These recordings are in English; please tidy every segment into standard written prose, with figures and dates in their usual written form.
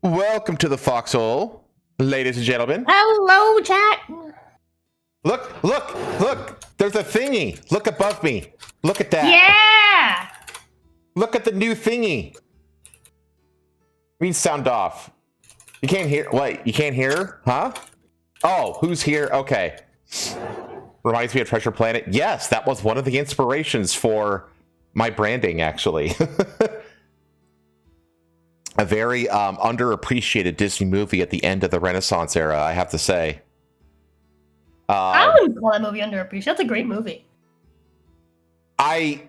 Welcome to the Foxhole, ladies and gentlemen. Hello, chat. Look! There's a thingy. Look above me. Look at that. Yeah. Look at the new thingy. Read sound off. You can't hear. What? You can't hear? Huh? Oh, who's here? Okay. Reminds me of Treasure Planet. Yes, that was one of the inspirations for my branding, actually. A very underappreciated Disney movie at the end of the Renaissance era, I have to say. I wouldn't call that movie underappreciated. That's a great movie. I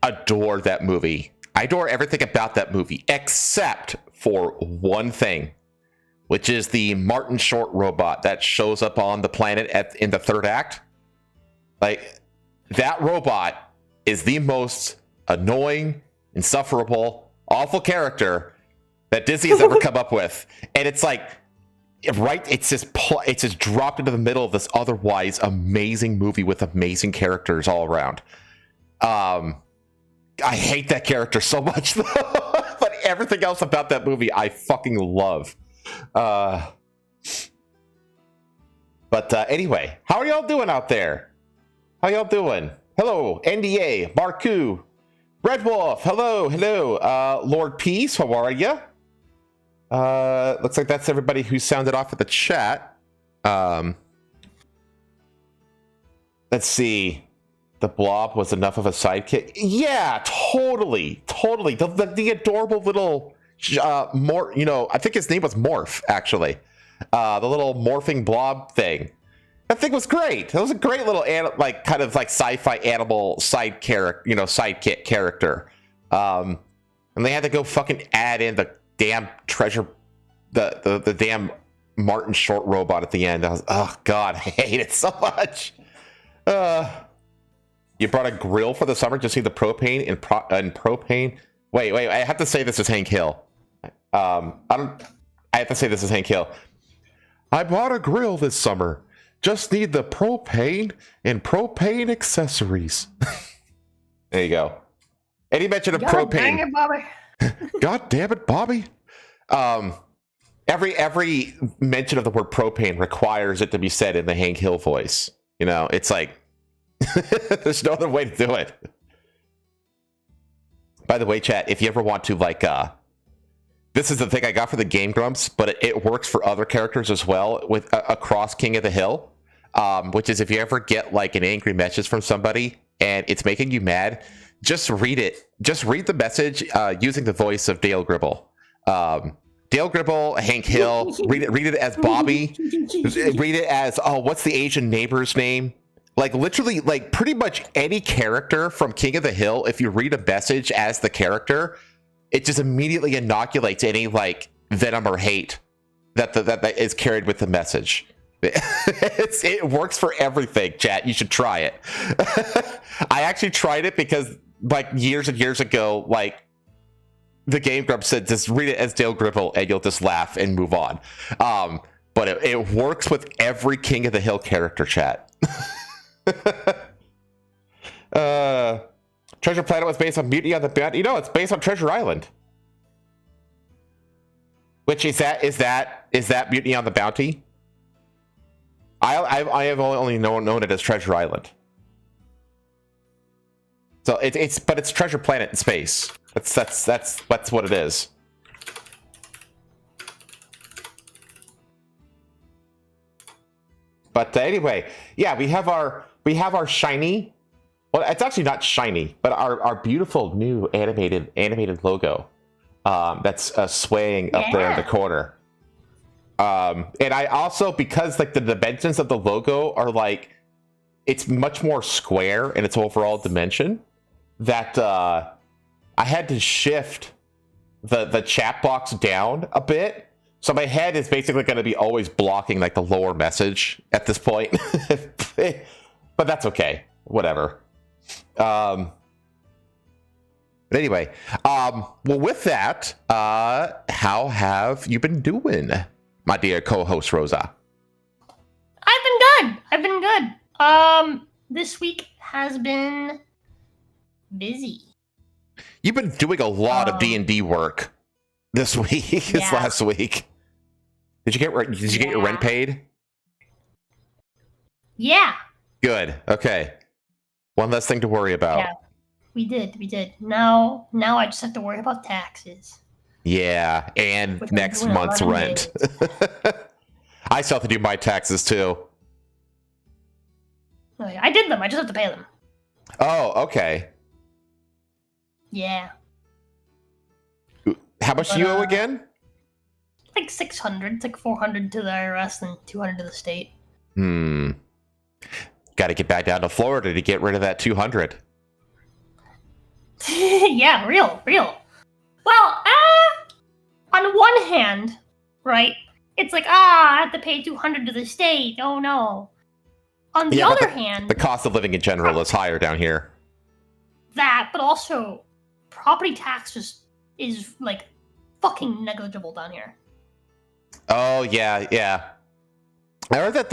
adore that movie. I adore everything about that movie, except for one thing, which is the Martin Short robot that shows up on the planet in the third act. Like, that robot is the most annoying, insufferable, awful character that Disney has ever come up with. And it's like, right, it's just dropped into the middle of this otherwise amazing movie with amazing characters all around. I hate that character so much, though. But everything else about that movie I fucking love. Anyway, how are y'all doing out there? How y'all doing? Hello, NDA, Marku, Red Wolf, hello. Lord Peace, how are ya? Looks like that's everybody who sounded off at the chat. Let's see. The Blob was enough of a sidekick. Yeah, totally. The adorable little, I think his name was Morph, actually. The little morphing blob thing. That thing was great. That was a great little, kind of sci-fi animal sidekick character. And they had to go fucking add in the damn treasure, the damn Martin Short robot at the end. Oh god, I hate it so much. You brought a grill for the summer to see the propane and propane. Wait, I have to say this is Hank Hill. I have to say this is Hank Hill. I bought a grill this summer. Just need the propane and propane accessories. There you go. Any mention of propane? Dang it, Bobby. God damn it, Bobby. Every mention of the word propane requires it to be said in the Hank Hill voice. You know, it's like, there's no other way to do it. By the way, chat, if you ever want to, this is the thing I got for the Game Grumps, but it works for other characters as well with across King of the Hill, which is if you ever get an angry message from somebody and it's making you mad, just read it. Just read the message using the voice of Dale Gribble. Dale Gribble, Hank Hill, read it as Bobby. Read it as, what's the Asian neighbor's name? Literally, pretty much any character from King of the Hill, if you read a message as the character, it just immediately inoculates any, venom or hate that is carried with the message. It works for everything, chat. You should try it. I actually tried it because, years and years ago, the Game Grump said, just read it as Dale Gribble and you'll just laugh and move on. But it works with every King of the Hill character, chat. Treasure Planet was based on Mutiny on the Bounty. It's based on Treasure Island. Which is that Mutiny on the Bounty? I have only known it as Treasure Island. So it's Treasure Planet in space. That's what it is. But anyway, yeah, we have our shiny. Well, it's actually not shiny, but our beautiful new animated logo that's swaying up there in the corner. And I also, because the dimensions of the logo are it's much more square in its overall dimension, that I had to shift the chat box down a bit. So my head is basically going to be always blocking the lower message at this point. But that's okay. Whatever. But anyway, well, with that, how have you been doing, my dear co-host Rosa? I've been good. This week has been busy. You've been doing a lot of D&D work. this week. This last week. Did you get your rent paid? Yeah. Good. Okay. One less thing to worry about. Yeah. We did. Now I just have to worry about taxes. Yeah, and next month's rent. I still have to do my taxes too. I did them. I just have to pay them. Oh, okay. Yeah. How much do you owe again? Like 600. It's like 400 to the IRS and 200 to the state. Got to get back down to Florida to get rid of that 200. Yeah, real. Well, on one hand, right, it's like, I have to pay 200 to the state. Oh no. On the other hand, the cost of living in general is higher down here. That, but also property tax is like fucking negligible down here. Oh yeah. I heard that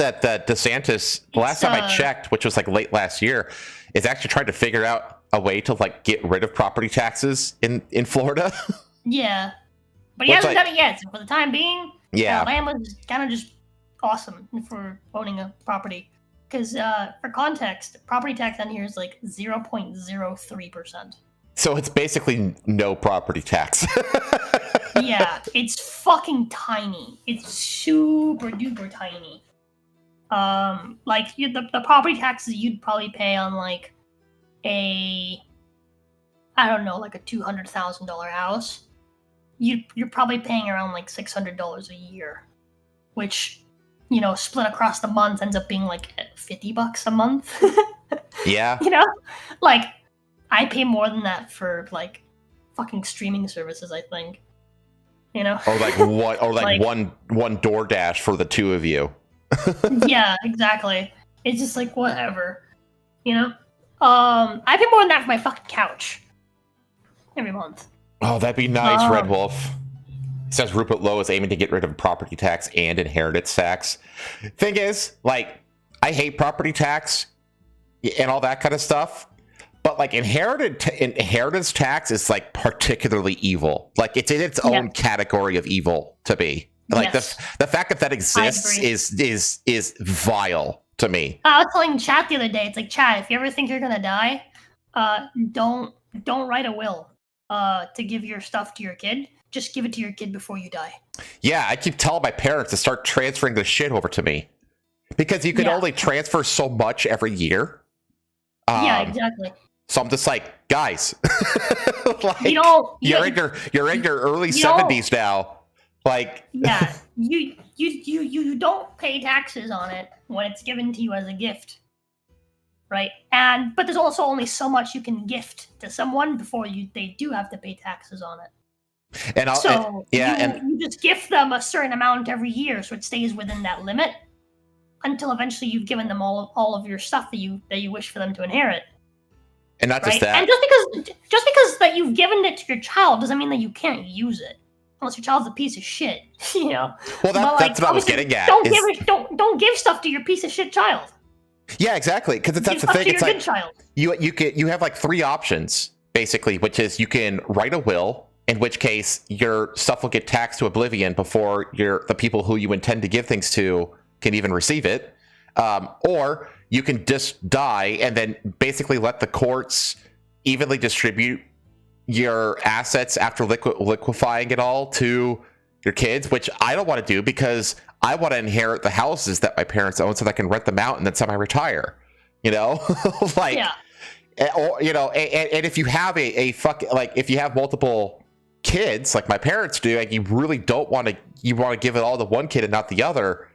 DeSantis, last time I checked, which was like late last year, is actually trying to figure out a way to like get rid of property taxes in Florida. Yeah, but he hasn't done it yet. So for the time being, Alabama's kind of just awesome for owning a property. Because for context, property tax down here is like 0.03%. So it's basically no property tax. Yeah, it's fucking tiny. It's super duper tiny. Like the property taxes you'd probably pay on like a $200,000 house. You're probably paying around like $600 a year, which, split across the month ends up being like $50 a month. Yeah. Like I pay more than that for like fucking streaming services, I think. Or like what? Or like one DoorDash for the two of you. Yeah, exactly. It's just like whatever. I pay more than that for my fucking couch every month. Oh, that'd be nice, Red Wolf. Says Rupert Lowe is aiming to get rid of property tax and inheritance tax. Thing is, like, I hate property tax and all that kind of stuff, but like inheritance tax is like particularly evil. Like it's in its own category of evil to me. Like the fact that exists is vile to me. I was telling Chat the other day. It's like, Chat, if you ever think you're gonna die, don't write a will to give your stuff to your kid. Just give it to your kid before you die. Yeah, I keep telling my parents to start transferring the shit over to me because you can only transfer so much every year. Yeah, exactly. So I'm just like, guys, like, you're in your early 70s now. Like, yeah, you don't pay taxes on it when it's given to you as a gift, right? But there's also only so much you can gift to someone before they do have to pay taxes on it. And you just gift them a certain amount every year, so it stays within that limit until eventually you've given them all of your stuff that you wish for them to inherit. And not just that. And just because that you've given it to your child doesn't mean that you can't use it. Unless your child's a piece of shit, Well, that's what I was getting at. Don't give stuff to your piece of shit child. Yeah, exactly. Because that's the thing. It's like child. You have like three options basically, which is you can write a will, in which case your stuff will get taxed to oblivion before the people who you intend to give things to can even receive it, or you can just die and then basically let the courts evenly distribute your assets after liquefying it all to your kids, which I don't want to do because I want to inherit the houses that my parents own so that I can rent them out and then semi-retire, like, or, and if you have if you have multiple kids like my parents do, and you really want to give it all to one kid and not the other,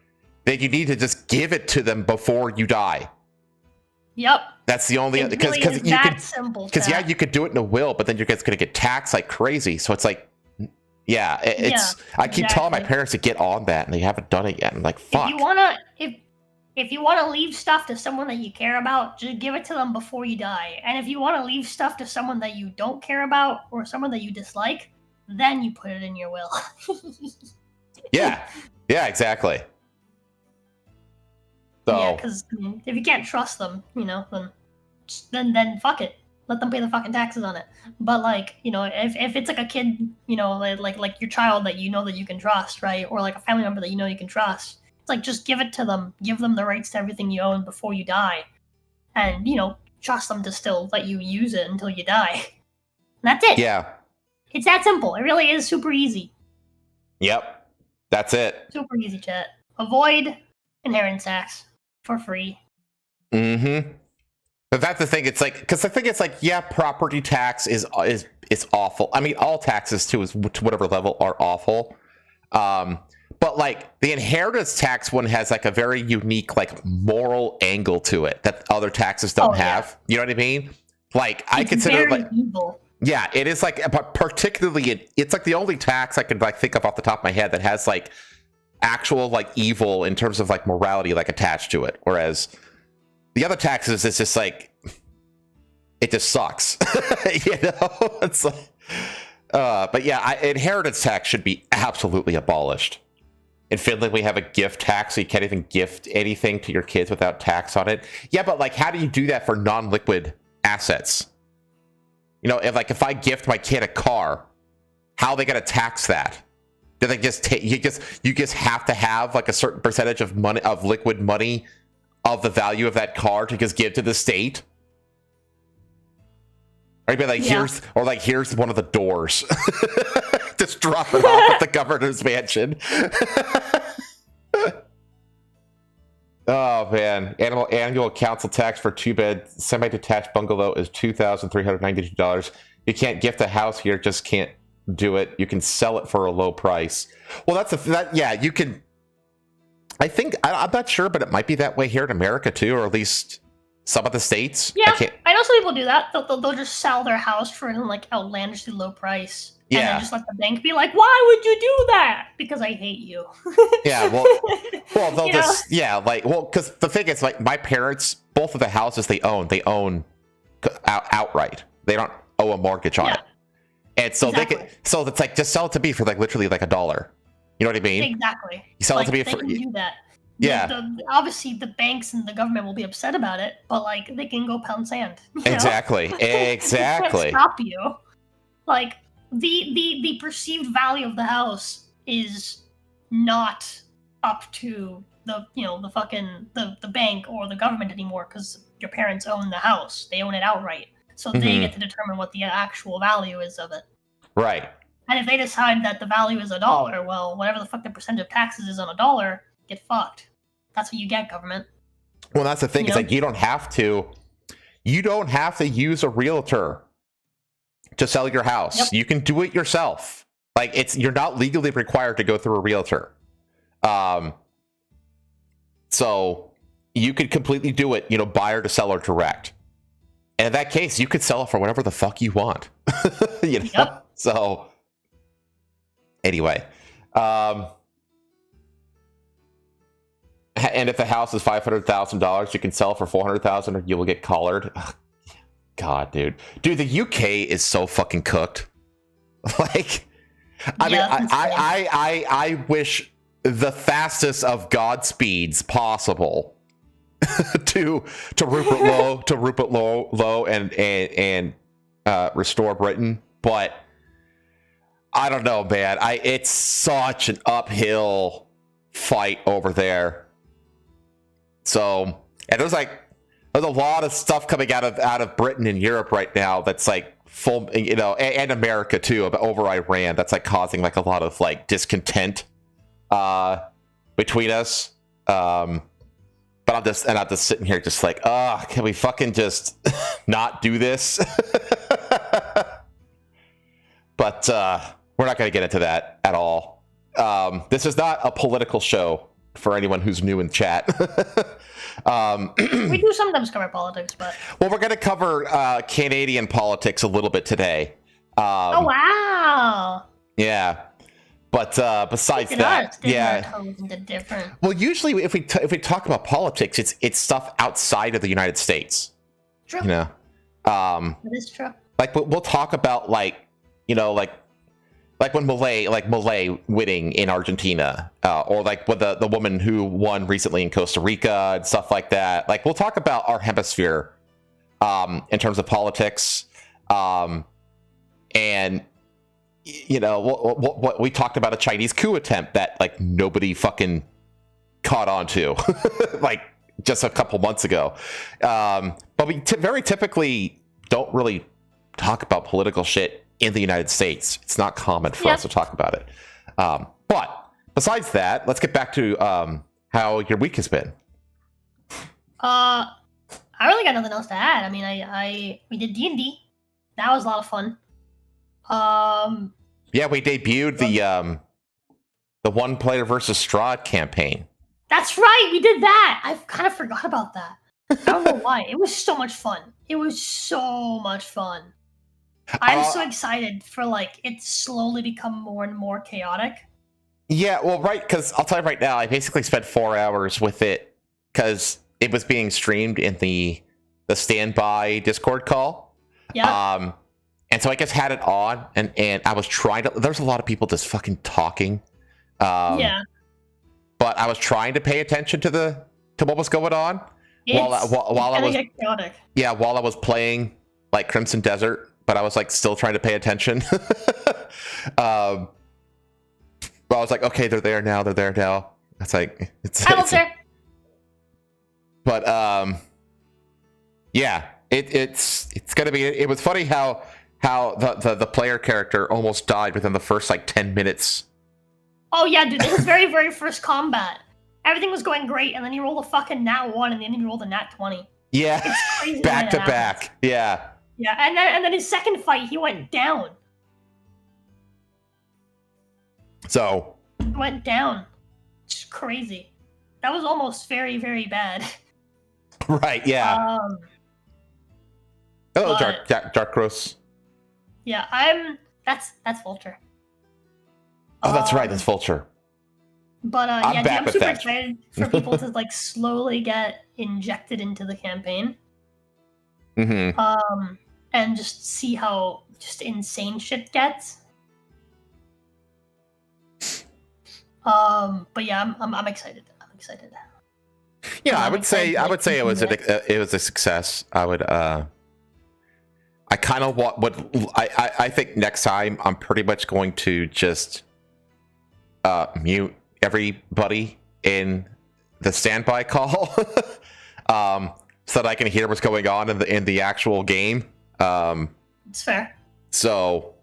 then you need to just give it to them before you die. Yep. That's the only because you could do it in a will, but then your kid's gonna get taxed like crazy. So it's like, I keep telling my parents to get on that, and they haven't done it yet. I'm like, fuck. If you wanna leave stuff to someone that you care about, just give it to them before you die. And if you wanna leave stuff to someone that you don't care about or someone that you dislike, then you put it in your will. Yeah, exactly. So, yeah, because if you can't trust them, then fuck it. let them pay the fucking taxes on it. But like, if it's like a kid, like your child that you know that you can trust, right? Or like a family member that you know you can trust. It's like just give it to them, give them the rights to everything you own before you die. And, trust them to still let you use it until you die. And that's it. Yeah. It's that simple. It really is super easy. Yep. That's it. Super easy, chat. Avoid inheritance tax for free. Mm-hmm. But that's the thing. It's like, because I think it's like, yeah, property tax is awful. I mean, all taxes to whatever level are awful. But like the inheritance tax one has like a very unique like moral angle to it that other taxes don't have. You know what I mean? Like I consider it like evil. Yeah, it is like, but particularly it's like the only tax I can like think of off the top of my head that has like actual like evil in terms of like morality like attached to it. Whereas the other taxes, it's just like, it just sucks. It's like, but yeah, inheritance tax should be absolutely abolished. In Finland, we have a gift tax, so you can't even gift anything to your kids without tax on it. Yeah, but like, how do you do that for non-liquid assets? If I gift my kid a car, how are they going to tax that? Do they just take you just have to have like a certain percentage of money, of liquid money, of the value of that car to just give to the state? Or you'd be like, here's one of the doors. Just drop it off at the governor's mansion. Oh man, annual council tax for 2-bed semi-detached bungalow is $2,392. You can't gift a house here, just can't do it. You can sell it for a low price. Well, you can. I think I'm not sure, but it might be that way here in America too, or at least some of the states. Yeah, I know some people do that. They'll just sell their house for an like outlandishly low price. Yeah. And then just let the bank be like, why would you do that? Because I hate you. Yeah, well they'll just, because the thing is, like, my parents, both of the houses they own outright. They don't owe a mortgage on it. And so so it's like, just sell it to me for like literally like $1. You know what I mean? Exactly. You sell it to me for... They can do that. Yeah. Obviously, the banks and the government will be upset about it, but like, they can go pound sand. Exactly. Exactly. They can't stop you. Like, the perceived value of the house is not up to the bank or the government anymore, because your parents own the house. They own it outright. So they get to determine what the actual value is of it. Right. And if they decide that the value is $1, well, whatever the fuck the percentage of taxes is on $1, get fucked. That's what you get, government. Well, that's the thing. It's like, you don't have to use a realtor to sell your house. Yep. You can do it yourself. Like, you're not legally required to go through a realtor. So you could completely do it, buyer to seller direct. And in that case, you could sell it for whatever the fuck you want. Yep. So anyway, and if the house is $500,000, you can sell it for $400,000, or you will get collared. Ugh, God, dude, the UK is so fucking cooked. Like, I wish the fastest of Godspeeds possible to Rupert Lowe and restore Britain, but I don't know, man. It's such an uphill fight over there. So, and there's a lot of stuff coming out of Britain and Europe right now that's like full, and America too, over Iran, that's like causing like a lot of like discontent between us. But I'm just sitting here just like, can we fucking just not do this? But we're not going to get into that at all. This is not a political show for anyone who's new in chat. We do sometimes cover politics, but... Well, we're going to cover Canadian politics a little bit today. Oh, wow! Yeah. But besides that, well, usually if we talk about politics, it's stuff outside of the United States. True. That is true. Like we'll talk about like when Malay winning in Argentina, or like with the woman who won recently in Costa Rica and stuff like that. Like, we'll talk about our hemisphere in terms of politics. And what we talked about a Chinese coup attempt that like nobody fucking caught on to like just a couple months ago. But we very typically don't really talk about political shit in the United States. It's not common for us to talk about it. But besides that, let's get back to how your week has been. I really got nothing else to add. I mean, we did D&D. That was a lot of fun. Yeah, we debuted the one player versus Strahd campaign. That's right, we did that. I kind of forgot about that. I don't know why. It was so much fun. It was so much fun. I'm so excited for like it slowly become more and more chaotic. Yeah, well, right, because I'll tell you right now, I basically spent 4 hours with it because it was being streamed in the standby Discord call. Yeah. And so I just had it on, and I was trying to. There's a lot of people just fucking talking. Yeah. But I was trying to pay attention to what was going on while I was chaotic. Yeah, while I was playing like Crimson Desert, but I was like still trying to pay attention. But I was like, okay, they're there now. It's like it's there. But yeah, it's gonna be. It was funny how the player character almost died within the first like 10 minutes. Oh yeah, dude, his very, very first combat. Everything was going great, and then he rolled a fucking nat 1, and then he rolled a nat 20. Yeah, it's crazy. Back to back. Yeah. Yeah, and then his second fight, he went down. So. He went down. It's crazy. That was almost very, very bad. Right. Yeah. Hello, Darkros. Yeah, that's Vulture. Oh, that's right. That's Vulture. But I'm super excited for people to like slowly get injected into the campaign. Mm-hmm. And just see how just insane shit gets. But yeah, I'm excited. I'm excited. Yeah, I would say it was a success. I kind of I think next time I'm pretty much going to just mute everybody in the standby call so that I can hear what's going on in the actual game. It's fair. So,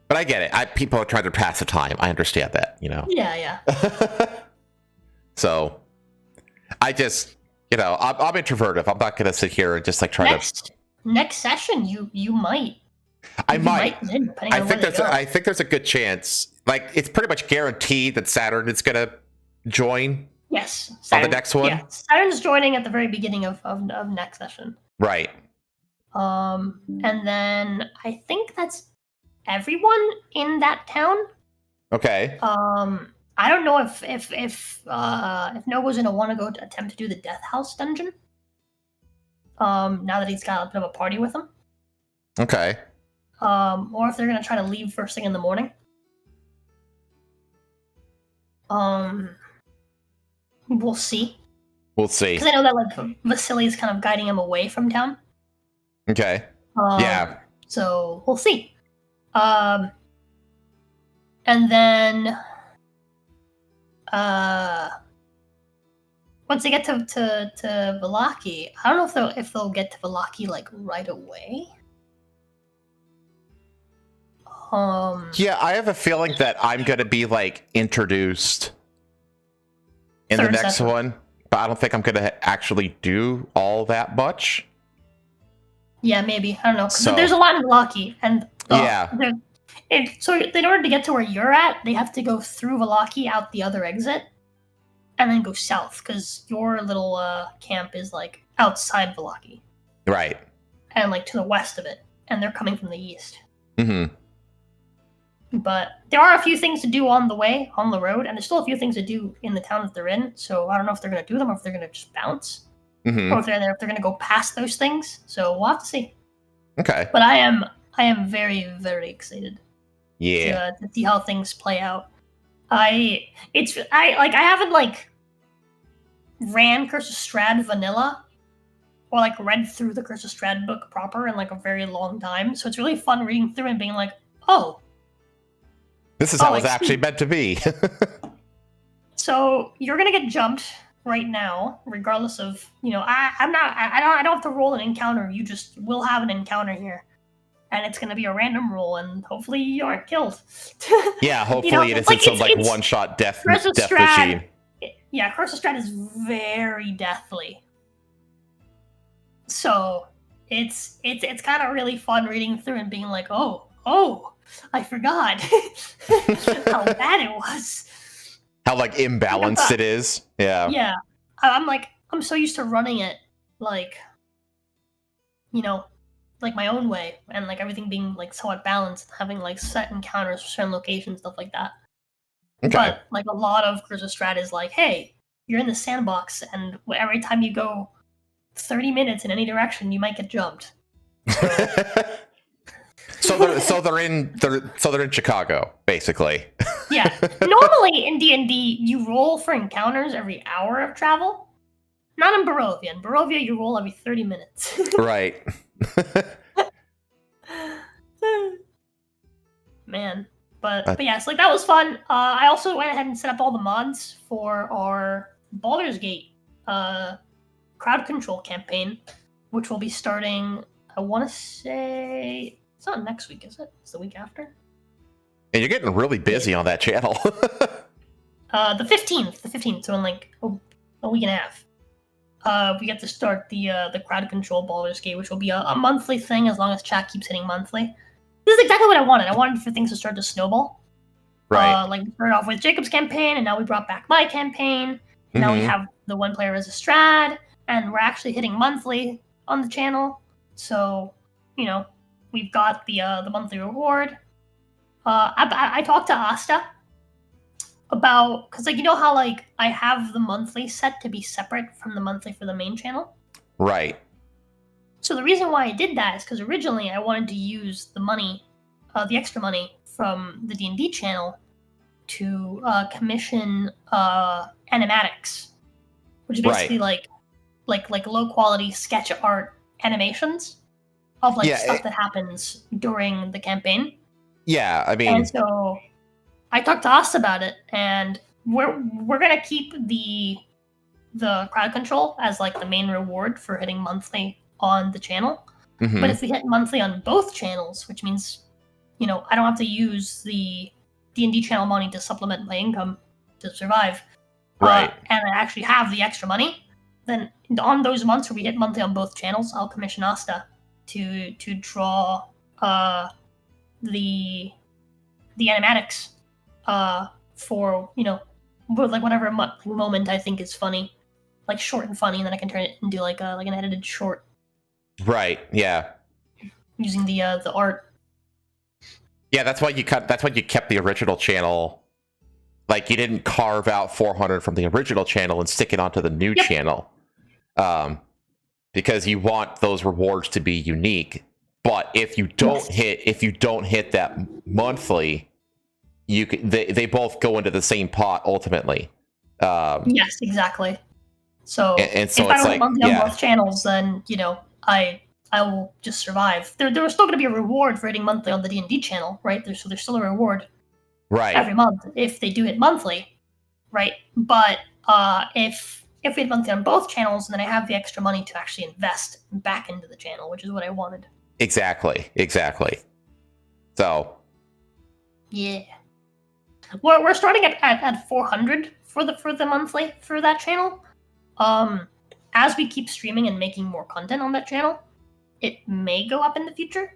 but I get it. People are trying to pass the time. I understand that, Yeah. So, I just, I'm introverted. I'm not going to sit here and just like try to. Next session, you might. I might. I think there's a good chance. Like, it's pretty much guaranteed that Saturn is going to join. Yes. On the next one. Yeah, Saturn's joining at the very beginning of next session. Right. And then I think that's everyone in that town. Okay. I don't know if Noah's gonna want to go to attempt to do the Death House dungeon. Now that he's got a bit of a party with him. Okay. Or if they're gonna try to leave first thing in the morning. We'll see. Because I know that like Vasily's kind of guiding him away from town. Okay. Yeah. So we'll see. And then once they get to Vallaki, I don't know if they'll get to Vallaki like right away. Yeah, I have a feeling that I'm gonna be like introduced in the next one, but I don't think I'm gonna actually do all that much. Yeah, maybe. I don't know. So, there's a lot in Vallaki, and so in order to get to where you're at, they have to go through Vallaki out the other exit, and then go south because your little camp is like outside Vallaki, right? And like to the west of it, and they're coming from the east. Mm-hmm. But there are a few things to do on the way, on the road, and there's still a few things to do in the town that they're in. So I don't know if they're going to do them or if they're going to just bounce, or if they're going to go past those things. So we'll have to see. Okay. But I am very, very excited. Yeah. To see how things play out. I haven't like ran Curse of Strahd vanilla or like read through the Curse of Strahd book proper in like a very long time. So it's really fun reading through and being like, oh, This is how I it's actually see. meant to be. So you're gonna get jumped right now, regardless of I don't have to roll an encounter. You just will have an encounter here, and it's gonna be a random roll, and hopefully you aren't killed. Yeah, hopefully it isn't some like one-shot death Curse of machine. Strahd. Yeah, Curse of Strahd is very deathly. So it's kind of really fun reading through and being like, oh, I forgot how bad it was. How like imbalanced it is. Yeah. Yeah. I'm so used to running it like, like my own way, and like everything being like somewhat balanced, having like set encounters for certain locations, stuff like that. Okay. But like a lot of Curse of Strahd is like, hey, you're in the sandbox, and every time you go 30 minutes in any direction, you might get jumped. So they're in Chicago, basically. Yeah. Normally in D&D, you roll for encounters every hour of travel. Not in Barovia. In Barovia, you roll every 30 minutes. Right. Man. But yeah, so like that was fun. I also went ahead and set up all the mods for our Baldur's Gate crowd control campaign, which will be starting, I want to say, it's not next week, is it? It's the week after. And you're getting really busy on that channel. The 15th, so in like a week and a half. We get to start the crowd control Baldur's Gate, which will be a monthly thing as long as chat keeps hitting monthly. This is exactly what I wanted. I wanted for things to start to snowball. Right. Like we started off with Jacob's campaign, and now we brought back my campaign. Now we have the one player as a Strad, and we're actually hitting monthly on the channel. So, we've got the monthly reward. I talked to Asta about, because like how like I have the monthly set to be separate from the monthly for the main channel. Right. So the reason why I did that is because originally I wanted to use the money, the extra money from the D&D channel to commission animatics, which is basically like low quality sketch art animations of like stuff that happens during the campaign. Yeah, I mean, and so I talked to us about it, and we're gonna keep the crowd control as like the main reward for hitting monthly on the channel. But if we hit monthly on both channels, which means I don't have to use the D&D channel money to supplement my income to survive, right? And I actually have the extra money, then on those months where we hit monthly on both channels, I'll commission Asta to draw the animatics for like whatever moment I think is funny, like short and funny, and then I can turn it into like an edited short. Right. Yeah. Using the art. Yeah, that's why you kept the original channel. Like you didn't carve out 400 from the original channel and stick it onto the new channel, because you want those rewards to be unique. But if you don't hit that monthly, they both go into the same pot ultimately. Yes, exactly. So, and so if I don't hit monthly on both channels, then I will just survive. There was still going to be a reward for hitting monthly on the D&D channel, right? There's still a reward, right, every month if they do hit monthly, right? But if we hit monthly on both channels, then I have the extra money to actually invest back into the channel, which is what I wanted. Exactly. So, yeah, we're starting at 400 for the monthly for that channel. As we keep streaming and making more content on that channel, it may go up in the future.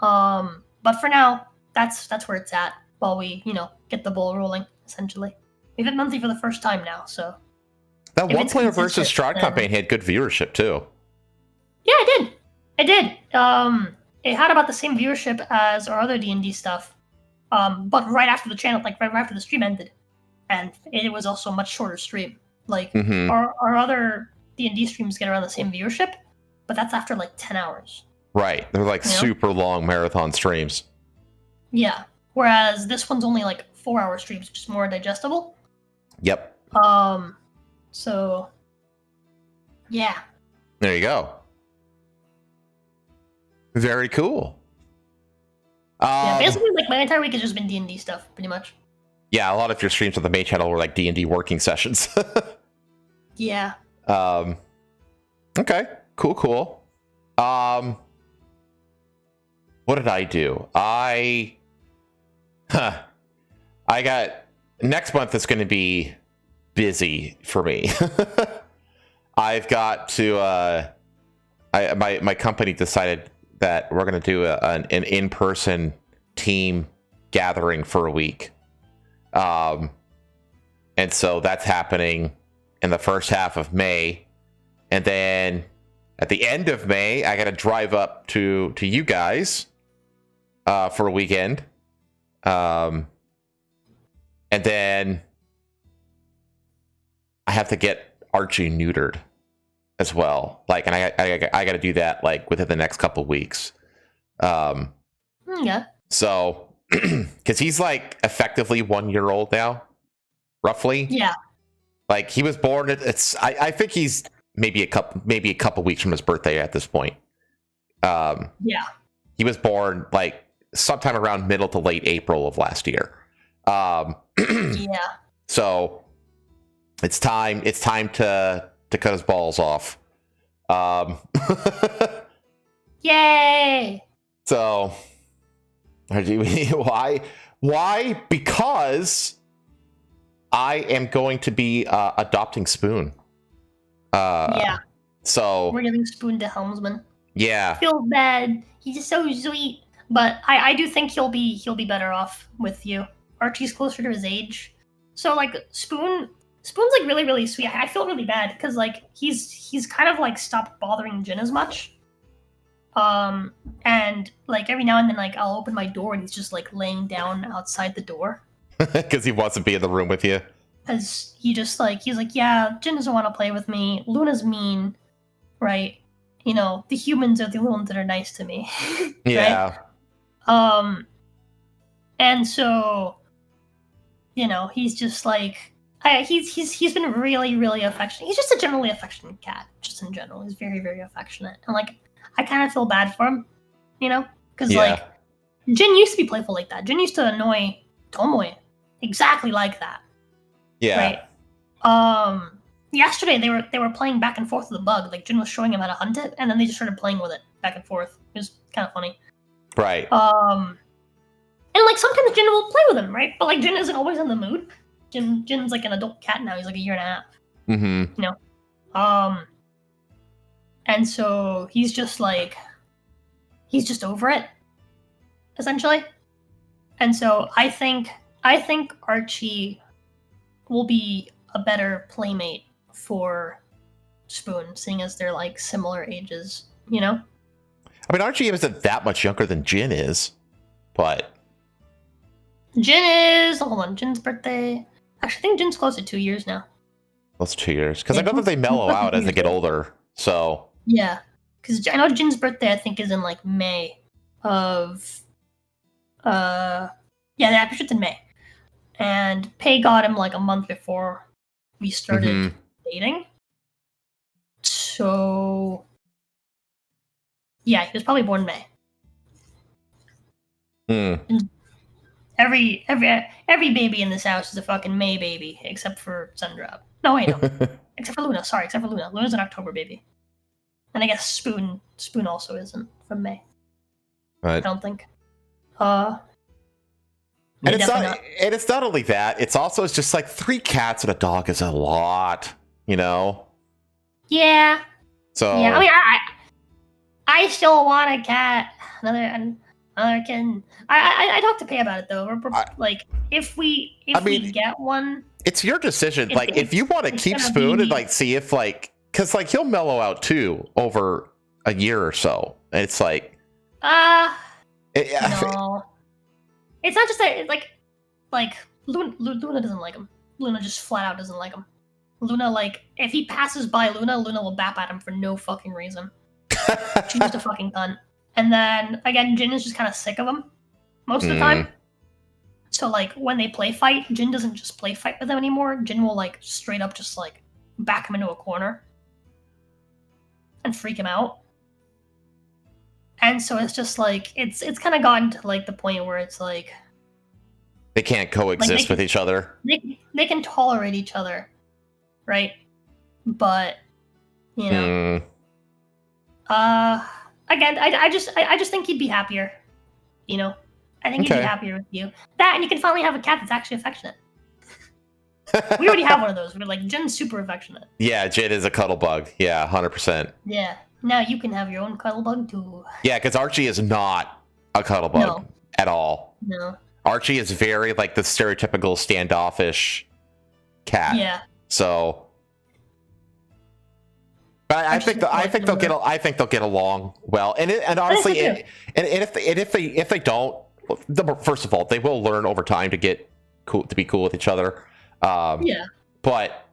But for now, that's where it's at while we, get the ball rolling, essentially. We've hit monthly for the first time now, so. That one player versus Strahd campaign had good viewership too. Yeah, I did. It had about the same viewership as our other D&D stuff. But right after the channel, like right after the stream ended. And it was also a much shorter stream. Like our other D&D streams get around the same viewership, but that's after like 10 hours. Right. They're like super long marathon streams. Yeah. Whereas this one's only like 4-hour streams, which is more digestible. Yep. So yeah. There you go. Very cool. Yeah, basically, like my entire week has just been D&D stuff, pretty much. Yeah, a lot of your streams on the main channel were like D&D working sessions. Yeah. Okay. Cool. What did I do? I got next month is going to be busy for me. I've got to my company decided that we're going to do an in-person team gathering for a week. And so that's happening in the first half of May. And then at the end of May, I got to drive up to you guys for a weekend. And then I have to get Archie neutered as well. Like, and I got to do that like within the next couple weeks. Yeah. So, because he's like effectively 1 year old now, roughly. Yeah. Like he was born. I think he's maybe a couple weeks from his birthday at this point. Yeah. He was born like sometime around middle to late April of last year. Yeah. So it's time to cut his balls off. Yay! So why? Because I am going to be adopting Spoon. Yeah. So We're giving Spoon to Helmsman. yeah. Feel bad. He's just so sweet. But I do think he'll be better off with you. Archie's closer to his age. So like Spoon's like really, really sweet. I feel really bad because like he's kind of like stopped bothering Jin as much. And like every now and then like I'll open my door and he's just like laying down outside the door. Because he wants to be in the room with you. Because he's like, yeah, Jin doesn't want to play with me. Luna's mean, right? You know, the humans are the only ones that are nice to me. Yeah. Right? And so, you know, he's just like, he's been really, really affectionate. He's just a generally affectionate cat, just in general. He's very, very affectionate. And like, I kind of feel bad for him, you know? Because like, Jin used to be playful like that. Jin used to annoy Tomoe exactly like that. Yeah. Right. Yesterday they were playing back and forth with the bug. Like Jin was showing him how to hunt it, and then they just started playing with it back and forth. It was kind of funny. Right. And like sometimes Jin will play with him, right? But like Jin isn't always in the mood. Jin's like an adult cat now. He's like a year and a half. Mm-hmm. You know. And so he's just over it, essentially. And so I think Archie will be a better playmate for Spoon, seeing as they're like similar ages, you know? I mean, Archie isn't that much younger than Jin is, but Jin's birthday. Actually, I think Jin's close to 2 years now. that's 2 years. Because I know that they mellow out as they get older. So yeah, because I know Jin's birthday I think is in like May of yeah, I'm pretty sure it's in May. And Pei got him like a month before we started dating. So yeah, he was probably born May. Every baby in this house is a fucking May baby, except for Sundrop. No, wait, no. Except for Luna. Sorry, except for Luna. Luna's an October baby. And I guess Spoon also isn't from May. Right. I don't think. And it's not only that, it's just like 3 cats and a dog is a lot, you know? Yeah. So yeah, I mean, I still want a cat. Another kitten. I talked to Pei about it though. Like if we get one, it's your decision. Like if you want to keep Spoon and like see if like, because like he'll mellow out too over a year or so. And it's like no. It's not just that, like Luna doesn't like him. Luna just flat out doesn't like him. Luna, like, if he passes by Luna will bap at him for no fucking reason. She's just a fucking cunt. And then, again, Jin is just kind of sick of him most of the time. So, like, when they play fight, Jin doesn't just play fight with them anymore. Jin will, like, straight up just, like, back him into a corner. and freak him out. And so it's just like it's kind of gotten to like the point where it's like They can't coexist with each other. they can tolerate each other, right? But you know, again, I just think he'd be happier. You know, I think he'd be happier with you. That, and you can finally have a cat that's actually affectionate. We already have one of those. We're like, Jin's super affectionate. Yeah, Jin is a cuddle bug. Yeah, 100%. Yeah. Now you can have your own cuddle bug too. Yeah, because Archie is not a cuddle bug at all. No. Archie is very like the stereotypical standoffish cat. Yeah. So, but I think they'll get along well. And honestly, if they don't, first of all, they will learn over time to be cool with each other. Yeah. But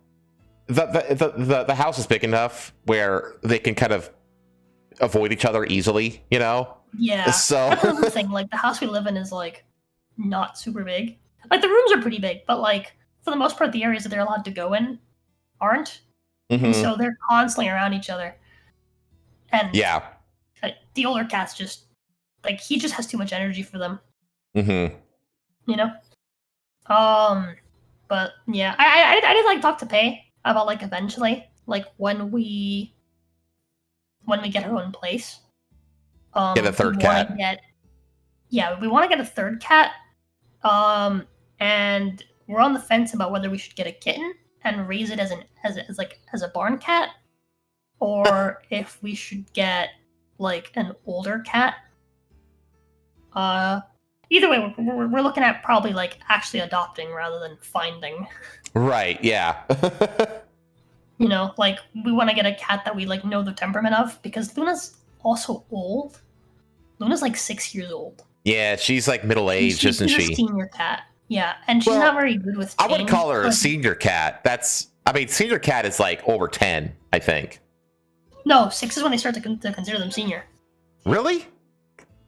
the house is big enough where they can kind of avoid each other easily, you know? Yeah. So that's the thing. Like the house we live in is like not super big. Like the rooms are pretty big, but like for the most part, the areas that they're allowed to go in aren't. Mm-hmm. And so they're constantly around each other. And yeah, the older cat's just like he just has too much energy for them. Mm-hmm. You know. But yeah, I did like talk to Pei about like eventually, like when we get our own place. Get a third cat. We want to get a third cat. And we're on the fence about whether we should get a kitten and raise it as a barn cat, or if we should get like an older cat. Either way, we're looking at probably like actually adopting rather than finding. Right. Yeah. You know, like we want to get a cat that we like know the temperament of, because Luna's also old. Luna's like 6 years old. Yeah, she's like middle aged, isn't she? She's a senior cat. Yeah, and she's not very good with change. I wouldn't call her a senior cat. Senior cat is like over 10, I think. No, 6 is when they start to consider them senior. Really?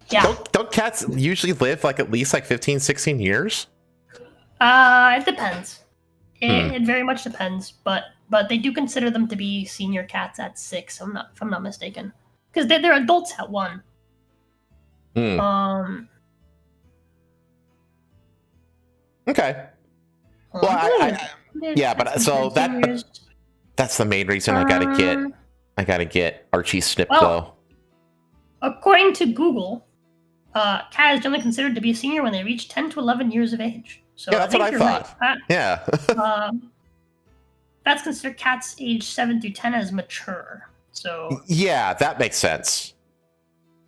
Yeah. Don't cats usually live like at least like 15, 16 years? It depends. It very much depends, but they do consider them to be senior cats at 6, if I'm not mistaken. Because they're adults at 1. Okay. Well, that's the main reason I gotta get Archie snipped though. According to Google, cat is generally considered to be a senior when they reach 10 to 11 years of age. So yeah, that's what I thought. Right. Yeah. That's considered cats age 7 through 10 as mature. So yeah, that makes sense.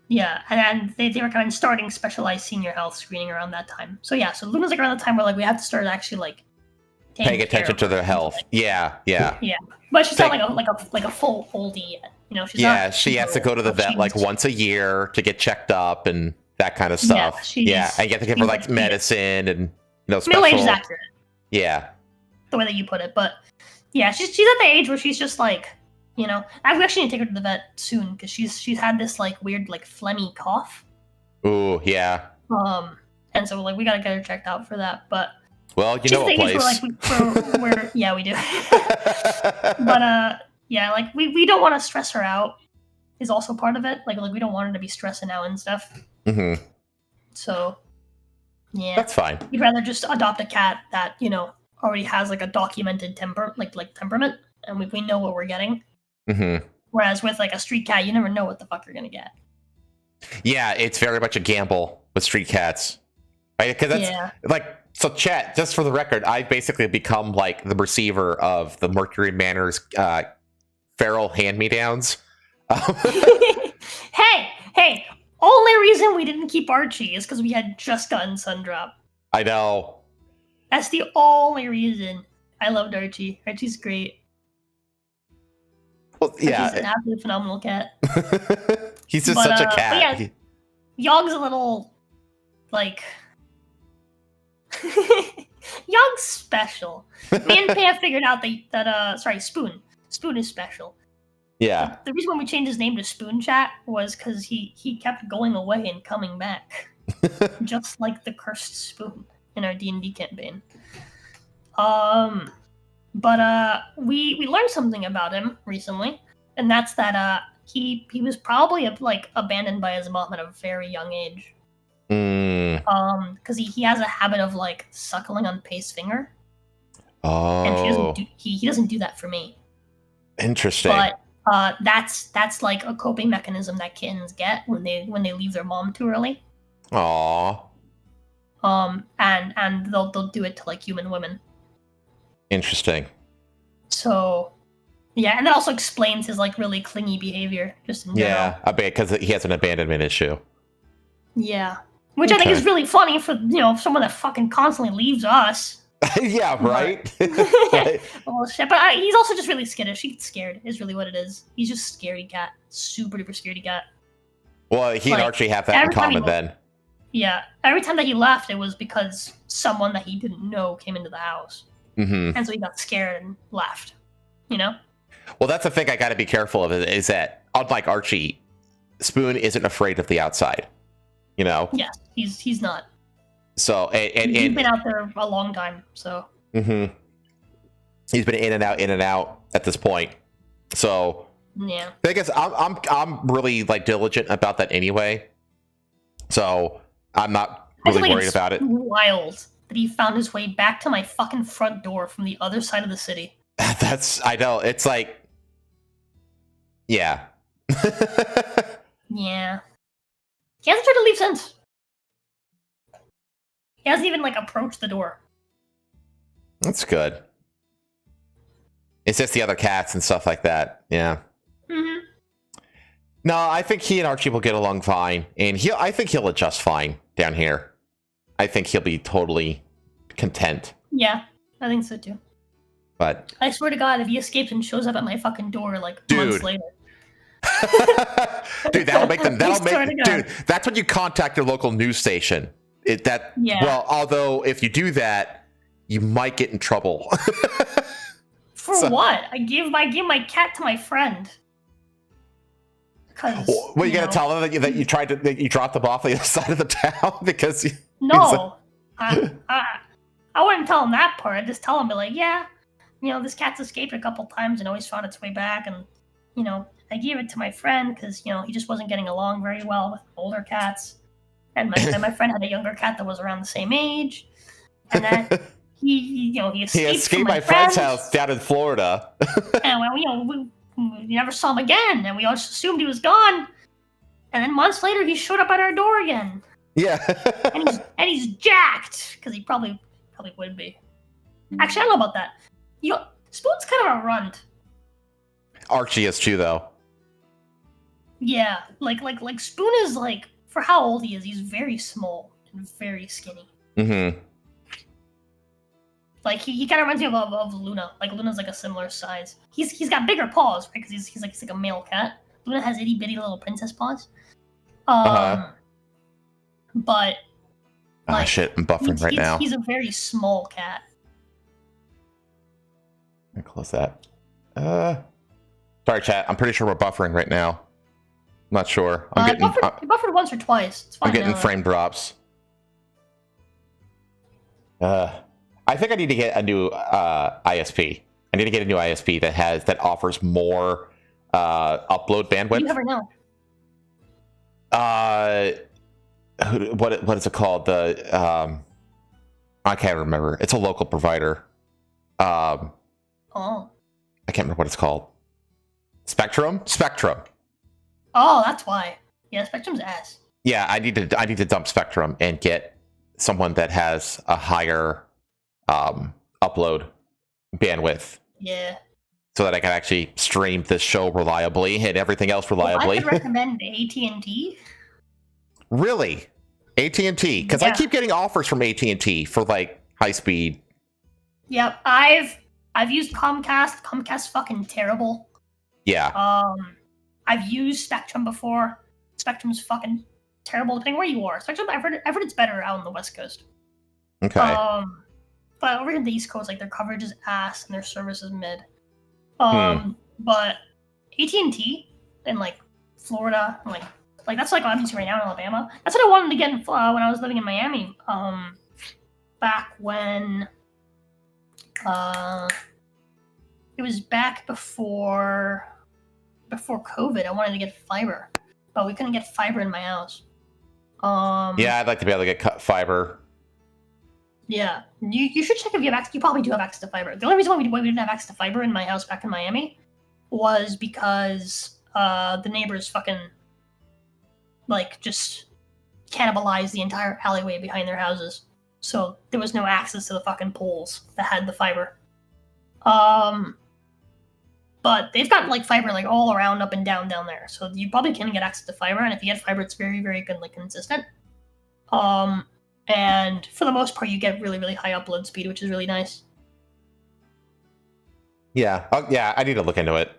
Yeah, and they recommend starting specialized senior health screening around that time. So yeah, so Luna's like around the time where like we have to start actually like paying attention to their health. Yeah. But she's not like a full oldie yet. You know, she's not. Yeah, she has to go to the vet like once a year to get checked up and that kind of stuff. Yeah, and you have to give her like medicine and special. Middle age is accurate. Yeah. The way that you put it, but yeah, she's at the age where she's just like, we actually need to take her to the vet soon because she's had this like weird like phlegmy cough. Ooh, yeah. And so like we gotta get her checked out for that, but. Well, you know a place. Yeah, we do. But yeah, like we don't want to stress her out. Is also part of it. Like we don't want her to be stressing out and stuff. Mm-hmm. So, yeah, that's fine. We'd rather just adopt a cat that already has like a documented temperament, and we know what we're getting. Mm-hmm. Whereas with like a street cat, you never know what the fuck you're gonna get. Yeah, it's very much a gamble with street cats, right? Because that's like. So, chat, just for the record, I've basically become like the receiver of the Mercury Manor's feral hand-me-downs. Hey! Only reason we didn't keep Archie is because we had just gotten Sundrop. I know. That's the only reason. I loved Archie. Archie's great. Well, yeah. Archie's an absolutely phenomenal cat. He's just such a cat. Yeah, Yogg's a little, like... Yogg's special. Me and Pei have figured out that Spoon is special. Yeah. The reason why we changed his name to Spoon Chat was because he kept going away and coming back, just like the cursed spoon in our D&D campaign. But we learned something about him recently, and that's that he was probably like abandoned by his mom at a very young age. Because he has a habit of like suckling on Pai's finger. Oh. And he doesn't do that for me. Interesting. But that's like a coping mechanism that kittens get when they leave their mom too early. Aww. And they'll do it to like human women. Interesting. So, yeah, and that also explains his like really clingy behavior, just in general. Yeah, a bit because he has an abandonment issue. Yeah, which I think is really funny for someone that fucking constantly leaves us. Yeah, right. Oh shit! But he's also just really skittish. He gets scared. Is really what it is. He's just a scaredy cat. Super duper scaredy cat. Well, he and Archie have that in common then. Yeah, every time that he left, it was because someone that he didn't know came into the house, and so he got scared and left. Well, that's the thing I got to be careful of is that unlike Archie, Spoon isn't afraid of the outside. Yes, he's not. So and he's been out there a long time. So he's been in and out at this point. So yeah, I guess I'm really like diligent about that anyway. So I'm not really worried about it. Wild that he found his way back to my fucking front door from the other side of the city. I know. It's like, yeah. Yeah. He hasn't tried to leave since. He hasn't even like approached the door. That's good. It's just the other cats and stuff like that. Yeah. No, I think he and Archie will get along fine, and I think he'll adjust fine down here. I think he'll be totally content. Yeah, I think so too. But I swear to God, if he escapes and shows up at my fucking door like months later. Dude, dude, that's when you contact your local news station. Well, although if you do that, you might get in trouble. For what? I gave my cat to my friend. Well, you gotta tell them that you dropped them off on the other side of the town because no, I wouldn't tell him that part. I'd just tell him, be like, yeah, this cat's escaped a couple times and always found its way back, and I gave it to my friend because he just wasn't getting along very well with older cats, and my friend had a younger cat that was around the same age, and then he escaped my friend's house down in Florida, and we never saw him again, and we all just assumed he was gone. And then months later, he showed up at our door again. Yeah, and he's jacked because he probably would be. Actually, I don't know about that. Spoon's kind of a runt. Archie is too, though. Yeah, like Spoon is like, for how old he is, he's very small and very skinny. Like he kind of reminds me of Luna. Like Luna's like a similar size. He's got bigger paws, right? Because he's like a male cat. Luna has itty bitty little princess paws. But shit, I'm buffering right now. He's a very small cat. Let me close that. Sorry, chat. I'm pretty sure we're buffering right now. I'm not sure. I buffered once or twice. It's fine. I'm getting frame drops. I think I need to get a new ISP. I need to get a new ISP that offers more upload bandwidth. You never know. What is it called? I can't remember. It's a local provider. I can't remember what it's called. Spectrum. Oh, that's why. Yeah, Spectrum's ass. Yeah, I need to dump Spectrum and get someone that has a higher upload bandwidth. Yeah. So that I can actually stream this show reliably and everything else reliably. I could recommend AT&T. Really? AT&T? Because I keep getting offers from AT&T for like high speed. Yep, I've used Comcast. Comcast's fucking terrible. Yeah. I've used Spectrum before. Spectrum's fucking terrible depending where you are. Spectrum, I've heard it's better out on the West Coast. Okay. But over in the East Coast, like their coverage is ass and their service is mid. But AT&T in like Florida, like that's like what I'm using right now in Alabama. That's what I wanted to get when I was living in Miami. Back when it was back before before COVID, I wanted to get fiber, but we couldn't get fiber in my house. Yeah, I'd like to be able to get cut fiber. Yeah, you should check if you have access. You probably do have access to fiber. The only reason why we didn't have access to fiber in my house back in Miami was because the neighbors fucking like just cannibalized the entire alleyway behind their houses. So there was no access to the fucking poles that had the fiber. But they've got like fiber like all around, up and down there. So you probably can get access to fiber, and if you get fiber, it's very, very good, like consistent. And for the most part, you get really, really high upload speed, which is really nice. Yeah, yeah, I need to look into it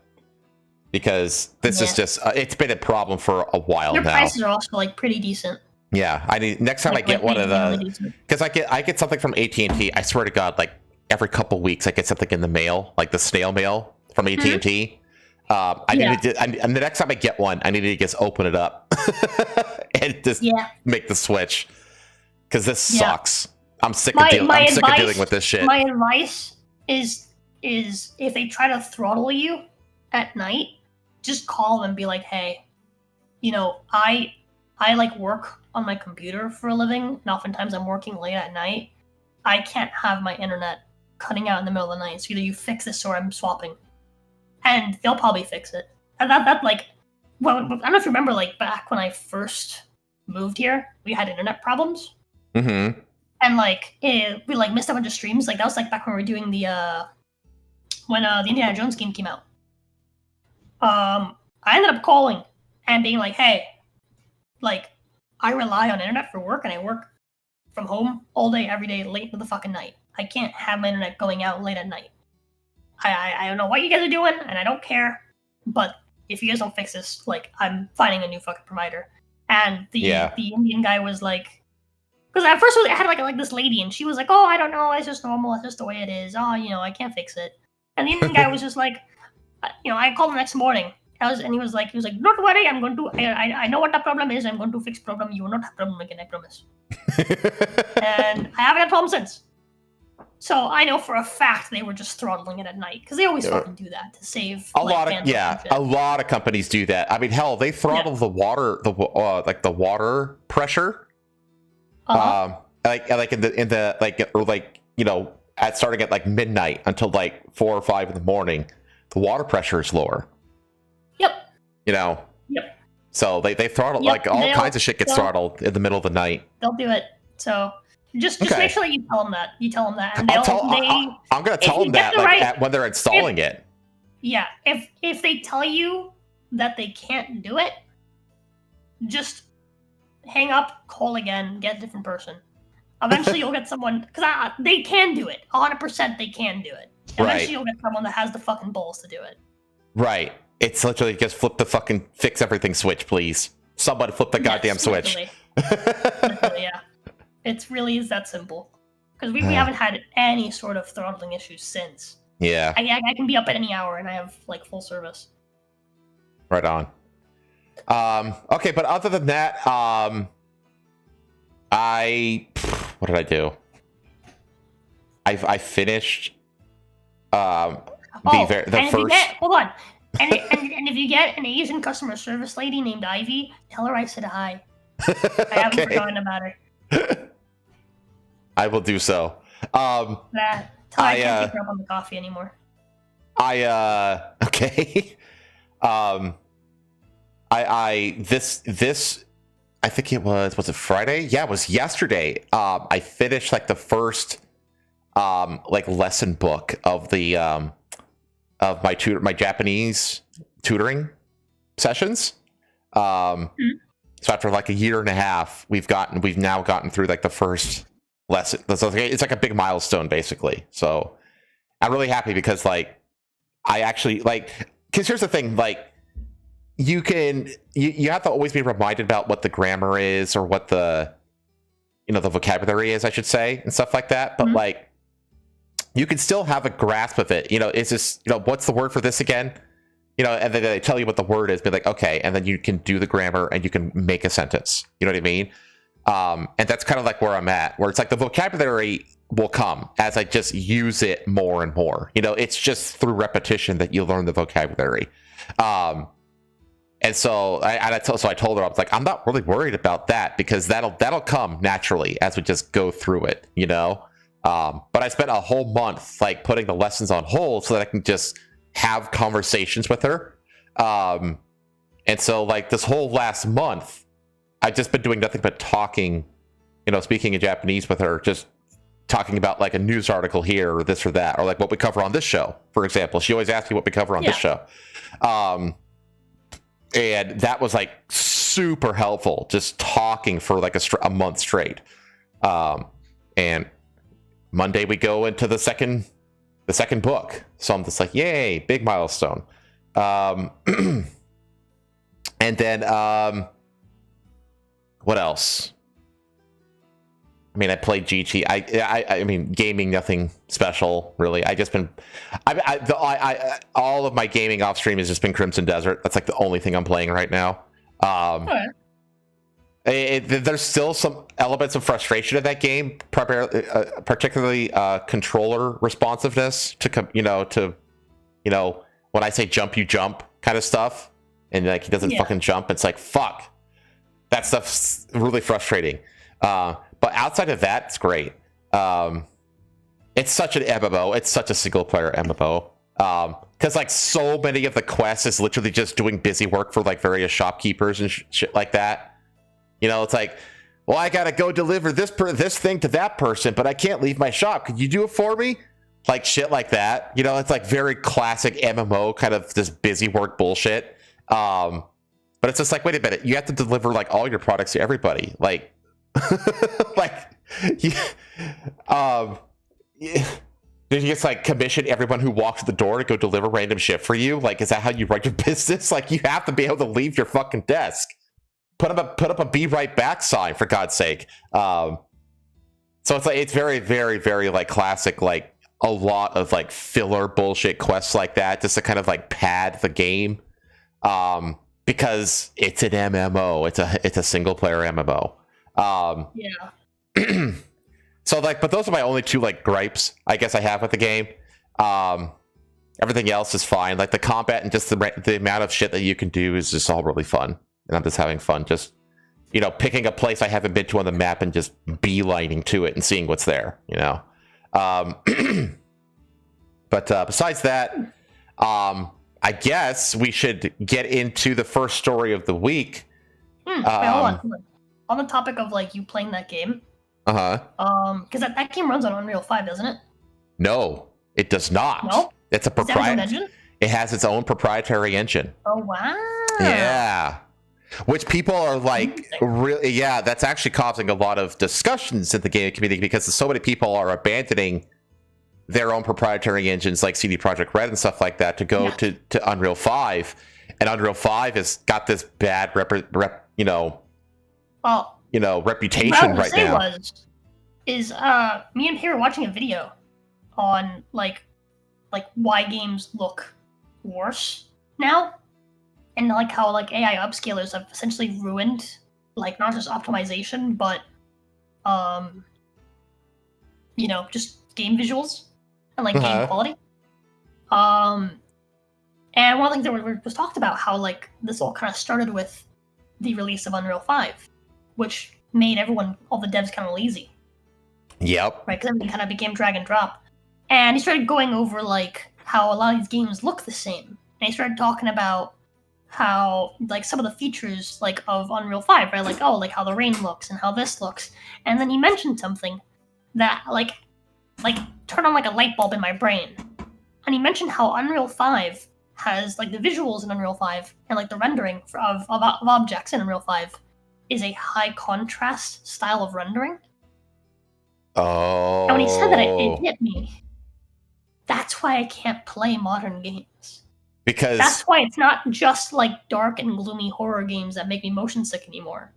because this is just it's been a problem for a while now. Their prices are also like pretty decent. Yeah, I need next time I get one of the because I get something from AT&T. I swear to God, like every couple weeks I get something in the mail, like the snail mail from AT&T. Need to, and the next time I get one, I need to just open it up and just make the switch because this sucks. I'm sick of dealing with this shit. My advice is if they try to throttle you at night, just call them and be like, hey, you know, I like work on my computer for a living, and oftentimes I'm working late at night. I can't have my internet cutting out in the middle of the night, so either you fix this or I'm swapping. And they'll probably fix it. And that like, well, I don't know if you remember, like back when I first moved here, we had internet problems. Mm-hmm. And like, we like missed a bunch of streams. Like that was like back when we were doing the Indiana Jones game came out. I ended up calling and being like, hey, like, I rely on internet for work, and I work from home all day, every day, late into the fucking night. I can't have my internet going out late at night. I don't know what you guys are doing, and I don't care, but if you guys don't fix this, like, I'm finding a new fucking provider. And the Indian guy was like, because at first I had like this lady, and she was like, oh, I don't know, it's just normal, it's just the way it is. Oh, you know, I can't fix it. And the Indian guy was just like, you know, I called the next morning. And he was like, don't worry, I'm going to, I know what the problem is. I'm going to fix problem. You will not have problem again, I promise. And I haven't had problem since. So I know for a fact they were just throttling it at night because they always fucking do that to save a lot of companies do that. I mean, hell, they throttle the water, the water pressure. Like in the you know, at starting at like midnight until like 4 or 5 in the morning, the water pressure is lower. Yep. You know. Yep. So they throttle like all kinds of shit gets throttled in the middle of the night. They'll do it. So just make sure that you tell them that. You tell them that, and I'm gonna tell them that when they're installing it. Yeah. If they tell you that they can't do it, just hang up, call again, get a different person. Eventually, you'll get someone because they can do it. 100%, they can do it. Eventually, you'll get someone that has the fucking balls to do it. Right. It's literally just flip the fucking fix everything switch, please. Somebody flip the goddamn switch. Literally, yeah. It's really is that simple. Because we haven't had any sort of throttling issues since. Yeah. I can be up at any hour and I have like full service. Right on. Okay, but other than that, what did I do? I finished the first. Hold on. And if you get an Asian customer service lady named Ivy, tell her I said hi. I haven't forgotten about her. I will do so. Tell her I can't pick her up on the coffee anymore. Okay. I think it was it Friday? Yeah, it was yesterday. I finished like the first like lesson book of the of my Japanese tutoring sessions. So after like a year and a half, we've now gotten through like the first lesson. It's like a big milestone basically. So I'm really happy because like I actually like, because here's the thing, like you have to always be reminded about what the grammar is or what the vocabulary is, I should say, and stuff like that. But like you can still have a grasp of it. It's just, what's the word for this again? And then they tell you what the word is, be like, okay, and then you can do the grammar and you can make a sentence. You know what I mean? And that's kind of like where I'm at, where it's like the vocabulary will come as I just use it more and more. It's just through repetition that you learn the vocabulary. And so I told her, I was like, I'm not really worried about that because that'll come naturally as we just go through it, you know. But I spent a whole month like putting the lessons on hold so that I can just have conversations with her. And so like this whole last month, I've just been doing nothing but talking, you know, speaking in Japanese with her, just talking about like a news article here or this or that, or like what we cover on this show, for example. She always asks me what we cover on this show. And that was like super helpful, just talking for like a month straight. And Monday we go into the second book. So I'm just like, yay, big milestone. And then what else? I mean, I played GT. I mean, gaming, nothing special, really. I just been, all of my gaming off stream has just been Crimson Desert. That's like the only thing I'm playing right now. There's still some elements of frustration in that game, particularly controller responsiveness to when I say jump, you jump kind of stuff, and like he doesn't fucking jump. It's like fuck. That stuff's really frustrating. But outside of that, it's great. It's such an MMO. It's such a single player MMO. Because like so many of the quests is literally just doing busy work for like various shopkeepers and shit like that. You know, it's like, well, I gotta go deliver this thing to that person, but I can't leave my shop. Could you do it for me? Like shit like that. You know, it's like very classic MMO kind of this busy work bullshit. But it's just like, wait a minute, you have to deliver like all your products to everybody. Like, did you just like commission everyone who walks to the door to go deliver random shit for you? Like, is that how you run your business? Like, you have to be able to leave your fucking desk. Put up a be right back sign, for God's sake. So it's like, it's very, very, very like classic, like a lot of like filler bullshit quests like that, just to kind of like pad the game. Because it's an MMO. It's a single player MMO. So like, but those are my only two like gripes I guess I have with the game. Everything else is fine. Like the combat and just the amount of shit that you can do is just all really fun, and I'm just having fun. Just, you know, picking a place I haven't been to on the map and just beelining to it and seeing what's there. You know. But besides that, I guess we should get into the first story of the week. Wait, hold on. On the topic of like you playing that game. Because that game runs on Unreal 5, doesn't it? No, it does not. No? It's a proprietary. It has its own proprietary engine. Oh wow. Yeah. Which people are like, really, yeah, that's actually causing a lot of discussions in the gaming community because so many people are abandoning their own proprietary engines like CD Projekt Red and stuff like that to go to Unreal 5, and Unreal 5 has got this bad reputation right now. Me and Pierre were watching a video on like why games look worse now, and like how like AI upscalers have essentially ruined like not just optimization but just game visuals and like game quality. And one of the things that was talked about how like this all kind of started with the release of Unreal 5, which made all the devs kind of lazy. Yep. Right, because everything kind of became drag and drop. And he started going over like how a lot of these games look the same. And he started talking about how like some of the features like of Unreal 5, right? Like, oh, like how the rain looks and how this looks. And then he mentioned something that like turned on like a light bulb in my brain. And he mentioned how Unreal 5 has like the visuals in Unreal 5 and like the rendering of objects in Unreal 5 is a high contrast style of rendering. Oh. And when he said that, it hit me. That's why I can't play modern games. Because that's why it's not just like dark and gloomy horror games that make me motion sick anymore.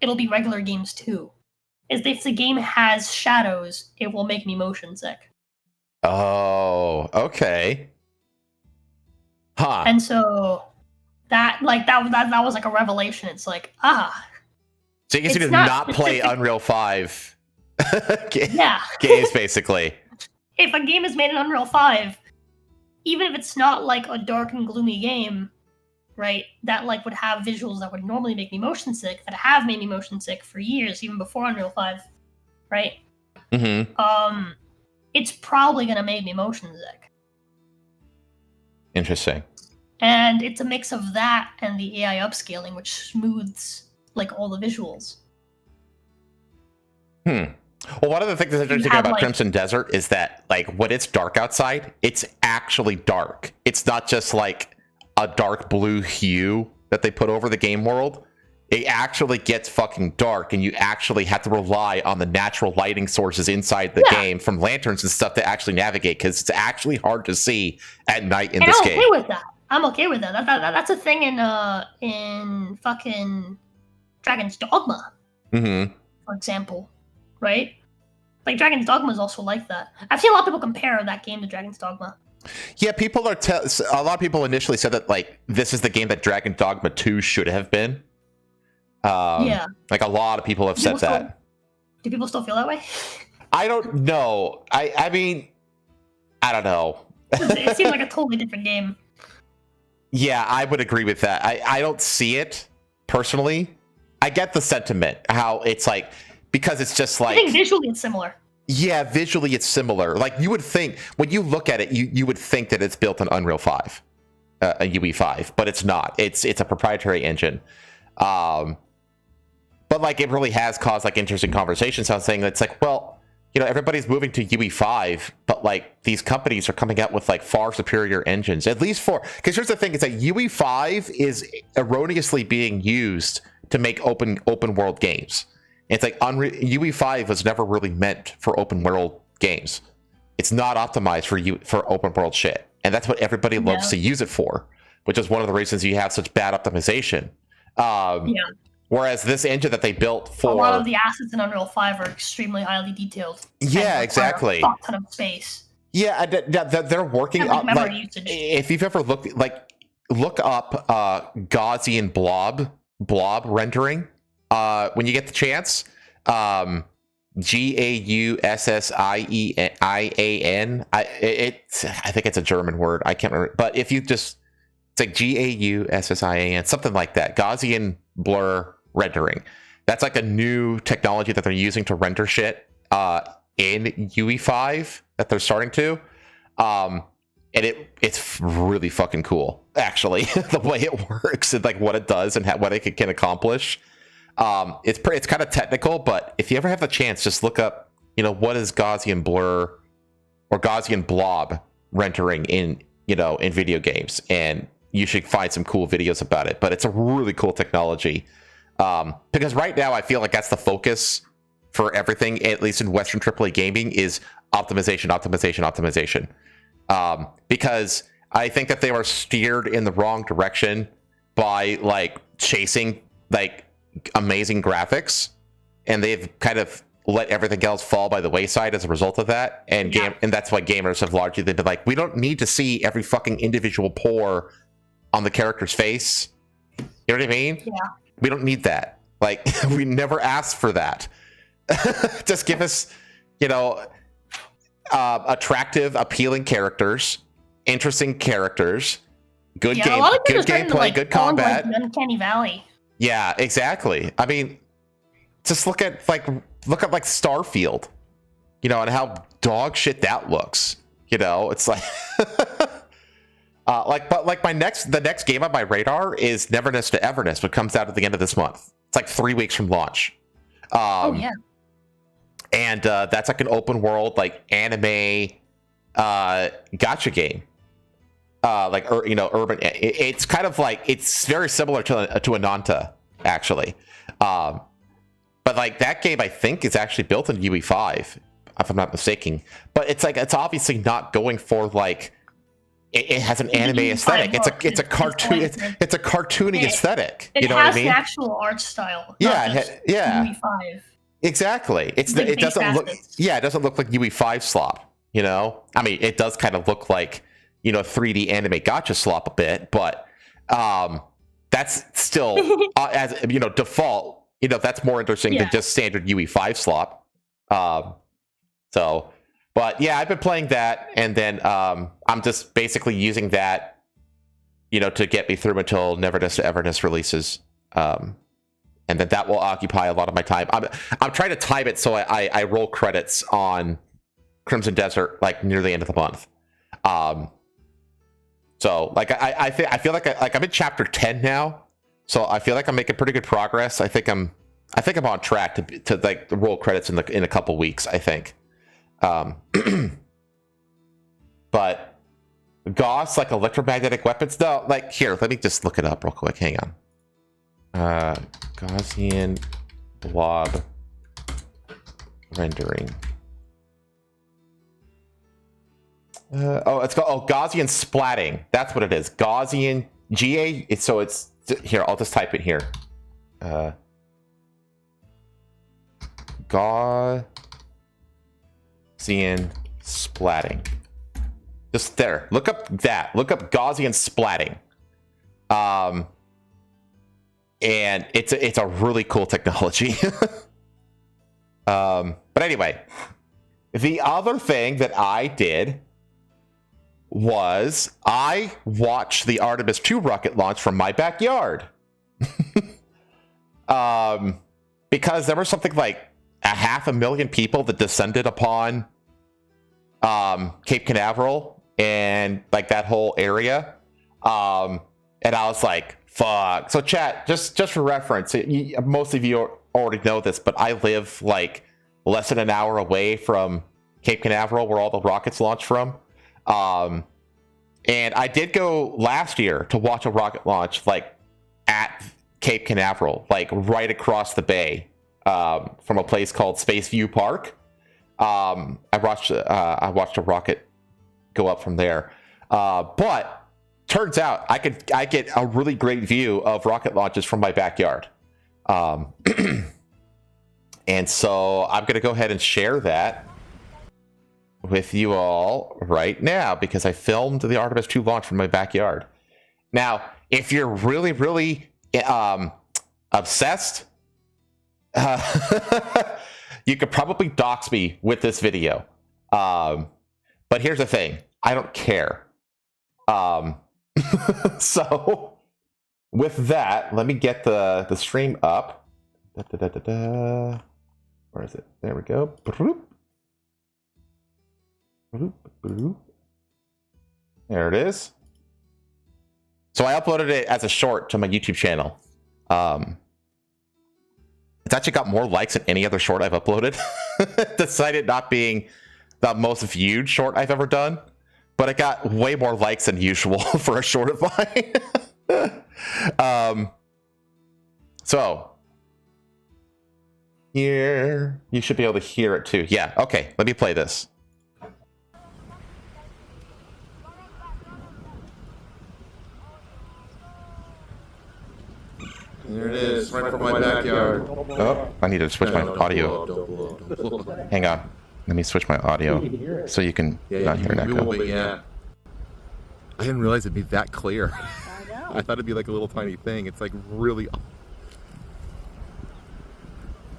It'll be regular games too. If the game has shadows, it will make me motion sick. Oh, okay. Huh. And so that was like a revelation. It's like, so you guess you did not play Unreal 5 games, basically. If a game is made in Unreal 5, even if it's not like a dark and gloomy game, right? That like would have visuals that would normally make me motion sick, that have made me motion sick for years, even before Unreal 5, right? Mm-hmm. It's probably gonna make me motion sick. Interesting. And it's a mix of that and the AI upscaling, which smooths like all the visuals. Well, one of the things that's interesting about like, Crimson Desert is that, like, when it's dark outside, it's actually dark. It's not just like a dark blue hue that they put over the game world. It actually gets fucking dark, and you actually have to rely on the natural lighting sources inside the game from lanterns and stuff to actually navigate, because it's actually hard to see at night in this game. I'm okay with that. I'm okay with that. That's a thing in fucking Dragon's Dogma, for example, right? Like Dragon's Dogma is also like that. I've seen a lot of people compare that game to Dragon's Dogma. Yeah, people are. A lot of people initially said that like this is the game that Dragon's Dogma 2 should have been. Like a lot of people have said that. Do people still feel that way? I don't know. I mean, I don't know. It seems like a totally different game. Yeah, I would agree with that. I don't see it personally. I get the sentiment, how it's like, because it's just like, I think visually it's similar. Yeah, visually it's similar. Like you would think, when you look at it, you would think that it's built on Unreal 5, a UE5, but it's not. It's a proprietary engine. But like it really has caused like interesting conversations. I was saying it's like, well, you know, everybody's moving to UE5, but like these companies are coming out with like far superior engines, at least for, because here's the thing, it's like UE5 is erroneously being used to make open world games. It's like UE5 was never really meant for open world games. It's not optimized for open world shit, and that's what everybody loves to use it for, which is one of the reasons you have such bad optimization. Whereas this engine that they built for, a lot of the assets in Unreal 5 are extremely highly detailed. Yeah, exactly. A ton of space. Yeah, they're working on memory like, usage. If you've ever look up Gaussian blob rendering when you get the chance. Gaussiian. I think it's a German word. I can't remember. But if you just, it's like Gaussian, something like that. Gaussian blur rendering. That's like a new technology that they're using to render shit in UE5 that they're starting to. And it's really fucking cool, actually, the way it works and like what it does and what it can accomplish. It's kind of technical, but if you ever have the chance, just look up, you know, what is Gaussian blur or Gaussian blob rendering in video games, and you should find some cool videos about it. But it's a really cool technology, because right now I feel like that's the focus for everything, at least in Western AAA gaming, is optimization. Because I think that they were steered in the wrong direction by like chasing like amazing graphics, and they've kind of let everything else fall by the wayside as a result of that. And and that's why gamers have largely been like, we don't need to see every fucking individual pore on the character's face. You know what I mean? Yeah. We don't need that. Like, we never asked for that. Just give us, attractive, appealing characters, interesting characters, good gameplay, good combat. Like Uncanny Valley. Yeah, exactly. I mean, just look at Starfield, and how dog shit that looks. It's like, the next game on my radar is Neverness to Everness, which comes out at the end of this month. It's like 3 weeks from launch. And that's like an open world, like anime, gacha game. Urban. It's kind of like, it's very similar to Ananta, actually. But like that game, I think, is actually built in UE5, if I'm not mistaken. But it's like, it's obviously not going for like, it has an anime aesthetic. It's a cartoon. It's a cartoony aesthetic. It you know what I mean? It has an actual art style. Yeah, UE5. Exactly. It doesn't look. Yeah, it doesn't look like UE5 slop. I mean, it does kind of look like 3D anime gacha slop a bit, but that's still as default. That's more interesting than just standard UE5 slop. But yeah, I've been playing that, and then I'm just basically using that to get me through until Neverness to Everness releases. And then that will occupy a lot of my time. I'm trying to time it so I roll credits on Crimson Desert like near the end of the month. So like I feel like I'm in chapter 10 now, so I feel like I'm making pretty good progress. I think I'm on track to like roll credits in a couple weeks, I think. But Gauss, like electromagnetic weapons, no, like here, let me just look it up real quick. Hang on. Gaussian blob rendering. It's called Gaussian splatting. That's what it is. Gaussian GA. It's here. I'll just type it here. Gaussian splatting. Just there. Look up that. Look up Gaussian splatting. And it's a really cool technology. But anyway, the other thing that I did was I watched the Artemis II rocket launch from my backyard. Because there was something like 500,000 people that descended upon Cape Canaveral and like that whole area. And I was like, fuck. So chat, just for reference, most of you already know this, but I live like less than an hour away from Cape Canaveral, where all the rockets launch from. And I did go last year to watch a rocket launch like at Cape Canaveral, like right across the bay, from a place called Space View Park. I watched a rocket go up from there. But turns out I get a really great view of rocket launches from my backyard. And so I'm going to go ahead and share that with you all right now, because I filmed the Artemis II launch from my backyard. Now, if you're really, really obsessed, you could probably dox me with this video. But here's the thing. I don't care. So with that, let me get the stream up. Where is it? There we go. There it is. So I uploaded it as a short to my YouTube channel. It's actually got more likes than any other short I've uploaded, despite it not being the most viewed short I've ever done. But it got way more likes than usual for a short of mine. So here, you should be able to hear it too. Yeah, okay, let me play this. There it is, right from my backyard. Oh, I need to switch my audio. Hang on. Let me switch my audio so you can not hear an echo. Yeah. I didn't realize it'd be that clear. I know. I thought it'd be like a little tiny thing. It's like really...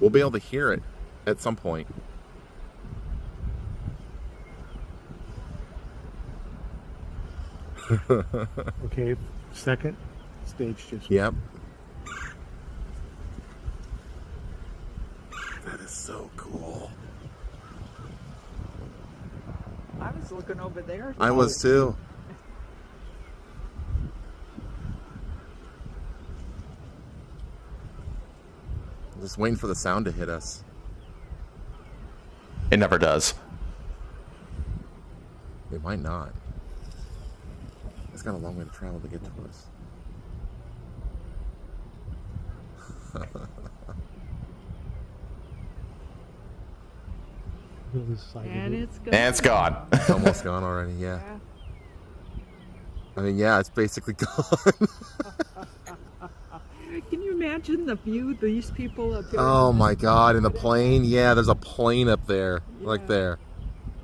We'll be able to hear it at some point. Okay, second stage just... Yep. That is so cool. I was looking over there. I was too. Just waiting for the sound to hit us. It never does. It might not. It's got a long way to travel to get to us. And it's gone. And it's gone. It's almost gone already, yeah. I mean, yeah, it's basically gone. Can you imagine the view these people up there? Oh my god, in the plane? Yeah, there's a plane up there. Yeah. Like there.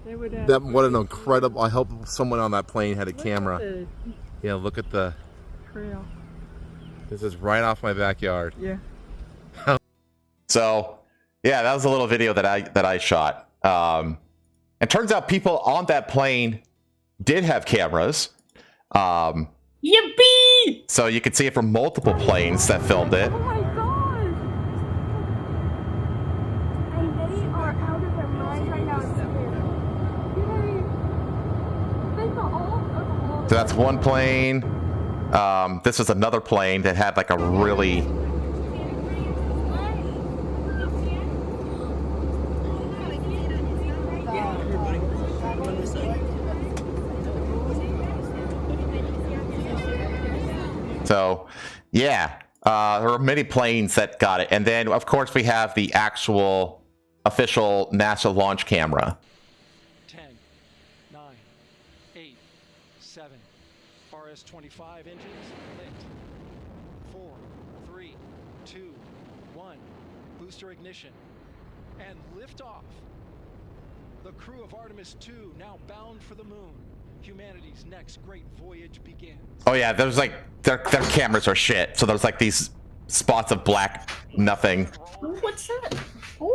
They would have What an incredible... I hope someone on that plane had a camera. Yeah, look at the... trail. This is right off my backyard. Yeah. So, yeah, that was a little video that I shot. And turns out people on that plane did have cameras. Yippee! So you can see it from multiple planes that filmed it. Oh my god! And they are out of their minds right now. Yay! They saw all of So that's one plane. This is another plane that had like a really... So, yeah, there are many planes that got it. And then, of course, we have the actual official NASA launch camera. 10, 9, 8, 7, RS-25 engines lit. 4, 3, 2, 1, booster ignition, and liftoff. The crew of Artemis II now bound for the moon. Humanity's next great voyage begins. Oh yeah, there's like their cameras are shit. So there's like these spots of black nothing. Ooh, what's that? Ooh,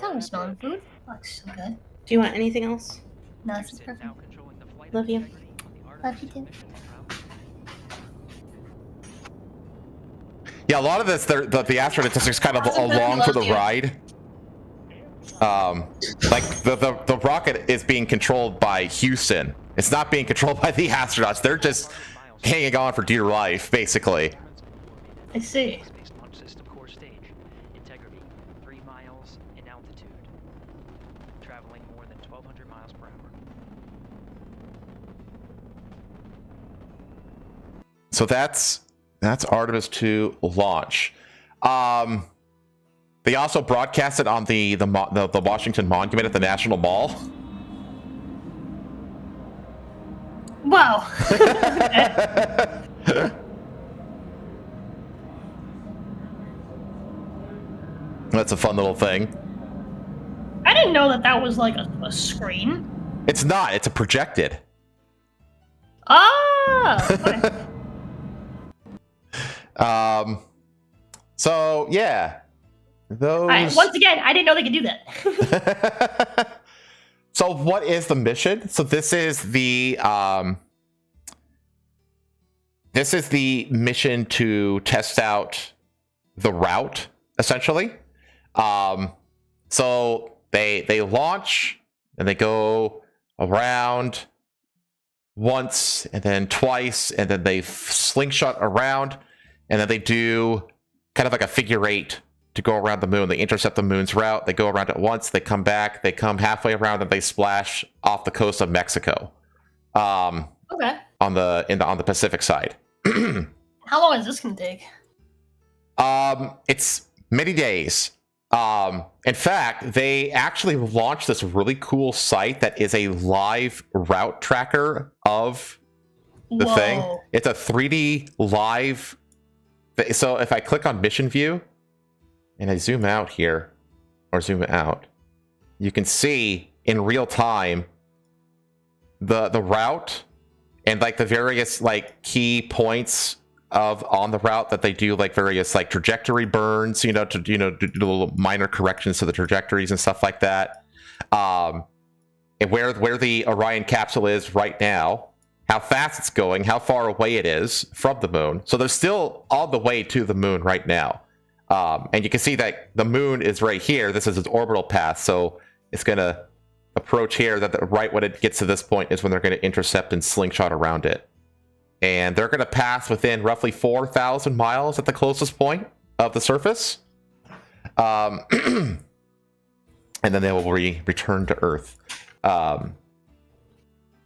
that was non-food. Looks so good. Do you want anything else? No, this is perfect. Love you. Love you too. Yeah, a lot of this, the astronaut is just kind of along for the ride. Like the rocket is being controlled by Houston. It's not being controlled by the astronauts. They're just hanging on for dear life, basically. I see. Space launch system core stage. Integrity 3 miles in altitude. Traveling more than 1,200 miles per hour. So that's Artemis II launch. They also broadcast it on the Washington Monument at the National Mall. Wow. That's a fun little thing. I didn't know that was like a screen. It's not. It's a projected. Ah. Okay. So yeah, those. Once again, I didn't know they could do that. So what is the mission? So this is the mission to test out the route, essentially. So they launch and they go around once and then twice, and then they slingshot around, and then they do kind of like a figure 8 to go around the moon. They intercept the moon's route. They go around it once. They come back. They come halfway around, and they splash off the coast of Mexico. Okay. On the Pacific side. How long is this gonna take? It's many days. In fact, they actually launched this really cool site that is a live route tracker of the thing. It's a 3D live. So if I click on mission view and I zoom out here, or zoom out, you can see in real time the route and like the various like key points on the route that they do, like various like trajectory burns, to do little minor corrections to the trajectories and stuff like that. And where the Orion capsule is right now, how fast it's going, how far away it is from the moon. So they're still on the way to the moon right now. And you can see that the moon is right here. This is its orbital path, so it's going to approach here. Right when it gets to this point is when they're going to intercept and slingshot around it. And they're going to pass within roughly 4,000 miles at the closest point of the surface. And then they will return to Earth.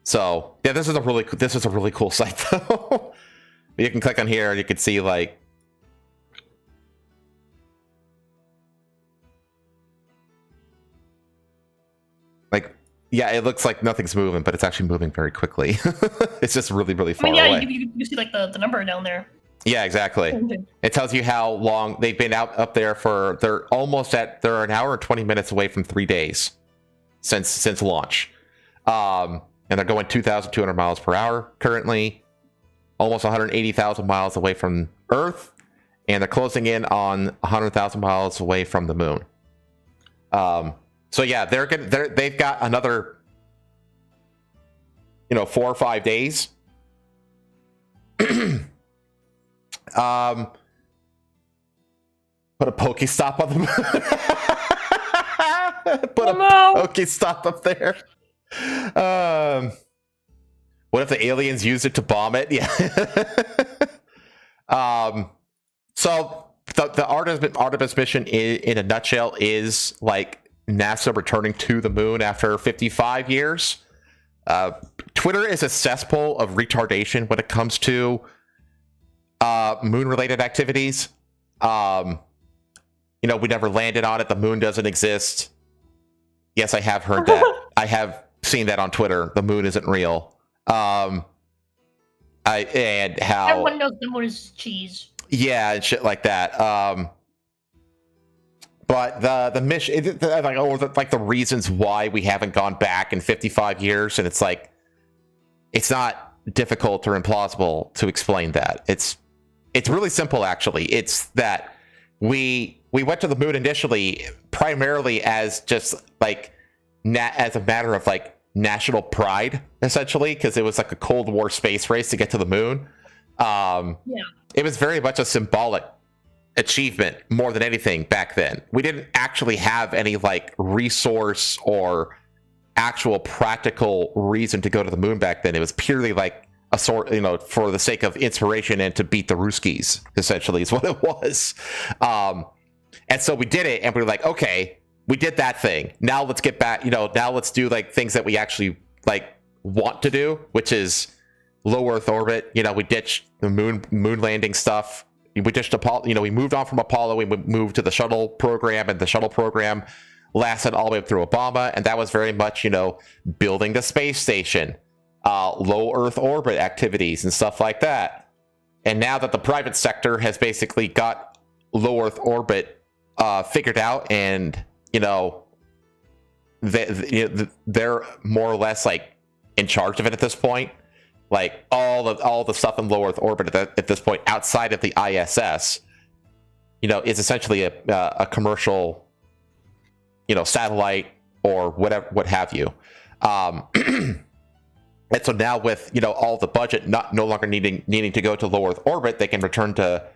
So yeah, this is a really cool site though. You can click on here and you can see like yeah, it looks like nothing's moving, but it's actually moving very quickly. It's just really far away. You see like the number down there. Yeah, exactly. It tells you how long they've been up there for. They're an hour and 20 minutes away from 3 days since launch. And they're going 2,200 miles per hour currently, almost 180,000 miles away from Earth, and they're closing in on 100,000 miles away from the moon. So yeah, they've got another 4 or 5 days Put a Pokestop on the moon. Put a Pokestop up there. What if the aliens used it to bomb it? Yeah. So the Artemis mission in a nutshell is like NASA returning to the moon after 55 years. Twitter is a cesspool of retardation when it comes to moon-related activities. You know, we never landed on it. The moon doesn't exist. Yes, I have heard that. I have seen that on Twitter. The moon isn't real. And how everyone knows the moon is cheese. Yeah, and shit like that. But the mission, like the reasons why we haven't gone back in 55 years, and it's like, it's not difficult or implausible to explain that. It's really simple, actually. It's that we went to the moon initially primarily as just like as a matter of like national pride, essentially, because it was like a Cold War space race to get to the moon. It was very much a symbolic achievement more than anything back then. We didn't actually have any like resource or actual practical reason to go to the moon back then. It was purely like a sort, you know, for the sake of inspiration and to beat the Ruskies, essentially, is what it was. And so we did it, and we were like, okay, we did that thing. Now let's get back, you know, now let's do like things that we actually like want to do, which is low Earth orbit. You know, we ditched the moon landing stuff. We ditched Apollo, you know, we moved on from Apollo, we moved to the shuttle program, and the shuttle program lasted all the way up through Obama, and that was very much, you know, building the space station, low Earth orbit activities and stuff like that. And now that the private sector has basically got low Earth orbit figured out, and you know, they're more or less like in charge of it at this point. Like all the stuff in low Earth orbit at this point, outside of the ISS, you know, is essentially a commercial, you know, satellite or whatever, what have you. And so now with, you know, all the budget no longer needing to go to low Earth orbit, they can return to,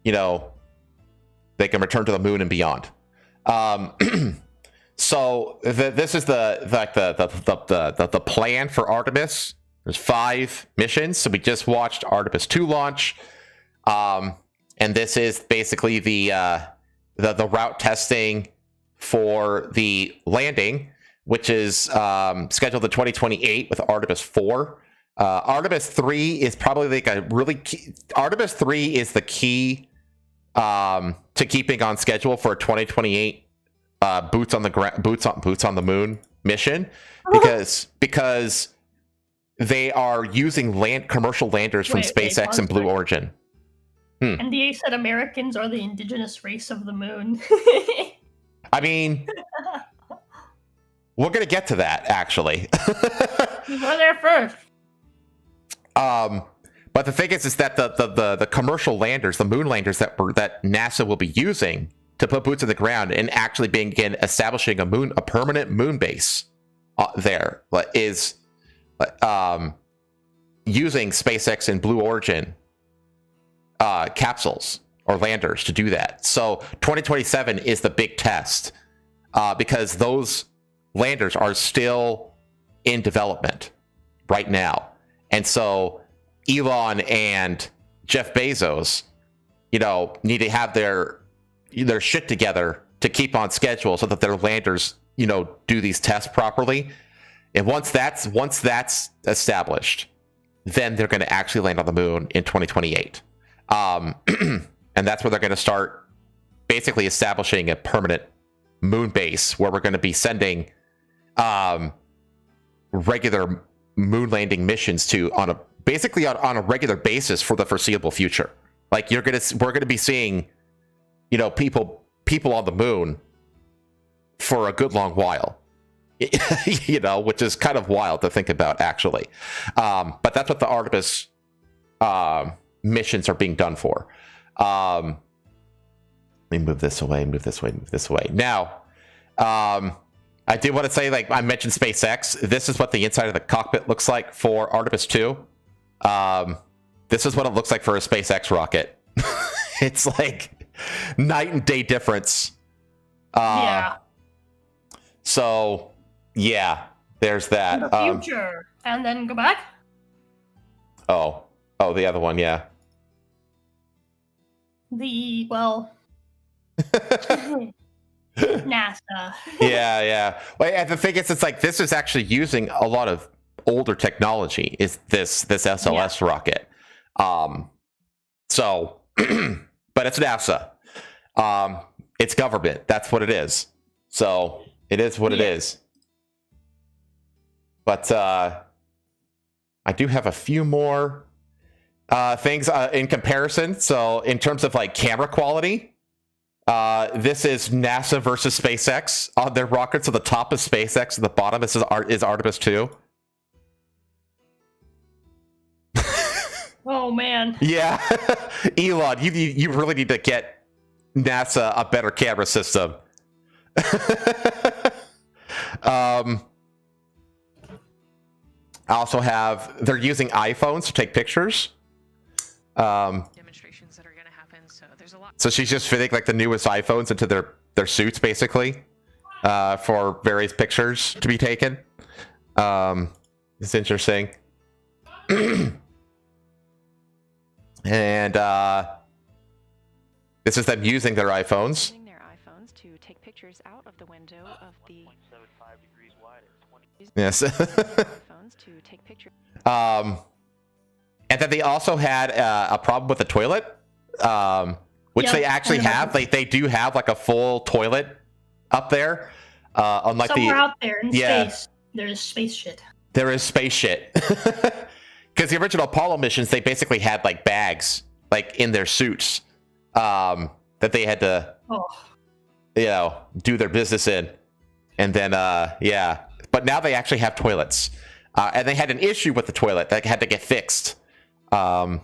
you know, they can return to the moon and beyond. So this is the plan for Artemis. There's 5 missions. So we just watched Artemis II launch, and this is basically the route testing for the landing, which is scheduled to 2028 with Artemis 4. Artemis 3 is probably like a really key, Artemis 3 is the key to keeping on schedule for a 2028 boots on the moon mission, because they are using commercial landers from SpaceX and Blue Origin. NDA said Americans are the indigenous race of the moon. I mean, we're gonna get to that, actually. We were there first. But the thing is that the commercial landers, the moon landers that NASA will be using to put boots on the ground and actually begin establishing a permanent moon base there, is using SpaceX and Blue Origin capsules or landers to do that. So 2027 is the big test, because those landers are still in development right now. And so Elon and Jeff Bezos, you know, need to have their shit together to keep on schedule so that their landers, you know, do these tests properly. And once that's established, then they're going to actually land on the moon in 2028. And that's where they're going to start basically establishing a permanent moon base where we're going to be sending regular moon landing missions to on a regular basis for the foreseeable future. Like we're going to be seeing, you know, people on the moon for a good long while. You know, which is kind of wild to think about, actually. But that's what the Artemis missions are being done for. Let me move this away. Now, I did want to say, like I mentioned SpaceX. This is what the inside of the cockpit looks like for Artemis II. This is what it looks like for a SpaceX rocket. It's like night and day difference. Yeah. So, yeah, there's that. In the future. And then go back? Oh, the other one, yeah. NASA. Yeah. Well, and the thing is, it's like this is actually using a lot of older technology. Is this SLS rocket? So, but it's NASA. It's government. That's what it is. So it is what it is. But I do have a few more things in comparison. So in terms of like camera quality, this is NASA versus SpaceX on their rockets. So the top is SpaceX, and the bottom is Artemis II. Oh man. Yeah, Elon, you really need to get NASA a better camera system. I also have, they're using iPhones to take pictures. Demonstrations that are going to happen, so there's a lot. So she's just fitting like the newest iPhones into their suits, basically, for various pictures to be taken. It's interesting. And this is them using their iPhones. Using their iPhones to take pictures out of the window of the. 1.75 degrees wider. Yes. iPhones to take pictures. And then they also had a problem with the toilet, which they actually have. They do have like a full toilet up there. Unlike somewhere out there in space, there's space shit. There is space shit. Because the original Apollo missions, they basically had like bags like in their suits that they had to, do their business in. And then, but now they actually have toilets. And they had an issue with the toilet that had to get fixed. So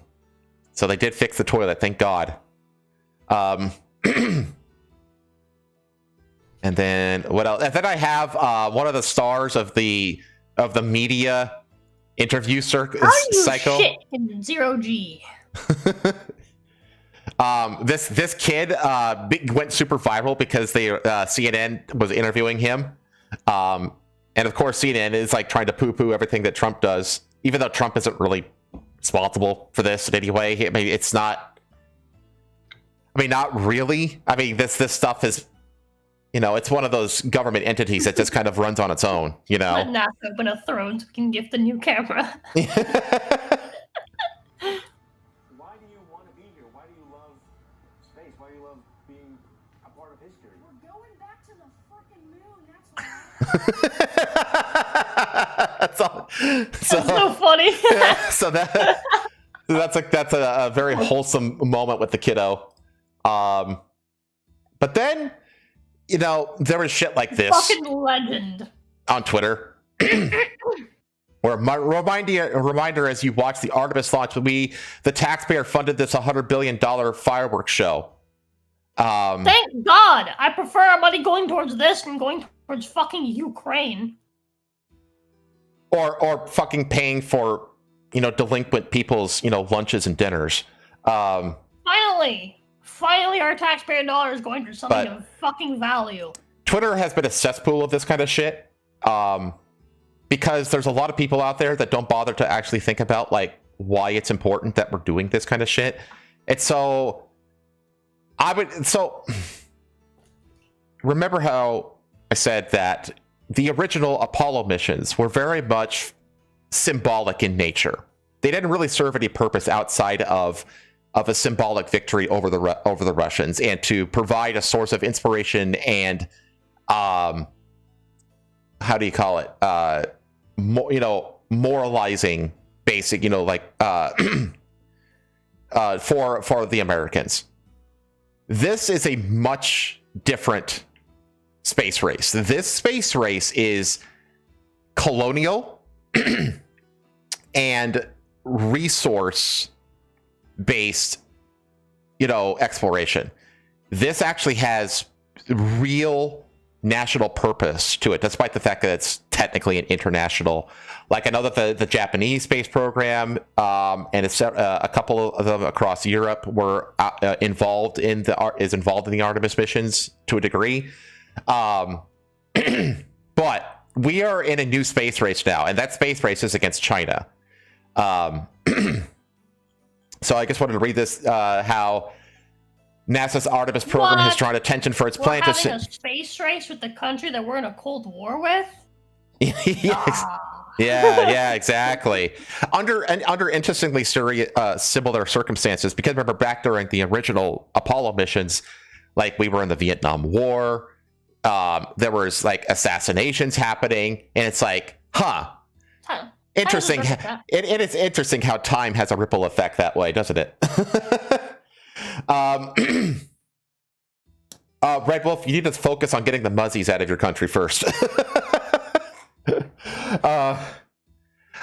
they did fix the toilet, thank God. And then what else? And then I have one of the stars of the media interview cycle. Shit in 0G. This kid went super viral because CNN was interviewing him. And of course, CNN is like trying to poo-poo everything that Trump does, even though Trump isn't really responsible for this in any way. I mean, it's not. I mean, not really. I mean, this stuff is, it's one of those government entities that just kind of runs on its own. Let NASA open a throne so we can gift the new camera. Why do you want to be here? Why do you love space? Why do you love being a part of history? We're going back to the fucking moon. That's why. That's so funny. So that's a very wholesome moment with the kiddo. But then, there was shit like this. Fucking legend. On Twitter. Or a reminder as you watch the Artemis launch, the taxpayer funded this $100 billion fireworks show. Thank God. I prefer our money going towards this than going towards fucking Ukraine. Or fucking paying for, delinquent people's, lunches and dinners. Finally, our taxpayer dollar is going to something of fucking value. Twitter has been a cesspool of this kind of shit. Because there's a lot of people out there that don't bother to actually think about like why it's important that we're doing this kind of shit. And so remember how I said that the original Apollo missions were very much symbolic in nature. They didn't really serve any purpose outside of a symbolic victory over the Russians and to provide a source of inspiration and how do you call it? Moralizing basic, for the Americans. This is a much different space race. This space race is colonial and resource based, exploration. This actually has real national purpose to it, despite the fact that it's technically an international. Like I know that the Japanese space program and a couple of them across Europe were involved in the Artemis missions to a degree. But we are in a new space race now, and that space race is against China. So I just wanted to read this, how NASA's Artemis program has drawn attention for its plan to... having a space race with the country that we're in a Cold War with? Yeah, exactly. Under interestingly similar circumstances, because remember back during the original Apollo missions, like we were in the Vietnam War, there was like assassinations happening, and it's like, interesting. It is interesting how time has a ripple effect that way, doesn't it? Red Wolf, you need to focus on getting the muzzies out of your country first.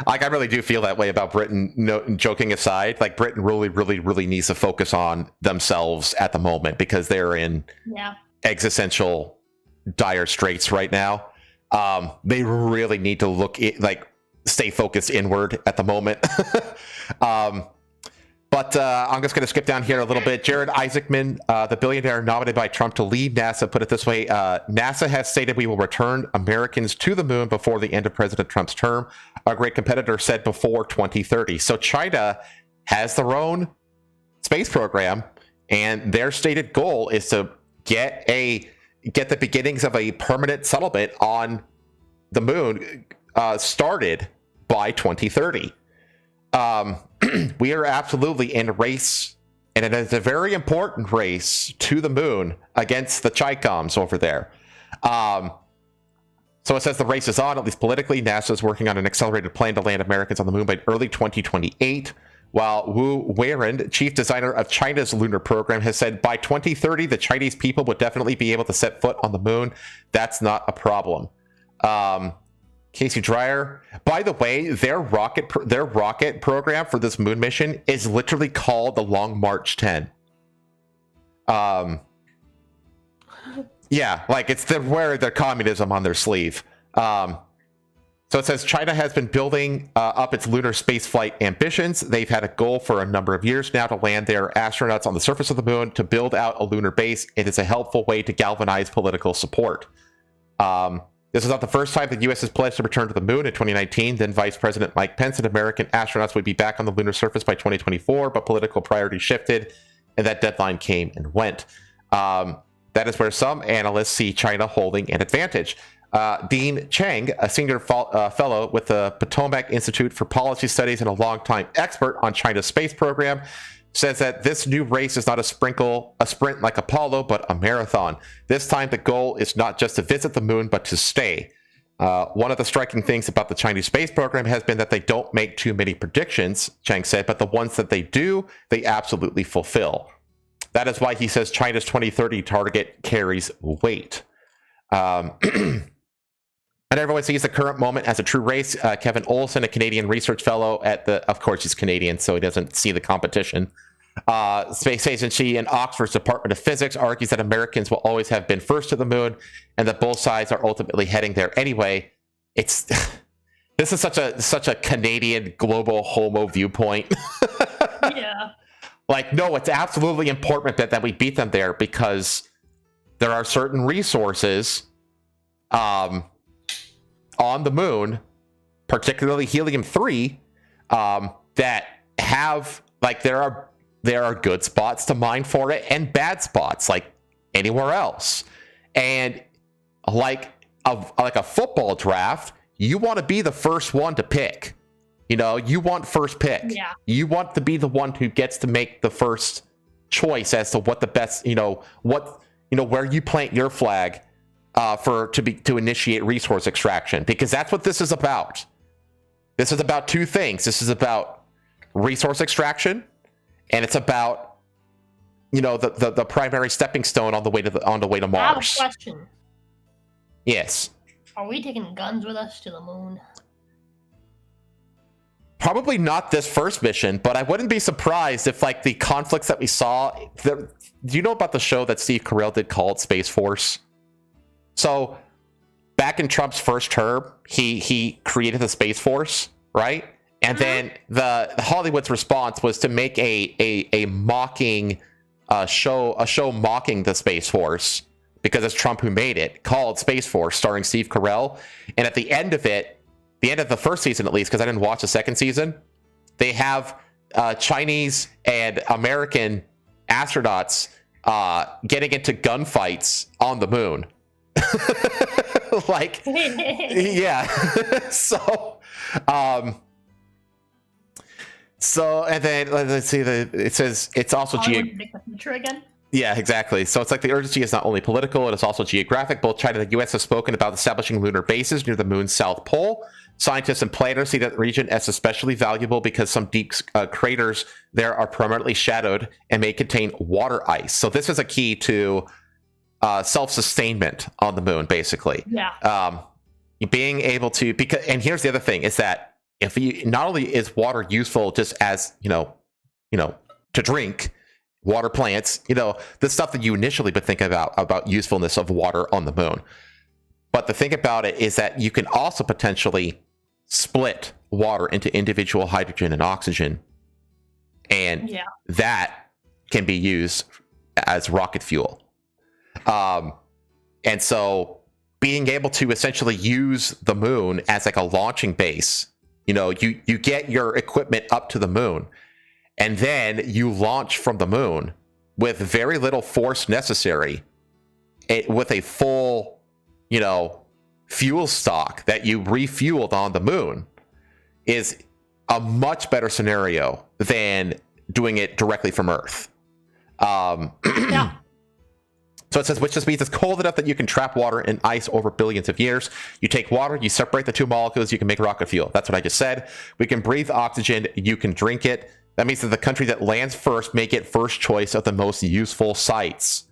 Like I really do feel that way about Britain. No, joking aside, like Britain really needs to focus on themselves at the moment because they're in existential dire straits right now. They really need to stay focused inward at the moment. But I'm just going to skip down here a little bit. Jared Isaacman, the billionaire nominated by Trump to lead NASA, put it this way. NASA has stated we will return Americans to the moon before the end of President Trump's term. Our great competitor said before 2030. So China has their own space program, and their stated goal is to get the beginnings of a permanent settlement on the moon started by 2030. We are absolutely in a race, and it is a very important race to the moon against the Chi-Coms over there. So it says the race is on, at least politically. NASA is working on an accelerated plan to land Americans on the moon by early 2028, while Wu Weiren, chief designer of China's lunar program, has said by 2030, the Chinese people would definitely be able to set foot on the moon. That's not a problem. Casey Dreyer, by the way, their rocket program for this moon mission is literally called the Long March 10. Yeah, like it's wearing their communism on their sleeve. So it says China has been building up its lunar spaceflight ambitions. They've had a goal for a number of years now to land their astronauts on the surface of the moon to build out a lunar base. It is a helpful way to galvanize political support. This is not the first time the U.S. has pledged to return to the moon. In 2019, then Vice President Mike Pence said American astronauts would be back on the lunar surface by 2024, but political priorities shifted, and that deadline came and went. That is where some analysts see China holding an advantage. Dean Cheng, a senior fellow with the Potomac Institute for Policy Studies and a longtime expert on China's space program, says that this new race is not a sprint like Apollo, but a marathon. This time, the goal is not just to visit the moon, but to stay. One of the striking things about the Chinese space program has been that they don't make too many predictions, Cheng said, but the ones that they do, they absolutely fulfill. That is why he says China's 2030 target carries weight. And everyone sees the current moment as a true race. Kevin Olson, a Canadian research fellow of course he's Canadian, so he doesn't see the competition. Space Agency and Oxford's Department of Physics argues that Americans will always have been first to the moon, and that both sides are ultimately heading there anyway. This is such a Canadian global homo viewpoint. Yeah. Like, no, it's absolutely important that we beat them there because there are certain resources on the moon, particularly helium-3, that have, like, there are good spots to mine for it and bad spots like anywhere else. And like a football draft, you want to be the first one to pick. You want first pick. Yeah. You want to be the one who gets to make the first choice as to what the best, where you plant your flag to initiate resource extraction, because that's what this is about. This is about two things. This is about resource extraction, and it's about the primary stepping stone on the way to Mars. I have a question. Yes. Are we taking guns with us to the moon? Probably not this first mission, but I wouldn't be surprised if, like, the conflicts that we saw. Do you know about the show that Steve Carell did called Space Force? So back in Trump's first term, he created the Space Force, right? And then the Hollywood's response was to make a mocking show mocking the Space Force, because it's Trump who made it, called Space Force, starring Steve Carell. And at the end of it, the end of the first season at least, because I didn't watch the second season, they have Chinese and American astronauts getting into gunfights on the moon. Like, yeah. So, and then let's see, it says it's also again. Yeah, exactly. So it's like the urgency is not only political, it is also geographic. Both China and the U.S. have spoken about establishing lunar bases near the moon's south pole. Scientists and planners see that region as especially valuable because some deep craters there are permanently shadowed and may contain water ice. So this is a key to self-sustainment on the moon, basically. Yeah. Being able to, because, and here's the other thing, is that if you, not only is water useful just as, you know, to drink, water plants, the stuff that you initially would think about usefulness of water on the moon. But the thing about it is that you can also potentially split water into individual hydrogen and oxygen. And that can be used as rocket fuel. And so being able to essentially use the moon as like a launching base, you get your equipment up to the moon, and then you launch from the moon with very little force necessary, with a full, fuel stock that you refueled on the moon, is a much better scenario than doing it directly from Earth. Yeah. So it says, which just means it's cold enough that you can trap water and ice over billions of years. You take water, you separate the two molecules, you can make rocket fuel. That's what I just said. We can breathe oxygen, you can drink it. That means that the country that lands first may get first choice of the most useful sites.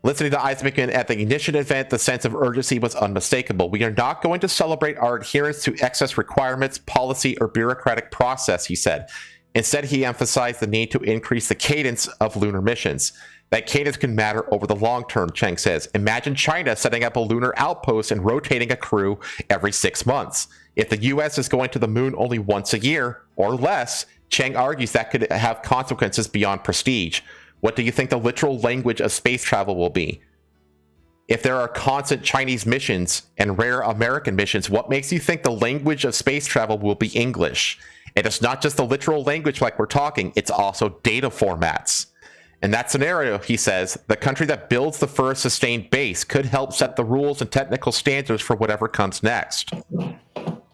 Listening to Isaacman at the ignition event, the sense of urgency was unmistakable. We are not going to celebrate our adherence to excess requirements, policy, or bureaucratic process, he said. Instead, he emphasized the need to increase the cadence of lunar missions. That cadence can matter over the long term, Cheng says. Imagine China setting up a lunar outpost and rotating a crew every 6 months. If the US is going to the moon only once a year or less, Cheng argues that could have consequences beyond prestige. What do you think the literal language of space travel will be? If there are constant Chinese missions and rare American missions, what makes you think the language of space travel will be English? And it's not just the literal language like we're talking, it's also data formats. In that scenario, he says, the country that builds the first sustained base could help set the rules and technical standards for whatever comes next.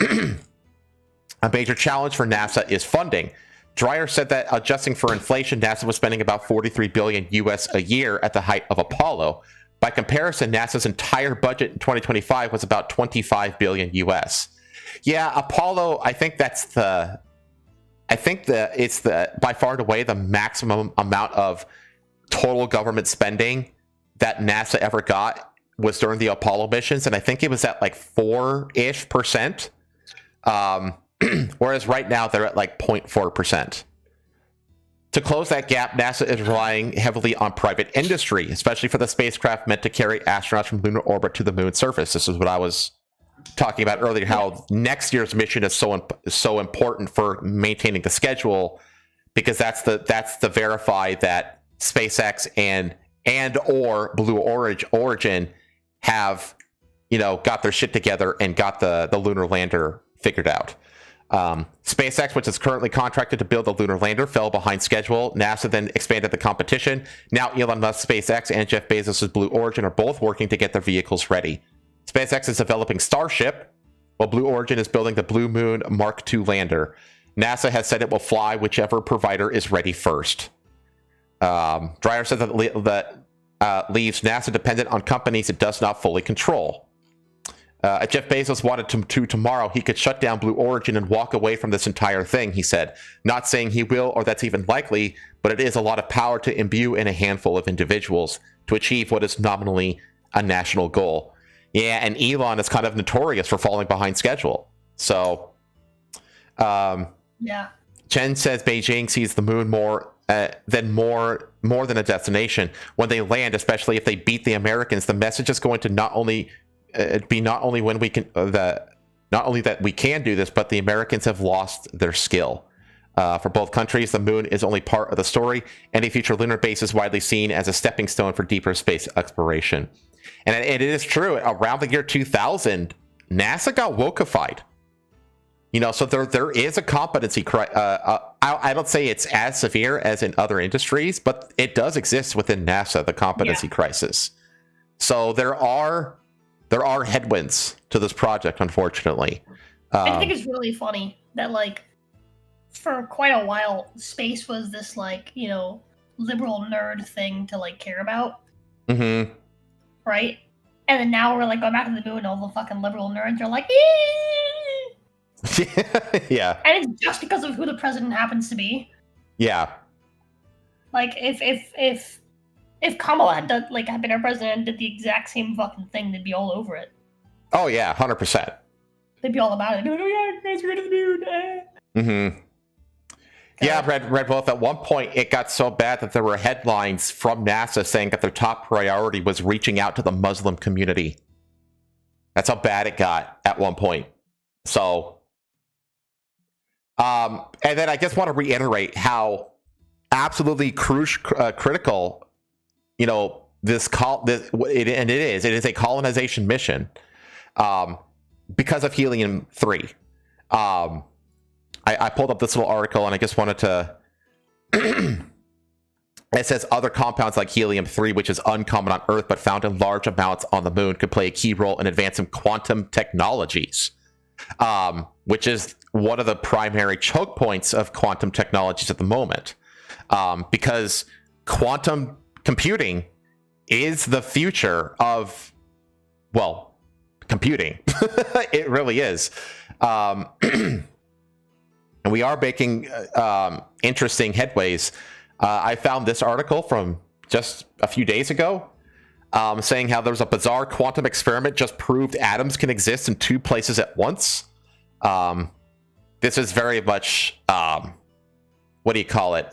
A major challenge for NASA is funding. Dreyer said that adjusting for inflation, NASA was spending about $43 billion US a year at the height of Apollo. By comparison, NASA's entire budget in 2025 was about $25 billion US. Yeah, Apollo, I think it's by far and away the maximum amount of total government spending that NASA ever got was during the Apollo missions, and I think it was at like 4-ish%. Whereas right now they're at like 0.4%. To close that gap, NASA is relying heavily on private industry, especially for the spacecraft meant to carry astronauts from lunar orbit to the moon's surface. This is what I was talking about earlier, how next year's mission is so important for maintaining the schedule, because that's the verify that SpaceX and or Blue Origin have got their shit together and got the lunar lander figured out. SpaceX, which is currently contracted to build the lunar lander, fell behind schedule. NASA then expanded the competition. Now Elon Musk, SpaceX, and Jeff Bezos' Blue Origin are both working to get their vehicles ready. SpaceX is developing Starship, while Blue Origin is building the Blue Moon Mark II lander. NASA has said it will fly whichever provider is ready first. Dreyer said that leaves NASA dependent on companies it does not fully control. If Jeff Bezos wanted to tomorrow, he could shut down Blue Origin and walk away from this entire thing, he said. Not saying he will or that's even likely, but it is a lot of power to imbue in a handful of individuals to achieve what is nominally a national goal. Yeah, and Elon is kind of notorious for falling behind schedule. So, yeah. Chen says Beijing sees the moon more than a destination. When they land, especially if they beat the Americans, the message is going to not only it'd be not only when we can not only that we can do this, but the Americans have lost their skill. For both countries, the moon is only part of the story. Any future lunar base is widely seen as a stepping stone for deeper space exploration. And it is true. Around the year 2000, NASA got wokeified. So there is a competency crisis. I don't say it's as severe as in other industries, but it does exist within NASA, the competency crisis. So there are headwinds to this project, unfortunately. I think it's really funny that, like, for quite a while, space was this, like, liberal nerd thing to, like, care about. Mm-hmm. Right? And then now we're, like, going back to the moon and all the fucking liberal nerds are like, eee! Yeah. And it's just because of who the president happens to be. Yeah. Like, if Kamala had done, like, had been our president and did the exact same fucking thing, they'd be all over it. Oh, yeah, 100%. They'd be all about it. They'd be like, oh, yeah, guys, we're going to the moon. Mm-hmm. Yeah, read both. At one point, it got so bad that there were headlines from NASA saying that their top priority was reaching out to the Muslim community. That's how bad it got at one point. So, and then I just want to reiterate how absolutely critical, it is a colonization mission, because of helium-3. I pulled up this little article and I just wanted to. It says other compounds like helium-3, which is uncommon on Earth but found in large amounts on the moon, could play a key role in advancing quantum technologies, which is one of the primary choke points of quantum technologies at the moment. Because quantum computing is the future of, well, computing. It really is. And we are making interesting headways. I found this article from just a few days ago, saying how there's a bizarre quantum experiment just proved atoms can exist in two places at once. This is very much, what do you call it?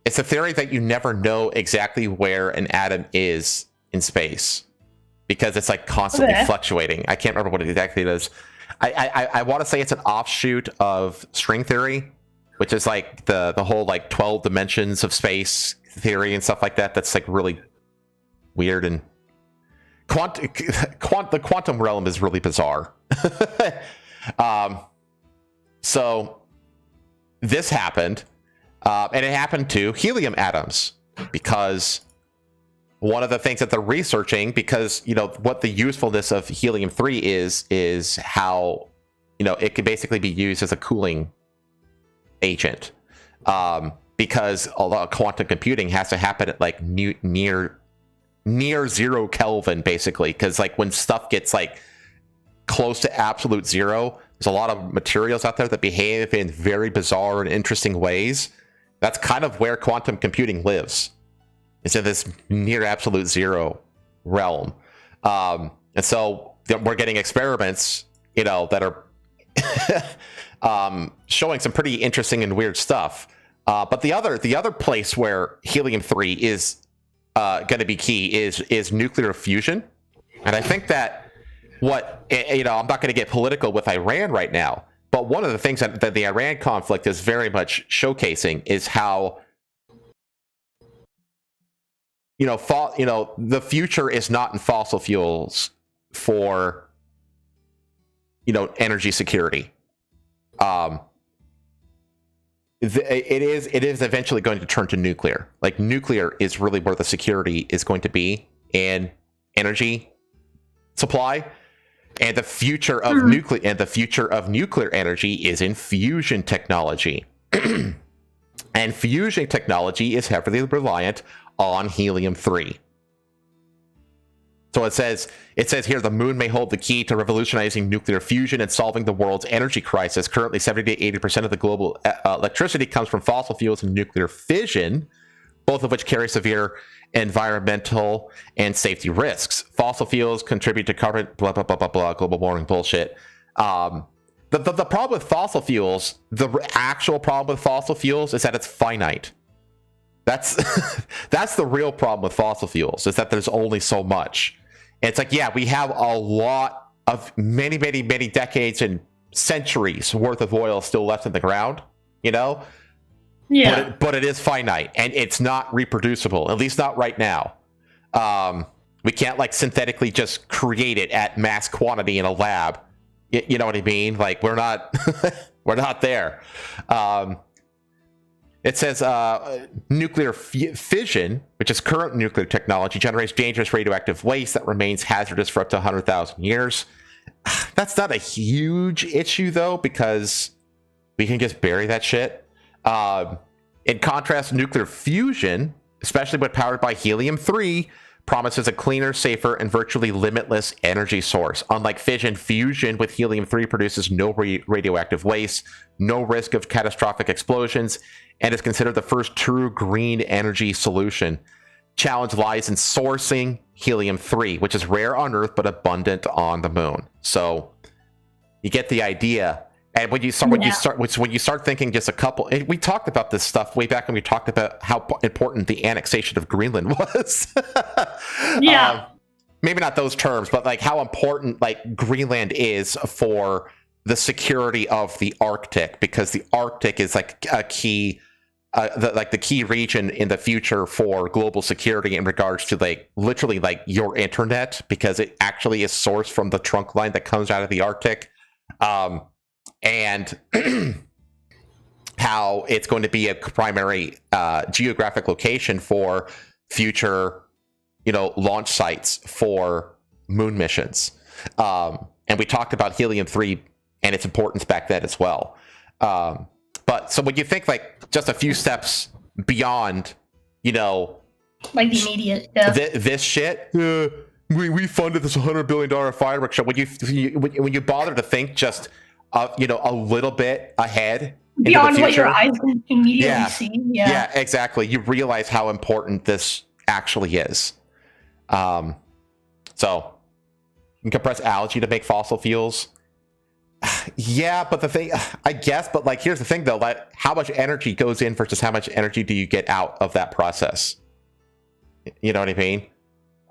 It's a theory that you never know exactly where an atom is in space, because it's like constantly fluctuating. I can't remember what exactly it is. I want to say it's an offshoot of string theory, which is like the whole like 12 dimensions of space theory and stuff like that. That's like really weird, and the quantum realm is really bizarre. So this happened, and it happened to helium atoms, because one of the things that they're researching, because, what the usefulness of helium-3 is how, it can basically be used as a cooling agent. Because a lot of quantum computing has to happen at like near 0 Kelvin, basically. Because like when stuff gets like close to absolute zero, there's a lot of materials out there that behave in very bizarre and interesting ways. That's kind of where quantum computing lives. It's in this near absolute zero realm. And so we're getting experiments, that are showing some pretty interesting and weird stuff. But the other place where helium-3 is going to be key is nuclear fusion. And I think that I'm not going to get political with Iran right now, but one of the things that the Iran conflict is very much showcasing is how the future is not in fossil fuels for, energy security. It is eventually going to turn to nuclear. Like, nuclear is really where the security is going to be in energy supply, and the future of nuclear energy is in fusion technology. And fusion technology is heavily reliant on helium-3. So it says here, the moon may hold the key to revolutionizing nuclear fusion and solving the world's energy crisis. Currently, 70 to 80% of the global electricity comes from fossil fuels and nuclear fission, both of which carry severe environmental and safety risks. Fossil fuels contribute to carbon, blah, blah, blah, blah, blah, global warming bullshit. The problem with fossil fuels, the actual problem with fossil fuels is that it's finite. That's that's the real problem with fossil fuels, is that there's only so much. And it's like, yeah, we have a lot of many decades and centuries worth of oil still left in the ground, you know? Yeah. But it is finite, and it's not reproducible, at least not right now. We can't like synthetically just create it at mass quantity in a lab. You know what I mean? Like, we're not we're not there. It says nuclear fission, which is current nuclear technology, generates dangerous radioactive waste that remains hazardous for up to 100,000 years. That's not a huge issue, though, because we can just bury that shit. In contrast, nuclear fusion, especially when powered by helium-3, promises a cleaner, safer, and virtually limitless energy source. Unlike fission, fusion with helium-3 produces no radioactive waste, no risk of catastrophic explosions, and is considered the first true green energy solution. Challenge lies in sourcing helium-3, which is rare on Earth but abundant on the moon. So you get the idea. And when you start thinking just a couple, we talked about this stuff way back when we talked about how important the annexation of Greenland was. Yeah. Maybe not those terms, but like how important like Greenland is for the security of the Arctic, because the Arctic is like a key, the key region in the future for global security in regards to like literally like your internet, because it actually is sourced from the trunk line that comes out of the Arctic. And how it's going to be a primary geographic location for future, launch sites for moon missions. And we talked about helium-3 and its importance back then as well. But so when you think like just a few steps beyond, like the immediate, this shit, we funded this $100 billion fireworks show. When you bother to think just a little bit ahead beyond what your eyes can immediately see. Yeah, exactly. You realize how important this actually is. So you can compress algae to make fossil fuels. Yeah, but the thing, I guess, but like, here's the thing though, like how much energy goes in versus how much energy do you get out of that process? You know what I mean?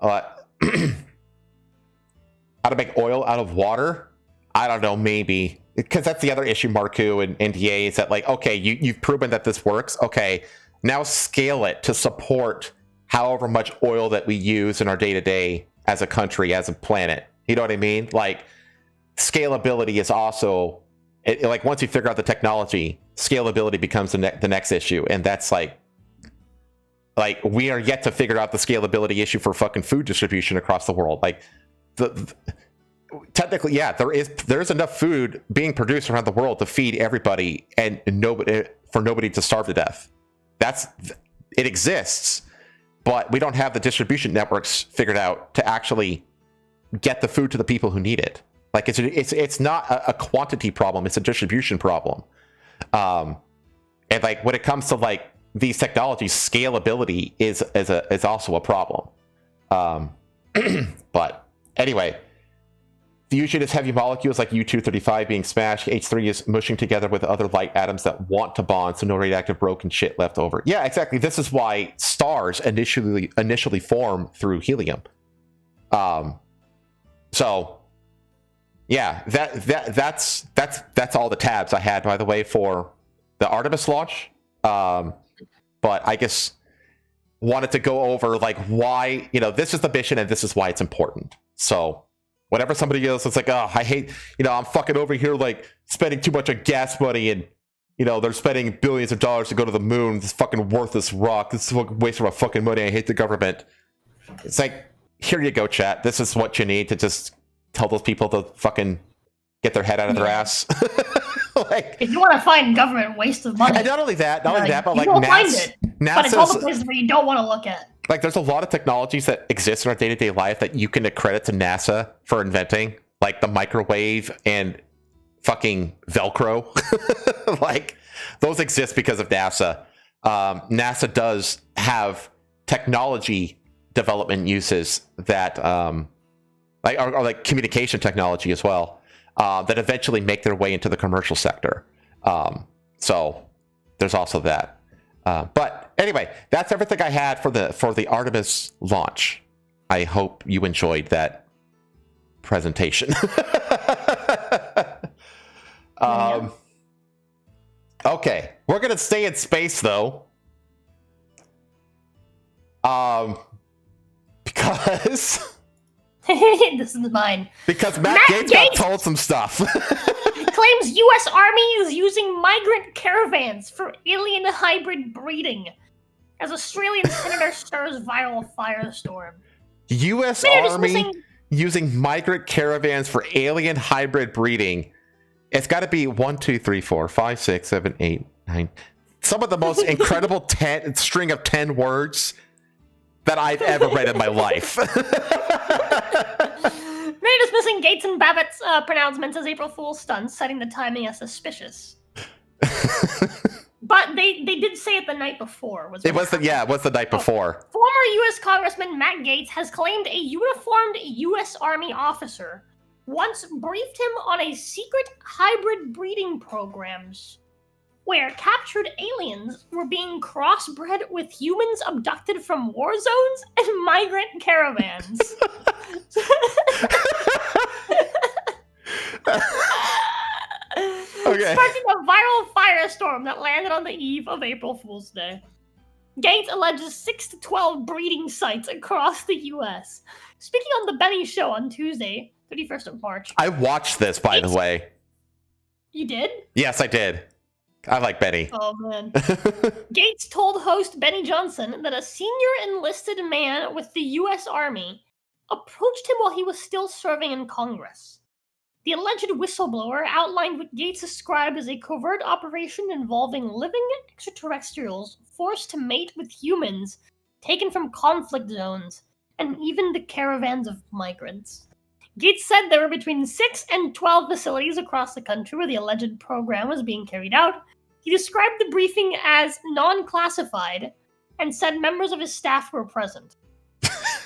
How to make oil out of water? I don't know, maybe. Because that's the other issue, Marku and NDA, is that like, okay, you've proven that this works. Okay, now scale it to support however much oil that we use in our day-to-day as a country, as a planet. You know what I mean? Like, scalability is also, like, once you figure out the technology, scalability becomes the next issue. And that's like, we are yet to figure out the scalability issue for fucking food distribution across the world. Like, technically, yeah, there is enough food being produced around the world to feed everybody and nobody to starve to death. It exists, but we don't have the distribution networks figured out to actually get the food to the people who need it. Like, it's not a quantity problem; it's a distribution problem. And like when it comes to like these technologies, scalability is also a problem. But anyway. Fusion is heavy molecules like U-235 being smashed. H3 is mushing together with other light atoms that want to bond, so no radioactive broken shit left over. Yeah, exactly. This is why stars initially form through helium. So yeah, that's all the tabs I had, by the way, for the Artemis launch. But I just wanted to go over like why, this is the mission and this is why it's important. So whenever somebody else is like, oh, I hate, I'm fucking over here like spending too much on gas money and, they're spending billions of dollars to go to the moon. This fucking worthless rock. This is a waste of my fucking money. I hate the government. It's like, here you go, chat. This is what you need to just tell those people to fucking get their head out of their ass. Like, if you want to find government waste of money. And not only that, but like find it. But it's all the places where you don't want to look at. Like, there's a lot of technologies that exist in our day-to-day life that you can accredit to NASA for inventing, like the microwave and fucking Velcro. Like, those exist because of NASA. NASA does have technology development uses that, are like communication technology as well, that eventually make their way into the commercial sector. So there's also that. But anyway, that's everything I had for the Artemis launch. I hope you enjoyed that presentation. Okay, we're gonna stay in space though, because This is mine. because Matt Gaetz got told some stuff. Claims U.S. Army is using migrant caravans for alien hybrid breeding, as Australian senator stirs viral firestorm. U.S. They're Army dismissing- using migrant caravans for alien hybrid breeding. It's got to be 1, 2, 3, 4, 5, 6, 7, 8, 9. Some of the most incredible string of 10 words that I've ever read in my life. They're dismissing Gaetz and Babbitt's pronouncements as April Fool's stunts, citing the timing as suspicious. But they did say it the night before. It was the night before. Former U.S. Congressman Matt Gaetz has claimed a uniformed U.S. Army officer once briefed him on a secret hybrid breeding programs where captured aliens were being crossbred with humans abducted from war zones and migrant caravans. Okay. Sparking a viral firestorm that landed on the eve of April Fool's Day. Gaetz alleges 6 to 12 breeding sites across the U.S. Speaking on the Benny Show on Tuesday, 31st of March. I watched this, by the way. You did? Yes, I did. I like Benny. Oh, man. Gaetz told host Benny Johnson that a senior enlisted man with the U.S. Army approached him while he was still serving in Congress. The alleged whistleblower outlined what Gaetz described as a covert operation involving living extraterrestrials forced to mate with humans taken from conflict zones, and even the caravans of migrants. Gaetz said there were between 6 and 12 facilities across the country where the alleged program was being carried out. He described the briefing as non-classified and said members of his staff were present.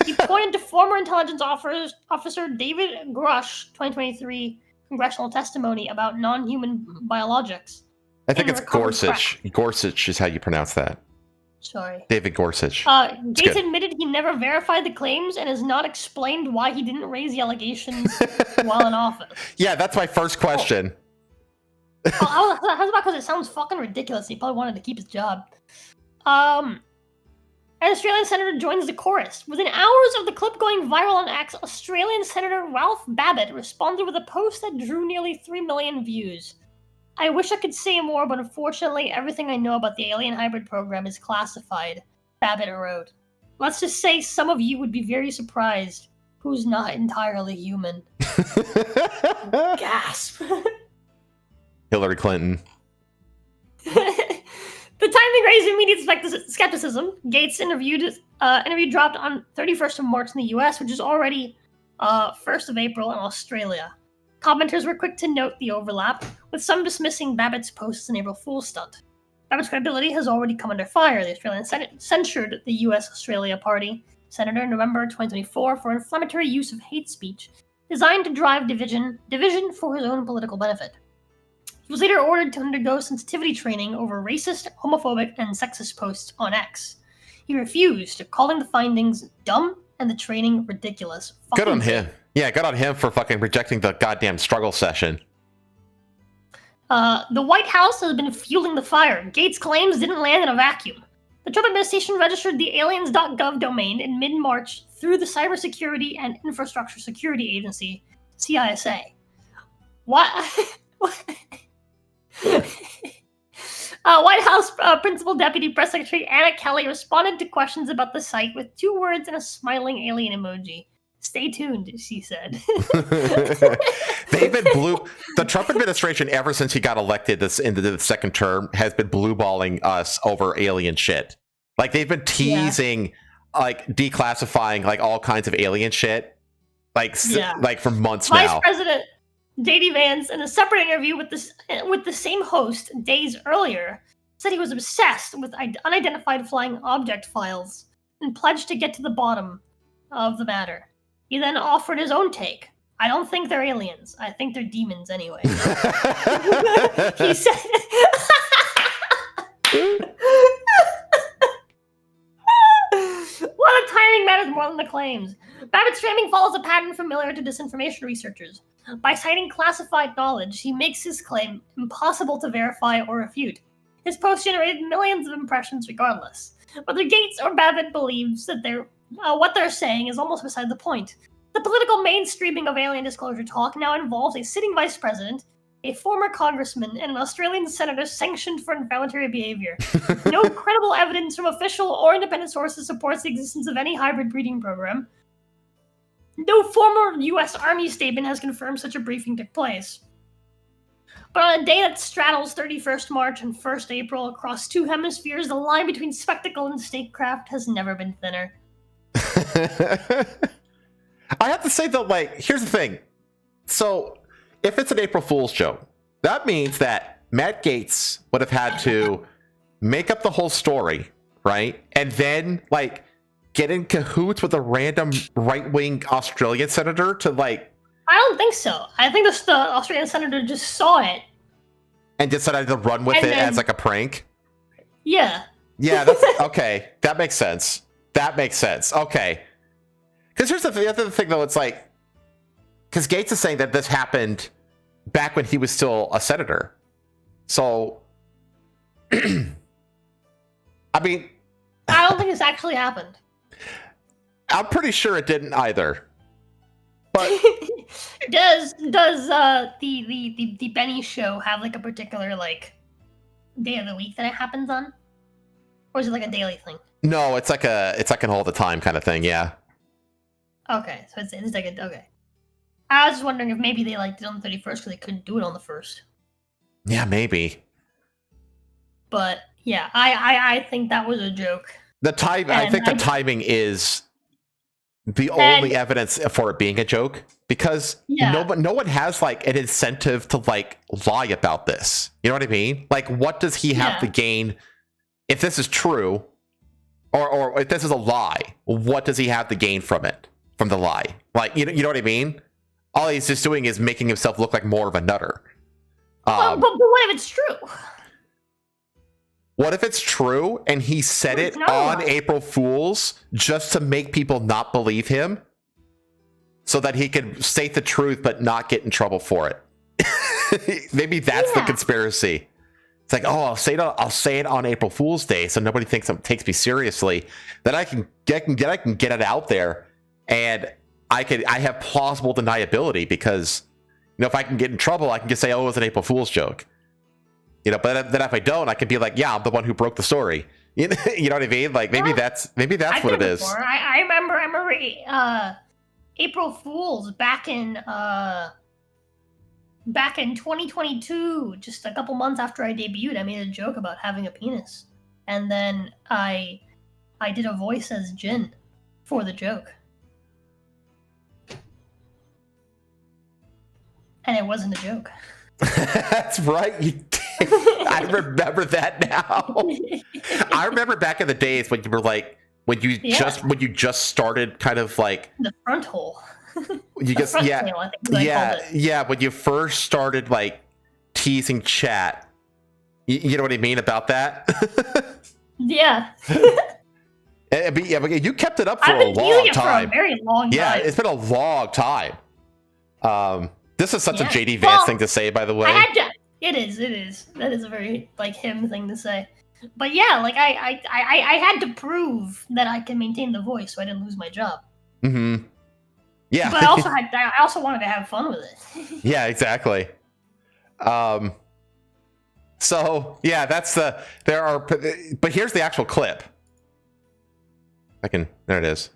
He pointed to former intelligence officer David Grush 2023 congressional testimony about non-human biologics. I think it's Gorsuch. Gorsuch is how you pronounce that. Sorry. David Gorsuch. Gaetz admitted he never verified the claims and has not explained why he didn't raise the allegations while in office. Yeah, that's my first question. I was about because it sounds fucking ridiculous. He probably wanted to keep his job. An Australian senator joins the chorus. Within hours of the clip going viral on X, Australian Senator Ralph Babbitt responded with a post that drew nearly 3 million views. I wish I could say more, but unfortunately, everything I know about the alien hybrid program is classified, Babbitt wrote. Let's just say some of you would be very surprised who's not entirely human. Gasp. Hillary Clinton. The timing raised immediate skepticism. Gaetz interview dropped on 31st of March in the US, which is already 1st of April in Australia. Commenters were quick to note the overlap, with some dismissing Babbitt's post as an April Fool's stunt. Babbitt's credibility has already come under fire. The Australian Senate censured the US-Australia Party Senator in November 2024 for inflammatory use of hate speech designed to drive division for his own political benefit. He was later ordered to undergo sensitivity training over racist, homophobic, and sexist posts on X. He refused, calling the findings dumb and the training ridiculous. Good on him. Yeah, good on him for fucking rejecting the goddamn struggle session. The White House has been fueling the fire. Gaetz claims didn't land in a vacuum. The Trump administration registered the aliens.gov domain in mid-March through the Cybersecurity and Infrastructure Security Agency, CISA. What? White House Principal Deputy Press Secretary Anna Kelly responded to questions about the site with 2 words and a smiling alien emoji. Stay tuned, she said. The Trump administration, ever since he got elected into the second term, has been blueballing us over alien shit. Like, they've been teasing, like, declassifying, like, all kinds of alien shit, like for months now. Vice President J.D. Vance, in a separate interview with the same host days earlier, said he was obsessed with unidentified flying object files and pledged to get to the bottom of the matter. He then offered his own take. I don't think they're aliens. I think they're demons anyway. He said... the timing matters more than the claims. Babbitt's framing follows a pattern familiar to disinformation researchers. By citing classified knowledge, he makes his claim impossible to verify or refute. His post generated millions of impressions regardless. Whether Gaetz or Babbitt believes that what they're saying is almost beside the point. The political mainstreaming of alien disclosure talk now involves a sitting vice president, a former congressman, and an Australian senator sanctioned for inflammatory behavior. No credible evidence from official or independent sources supports the existence of any hybrid breeding program. No former U.S. Army statement has confirmed such a briefing took place. But on a day that straddles 31st March and 1st April across two hemispheres, the line between spectacle and statecraft has never been thinner. I have to say though, like, here's the thing. So, if it's an April Fool's joke, that means that Matt Gaetz would have had to make up the whole story, right? And then, like, get in cahoots with a random right-wing Australian senator to, like... I don't think so. I think the Australian senator just saw it. And decided to run with it as, like, a prank? Yeah. Yeah, that's... Okay, that makes sense. That makes sense. Okay. Because here's the other thing, though. It's like... Because Gaetz is saying that this happened back when he was still a senator. So... I mean... I don't think this actually happened. I'm pretty sure it didn't either. But does the Benny show have like a particular like day of the week that it happens on, or is it like a daily thing? No, it's like an all the time kind of thing. Yeah. Okay, so it's like okay. I was just wondering if maybe they like did it on the 31st because they couldn't do it on the 1st. Yeah, maybe. But yeah, I think that was a joke. The time, I think the timing is the only evidence for it being a joke, because no one has like an incentive to like lie about this. You know what I mean? Like, what does he have to gain if this is true, or if this is a lie? What does he have to gain from it, from the lie? Like, you know what I mean? All he's just doing is making himself look like more of a nutter. But what if it's true? What if it's true and he said it on April Fool's just to make people not believe him so that he could state the truth but not get in trouble for it? Maybe that's the conspiracy. It's like, oh, I'll say it on April Fool's Day so nobody takes me seriously. Then I can get it out there, and I have plausible deniability because, you know, if I can get in trouble, I can just say, oh, it was an April Fool's joke. You know, but then if I don't, I can be like, yeah, I'm the one who broke the story. You know what I mean? Like, maybe that's what it is. I remember April Fools back in 2022, just a couple months after I debuted. I made a joke about having a penis, and then I did a voice as Jin for the joke, and it wasn't a joke. That's right. You did. I remember that now. I remember back in the days when you were like, when you just started kind of like the front hole. You just tail, I think when you first started like teasing chat. You know what I mean about that? Yeah. But you kept it up for a long time. For a very long time. Yeah, it's been a long time. This is such a JD Vance thing to say, by the way. It is. That is a very like him thing to say. But yeah, like I had to prove that I can maintain the voice, so I didn't lose my job. Mm-hmm. Yeah. But I also wanted to have fun with it. Yeah, exactly. So yeah, but here's the actual clip. There it is.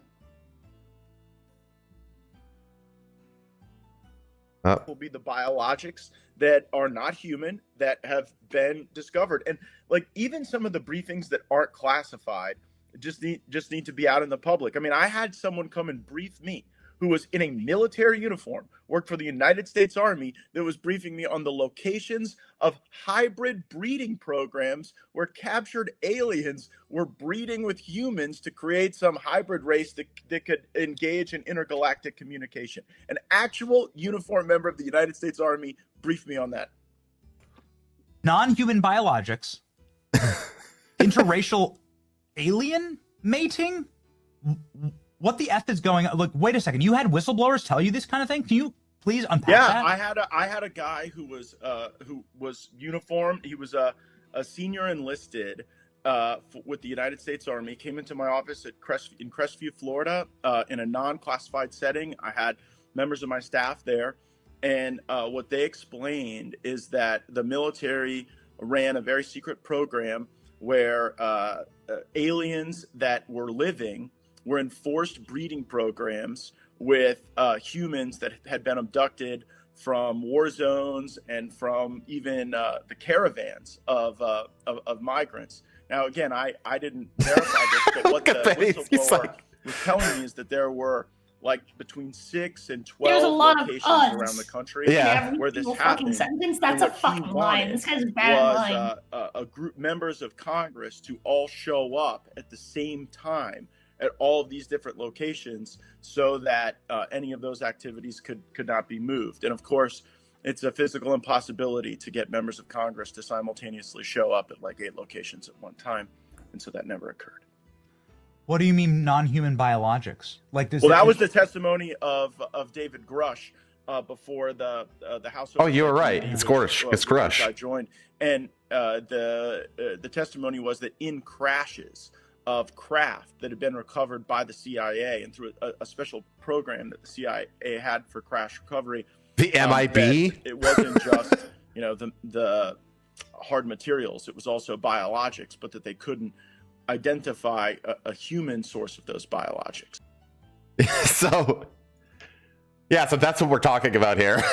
Will be the biologics that are not human that have been discovered, and like even some of the briefings that aren't classified just need to be out in the public. I mean, I had someone come and brief me who was in a military uniform, worked for the United States Army, that was briefing me on the locations of hybrid breeding programs where captured aliens were breeding with humans to create some hybrid race that could engage in intergalactic communication. An actual uniformed member of the United States Army briefed me on that. Non-human biologics, interracial alien mating. what the F is going on? Look, wait a second. You had whistleblowers tell you this kind of thing? Can you please unpack that? I had a guy who was uniformed. He was a senior enlisted with the United States Army. Came into my office in Crestview, Florida, in a non-classified setting. I had members of my staff there, and what they explained is that the military ran a very secret program where aliens that were living were in forced breeding programs with humans that had been abducted from war zones and from even the caravans of migrants. Now, again, I didn't verify this, but what the whistleblower was telling me is that there were like between 6 and 12 locations around the country where this happened. That's a fucking lie. This guy's bad lying. A group members of Congress to all show up at the same time at all of these different locations so that any of those activities could not be moved. And of course, it's a physical impossibility to get members of Congress to simultaneously show up at like 8 locations at one time. And so that never occurred. What do you mean non-human biologics? Like this? Well, that was the testimony of David Grush before the House. Oh, you were right. It's Grush. It's Grush. I joined, and the testimony was that in crashes of craft that had been recovered by the CIA and through a special program that the CIA had for crash recovery. The MIB. It wasn't just the hard materials; it was also biologics, but that they couldn't identify a human source of those biologics. So that's what we're talking about here.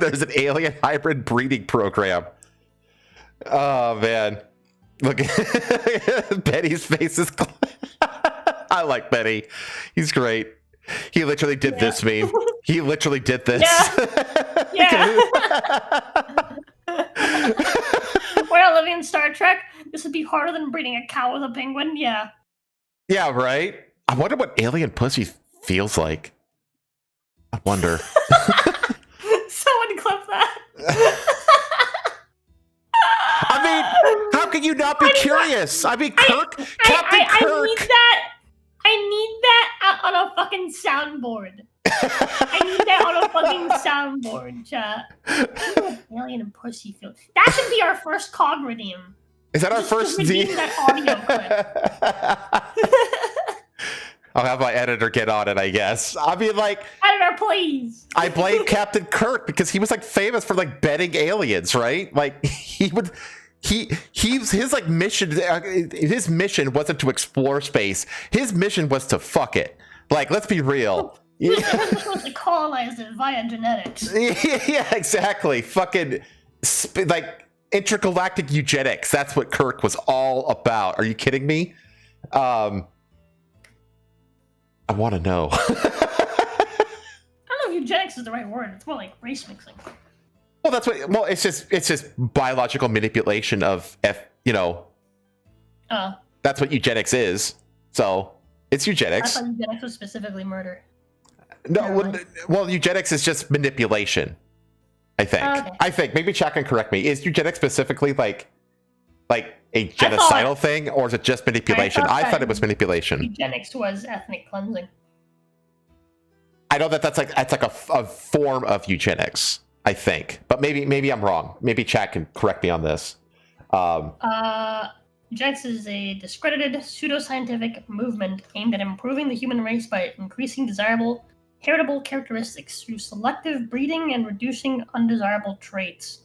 There's an alien hybrid breeding program. Oh man, look, Betty's face is I like Betty. He's great. He literally did this meme. He literally did this. We're living in Star Trek. This would be harder than breeding a cow with a penguin. Yeah, right. I wonder what alien pussy feels like. I wonder. Someone clip that. I mean, how can you not be curious? Captain Kirk. I need that on a fucking soundboard. I need that on a fucking soundboard, chat. Alien and pussy feel. That should be our first cog redeem. Is that our first redeem that audio clip? I'll have my editor get on it, I guess. I mean, like, editor, please. I blame Captain Kirk because he was like famous for like betting aliens, right? Like his mission. His mission wasn't to explore space. His mission was to fuck it. Like, let's be real. We're supposed to colonize it via genetics. Yeah, exactly. Fucking like intergalactic eugenics. That's what Kirk was all about. Are you kidding me? I want to know. I don't know if eugenics is the right word. It's more like race mixing. Well, that's what. Well, it's just biological manipulation of That's what eugenics is. So it's eugenics. I thought eugenics was specifically murder. No, well, eugenics is just manipulation. I think. Okay. I think maybe Chuck can correct me. Is eugenics specifically like a genocidal thing, or is it just manipulation? I thought it was manipulation. Eugenics was ethnic cleansing. I know that's like a form of eugenics. I think, but maybe I'm wrong. Maybe Chuck can correct me on this. Eugenics is a discredited pseudoscientific movement aimed at improving the human race by increasing desirable heritable characteristics through selective breeding and reducing undesirable traits.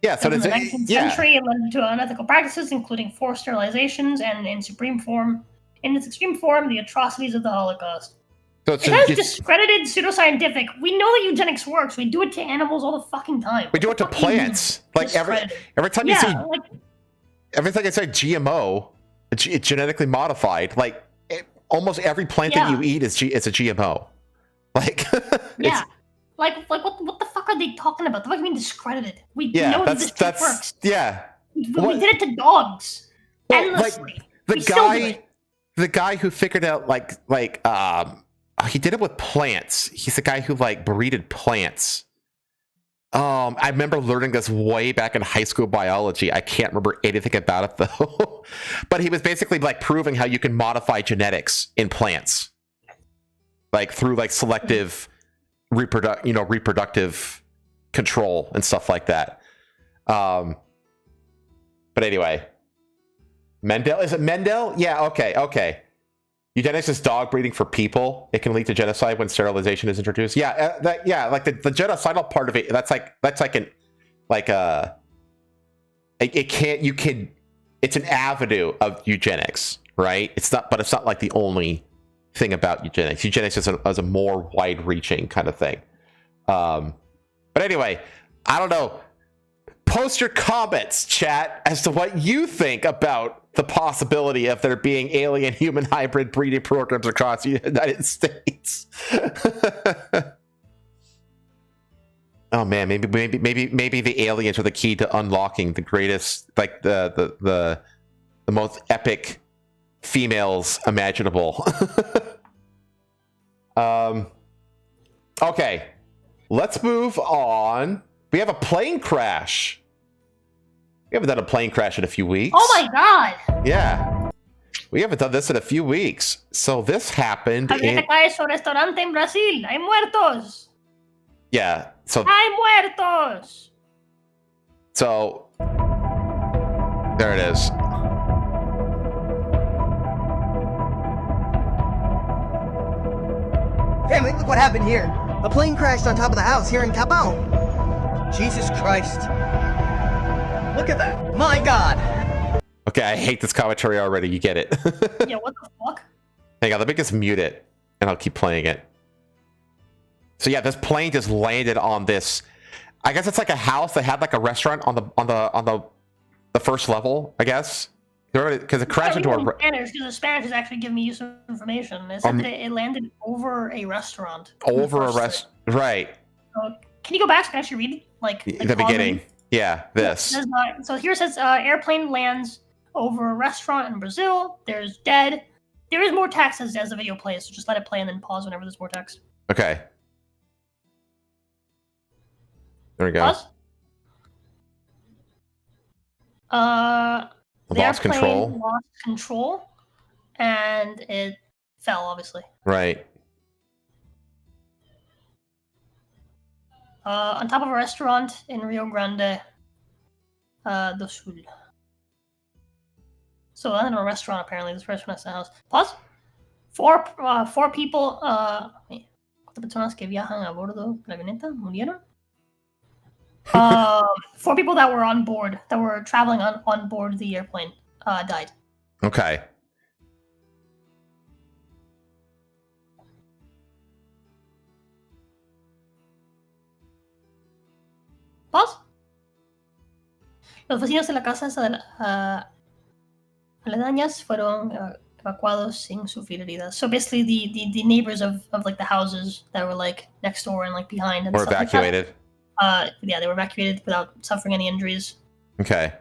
Yeah, so in the 19th century, it led to unethical practices, including forced sterilizations, and in its extreme form, the atrocities of the Holocaust. So it's discredited pseudoscientific. We know that eugenics works. We do it to animals all the fucking time. We do it to plants. Like every time you see, every time I say GMO, it's genetically modified. Like almost every plant that you eat is a GMO. Like like what the fuck are they talking about? The fuck you mean discredited? We know that this shit works. Yeah, we did it to dogs endlessly. Like the guy who figured out he did it with plants. He's the guy who breeded plants. I remember learning this way back in high school biology. I can't remember anything about it though. But he was basically like proving how you can modify genetics in plants, like through like selective reproductive control and stuff like that. But anyway, Mendel, is it Mendel? Yeah. Okay. Eugenics is dog breeding for people. It can lead to genocide when sterilization is introduced. Yeah, like the genocidal part of it. It's an avenue of eugenics, right? It's not like the only thing about eugenics. Eugenics is a more wide-reaching kind of thing. But anyway, I don't know. Post your comments, chat, as to what you think about the possibility of there being alien human hybrid breeding programs across the United States. Oh man, maybe the aliens are the key to unlocking the greatest, like the most epic females imaginable. Okay, let's move on. We have a plane crash. We haven't done a plane crash in a few weeks. Oh my god! Yeah. We haven't done this in a few weeks. So this happened in... Cae su restaurante en Brasil. Hay muertos. Yeah. So... Hay muertos. So... There it is. Family, look what happened here. A plane crashed on top of the house here in Cabal. Jesus Christ. Look at that. My God. Okay, I hate this commentary already. You get it. Yeah, what the fuck? Hang on, let me just mute it, and I'll keep playing it. So yeah, this plane just landed on this. I guess it's like a house that had like a restaurant on the first level. I guess because it crashed into a. Spanish, because the Spanish is actually giving me useful information. It said that it landed over a restaurant. Over a restaurant, right? Can you go back so I can actually read it? Like the beginning. Yeah, this. So here it says airplane lands over a restaurant in Brazil. There's dead. There is more text as the video plays, so just let it play and then pause whenever there's more text. Okay. There we go. Pause. Lost control. Lost control, and it fell, obviously. Right. On top of a restaurant in Rio Grande do Sul. So I don't know, a restaurant apparently. This restaurant has a house. Pause. Four people. ¿Cuántas personas que viajan a bordo de la avioneta murieron? 4 people that were on board, that were traveling on board the airplane, died. Okay. Pause. Los vecinos de la casa aledañas fueron evacuados sin sufrir heridas. So basically, the neighbors of like the houses that were like next door and like behind and were stuff evacuated. Like that, yeah, they were evacuated without suffering any injuries. Okay.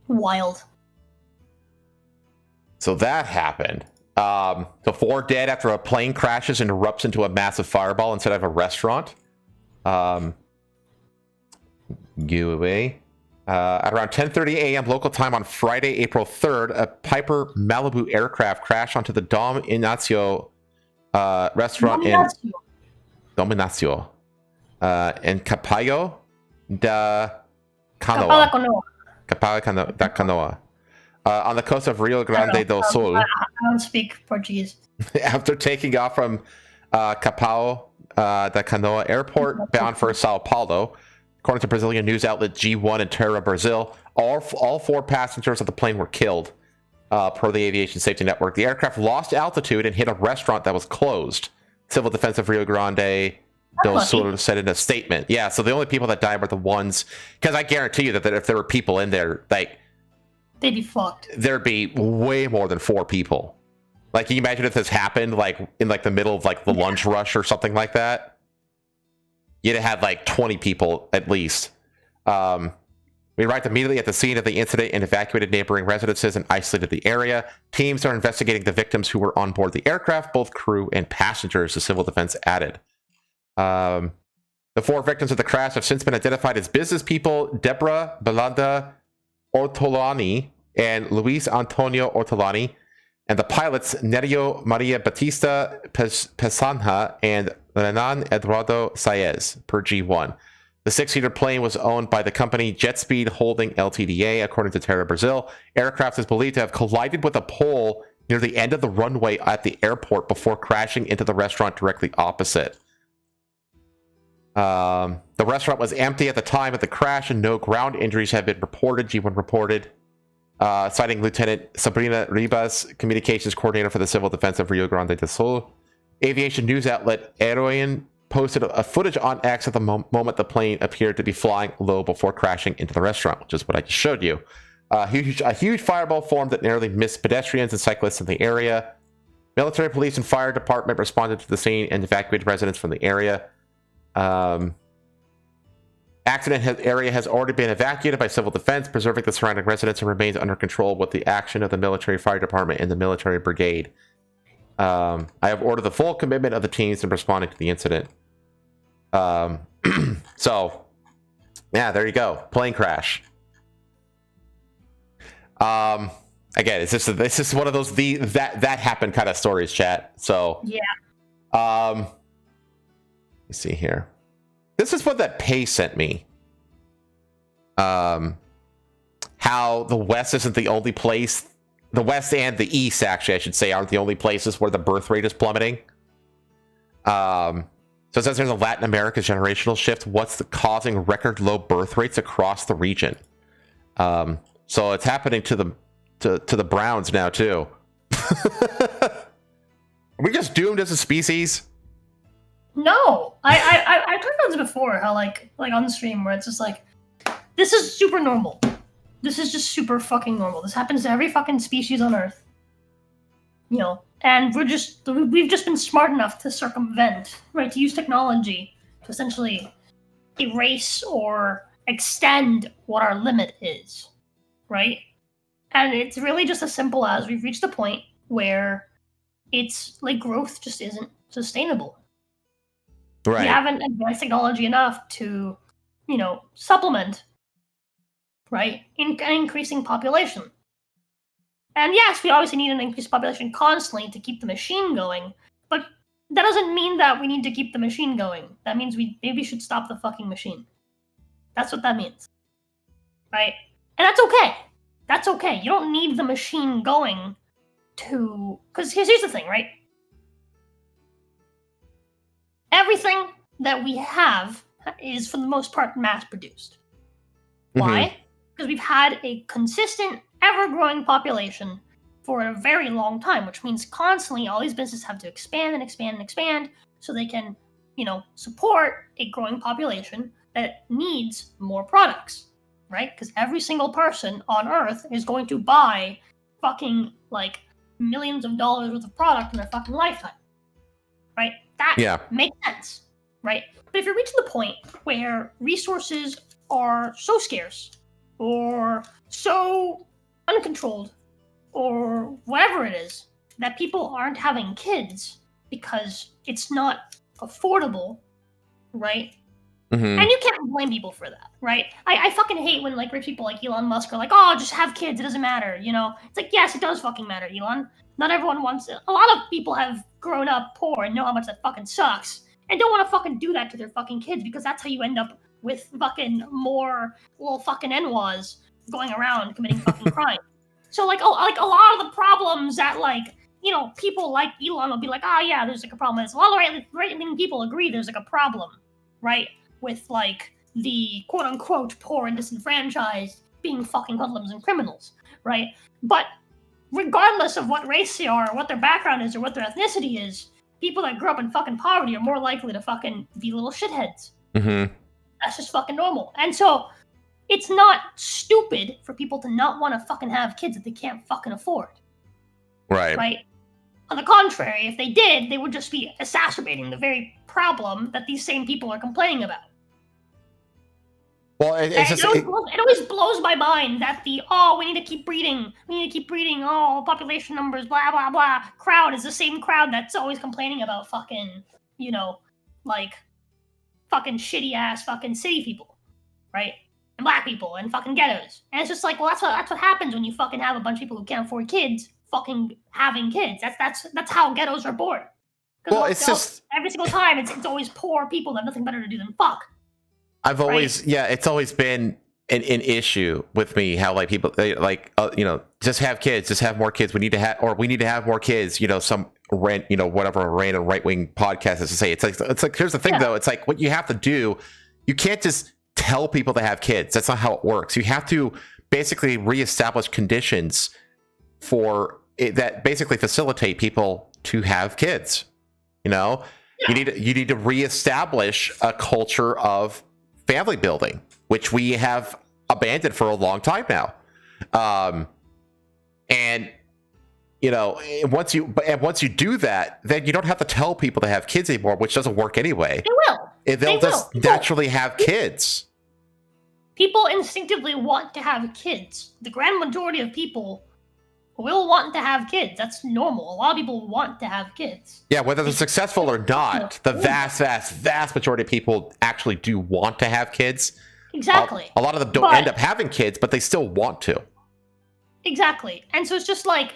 Wild. So that hawpened. So 4 dead after a plane crashes and erupts into a massive fireball instead of a restaurant. Giveaway. At around 10:30 a.m. local time on Friday, April 3rd, a Piper Malibu aircraft crashed onto the Dom Ignacio restaurant in Capallo da Canoa. Capallo da Canoa. On the coast of Rio Grande do Sul. I don't speak Portuguese. After taking off from Capallo da Canoa airport bound for Sao Paulo, according to Brazilian news outlet G1 in Terra, Brazil, all 4 passengers of the plane were killed, per the Aviation Safety Network. The aircraft lost altitude and hit a restaurant that was closed. Civil Defense of Rio Grande do Sul said in a statement. Yeah, so the only people that died were the ones, because I guarantee you that if there were people in there, like, they'd be fucked. There'd be way more than 4 people. Like, can you imagine if this happened like in like the middle of like the lunch rush or something like that? you'd have had like 20 people at least. We arrived immediately at the scene of the incident and evacuated neighboring residences and isolated the area. Teams are investigating the victims who were on board the aircraft, both crew and passengers, the civil defense added. The 4 victims of the crash have since been identified as business people Deborah Belanda Ortolani and Luis Antonio Ortolani, and the pilots Nerio Maria Batista Pesanja and Renan Eduardo Saez, per G1. The 6-seater plane was owned by the company Jetspeed Holding Ltda, according to Terra Brazil. Aircraft is believed to have collided with a pole near the end of the runway at the airport before crashing into the restaurant directly opposite. The restaurant was empty at the time of the crash, and no ground injuries have been reported. G1 reported, citing Lieutenant Sabrina Ribas, communications coordinator for the Civil Defense of Rio Grande do Sul. Aviation news outlet Heroin posted a footage on X at the moment the plane appeared to be flying low before crashing into the restaurant, which is what I just showed you. A huge fireball formed that narrowly missed pedestrians and cyclists in the area. Military, police, and fire department responded to the scene and evacuated residents from the area. Area has already been evacuated by civil defense, preserving the surrounding residents, and remains under control with the action of the military fire department and the military brigade. I have ordered the full commitment of the teams in responding to the incident. So, yeah, there you go. Plane crash. Again, this is one of those that happened kind of stories, chat. So yeah. Let's see here. This is what that Pay sent me. How the West isn't the only place. The West and the East, actually, I should say, aren't the only places where the birth rate is plummeting. So it says there's a Latin America generational shift. What's causing record low birth rates across the region? So it's happening to the Browns now too. Are we just doomed as a species? No, I talked about this before. How like on the stream where it's just like, this is super normal. This is just super fucking normal. This happens to every fucking species on Earth. You know, and we've just been smart enough to circumvent, right? To use technology to essentially erase or extend what our limit is, right? And it's really just as simple as we've reached a point where it's like growth just isn't sustainable. Right. We haven't advanced technology enough to, you know, supplement, right, in an increasing population. And yes, we obviously need an increased population constantly to keep the machine going, but that doesn't mean that we need to keep the machine going. That means we maybe should stop the fucking machine. That's what that means, right? And that's okay. That's okay. You don't need the machine going to... Because here's the thing, right? Everything that we have is, for the most part, mass-produced. Why? Because we've had a consistent, ever-growing population for a very long time, which means constantly all these businesses have to expand and expand and expand so they can, you know, support a growing population that needs more products, right? Because every single person on Earth is going to buy fucking, like, millions of dollars worth of product in their fucking lifetime, right? That makes sense, right? But if you're reaching the point where resources are so scarce or so uncontrolled or whatever it is that people aren't having kids because it's not affordable, right? And you can't blame people for that, right? I fucking hate when like rich people like Elon Musk are like, oh, just have kids, it doesn't matter, you know? It's like, yes, it does fucking matter, Elon. Not everyone wants it. A lot of people have grown up poor and know how much that fucking sucks and don't want to fucking do that to their fucking kids because that's how you end up with fucking more little fucking NWAs going around committing fucking crime. So like, oh, like a lot of the problems that like, you know, people like Elon will be like, oh yeah, there's like a problem. It's a lot of right-wing people agree there's like a problem, right? With like the quote unquote poor and disenfranchised being fucking hoodlums and criminals, right? But regardless of what race they are, or what their background is, or what their ethnicity is, people that grew up in fucking poverty are more likely to fucking be little shitheads. That's just fucking normal. And so it's not stupid for people to not want to fucking have kids that they can't fucking afford. Right. Right? On the contrary, if they did, they would just be exacerbating the very problem that these same people are complaining about. Well, it always blows my mind that we need to keep breeding, population numbers, blah, blah, blah, crowd is the same crowd that's always complaining about fucking, fucking shitty-ass fucking city people, right? And black people, and fucking ghettos. And it's just like, well, that's what happens when you fucking have a bunch of people who can't afford kids fucking having kids. That's how ghettos are born. Well, it's just... Every single time, it's always poor people that have nothing better to do than fuck. I've always, it's always been an issue with me how like people just have kids, just have more kids. We need to have more kids. Some whatever a random right wing podcast is to say. It's like here's the thing though. It's like what you have to do. You can't just tell people to have kids. That's not how it works. You have to basically reestablish conditions for it that basically facilitate people to have kids. You need to reestablish a culture of family building, which we have abandoned for a long time now. Once you do that, then you don't have to tell people to have kids anymore, which doesn't work anyway. They'll just naturally have kids. People instinctively want to have kids. The grand majority of people will want to have kids. That's normal. A lot of people want to have kids. Yeah, whether they're successful or not, the vast majority of people actually do want to have kids. Exactly. A lot of them don't end up having kids, but they still want to. Exactly. And so it's just like,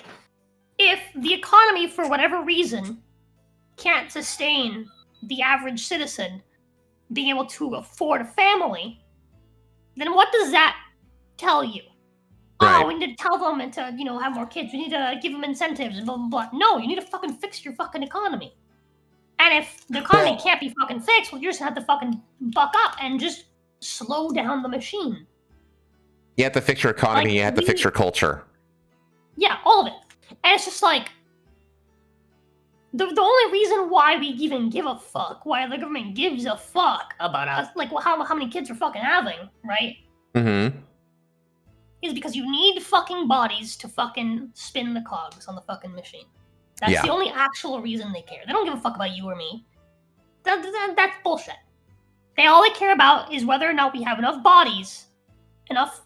if the economy, for whatever reason, can't sustain the average citizen being able to afford a family, then what does that tell you? Right. We need to tell them to, have more kids. We need to give them incentives and blah, blah, blah. No, you need to fucking fix your fucking economy. And if the economy can't be fucking fixed, well, you're just gonna have to fucking buck up and just slow down the machine. You have to fix your economy, you have to fix your culture. Yeah, all of it. And it's just like, the only reason why we even give a fuck, why the government gives a fuck about us, like how many kids we're fucking having, right? Mm-hmm. Is because you need fucking bodies to fucking spin the cogs on the fucking machine. That's the only actual reason they care. They don't give a fuck about you or me. That's bullshit. All they care about is whether or not we have enough bodies, enough,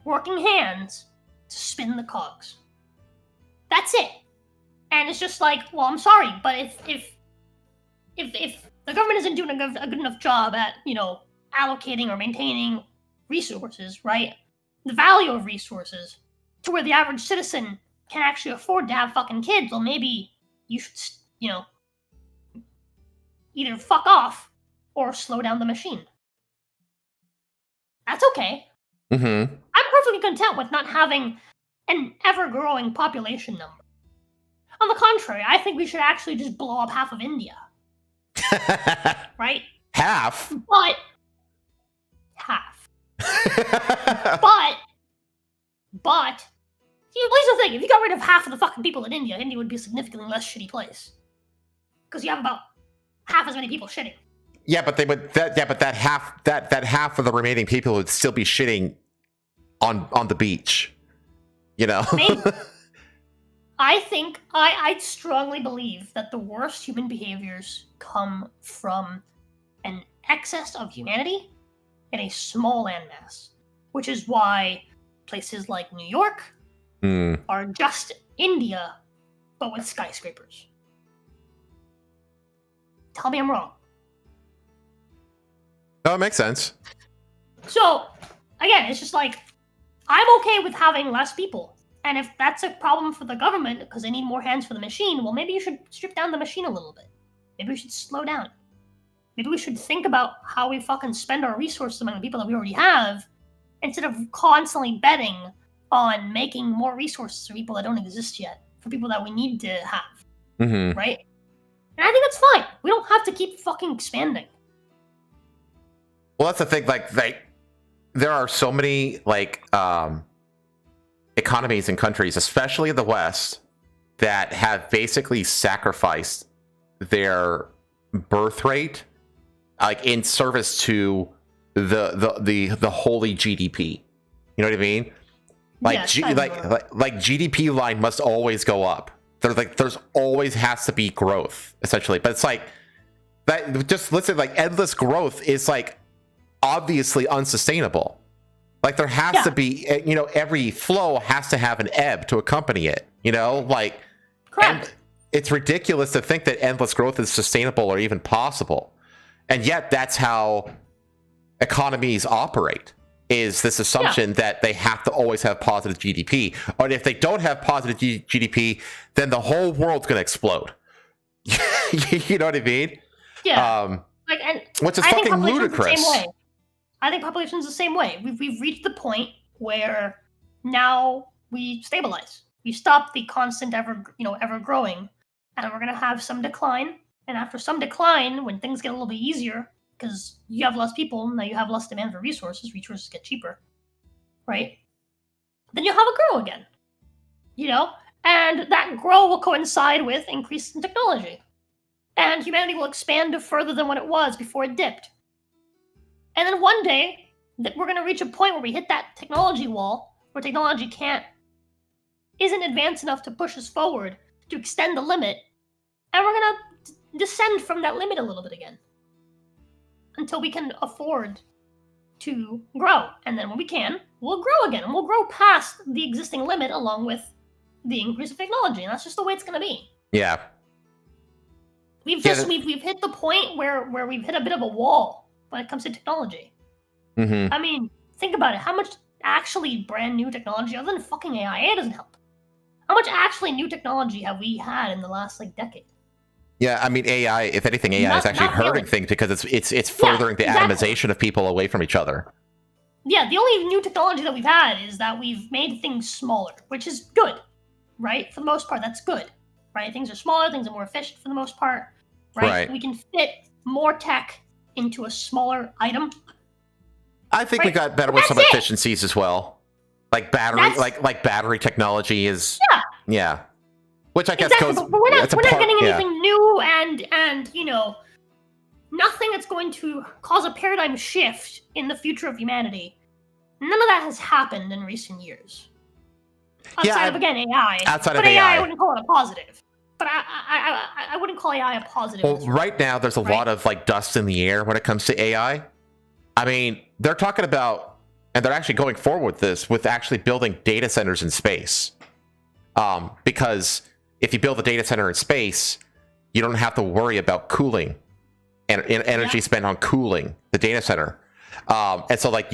working hands to spin the cogs. That's it. And it's just like, well, I'm sorry, but if the government isn't doing a good enough job at, allocating or maintaining resources, right? The value of resources to where the average citizen can actually afford to have fucking kids, well, maybe you should, either fuck off or slow down the machine. That's okay. Mm-hmm. I'm perfectly content with not having an ever-growing population number. On the contrary, I think we should actually just blow up half of India. Right? Half? But half. But, see, here's the thing, if you got rid of half of the fucking people in India, India would be a significantly less shitty place. Because you have about half as many people shitting. Yeah, but that half of the remaining people would still be shitting on the beach. Maybe. I strongly believe that the worst human behaviors come from an excess of humanity in a small landmass, which is why places like New York are just India, but with skyscrapers. Tell me I'm wrong. No, it makes sense. So, again, it's just like, I'm okay with having less people. And if that's a problem for the government, because they need more hands for the machine, well, maybe you should strip down the machine a little bit. Maybe we should slow down. Maybe we should think about how we fucking spend our resources among the people that we already have, instead of constantly betting on making more resources for people that don't exist yet, for people that we need to have. Mm-hmm. Right? And I think that's fine. We don't have to keep fucking expanding. Well, that's the thing. Like there are so many economies and countries, especially in the West, that have basically sacrificed their birth rate, in service to the holy GDP. You know what I mean? Like Yes, like GDP line must always go up. there's always has to be growth, essentially. But it's like that. Just listen, like endless growth is like obviously unsustainable. Like there has to be, every flow has to have an ebb to accompany it. Like Correct. It's ridiculous to think that endless growth is sustainable or even possible. And yet that's how economies operate, is this assumption that they have to always have positive GDP. Or if they don't have positive GDP, then the whole world's going to explode. You know what I mean? Yeah. Which is fucking ludicrous. I think population's the same way. We've reached the point where now we stabilize. We stop the constant ever growing, and we're gonna have some decline. And after some decline, when things get a little bit easier, because you have less people, now you have less demand for resources get cheaper, right? Then you'll have a grow again. And that grow will coincide with increase in technology. And humanity will expand further than what it was before it dipped. And then one day, we're going to reach a point where we hit that technology wall, where technology isn't advanced enough to push us forward, to extend the limit, and we're going to descend from that limit a little bit again. Until we can afford to grow. And then when we can, we'll grow again, and we'll grow past the existing limit along with the increase of technology, and that's just the way it's going to be. Yeah. We've hit the point where we've hit a bit of a wall when it comes to technology. Mm-hmm. I mean, think about it. How much actually brand new technology, other than fucking AI doesn't help? How much actually new technology have we had in the last decade? Yeah, I mean, AI. If anything, AI is actually hurting things because it's furthering the atomization of people away from each other. Yeah, the only new technology that we've had is that we've made things smaller, which is good, right? For the most part, that's good, right? Things are smaller, things are more efficient for the most part, right? We can fit more tech into a smaller item. I think we got better with some efficiencies as well, like battery, like battery technology is. Yeah. Which I guess goes. But we're not getting anything new, and nothing that's going to cause a paradigm shift in the future of humanity. None of that has happened in recent years. Outside of AI. Outside of AI, I wouldn't call it a positive. But I wouldn't call AI a positive. Well, right now there's a lot of dust in the air when it comes to AI. I mean, they're talking about, and they're actually going forward with this, with actually building data centers in space. Because if you build a data center in space, you don't have to worry about cooling and energy spent on cooling the data center. And so and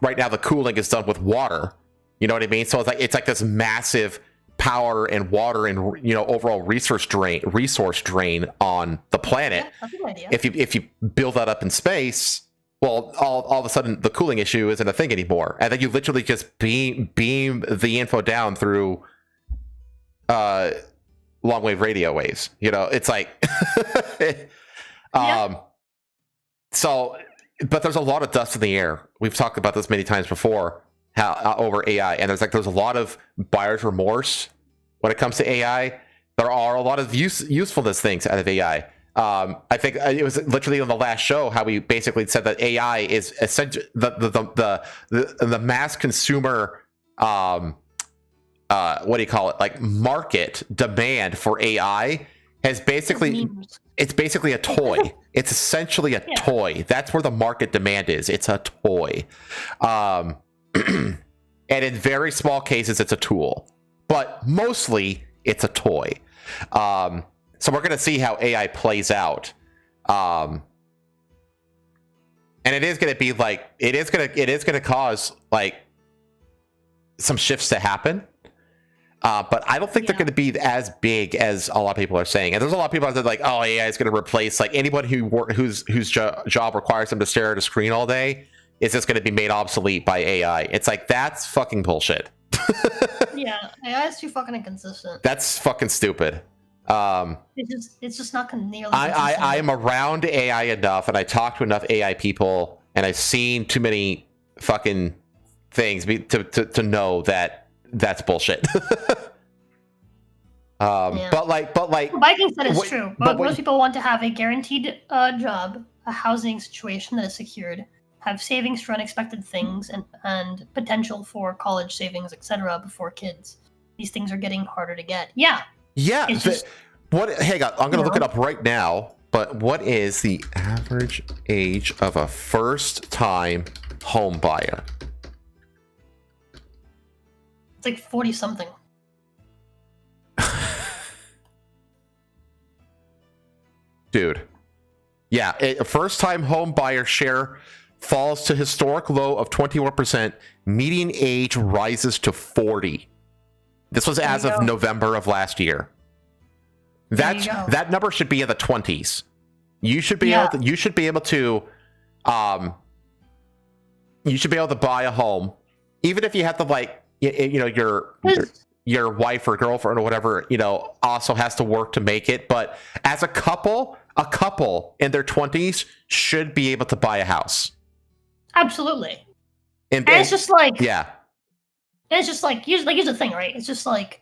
right now the cooling is done with water. You know what I mean? So it's like this massive power and water and overall resource drain on the planet. Yeah, that's a good idea. If you build that up in space, well, all of a sudden the cooling issue isn't a thing anymore, and then you literally just beam the info down through long wave radio waves. It's like so, but there's a lot of dust in the air. We've talked about this many times before. Over AI, and there's a lot of buyer's remorse when it comes to AI. There are a lot of usefulness things out of AI. I think it was literally on the last show how we basically said that AI is essentially the mass consumer what do you call it, like market demand for AI has basically it's basically a toy. It's essentially a toy. That's where the market demand is. It's a toy. And in very small cases, it's a tool, but mostly it's a toy. So we're going to see how AI plays out. And it is going to be it is going to cause some shifts to happen. But I don't think they're going to be as big as a lot of people are saying. And there's a lot of people out there like, oh, AI is going to replace anybody whose job requires them to stare at a screen all day. Is this going to be made obsolete by AI? It's like, that's fucking bullshit. Yeah, AI is too fucking inconsistent. That's fucking stupid. It's just not nearly. I am around AI enough, and I talk to enough AI people, and I've seen too many fucking things to know that that's bullshit. But Viking said it's true. But most people want to have a guaranteed job, a housing situation that is secured, have savings for unexpected things, and potential for college savings, etc. before kids. these things are getting harder to get. Yeah. Yeah. It's just, Hang on. I'm going to look it up right now. But what is the average age of a first-time home buyer? it's like 40 something. Dude. Yeah, a first-time home buyer share falls to historic low of 21%. Median age rises to 40. This was as of November of last year. That number should be in the 20s. You should be able to, you should be able to buy a home, even if you have to, like, you know, your wife or girlfriend or whatever, you know, also has to work to make it. But as a couple in their 20s should be able to buy a house. Absolutely. And it's just like, yeah. And it's just like, here's the thing, right? It's just like,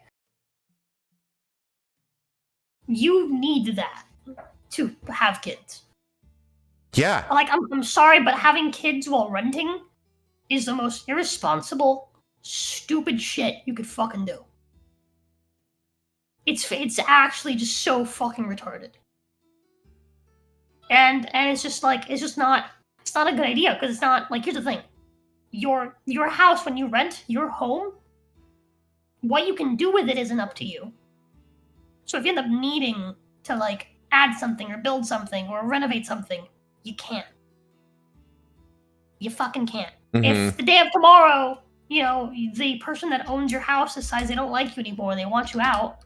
you need that to have kids. Yeah. Like, I'm sorry, but having kids while renting is the most irresponsible, stupid shit you could fucking do. It's actually just so fucking retarded. And it's just like, it's not a good idea, because it's not, like, here's the thing. Your house, when you rent your home, what you can do with it isn't up to you. So if you end up needing to, like, add something or build something or renovate something, you can't. You fucking can't. If the day of tomorrow, you know, the person that owns your house decides they don't like you anymore and they want you out,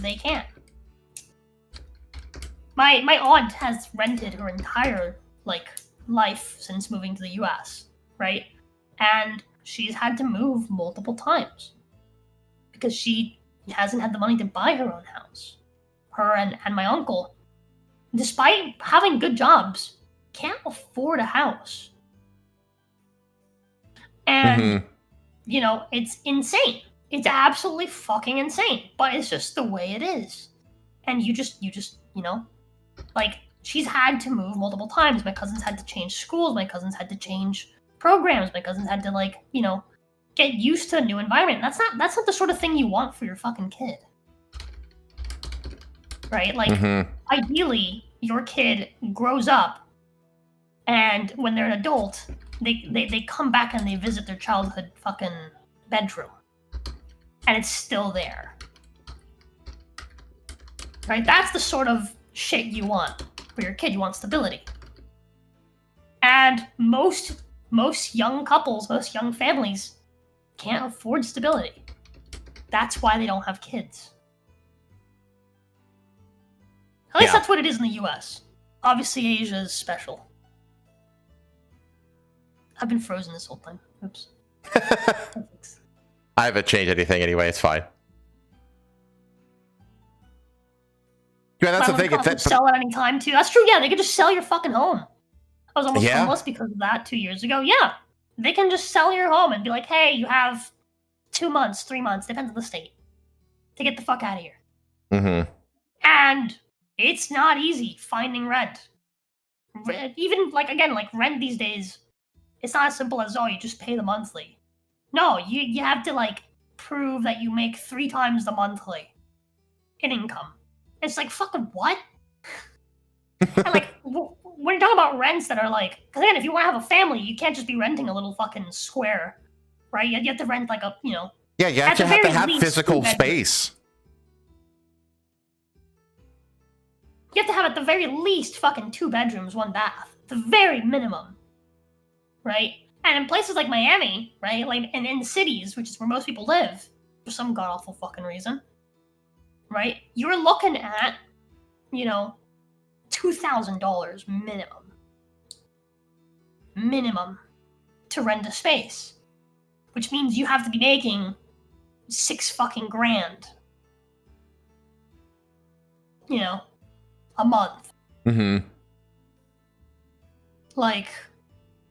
they can't. My aunt has rented her entire, like, life since moving to the US, right? And she's had to move multiple times because she hasn't had the money to buy her own house. Her and my uncle, despite having good jobs, can't afford a house. And, you know, it's insane. It's absolutely fucking insane. But it's just the way it is. And you just, you know, like, she's had to move multiple times. My cousins had to change schools. My cousins had to change programs. My cousins had to, like, you know, get used to a new environment. That's not the sort of thing you want for your fucking kid. Right? Like, ideally, your kid grows up, and when they're an adult, they come back and they visit their childhood fucking bedroom. And it's still there. Right? That's the sort of shit you want for your kid. You want stability. And most young couples, most young families can't afford stability. That's why they don't have kids. At least that's what it is in the US. Obviously, Asia is special. I've been frozen this whole time. Oops. I haven't changed anything anyway. It's fine. Yeah, that's the thing. It's sell at any time too. That's true. Yeah, they could just sell your fucking home. I was almost homeless because of that 2 years ago. Yeah, they can just sell your home and be like, "Hey, you have 2 months, 3 months, depends on the state, to get the fuck out of here." And it's not easy finding rent. Even, like, again, like, rent these days, it's not as simple as, oh, you just pay the monthly. No, you have to, like, prove that you make 3 times the monthly in income. It's like, fucking what? And, like, we're talking about rents that are, like, because again, if you want to have a family, you can't just be renting a little fucking square, right? You have to rent, like, a, you know. Yeah, you have to have physical space. You have to have, at the very least, fucking 2 bedrooms, 1 bath. The very minimum. Right? And in places like Miami, right? Like, and in cities, which is where most people live, for some god-awful fucking reason, right? You're looking at, you know, $2,000 minimum to rent a space, which means you have to be making $6 fucking grand, you know, a month. Like,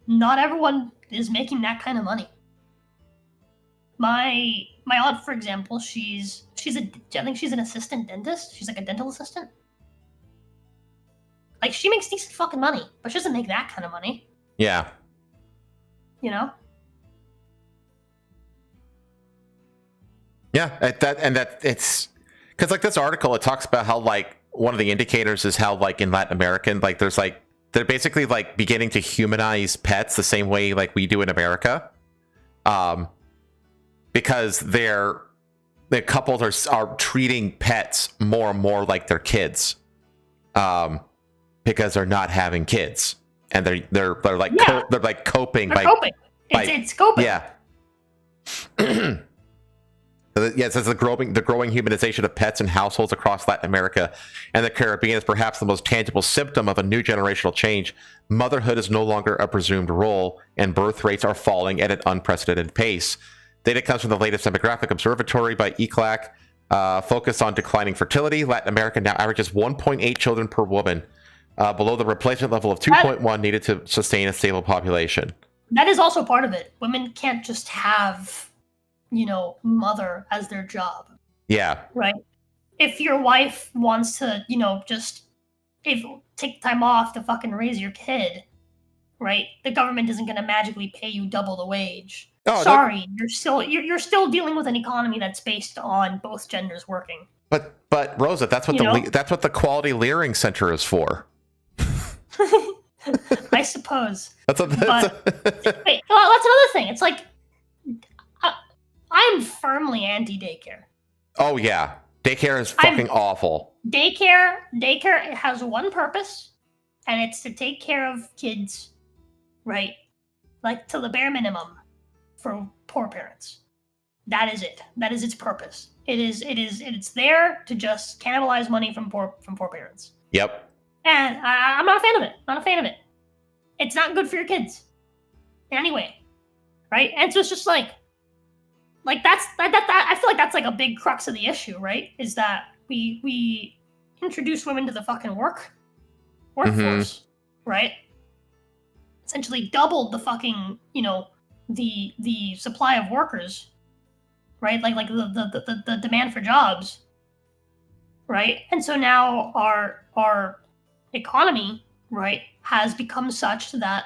not everyone is making that kind of money. My aunt, for example, I think she's an assistant dentist. She's like a dental assistant. Like, she makes decent fucking money, but she doesn't make that kind of money. Yeah. You know? Yeah, it's because like this article, it talks about how like one of the indicators is how like in Latin American, like there's like they're basically like beginning to humanize pets the same way like we do in America, because the couples are treating pets more and more like their kids, because they're not having kids, and they're like they're like coping by coping. It's coping. Yeah. Yeah, it says the growing humanization of pets in households across Latin America and the Caribbean is perhaps the most tangible symptom of a new generational change. Motherhood is no longer a presumed role, and birth rates are falling at an unprecedented pace. Data comes from the latest demographic observatory by ECLAC, focused on declining fertility. Latin America now averages 1.8 children per woman, below the replacement level of 2.1 needed to sustain a stable population. That is also part of it. Women can't just have, mother as their job. Yeah. Right? If your wife wants to, take time off to fucking raise your kid, right? The government isn't going to magically pay you double the wage. Oh, sorry, you're still dealing with an economy that's based on both genders working. But Rosa, that's what that's what the Quality Leering Center is for. I suppose. Wait, well, that's another thing. It's like I'm firmly anti-daycare. Oh yeah, daycare is fucking awful. Daycare it has one purpose, and it's to take care of kids, right? Like to the bare minimum for poor parents. That is it. That is its purpose. It's there to just cannibalize money from poor parents. Yep. And I'm not a fan of it. Not a fan of it. It's not good for your kids. Anyway, right? And so it's just like that. I feel like that's like a big crux of the issue, right? Is that we introduce women to the fucking workforce, right? Essentially doubled the fucking the supply of workers, right? Like the demand for jobs, right? And so now our economy, right, has become such that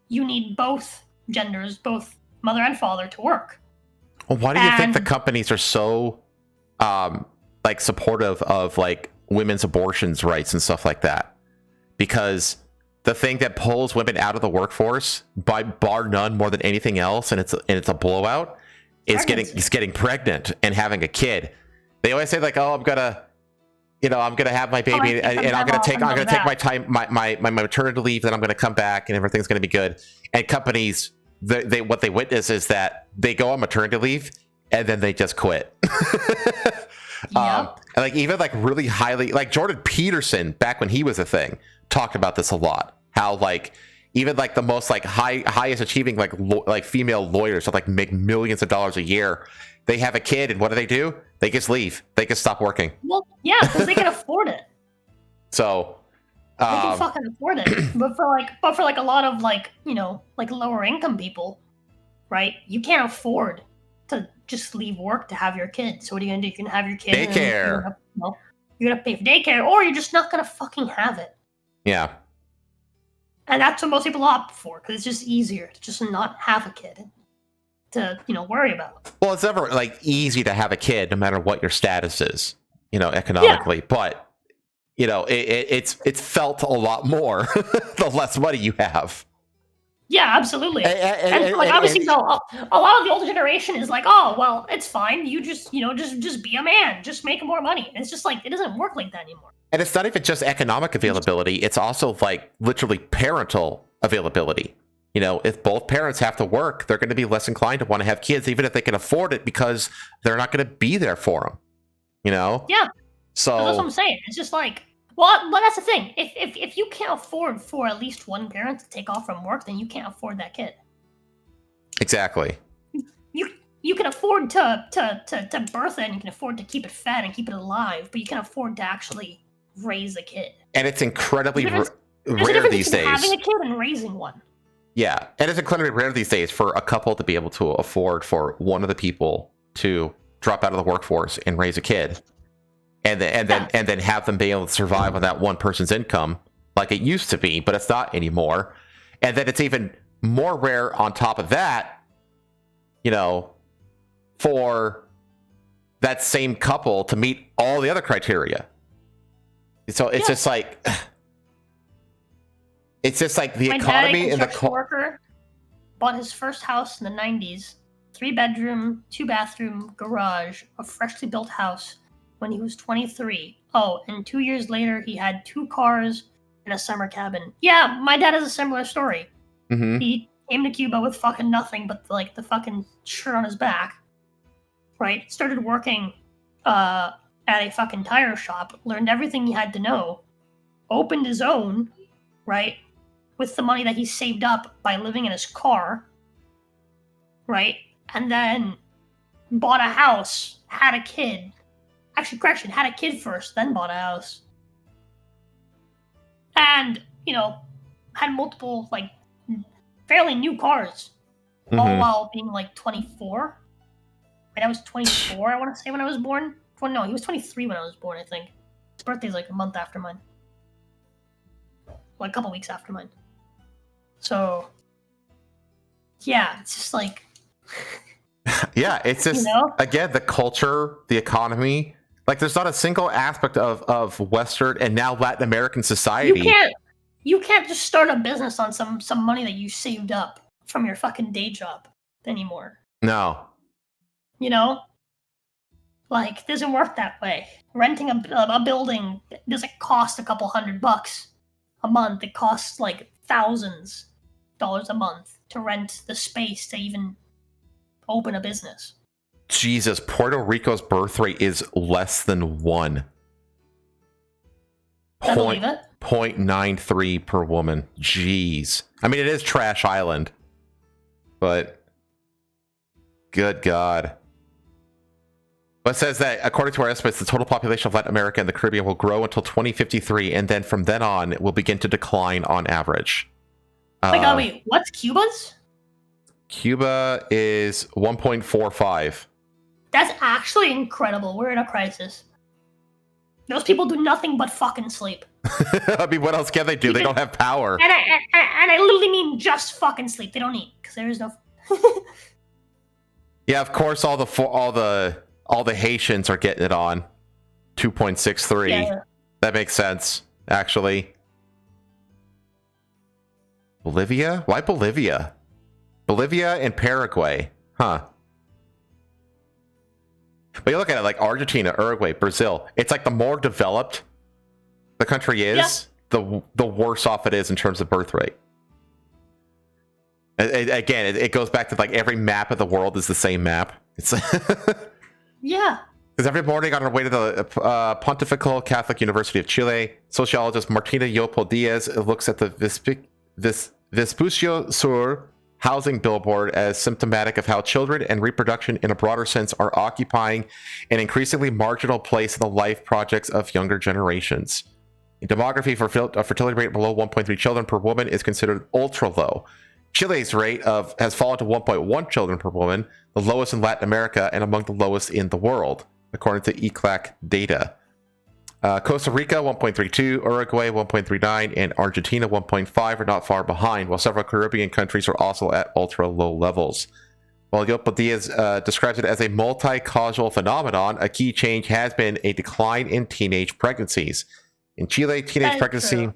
you need both genders, both mother and father, to work. Well, why do you think the companies are so like supportive of like women's abortions rights and stuff like that? Because the thing that pulls women out of the workforce by bar none more than anything else, and it's a blowout, is getting pregnant and having a kid. They always say like, oh, I'm gonna have my baby, and I'm gonna take my time, my maternity leave, then I'm gonna come back and everything's gonna be good. And companies, they what they witness is that they go on maternity leave and then they just quit. And like even like really highly, like Jordan Peterson back when he was a thing, talked about this a lot. How like even like the most like highest achieving like female lawyers that like make millions of dollars a year, they have a kid and what do? They just leave. They just stop working. Well, yeah, because they can afford it. So they can fucking afford it. But for like a lot of like lower income people, right? You can't afford to just leave work to have your kid. So what are you gonna do? You're gonna have your kid daycare. You're gonna pay for daycare, or you're just not gonna fucking have it. Yeah. And that's what most people opt for, because it's just easier to just not have a kid to worry about. Well, it's never like easy to have a kid, no matter what your status is, economically. Yeah. But it's felt a lot more the less money you have. Yeah, absolutely. And obviously, a lot of the older generation is like, oh, well, it's fine. You just just be a man, just make more money. And it's just like it doesn't work like that anymore. And it's not even just economic availability; it's also like literally parental availability. If both parents have to work, they're going to be less inclined to want to have kids, even if they can afford it, because they're not going to be there for them. Yeah. So that's what I'm saying. It's just like, well, that's the thing. If you can't afford for at least one parent to take off from work, then you can't afford that kid. Exactly. You can afford to birth it, and you can afford to keep it fed and keep it alive, but you can afford to actually raise a kid. And it's incredibly rare these days. Having a kid and raising one. Yeah, and it's incredibly rare these days for a couple to be able to afford for one of the people to drop out of the workforce and raise a kid, and then have them be able to survive on that one person's income, like it used to be, but it's not anymore. And then it's even more rare on top of that, for that same couple to meet all the other criteria. So it's just like the My economy dad, a and the construction worker, bought his first house in the 90s, 3-bedroom, 2-bathroom garage, a freshly built house, when he was 23. Oh, and 2 years later, he had 2 cars and a summer cabin. Yeah, my dad has a similar story. Mhm. He came to Cuba with fucking nothing but like the fucking shirt on his back, right? Started working at a fucking tire shop, learned everything he had to know, opened his own, right? With the money that he saved up by living in his car, right? And then bought a house, had a kid. Actually, correction, had a kid first, then bought a house. And, you know, had multiple, like, fairly new cars, all while being, like, 24. And I was 24, I want to say, when I was born. Well, no, he was 23 when I was born, I think. His birthday's, like, a month after mine. Like, a couple weeks after mine. So, yeah, it's just, like... Yeah, it's just, You know? again, the culture, the economy. Like, there's not a single aspect of Western and now Latin American society. You can't just start a business on some money that you saved up from your fucking day job anymore. No. You know? Like, it doesn't work that way. Renting a building doesn't cost a couple $100 a month. It costs, like, thousands of dollars a month to rent the space to even open a business. Jesus, Puerto Rico's birth rate is less than 1. I believe it. 0.93 per woman. Jeez. I mean, it is Trash Island. But, good God. But it says that, according to our estimates, the total population of Latin America and the Caribbean will grow until 2053, and then from then on, it will begin to decline on average. Wait, what's Cuba's? Cuba is 1.45. That's actually incredible. We're in a crisis. Those people do nothing but fucking sleep. I mean, what else can they do? They don't have power. And I literally mean just fucking sleep. They don't eat because there is no. Yeah, of course. All the Haitians are getting it on 2.63. Yeah. That makes sense, actually. Bolivia? Why Bolivia? Bolivia and Paraguay, huh? But you look at it like Argentina, Uruguay, Brazil. It's like the more developed the country is, the worse off it is in terms of birth rate. It goes back to like every map of the world is the same map. It's Yeah. Because every morning on our way to the Pontifical Catholic University of Chile, sociologist Martina Yopo Diaz looks at the Vespucio Sur housing billboard as symptomatic of how children and reproduction in a broader sense are occupying an increasingly marginal place in the life projects of younger generations. In demography, a fertility rate below 1.3 children per woman is considered ultra low. Chile's rate has fallen to 1.1 children per woman, the lowest in Latin America and among the lowest in the world, according to ECLAC data. Costa Rica 1.32, Uruguay 1.39, and Argentina 1.5 are not far behind, while several Caribbean countries are also at ultra low levels. While Yopo Diaz describes it as a multi-causal phenomenon, a key change has been a decline in teenage pregnancies. In Chile, teenage pregnancy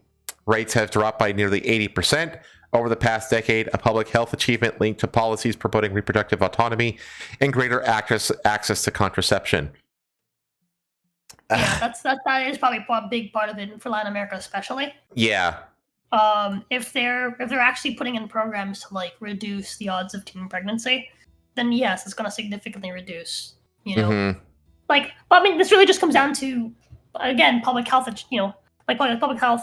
rates have dropped by nearly 80% over the past decade, a public health achievement linked to policies promoting reproductive autonomy and greater access to contraception. Yeah, that is probably a big part of it for Latin America, especially. Yeah. If they're actually putting in programs to like reduce the odds of teen pregnancy, then yes, it's going to significantly reduce. You know, like I mean, this really just comes down to again public health. You know, like public health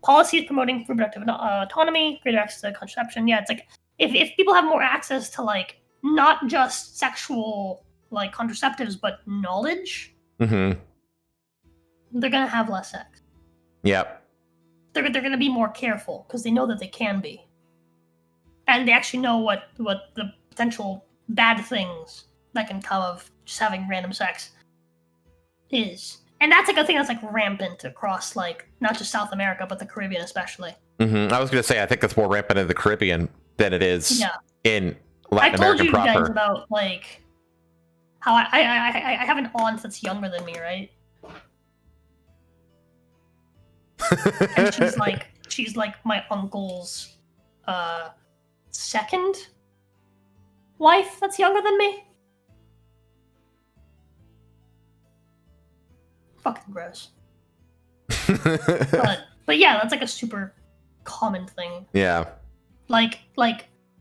policies promoting reproductive autonomy, greater access to contraception. Yeah, it's like if people have more access to like not just sexual like contraceptives but knowledge, they're gonna have less sex. Yep. They're gonna be more careful because they know that they can be, and they actually know what the potential bad things that can come of just having random sex is. And that's like a thing that's like rampant across like not just South America but the Caribbean especially. I was gonna say I think that's more rampant in the Caribbean than it is in Latin America proper. I told you guys about like how I have an aunt that's younger than me, right? And she's like my uncle's second wife that's younger than me. Fucking gross. But yeah, that's like a super common thing. Yeah. Like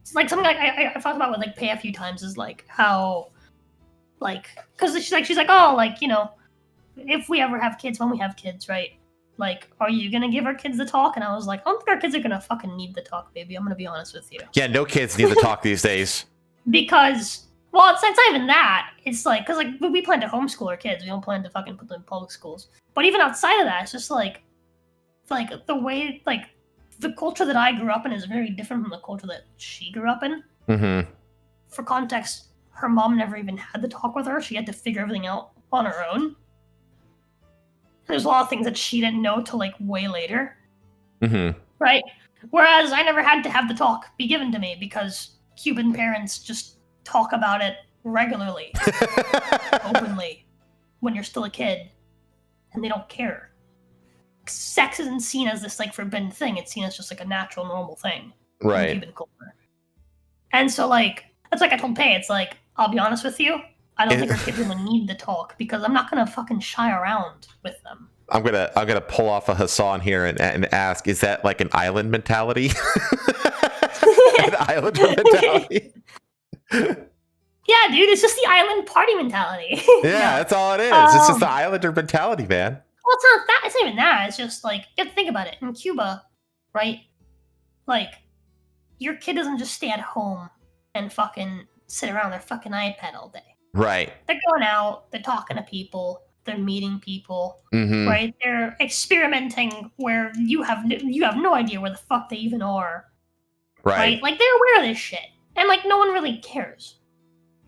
something like I've talked about with like Pay a few times is like how like because she's like oh like you know if we ever have kids when we have kids right like are you gonna give our kids the talk and I was like I don't think our kids are gonna fucking need the talk baby I'm gonna be honest with you. Yeah, no kids need the talk these days. Because well it's not even that it's like because like we plan to homeschool our kids we don't plan to fucking put them in public schools but even outside of that it's just like the way like the culture that I grew up in is very different from the culture that she grew up in. Mm-hmm. For context, her mom never even had the talk with her. She had to figure everything out on her own. There's a lot of things that she didn't know till like way later. Mm-hmm. Right? Whereas I never had to have the talk be given to me because Cuban parents just talk about it regularly, openly, when you're still a kid, and they don't care. Sex isn't seen as this like forbidden thing. It's seen as just like a natural, normal thing. Right. In Cuban culture. And so like that's like I told Pei, it's like, I'll be honest with you, I don't think our kids really need the talk because I'm not gonna fucking shy around with them. I'm gonna pull off a Hassan here and ask, is that like an island mentality? An islander mentality? Yeah, dude, it's just the island party mentality. Yeah, that's all it is. It's just the islander mentality, man. Well, it's not that. It's not even that. It's just like you have to think about it. In Cuba, right? Like, your kid doesn't just stay at home and fucking sit around their fucking iPad all day. Right. They're going out. They're talking to people. They're meeting people. Mm-hmm. Right? They're experimenting where you have no idea where the fuck they even are. Right. Like they're aware of this shit, and like no one really cares.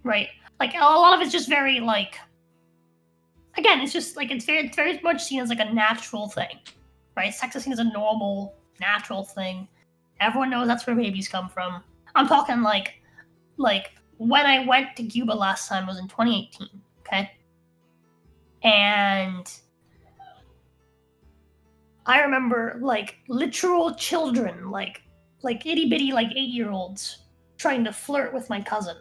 Right? Like a lot of it's just very like. Again, it's just like it's very much seen as like a natural thing, right? Sex is seen as a normal, natural thing. Everyone knows that's where babies come from. I'm talking like when I went to Cuba last time was in 2018, okay? And I remember like literal children, like itty bitty like 8-year-olds trying to flirt with my cousin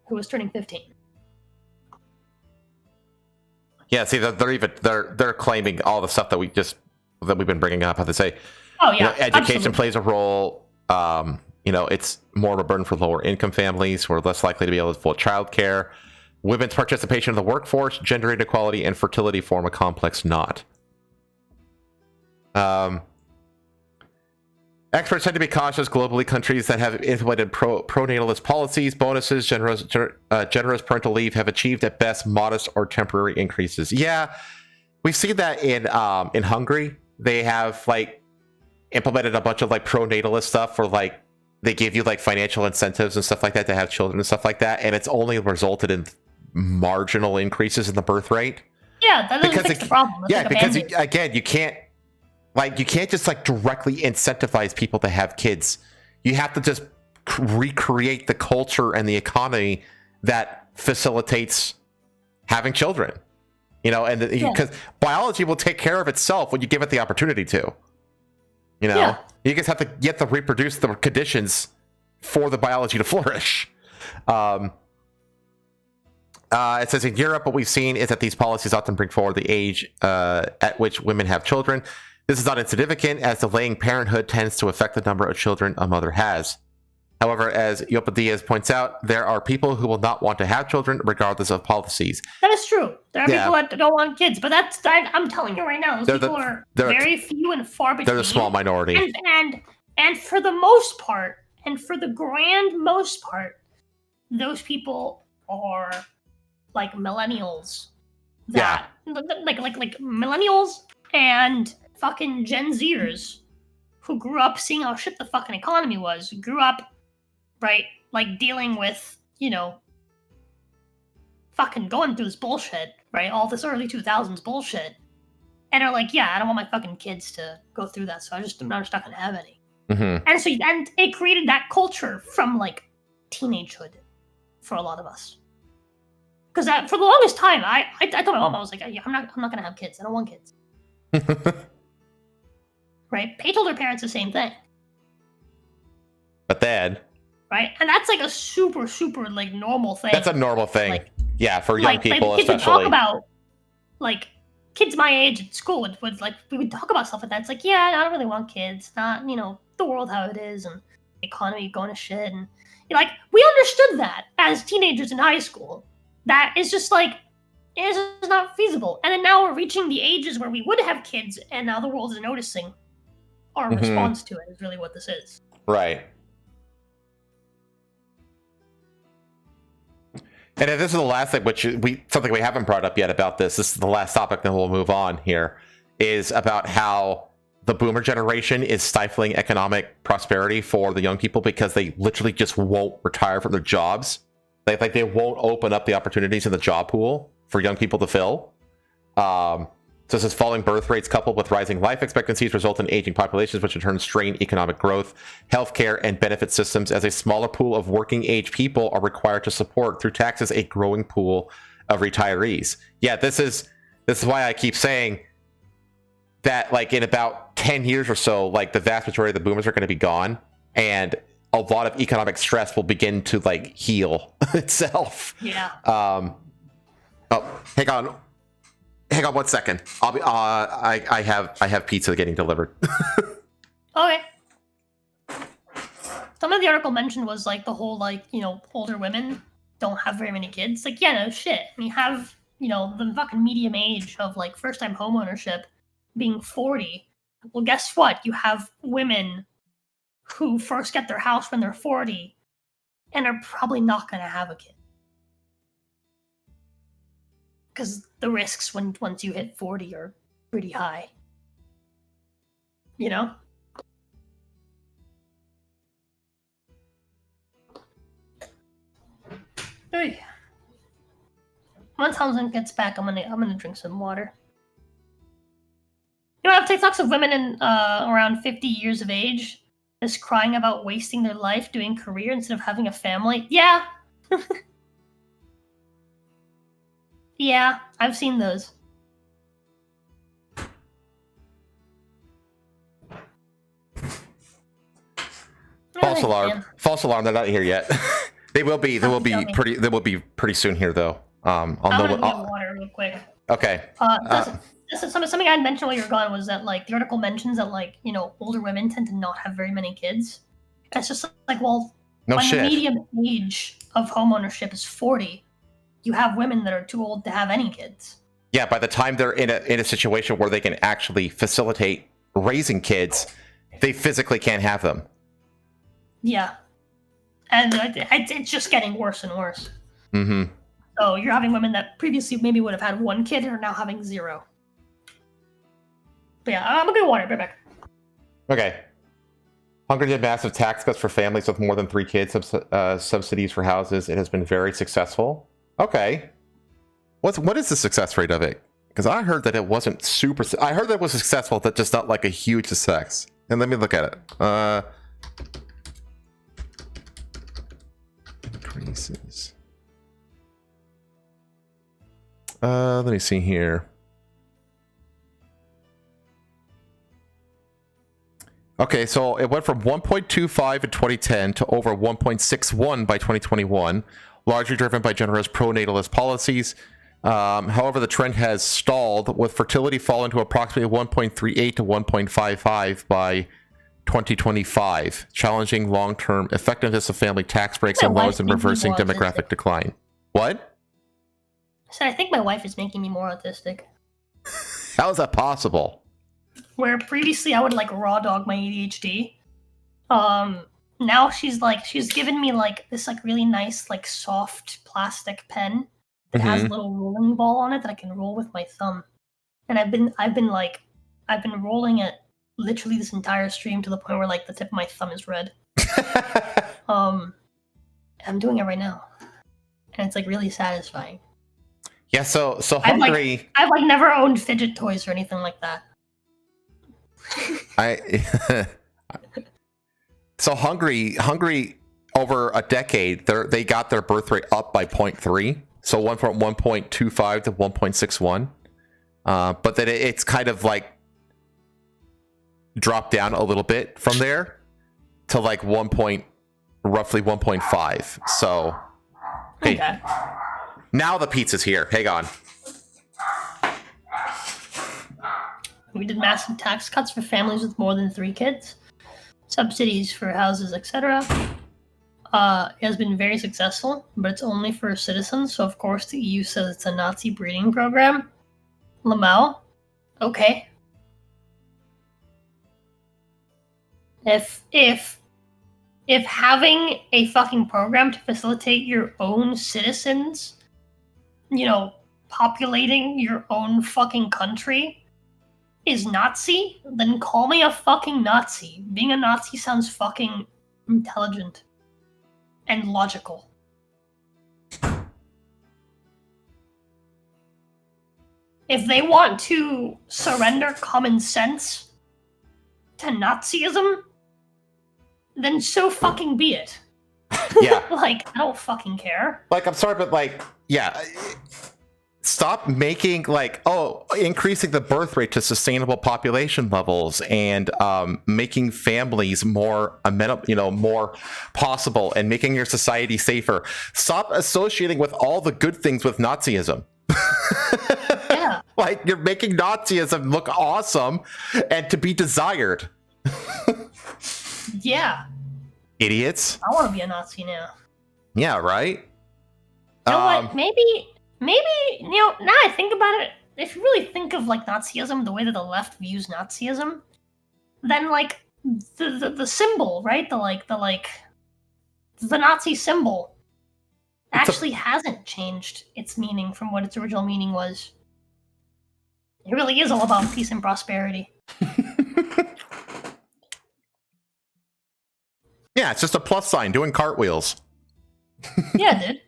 who was turning 15. Yeah, see, they're claiming all the stuff that we've been bringing up. I have to say, oh yeah, education absolutely. plays a role. It's more of a burden for lower income families who are less likely to be able to afford childcare. Women's participation in the workforce, gender inequality, and fertility form a complex knot. Experts tend to be cautious globally. Countries that have implemented pro-natalist policies, bonuses, generous parental leave have achieved at best modest or temporary increases. Yeah, we've seen that in Hungary. They have like implemented a bunch of like pro-natalist stuff for like they give you like financial incentives and stuff like that to have children and stuff like that, and it's only resulted in marginal increases in the birth rate. Yeah, that doesn't fix the problem. Yeah, because you can't. Like, you can't just, like, directly incentivize people to have kids. You have to just recreate the culture and the economy that facilitates having children. You know, and because biology will take care of itself when you give it the opportunity to. You know? You just have to reproduce the conditions for the biology to flourish. It says in Europe, what we've seen is that these policies often bring forward the age at which women have children. This is not insignificant, as delaying parenthood tends to affect the number of children a mother has. However, as Yopa Diaz points out, there are people who will not want to have children regardless of policies. That is true. There are people that don't want kids, but I'm telling you right now, those people are very few and far between. They're the small minority. And for the most part, and for the grand most part, those people are like millennials. Like millennials and fucking Gen Zers who grew up seeing how shit the fucking economy was, grew up, right, like dealing with, you know, fucking going through this bullshit, right, all this early 2000s bullshit, and are like, yeah, I don't want my fucking kids to go through that, so I'm not gonna have any. Mm-hmm. And it created that culture from, like, teenagehood for a lot of us. Because for the longest time, I told my mom, I was like, I'm not gonna have kids. I don't want kids. Right? Paige told her parents the same thing. But then, right, and that's like a super like normal thing. That's a normal thing. Like, yeah, for young people kids especially. would talk about like kids my age at school would like we would talk about stuff like that. It's like, yeah, I don't really want kids. Not the world how it is and the economy going to shit, and like we understood that as teenagers in high school. That is just like it's just not feasible. And then now we're reaching the ages where we would have kids, and now the world is noticing our response to it is really what this is. Right. And if this is the last thing, which something we haven't brought up yet about this is the last topic, then we'll move on here, is about how the boomer generation is stifling economic prosperity for the young people because they literally just won't retire from their jobs. They won't open up the opportunities in the job pool for young people to fill. So this is falling birth rates coupled with rising life expectancies result in aging populations, which in turn strain economic growth, healthcare, and benefit systems as a smaller pool of working age people are required to support through taxes a growing pool of retirees. Yeah, this is why I keep saying that like in about 10 years or so, like the vast majority of the boomers are going to be gone, and a lot of economic stress will begin to like heal itself. Yeah. Oh, hang on 1 second. I'll be. I have pizza getting delivered. Okay. Some of the article mentioned was like the whole like older women don't have very many kids. Like yeah, no shit. We have the fucking medium age of like first time home ownership being 40. Well, guess what? You have women who first get their house when they're 40 and are probably not going to have a kid. Because the risks once you hit 40 are pretty high. Hey. Once Hamza gets back, I'm gonna drink some water. I have TikToks of women in around 50 years of age just crying about wasting their life doing career instead of having a family. Yeah. Yeah, I've seen those. False alarm. False alarm. They're not here yet. They will be. They will be pretty soon here, though. I'm gonna get water real quick. Okay. Something I had mentioned while you were gone was that like the article mentions that like older women tend to not have very many kids. And it's just like well, no when shit. The median age of homeownership is 40. You have women that are too old to have any kids. Yeah, by the time they're in a situation where they can actually facilitate raising kids, they physically can't have them. Yeah, and it's just getting worse and worse. Mm-hmm. So you're having women that previously maybe would have had one kid and are now having 0. But yeah, I'm gonna get water. Right back. Okay. Hungary did massive tax cuts for families with more than 3 kids, subsidies for houses. It has been very successful. Okay. What is the success rate of it? Because I heard that it wasn't super. I heard that it was successful, but just not like a huge success. And let me look at it. Increases. Let me see here. Okay, so it went from 1.25 in 2010 to over 1.61 by 2021. Largely driven by generous pro-natalist policies. However, the trend has stalled, with fertility falling to approximately 1.38 to 1.55 by 2025, challenging long-term effectiveness of family tax breaks and laws and reversing demographic decline. What? I said I think my wife is making me more autistic. How is that possible? Where previously I would like raw dog my ADHD. Now she's given me like this like really nice like soft plastic pen that has a little rolling ball on it that I can roll with my thumb. And I've been rolling it literally this entire stream to the point where like the tip of my thumb is red. I'm doing it right now. And it's like really satisfying. Yeah, so Hungary I've like never owned fidget toys or anything like that. So Hungary over a decade, they got their birth rate up by 0.3. So one from 1.25 to 1.61. But then it's kind of like dropped down a little bit from there to like roughly 1.5. So hey, Okay. now the pizza's here. Hang on. We did massive tax cuts for families with more than 3 kids, subsidies for houses, etc. It has been very successful, but it's only for citizens. So of course the EU says it's a Nazi breeding program. Lamau, okay. If having a fucking program to facilitate your own citizens, populating your own fucking country is Nazi, then call me a fucking Nazi. Being a Nazi sounds fucking intelligent and logical. If they want to surrender common sense to Nazism, then so fucking be it. Yeah. Like, I don't fucking care. Like, I'm sorry, but like, yeah. Stop making increasing the birth rate to sustainable population levels and making families more amenable, more possible, and making your society safer. Stop associating with all the good things with Nazism. Yeah. Like, you're making Nazism look awesome and to be desired. Yeah. Idiots. I want to be a Nazi now. Yeah, right? You know what? Maybe, now I think about it, if you really think of, like, Nazism, the way that the left views Nazism, then, like, the symbol, right? The Nazi symbol actually hasn't changed its meaning from what its original meaning was. It really is all about peace and prosperity. Yeah, it's just a plus sign doing cartwheels. Yeah, dude.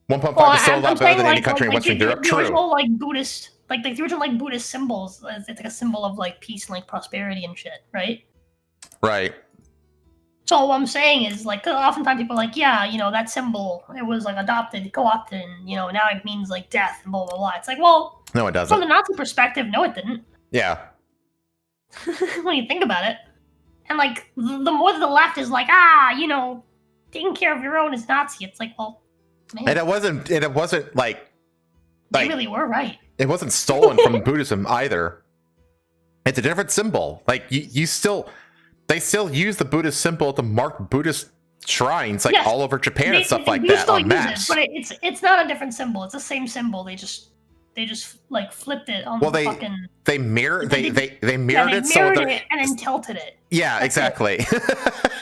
1.5 is still a lot better than any country in Western Europe. The True. original, Buddhist, the original, Buddhist symbols, it's like a symbol of, like, peace and, like, prosperity and shit, right? Right. So what I'm saying is, like, oftentimes people are like, yeah, that symbol, it was, like, adopted, co-opted, and, now it means, like, death, and blah, blah, blah. It's like, well, No, it doesn't. from the Nazi perspective, no, it didn't. Yeah. When you think about it. And, like, the more that the left is like, taking care of your own is Nazi, it's like, well, man. And it wasn't like they really were right. It wasn't stolen from Buddhism either. It's a different symbol. Like, they still use the Buddhist symbol to mark Buddhist shrines, like, Yes, all over Japan and stuff like do that still on use maps. it, but it's not a different symbol. It's the same symbol. They just like flipped it on the fucking. They mirrored They it mirrored so it and then tilted it. Yeah, That's exactly.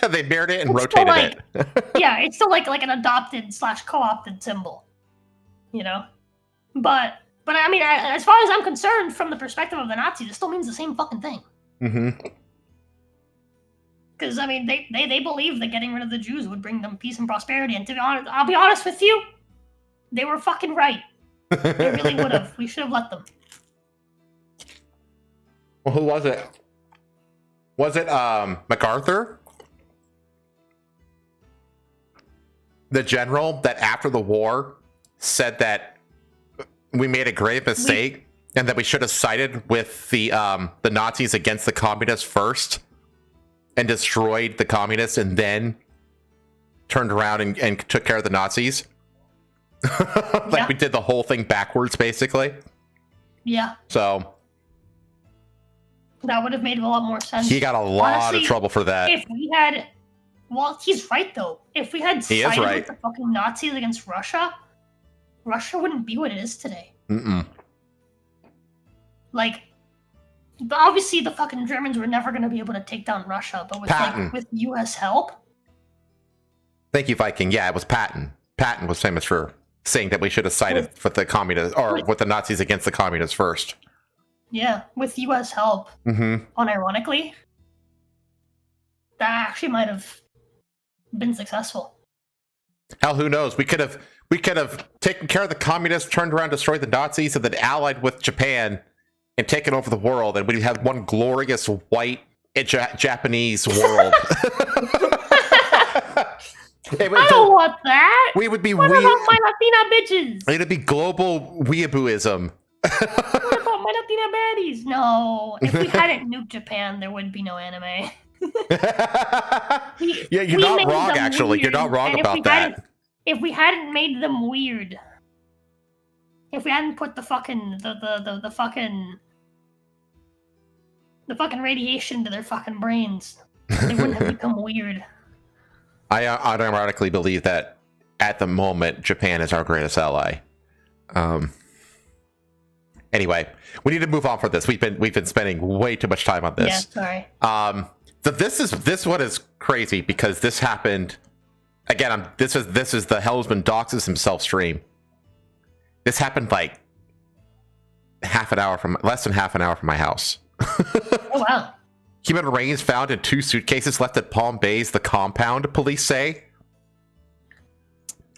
They mirrored it and It's still rotated it. Yeah, it's still like an adopted / co-opted symbol, But I mean, as far as I'm concerned, from the perspective of the Nazis, it still means the same fucking thing. Mm-hmm. Because I mean, they believed that getting rid of the Jews would bring them peace and prosperity. And to be honest, I'll be honest with you, they were fucking right. They really would have. We should have let them. Well, who was it? Was it MacArthur? The general that after the war said that we made a grave mistake and that we should have sided with the Nazis against the communists first and destroyed the communists and then turned around and took care of the Nazis. We did the whole thing backwards, basically. Yeah. So that would have made a lot more sense. he got a lot Honestly, of trouble for that. If we had, well, he's right though. If we had He is sided right. with the fucking Nazis against Russia, Russia wouldn't be what it is today. Mm-mm. Like, obviously the fucking Germans were never going to be able to take down Russia, but with U.S. help. Thank you, Viking. Yeah, it was Patton. Patton was famous for saying that we should have sided with the communists or with the Nazis against the communists first. Yeah, with U.S. help. Mm-hmm. Unironically, that actually might have been successful. Hell, who knows? We could have taken care of the communists, turned around, destroyed the Nazis, and then allied with Japan and taken over the world, and we'd have one glorious white Japanese world. It would, I don't want that. we would be What weird. about my Latina bitches? It'd be global weeabooism. What about my Latina baddies? No. If we hadn't nuked Japan, there would be no anime. Yeah, you're not wrong, actually. You're not wrong about that. If we hadn't made them weird, if we hadn't put the fucking the fucking radiation to their fucking brains, they wouldn't have become weird. I unironically believe that at the moment, Japan is our greatest ally. Anyway, we need to move on from this. We've been spending way too much time on this. Yeah, sorry. So this one is crazy because this happened again. This is the Hellsman doxes himself stream. This happened like less than half an hour from my house. Oh wow. Human remains found in 2 suitcases left at Palm Bay's The Compound, police say.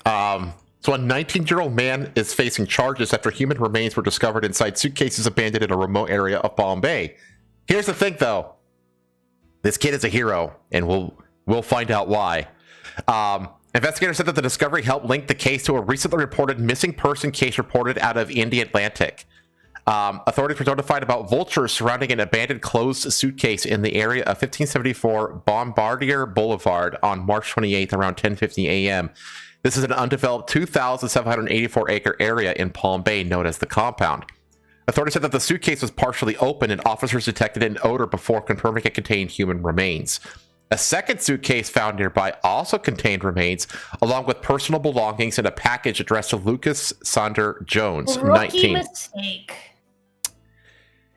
So a 19-year-old man is facing charges after human remains were discovered inside suitcases abandoned in a remote area of Palm Bay. Here's the thing, though. This kid is a hero, and we'll find out why. Investigators said that the discovery helped link the case to a recently reported missing person case reported out of the Atlantic. Authorities were notified about vultures surrounding an abandoned closed suitcase in the area of 1574 Bombardier Boulevard on March 28th around 10:50 a.m. This is an undeveloped 2,784-acre area in Palm Bay known as The Compound. Authorities said that the suitcase was partially open and officers detected an odor before confirming it contained human remains. A second suitcase found nearby also contained remains, along with personal belongings and a package addressed to Lucas Sander Jones, Rookie 19. mistake.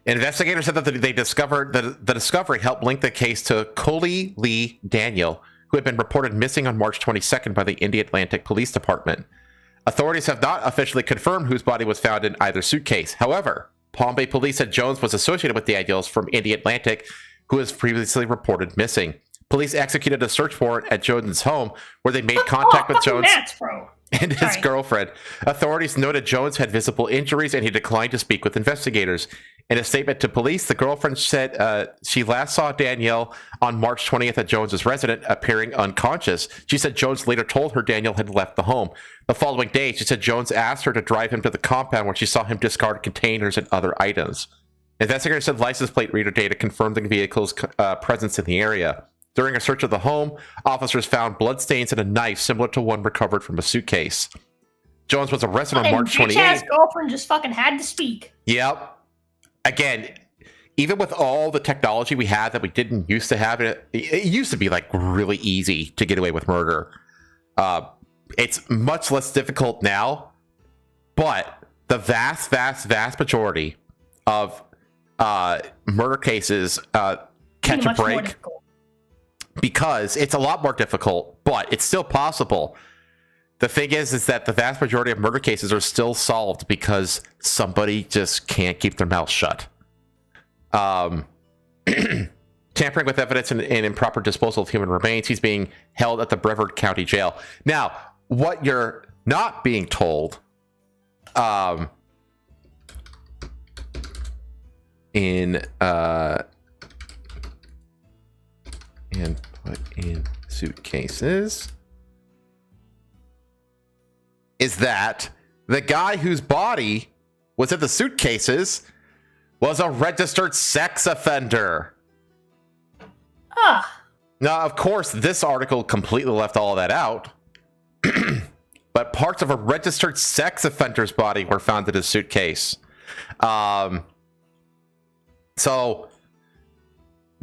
Investigators said that they discovered the discovery helped link the case to Coley Lee Daniel, who had been reported missing on March 22nd by the Atlantic Police Department. Authorities have not officially confirmed whose body was found in either suitcase. However, Palm Bay police said Jones was associated with Daniels from Atlantic, who was previously reported missing. Police executed a search warrant at Jones' home, where they made contact with Jones and his girlfriend. Authorities noted Jones had visible injuries and he declined to speak with investigators. In a statement to police, the girlfriend said she last saw Danielle on March 20th at Jones's residence, appearing unconscious. She said Jones later told her Danielle had left the home. The following day, she said Jones asked her to drive him to the compound where she saw him discard containers and other items. Investigators said license plate reader data confirmed the vehicle's presence in the area. During a search of the home, officers found bloodstains and a knife similar to one recovered from a suitcase. Jones was arrested on March 28th. His girlfriend just fucking had to speak. Yep. Again, even with all the technology we had that we didn't used to have, it used to be like really easy to get away with murder. It's much less difficult now, but the vast majority of murder cases catch a break because it's a lot more difficult, but it's still possible. The thing is that the vast majority of murder cases are still solved because somebody just can't keep their mouth shut. Tampering with evidence and improper disposal of human remains. He's being held at the Brevard County Jail. Now, what you're not being told, and put in suitcases, is that the guy whose body was in the suitcases was a registered sex offender. Now, of course, this article completely left all of that out. But parts of a registered sex offender's body were found in his suitcase. So,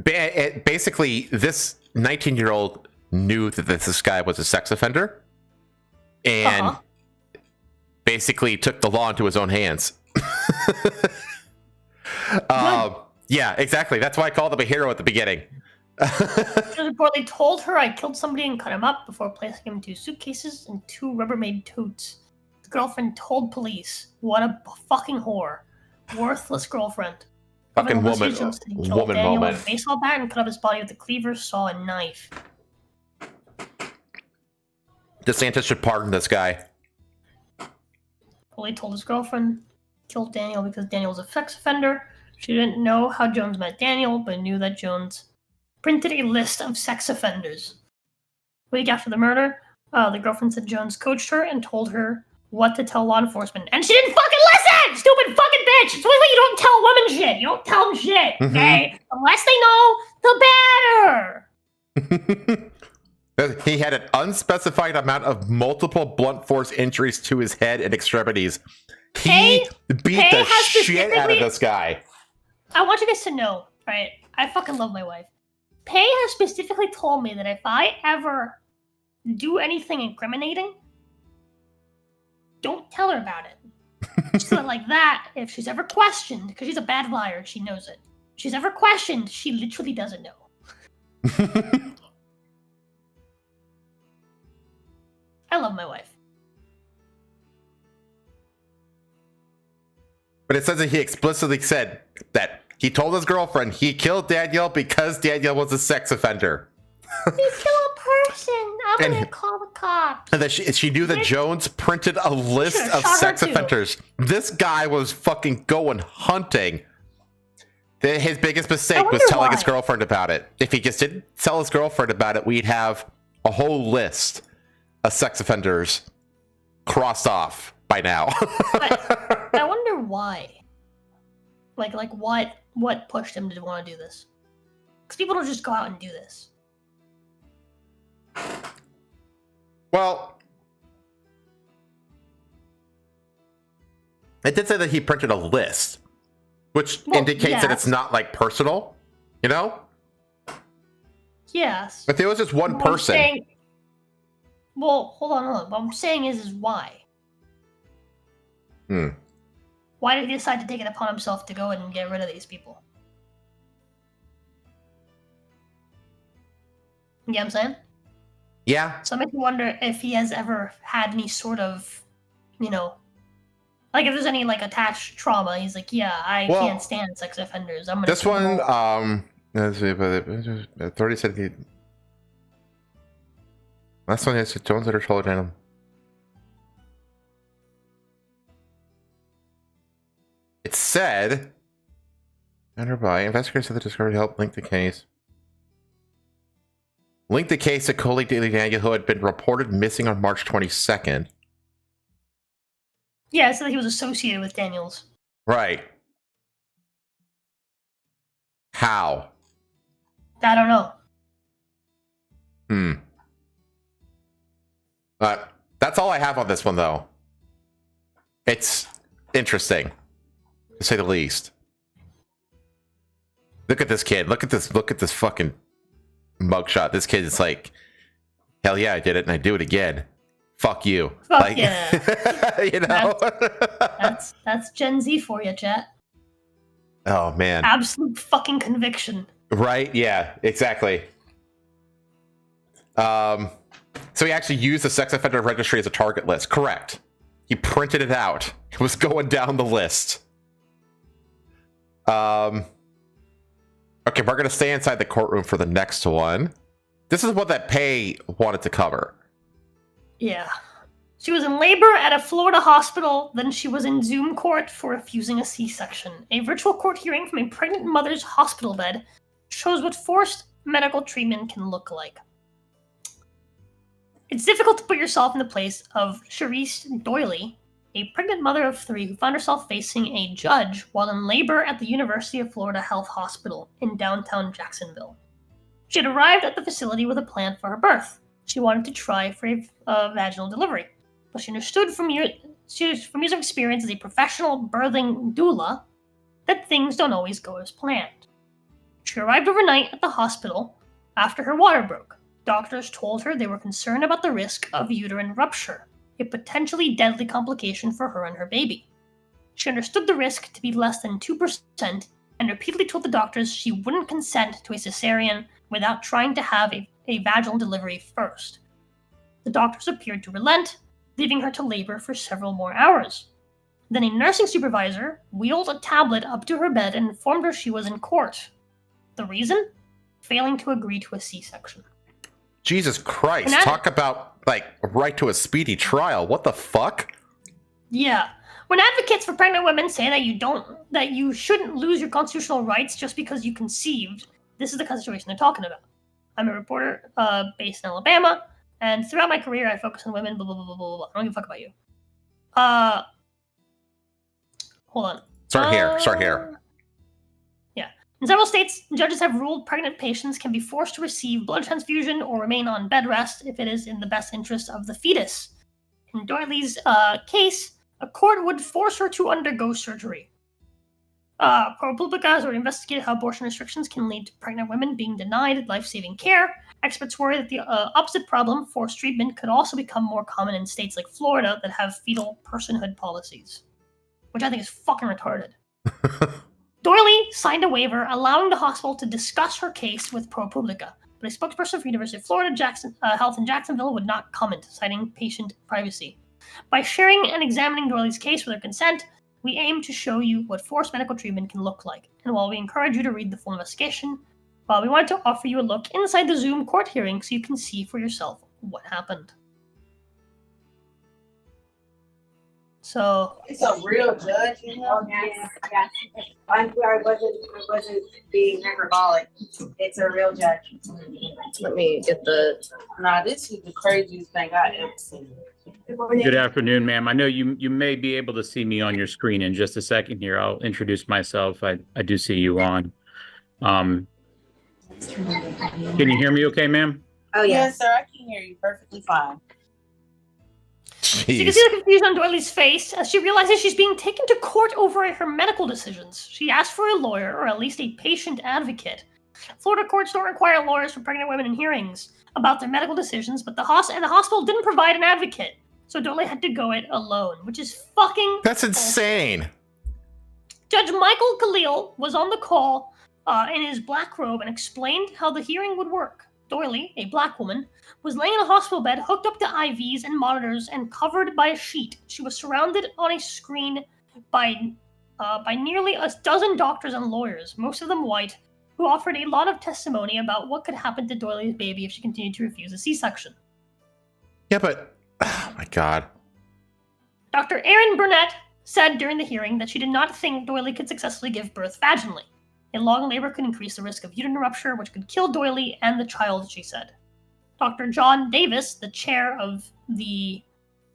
basically, this 19-year-old knew that this guy was a sex offender. And basically took the law into his own hands. Yeah, exactly. That's why I called him a hero at the beginning. They told her I killed somebody and cut him up before placing him in 2 suitcases and 2 Rubbermaid totes. The girlfriend told police. What a fucking whore. Worthless girlfriend. Fucking woman moment. With a baseball bat and cut up his body with a cleaver, saw, and knife. DeSantis should pardon this guy. Polly told his girlfriend killed Daniel because Daniel was a sex offender. She didn't know how Jones met Daniel, but knew that Jones printed a list of sex offenders. A week after the murder, The girlfriend said Jones coached her and told her what to tell law enforcement, and she didn't fucking listen! Stupid fucking bitch! It's why you don't tell women shit. You don't tell them shit, okay? The less they know, the better! He had an unspecified amount of multiple blunt force injuries to his head and extremities. He beat the shit out of this guy. I want you guys to know, right? I fucking love my wife. Pei has specifically told me that if I ever do anything incriminating, don't tell her about it. So like that, if she's ever questioned, because she's a bad liar, she knows it. If she's ever questioned, she literally doesn't know. I love my wife. But it says that he explicitly said that he told his girlfriend he killed Daniel because Daniel was a sex offender. He's still a person. I'm gonna call the cops. And that she knew that Jones printed a list of sex offenders. This guy was fucking going hunting. His biggest mistake was telling his girlfriend about it. If he just didn't tell his girlfriend about it, we'd have a whole list of sex offenders crossed off by now. I wonder why. Like what pushed him to want to do this? Because people don't just go out and do this. Well, it did say that he printed a list, which indicates that it's not like personal, you know? Yes. But there was just one person. Well, hold on. What I'm saying is why? Hmm. Why did he decide to take it upon himself to go and get rid of these people? You get what I'm saying? Yeah. So it makes me wonder if he has ever had any sort of, you know, like if there's any like attached trauma. He's like, yeah, I can't stand sex offenders. I'm gonna. This one, let's see, but 30 said he. Last one is Jones that are taller than him. It said, by investigators said the discovery helped link the case. Link the case to colleague Daniel, who had been reported missing on March 22nd. Yeah, so that he was associated with Daniels. Right. How? I don't know. That's all I have on this one, though. It's interesting, to say the least. Look at this kid. Look at this fucking mugshot. This kid is like, hell yeah, I did it, and I do it again. Fuck you. Fuck like, yeah. You know? That's Gen Z for you, chat. Oh, man. Absolute fucking conviction. Right? Yeah, exactly. So he actually used the sex offender registry as a target list. Correct. He printed it out. It was going down the list. Okay, we're going to stay inside the courtroom for the next one. This is what that Pei wanted to cover. Yeah. She was in labor at a Florida hospital, then she was in Zoom court for refusing a C-section. A virtual court hearing from a pregnant mother's hospital bed shows what forced medical treatment can look like. It's difficult to put yourself in the place of Charisse Doyley, a pregnant mother of 3 who found herself facing a judge while in labor at the University of Florida Health Hospital in downtown Jacksonville. She had arrived at the facility with a plan for her birth. She wanted to try for a vaginal delivery, but she understood from years of experience as a professional birthing doula that things don't always go as planned. She arrived overnight at the hospital after her water broke. Doctors told her they were concerned about the risk of uterine rupture, a potentially deadly complication for her and her baby. She understood the risk to be less than 2% and repeatedly told the doctors she wouldn't consent to a cesarean without trying to have a vaginal delivery first. The doctors appeared to relent, leaving her to labor for several more hours. Then a nursing supervisor wheeled a tablet up to her bed and informed her she was in court. The reason? Failing to agree to a C-section. Jesus Christ, talk about, like, right to a speedy trial. What the fuck? Yeah. When advocates for pregnant women say that you shouldn't lose your constitutional rights just because you conceived, this is the kind of situation they're talking about. I'm a reporter based in Alabama. And throughout my career, I focus on women, blah, blah, blah, blah, blah, blah. I don't give a fuck about you. Hold on. Start here. Yeah. In several states, judges have ruled pregnant patients can be forced to receive blood transfusion or remain on bed rest if it is in the best interest of the fetus. In Doyley's case, a court would force her to undergo surgery. ProPublica has already investigated how abortion restrictions can lead to pregnant women being denied life-saving care. Experts worry that the opposite problem, forced treatment, could also become more common in states like Florida that have fetal personhood policies, which I think is fucking retarded. Doyley signed a waiver allowing the hospital to discuss her case with ProPublica, but a spokesperson for University of Florida Health in Jacksonville would not comment, citing patient privacy. By sharing and examining Doyley's case with her consent, we aim to show you what forced medical treatment can look like. And while we encourage you to read the full investigation, we wanted to offer you a look inside the Zoom court hearing so you can see for yourself what happened. So it's a real judge, you know? Yes. I wasn't being hyperbolic. It's a real judge. Let me get the. Nah, this is the craziest thing I ever seen. Good afternoon, ma'am. I know you may be able to see me on your screen in just a second here. I'll introduce myself. I do see you on. Can you hear me okay, ma'am? Oh, yes, sir. I can hear you perfectly fine. So you can see the confusion on Doyley's face as she realizes she's being taken to court over her medical decisions. She asked for a lawyer, or at least a patient advocate. Florida courts don't require lawyers for pregnant women in hearings about their medical decisions, but the hospital didn't provide an advocate, so Doyley had to go it alone, which is fucking... That's insane. Judge Michael Khalil was on the call in his black robe and explained how the hearing would work. Doyley, a black woman, was laying in a hospital bed hooked up to IVs and monitors and covered by a sheet. She was surrounded on a screen by nearly a dozen doctors and lawyers, most of them white, who offered a lot of testimony about what could happen to Doyley's baby if she continued to refuse a C-section. Yeah, but... Oh, my God. Dr. Erin Burnett said during the hearing that she did not think Doyley could successfully give birth vaginally. A long labor could increase the risk of uterine rupture, which could kill Doyley and the child, she said. Dr. John Davis, the chair of the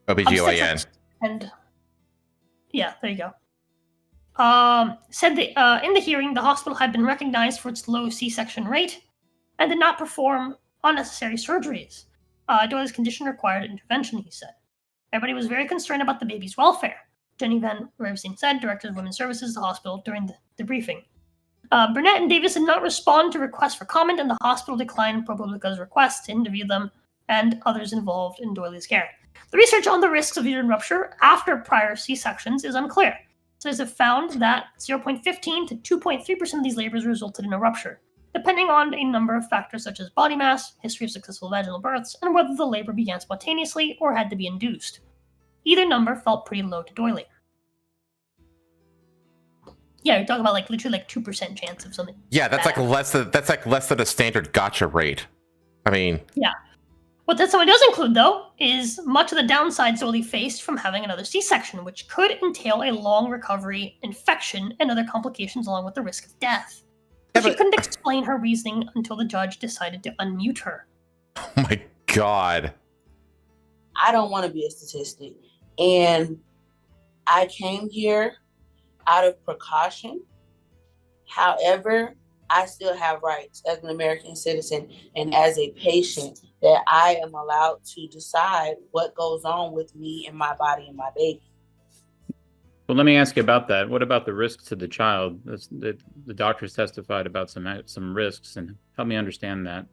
OBGYN. And yeah, there you go. Said that in the hearing, the hospital had been recognized for its low C-section rate and did not perform unnecessary surgeries. Doyley's condition required intervention, he said. Everybody was very concerned about the baby's welfare, Jenny Van Ravestein said, Director of Women's Services at the hospital, during the briefing. Burnett and Davis did not respond to requests for comment, and the hospital declined ProPublica's request to interview them and others involved in Doyley's care. The research on the risks of uterine rupture after prior C-sections is unclear. Studies have found that 0.15 to 2.3% of these labors resulted in a rupture, depending on a number of factors such as body mass, history of successful vaginal births, and whether the labor began spontaneously or had to be induced. Either number felt pretty low to Doyley. Yeah, you're talking about literally 2% chance of something. Yeah, that's bad. less than a standard gotcha rate. I mean, yeah. What that does include, though, is much of the downsides Doyley faced from having another C-section, which could entail a long recovery, infection, and other complications, along with the risk of death. But she couldn't explain her reasoning until the judge decided to unmute her. Oh my God. I don't want to be a statistic. And I came here out of precaution. However, I still have rights as an American citizen and as a patient that I am allowed to decide what goes on with me and my body and my baby. Well, let me ask you about that. What about the risks to the child? The doctors testified about some risks, and help me understand that.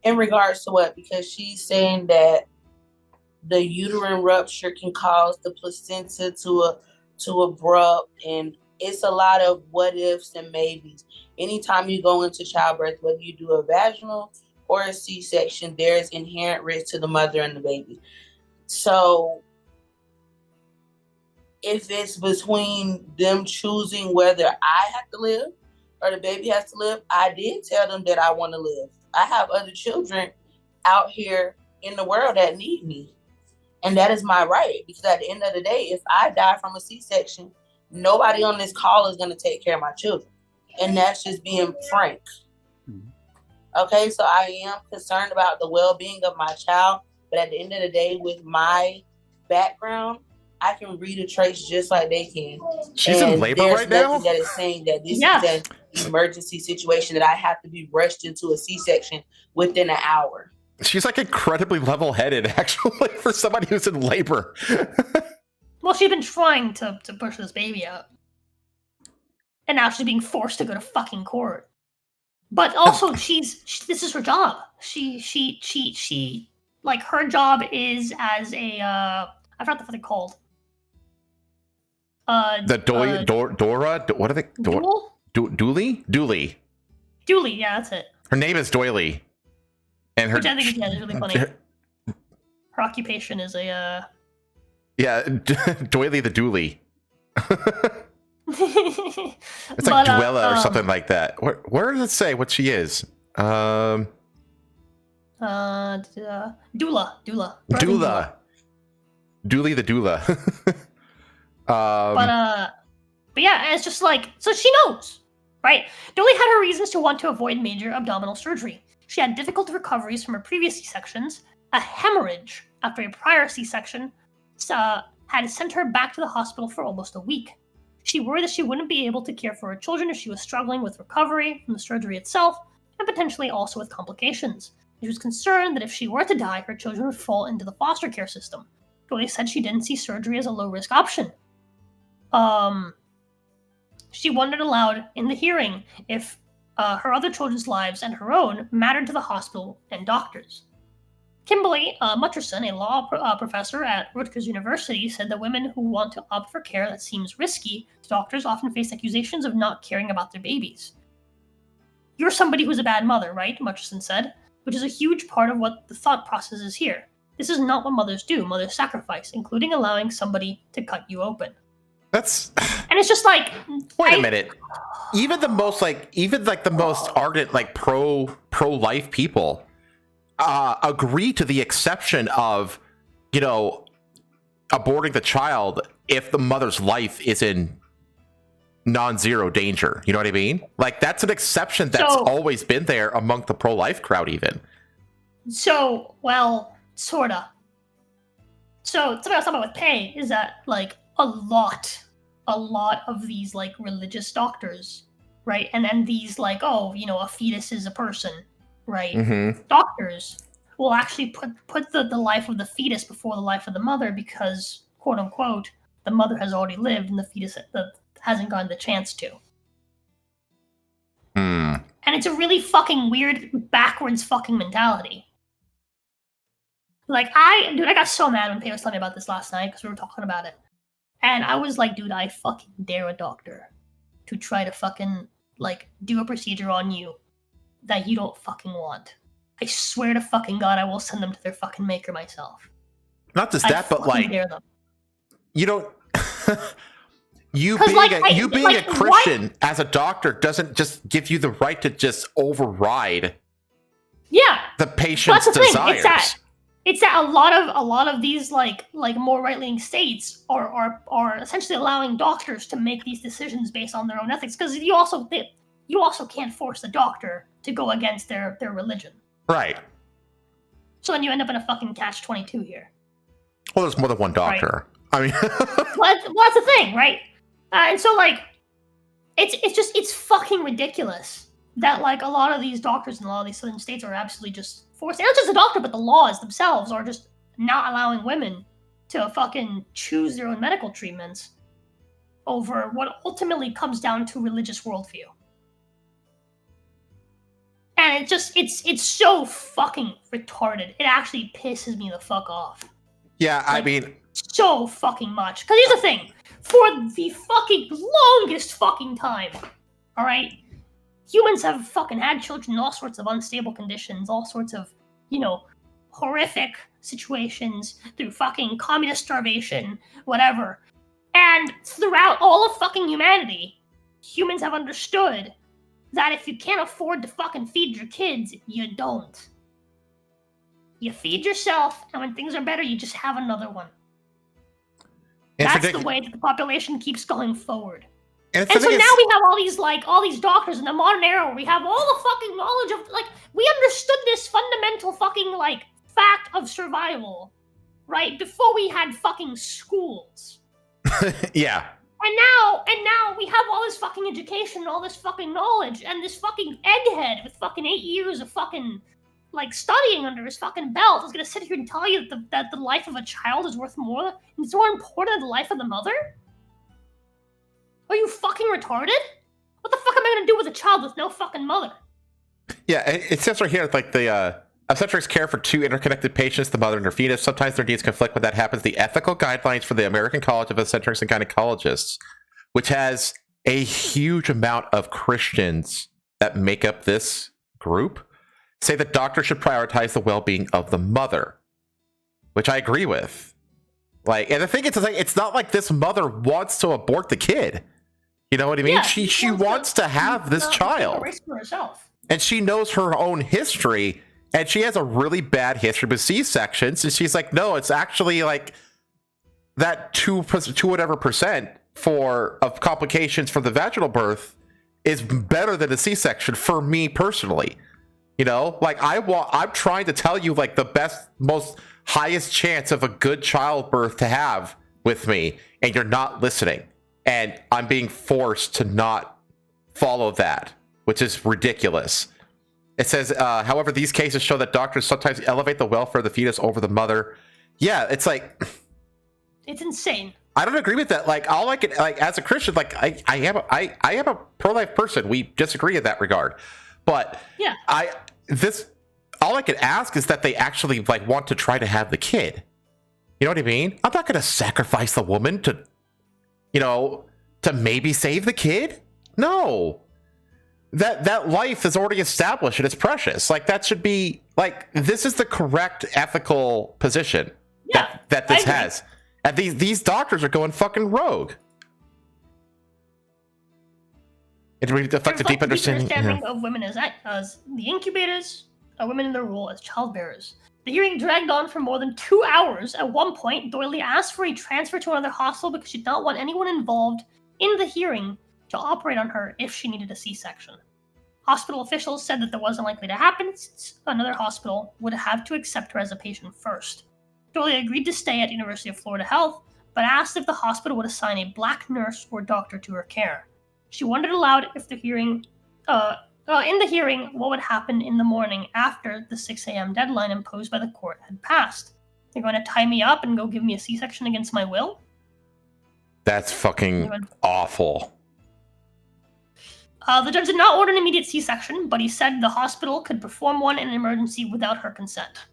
In regards to what? Because she's saying that the uterine rupture can cause the placenta to abrupt, and it's a lot of what ifs and maybes. Anytime you go into childbirth, whether you do a vaginal or a C-section, there's inherent risk to the mother and the baby. So if it's between them choosing whether I have to live or the baby has to live, I did tell them that I want to live. I have other children out here in the world that need me. And that is my right, because at the end of the day, if I die from a C-section, nobody on this call is going to take care of my children. And that's just being frank. Okay, so I am concerned about the well-being of my child, but at the end of the day, with my background, I can read a trace just like they can. She's in labor right now? There's nothing that is saying that this is an emergency situation that I have to be rushed into a C-section within an hour. She's like incredibly level-headed, actually, for somebody who's in labor. Well, she's been trying to push this baby out. And now she's being forced to go to fucking court. But also, this is her job. She like, her job is as a, I forgot what they're called. Dora? What are they? Dooley? Dooley. Dooley, yeah, that's it. Her name is Doily. And her, which I think is really funny. Her occupation is a, Yeah, Doily the Dooley. It's like Dwella or something like that. Where does it say what she is? Doula. Dooley the doula. But yeah, it's just like, so she knows, right? Dooley had her reasons to want to avoid major abdominal surgery. She had difficult recoveries from her previous C-sections. A hemorrhage after a prior C-section had sent her back to the hospital for almost a week. She worried that she wouldn't be able to care for her children if she was struggling with recovery from the surgery itself, and potentially also with complications. She was concerned that if she were to die, her children would fall into the foster care system. Dooley said she didn't see surgery as a low-risk option. She wondered aloud in the hearing if her other children's lives and her own mattered to the hospital and doctors. Kimberly Mutcherson, a law professor at Rutgers University, said that women who want to opt for care that seems risky to doctors often face accusations of not caring about their babies. You're somebody who's a bad mother, right? Mutcherson said, which is a huge part of what the thought process is here. This is not what mothers do. Mothers sacrifice, including allowing somebody to cut you open. That's... And it's just like... Wait a minute. Even the most ardent, pro-life people agree to the exception of, aborting the child if the mother's life is in non-zero danger. You know what I mean? Like, that's an exception that's always been there among the pro-life crowd, even. So, well, sorta. So, something I was talking about with Pei is that, like, a lot of these, like, religious doctors, right? And then these, like, a fetus is a person, right? Mm-hmm. Doctors will actually put the life of the fetus before the life of the mother because, quote unquote, the mother has already lived and the fetus hasn't gotten the chance to. Hmm. And it's a really fucking weird, backwards fucking mentality. Like, I got so mad when Pei was telling me about this last night because we were talking about it. And I was like, dude, I fucking dare a doctor to try to fucking, like, do a procedure on you that you don't fucking want. I swear to fucking God, I will send them to their fucking maker myself. Not just that, but like, dare them. You don't. you being a Christian as a doctor doesn't just give you the right to just override. Yeah, the patient's desires. It's that a lot of these like more right-leaning states are essentially allowing doctors to make these decisions based on their own ethics because you also can't force the doctor to go against their religion. Right. So then you end up in a fucking catch-22 here. Well, there's more than one doctor. Right. I mean, well, that's the thing, right? And so like, it's fucking ridiculous that like a lot of these doctors in a lot of these southern states are absolutely just forced. And not just the doctor, but the laws themselves are just not allowing women to fucking choose their own medical treatments over what ultimately comes down to religious worldview. And it's so fucking retarded. It actually pisses me the fuck off. Yeah, like, I mean, so fucking much. Because here's the thing: for the fucking longest fucking time, all right, humans have fucking had children in all sorts of unstable conditions, all sorts of, horrific situations through fucking communist starvation, whatever. And throughout all of fucking humanity, humans have understood that if you can't afford to fucking feed your kids, you don't. You feed yourself, and when things are better, you just have another one. That's the way that the population keeps going forward. And so now we have all these doctors in the modern era where we have all the fucking knowledge of, like, we understood this fundamental fucking, like, fact of survival, right? Before we had fucking schools. Yeah. And now we have all this fucking education and all this fucking knowledge, and this fucking egghead with fucking 8 years of fucking, like, studying under his fucking belt is gonna sit here and tell you that the life of a child is worth more, and it's more important than the life of the mother? Are you fucking retarded? What the fuck am I gonna do with a child with no fucking mother? Yeah, it says right here, like, the obstetrics care for 2 interconnected patients, the mother and her fetus. Sometimes their needs conflict. When that happens, the ethical guidelines for the American College of Obstetrics and Gynecologists, which has a huge amount of Christians that make up this group, say that doctors should prioritize the well-being of the mother, which I agree with. Like, and the thing is, like, it's not like this mother wants to abort the kid. You know what I mean? Yeah, she wants to have this child. For herself. And she knows her own history, and she has a really bad history with C-sections, and she's like, no, it's actually like that 2 whatever percent of complications for the vaginal birth is better than a C-section for me personally. You know, like, I'm trying to tell you, like, the best, most highest chance of a good childbirth to have with me, and you're not listening. And I'm being forced to not follow that, which is ridiculous. It says, however, these cases show that doctors sometimes elevate the welfare of the fetus over the mother. Yeah, it's like, it's insane. I don't agree with that. Like, all I can, like, as a Christian, like, I am a pro-life person. We disagree in that regard, but yeah, all I can ask is that they actually, like, want to try to have the kid. You know what I mean? I'm not going to sacrifice the woman to, you know, to maybe save the kid. No. That life is already established and it's precious. Like, that should be, like, this is the correct ethical position that this has. And these doctors are going fucking rogue. It reflects a deep understanding of women as the incubators, women in their role as childbearers. The hearing dragged on for more than 2 hours. At one point, Doily asked for a transfer to another hospital because she did not want anyone involved in the hearing to operate on her if she needed a C-section. Hospital officials said that that wasn't likely to happen since another hospital would have to accept her as a patient first. Doily agreed to stay at University of Florida Health, but asked if the hospital would assign a black nurse or doctor to her care. She wondered aloud if the hearing, in the hearing, what would happen in the morning after the 6 a.m. deadline imposed by the court had passed. They're going to tie me up and go give me a C-section against my will? That's fucking awful. The judge did not order an immediate C-section, but he said the hospital could perform one in an emergency without her consent.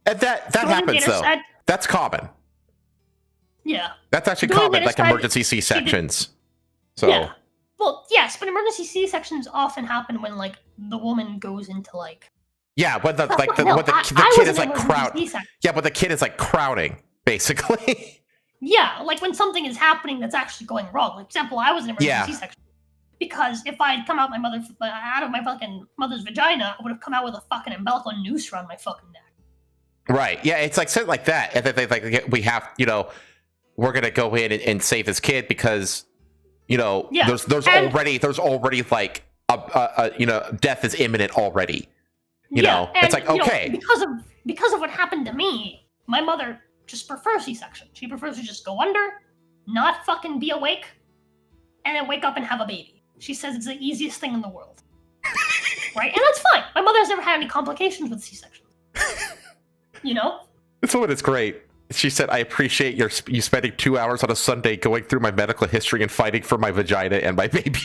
And that happens, though. That's common. Yeah. That's actually common, like emergency C-sections. So. Yeah. Well, yes, but emergency C-sections often happen when, like, the woman goes into, like... Yeah, when the kid is, like, crowding. Yeah, but the kid is, like, crowding, basically. Yeah, like, when something is happening that's actually going wrong. Like, for example, I was in emergency C-section. Because if I had come out out of my fucking mother's vagina, I would have come out with a fucking umbilical noose around my fucking neck. Right. Yeah, it's like something like that. And then they like, we have, you know, we're gonna go in and save this kid because, you know, there's already like a you know, death is imminent already. You know, it's like, okay, because of what happened to me, my mother just prefers C-section. She prefers to just go under, not fucking be awake, and then wake up and have a baby. She says it's the easiest thing in the world. Right? And that's fine. My mother has never had any complications with C-section. You know? This woman is great. She said, I appreciate you spending 2 hours on a Sunday going through my medical history and fighting for my vagina and my baby.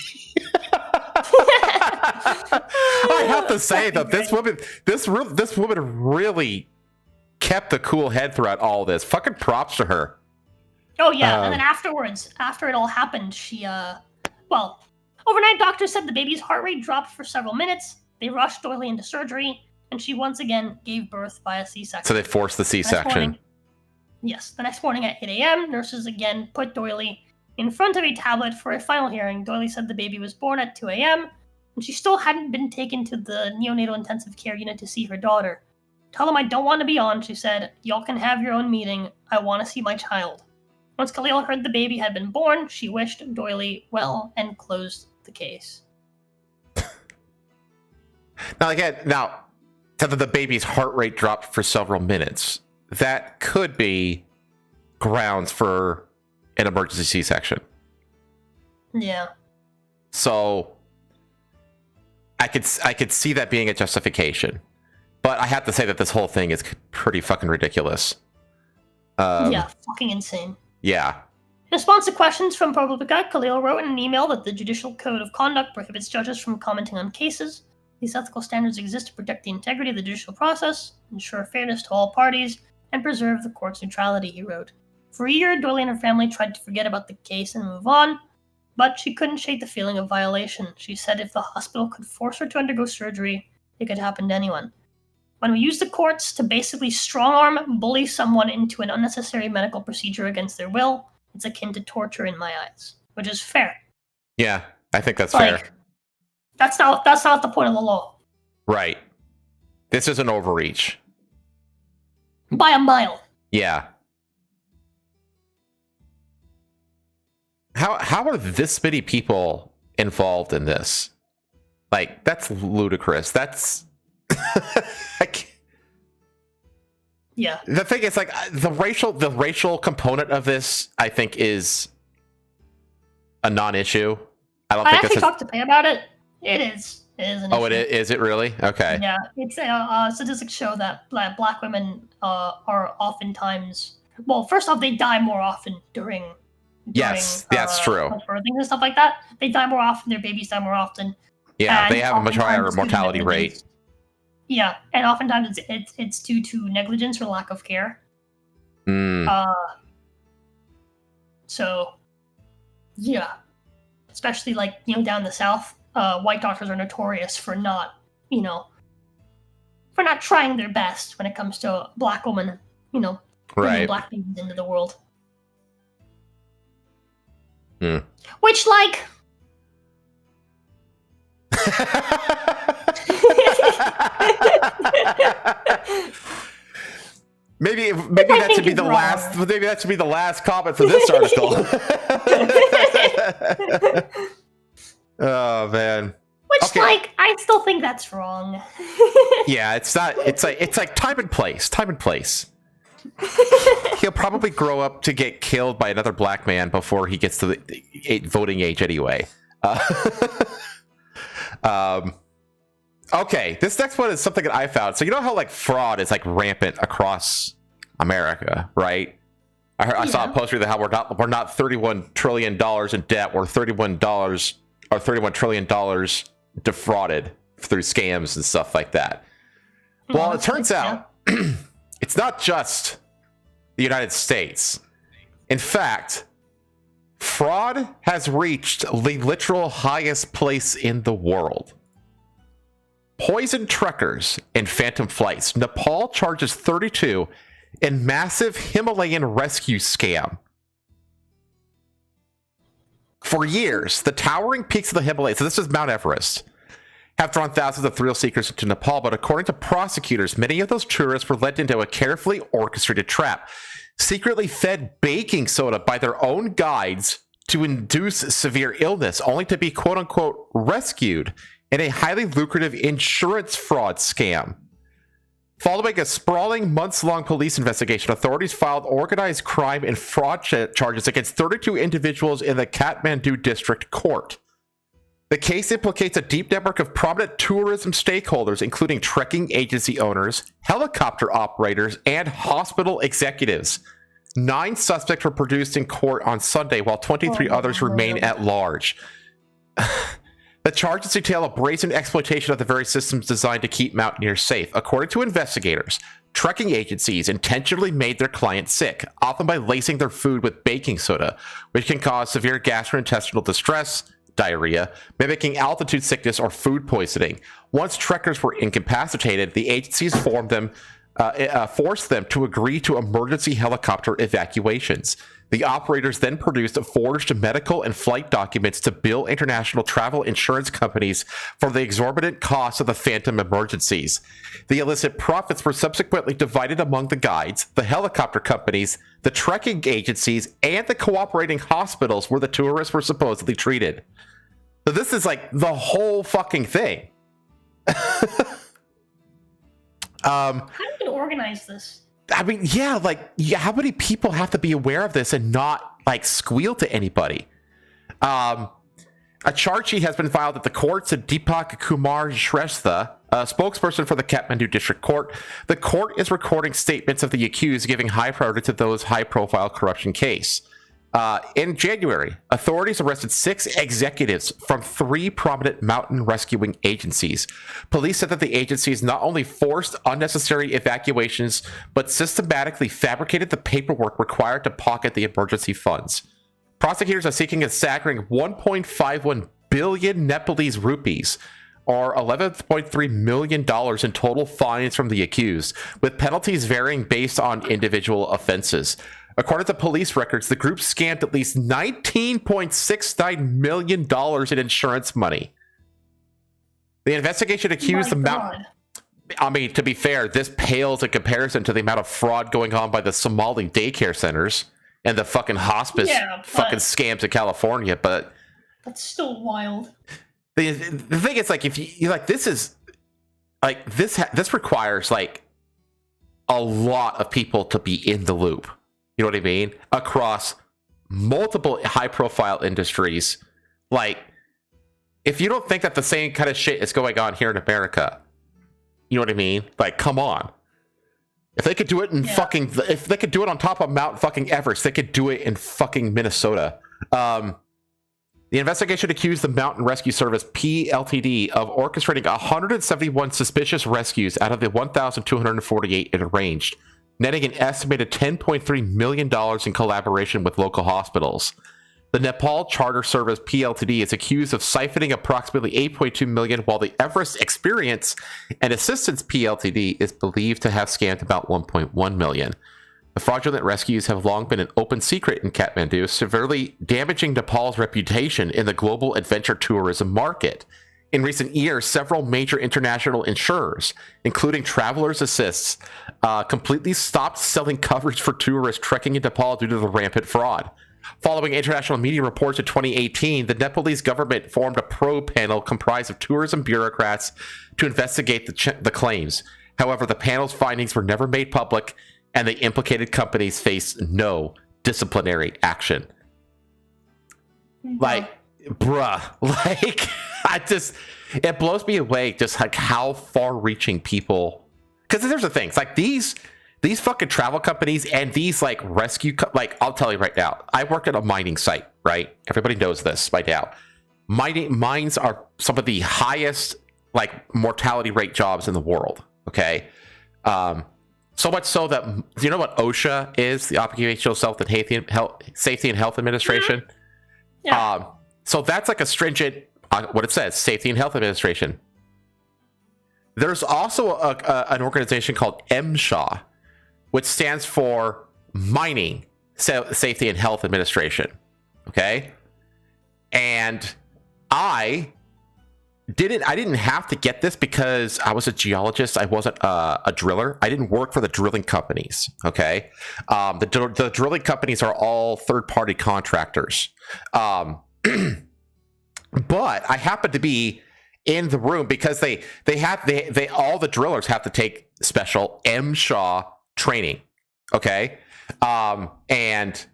I have to say, though, this woman really kept a cool head throughout all this. Fucking props to her. Oh, yeah. And then afterwards, after it all happened, she, overnight doctors said the baby's heart rate dropped for several minutes. They rushed Doily into surgery, and she once again gave birth via C-section. So they forced the C-section. The next morning at 8 a.m., nurses again put Doily in front of a tablet for a final hearing. Doily said the baby was born at 2 a.m., and she still hadn't been taken to the neonatal intensive care unit to see her daughter. Tell them I don't want to be on, she said. Y'all can have your own meeting. I want to see my child. Once Khalil heard the baby had been born, she wished Doily well and closed the case. Now, again, said that the baby's heart rate dropped for several minutes. That could be grounds for an emergency C-section. Yeah. So I could see that being a justification, but I have to say that this whole thing is pretty fucking ridiculous. Yeah, fucking insane. Yeah. In response to questions from ProPublica, Khalil wrote in an email that the Judicial Code of Conduct prohibits judges from commenting on cases. These ethical standards exist to protect the integrity of the judicial process, ensure fairness to all parties, and preserve the court's neutrality, he wrote. For a year, Doily and her family tried to forget about the case and move on, but she couldn't shake the feeling of violation. She said if the hospital could force her to undergo surgery, it could happen to anyone. When we use the courts to basically strong-arm, bully someone into an unnecessary medical procedure against their will, it's akin to torture in my eyes, which is fair. Yeah, I think that's fair. That's not the point of the law. Right. This is an overreach. By a mile. Yeah. How are this many people involved in this? Like, that's ludicrous. That's yeah. The thing is, like, the racial component of this, I think, is a non-issue. I actually talked to Pay about it. It is an issue. Is it really? Okay. Yeah, it's statistics show that black women are oftentimes, well, first off, they die more often during yes, that's true. Birthing and stuff like that. They die more often. Their babies die more often. Yeah, they have a much higher mortality rate. Yeah, and oftentimes it's due to negligence or lack of care. So, yeah, especially like down in the South, white doctors are notorious for not trying their best when it comes to black women, bringing black babies into the world. Which, like, maybe that should be the last. Maybe that should be the last comment for this article. Oh man. Which, like, I still think that's wrong. Yeah, it's not. It's like time and place. Time and place. He'll probably grow up to get killed by another black man before he gets to the voting age anyway. Okay, this next one is something that I found. So you know how like fraud is like rampant across America, right? I saw a post reading how we're not $31 trillion in debt. We're $31 trillion defrauded through scams and stuff like that. Well, it turns out it's not just the United States. In fact, fraud has reached the literal highest place in the world. Poisoned truckers and phantom flights. Nepal charges 32 in massive Himalayan rescue scam. For years, the towering peaks of the Himalayas, so this is Mount Everest, have drawn thousands of thrill seekers into Nepal, but according to prosecutors, many of those tourists were led into a carefully orchestrated trap, secretly fed baking soda by their own guides to induce severe illness, only to be quote-unquote rescued in a highly lucrative insurance fraud scam. Following a sprawling, months-long police investigation, authorities filed organized crime and fraud charges against 32 individuals in the Kathmandu District Court. The case implicates a deep network of prominent tourism stakeholders, including trekking agency owners, helicopter operators, and hospital executives. 9 suspects were produced in court on Sunday, while 23 others remain at large. The charges detail a brazen exploitation of the very systems designed to keep mountaineers safe. According to investigators, trekking agencies intentionally made their clients sick, often by lacing their food with baking soda, which can cause severe gastrointestinal distress, diarrhea, mimicking altitude sickness or food poisoning. Once trekkers were incapacitated, the agencies forced them to agree to emergency helicopter evacuations. The operators then produced forged medical and flight documents to bill international travel insurance companies for the exorbitant costs of the phantom emergencies. The illicit profits were subsequently divided among the guides, the helicopter companies, the trekking agencies, and the cooperating hospitals where the tourists were supposedly treated. So this is like the whole fucking thing. How do you organize this? I mean, yeah, like, how many people have to be aware of this and not, like, squeal to anybody? A charge sheet has been filed at the court, said Deepak Kumar Shrestha, a spokesperson for the Kathmandu District Court. The court is recording statements of the accused, giving high priority to those high-profile corruption case. In January, authorities arrested 6 executives from 3 prominent mountain rescuing agencies. Police said that the agencies not only forced unnecessary evacuations, but systematically fabricated the paperwork required to pocket the emergency funds. Prosecutors are seeking a staggering 1.51 billion Nepalese rupees, or $11.3 million in total fines from the accused, with penalties varying based on individual offenses. According to police records, the group scammed at least $19.69 million in insurance money. The investigation accused the mountain. I mean, to be fair, this pales in comparison to the amount of fraud going on by the Somali daycare centers and the fucking hospice fucking scams in California, but that's still wild. The thing is, like, if you like, this is like this requires like a lot of people to be in the loop. You know what I mean? Across multiple high-profile industries. Like, if you don't think that the same kind of shit is going on here in America, you know what I mean? Like, come on. If they could do it in if they could do it on top of Mount fucking Everest, they could do it in fucking Minnesota. The investigation accused the Mountain Rescue Service, PLTD, of orchestrating 171 suspicious rescues out of the 1,248 it arranged, netting an estimated $10.3 million in collaboration with local hospitals. The Nepal Charter Service, PLTD, is accused of siphoning approximately $8.2 million, while the Everest Experience and Assistance, PLTD, is believed to have scammed about $1.1 million. The fraudulent rescues have long been an open secret in Kathmandu, severely damaging Nepal's reputation in the global adventure tourism market. In recent years, several major international insurers, including Travelers Assists, completely stopped selling coverage for tourists trekking in Nepal due to the rampant fraud. Following international media reports in 2018, the Nepalese government formed a probe panel comprised of tourism bureaucrats to investigate the claims. However, the panel's findings were never made public, and the implicated companies face no disciplinary action. Like, bruh, like, it blows me away just like how far-reaching people, because there's the things like these fucking travel companies and these like rescue, like, I'll tell you right now, I worked at a mining site, right? Everybody knows this by now. Mines are some of the highest like mortality rate jobs in the world. Okay. So much so that, do you know what OSHA is? The Occupational Safety and Health Administration. Yeah. So that's like a stringent, what it says, Safety and Health Administration. There's also an organization called MSHA, which stands for Mining Safety and Health Administration. Okay? And I didn't have to get this because I was a geologist. I wasn't a driller. I didn't work for the drilling companies. Okay? The drilling companies are all third-party contractors. But I happened to be in the room because they all the drillers have to take special MSHA training. Okay? And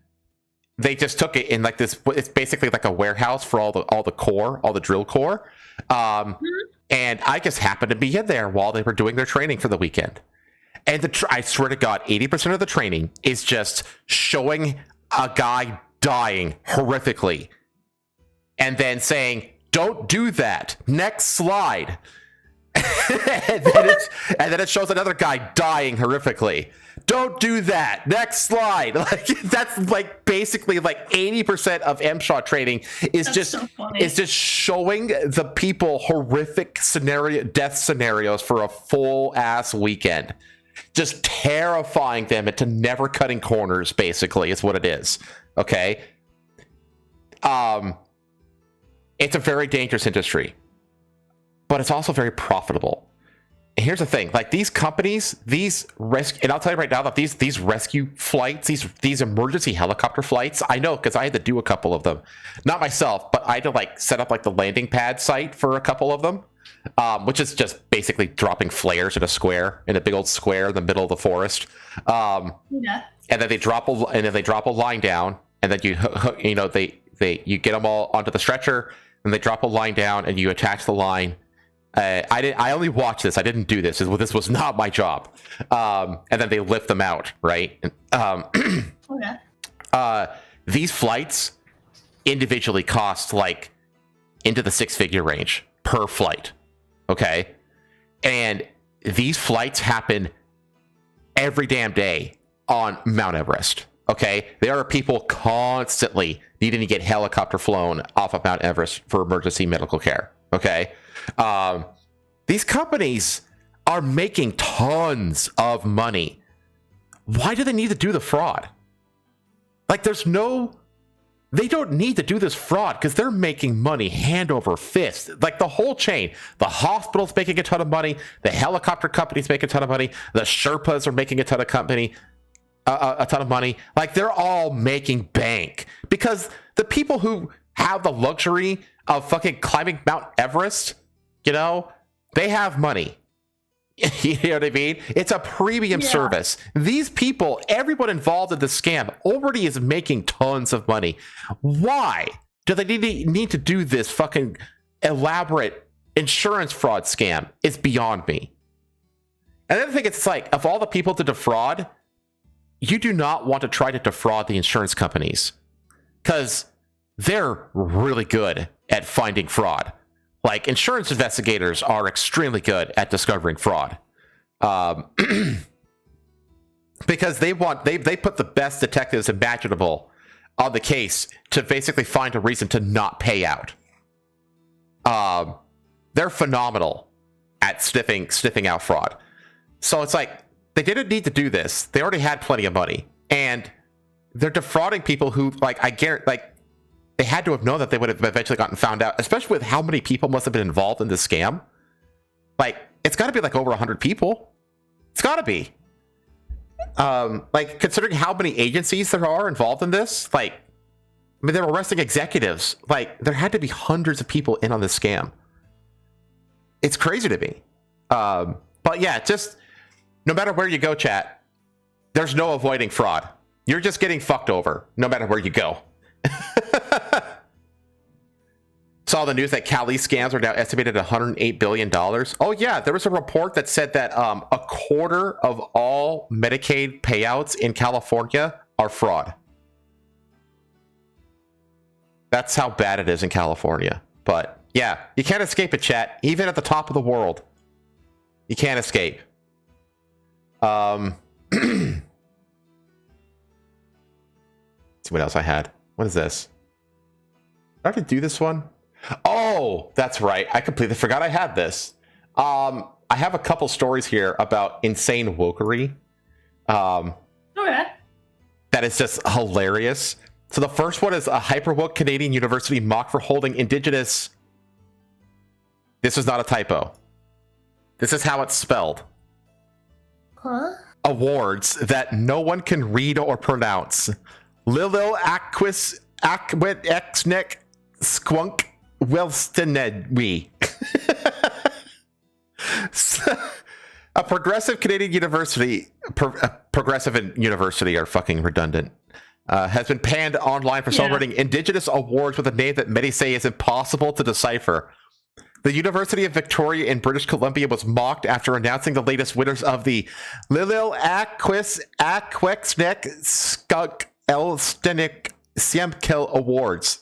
they just took it in like this, it's basically like a warehouse for all the drill core. And I just happened to be in there while they were doing their training for the weekend. And I swear to God, 80% of the training is just showing a guy dying horrifically and then saying, "Don't do that. Next slide." and then it shows another guy dying horrifically. "Don't do that. Next slide." Like, that's like basically like 80% of MSHA training is just showing the people horrific death scenarios for a full ass weekend. Just terrifying them into never cutting corners, basically, is what it is. Okay. It's a very dangerous industry, but it's also very profitable. And here's the thing, like these companies, and I'll tell you right now that these rescue flights, these emergency helicopter flights, I know because I had to do a couple of them. Not myself, but I had to like set up like the landing pad site for a couple of them, which is just basically dropping flares in a big old square in the middle of the forest. And then they drop a line down, and then you get them all onto the stretcher, and they drop a line down, and you attach the line. I only watched this. I didn't do this. This was not my job. And then they lift them out, right? These flights individually cost like into the six-figure range per flight. Okay, and these flights happen every damn day on Mount Everest. Okay, there are people constantly needing to get helicopter flown off of Mount Everest for emergency medical care. Okay. These companies are making tons of money. Why do they need to do the fraud? Like they don't need to do this fraud because they're making money hand over fist. Like the whole chain, the hospital's making a ton of money, the helicopter companies make a ton of money, the Sherpas are making a ton of money. Like they're all making bank because the people who have the luxury of fucking climbing Mount Everest, they have money. You know what I mean? It's a premium service. These people, everyone involved in the scam already is making tons of money. Why do they need to do this fucking elaborate insurance fraud scam? It's beyond me. And the other thing, it's like, of all the people to defraud, you do not want to try to defraud the insurance companies because they're really good at finding fraud. Like insurance investigators are extremely good at discovering fraud, because they put the best detectives imaginable on the case to basically find a reason to not pay out. They're phenomenal at sniffing out fraud. So it's like they didn't need to do this. They already had plenty of money, and they're defrauding people who, like, I guarantee, like, they had to have known that they would have eventually gotten found out, especially with how many people must have been involved in this scam. Like, it's got to be like over 100 people. It's got to be. Like, considering how many agencies there are involved in this, like, I mean, they're arresting executives. Like, there had to be hundreds of people in on this scam. It's crazy to me. But yeah, just no matter where you go, chat, there's no avoiding fraud. You're just getting fucked over no matter where you go. Saw the news that Cali scams are now estimated at $108 billion. Oh yeah, there was a report that said that a quarter of all Medicaid payouts in California are fraud. That's how bad it is in California. But yeah, you can't escape it, chat. Even at the top of the world, you can't escape. Let's see what else I had. What is this? Did I have to do this one? Oh, that's right. I completely forgot I had this. I have a couple stories here about insane wokery. Okay. That is just hilarious. So the first one is a hyper-woke Canadian university mocked for holding Indigenous... This is not a typo. This is how it's spelled. Huh? Awards that no one can read or pronounce. Lilil Aquis Aquit Exnick Squunk Wilstenedwe. A progressive Canadian university, progressive and university are fucking redundant, has been panned online for celebrating Indigenous awards with a name that many say is impossible to decipher. The University of Victoria in British Columbia was mocked after announcing the latest winners of the Lilil Aquis Aquexnick Skunk Elstenik Siemkill Awards.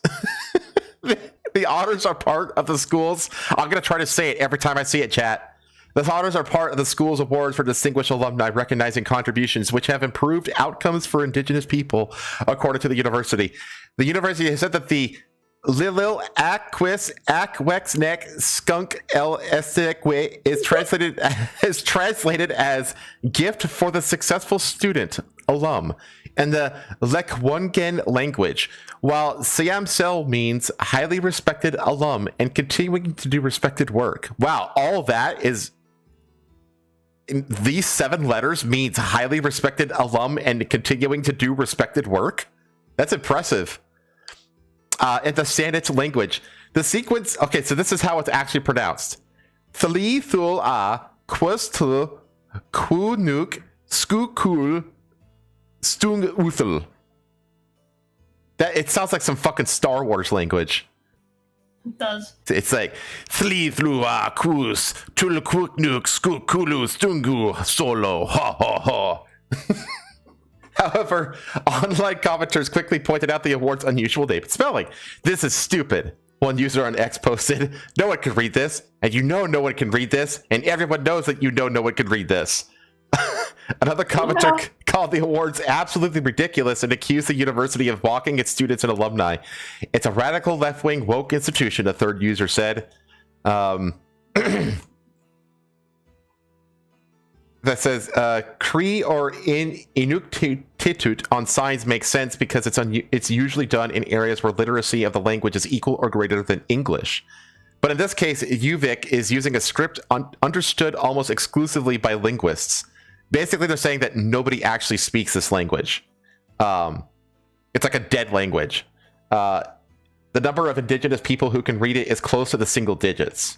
The honors are part of the school's... I'm going to try to say it every time I see it, chat. The honors are part of the school's awards for distinguished alumni recognizing contributions which have improved outcomes for Indigenous people, according to the university. The university has said that the Lilil Aquis Aquexnek Skunk El Estikwe is translated as gift for the successful student alum and the Lekwungen language, while Siamsel means highly respected alum and continuing to do respected work. Wow, all that is... These 7 letters means highly respected alum and continuing to do respected work? That's impressive. And the Sandwich language. The sequence... Okay, so this is how it's actually pronounced. Thli thul a quas tu ku nuk sku kul stung uthel. That it sounds like some fucking Star Wars language. It does. It's like Thli thlu a kus tul kuk nuk sku kulu stungu solo ha ha ha. However, online commenters quickly pointed out the award's unusual name and spelling. This is stupid. One user on X posted, "No one can read this, and you know no one can read this, and everyone knows that you know no one can read this." Another commenter called the awards absolutely ridiculous and accused the university of mocking its students and alumni. It's a radical left-wing woke institution, a third user said. That says, Cree or Inuktitut on signs makes sense because it's usually done in areas where literacy of the language is equal or greater than English. But in this case, UVic is using a script understood almost exclusively by linguists. Basically, they're saying that nobody actually speaks this language. It's like a dead language. The number of indigenous people who can read it is close to the single digits.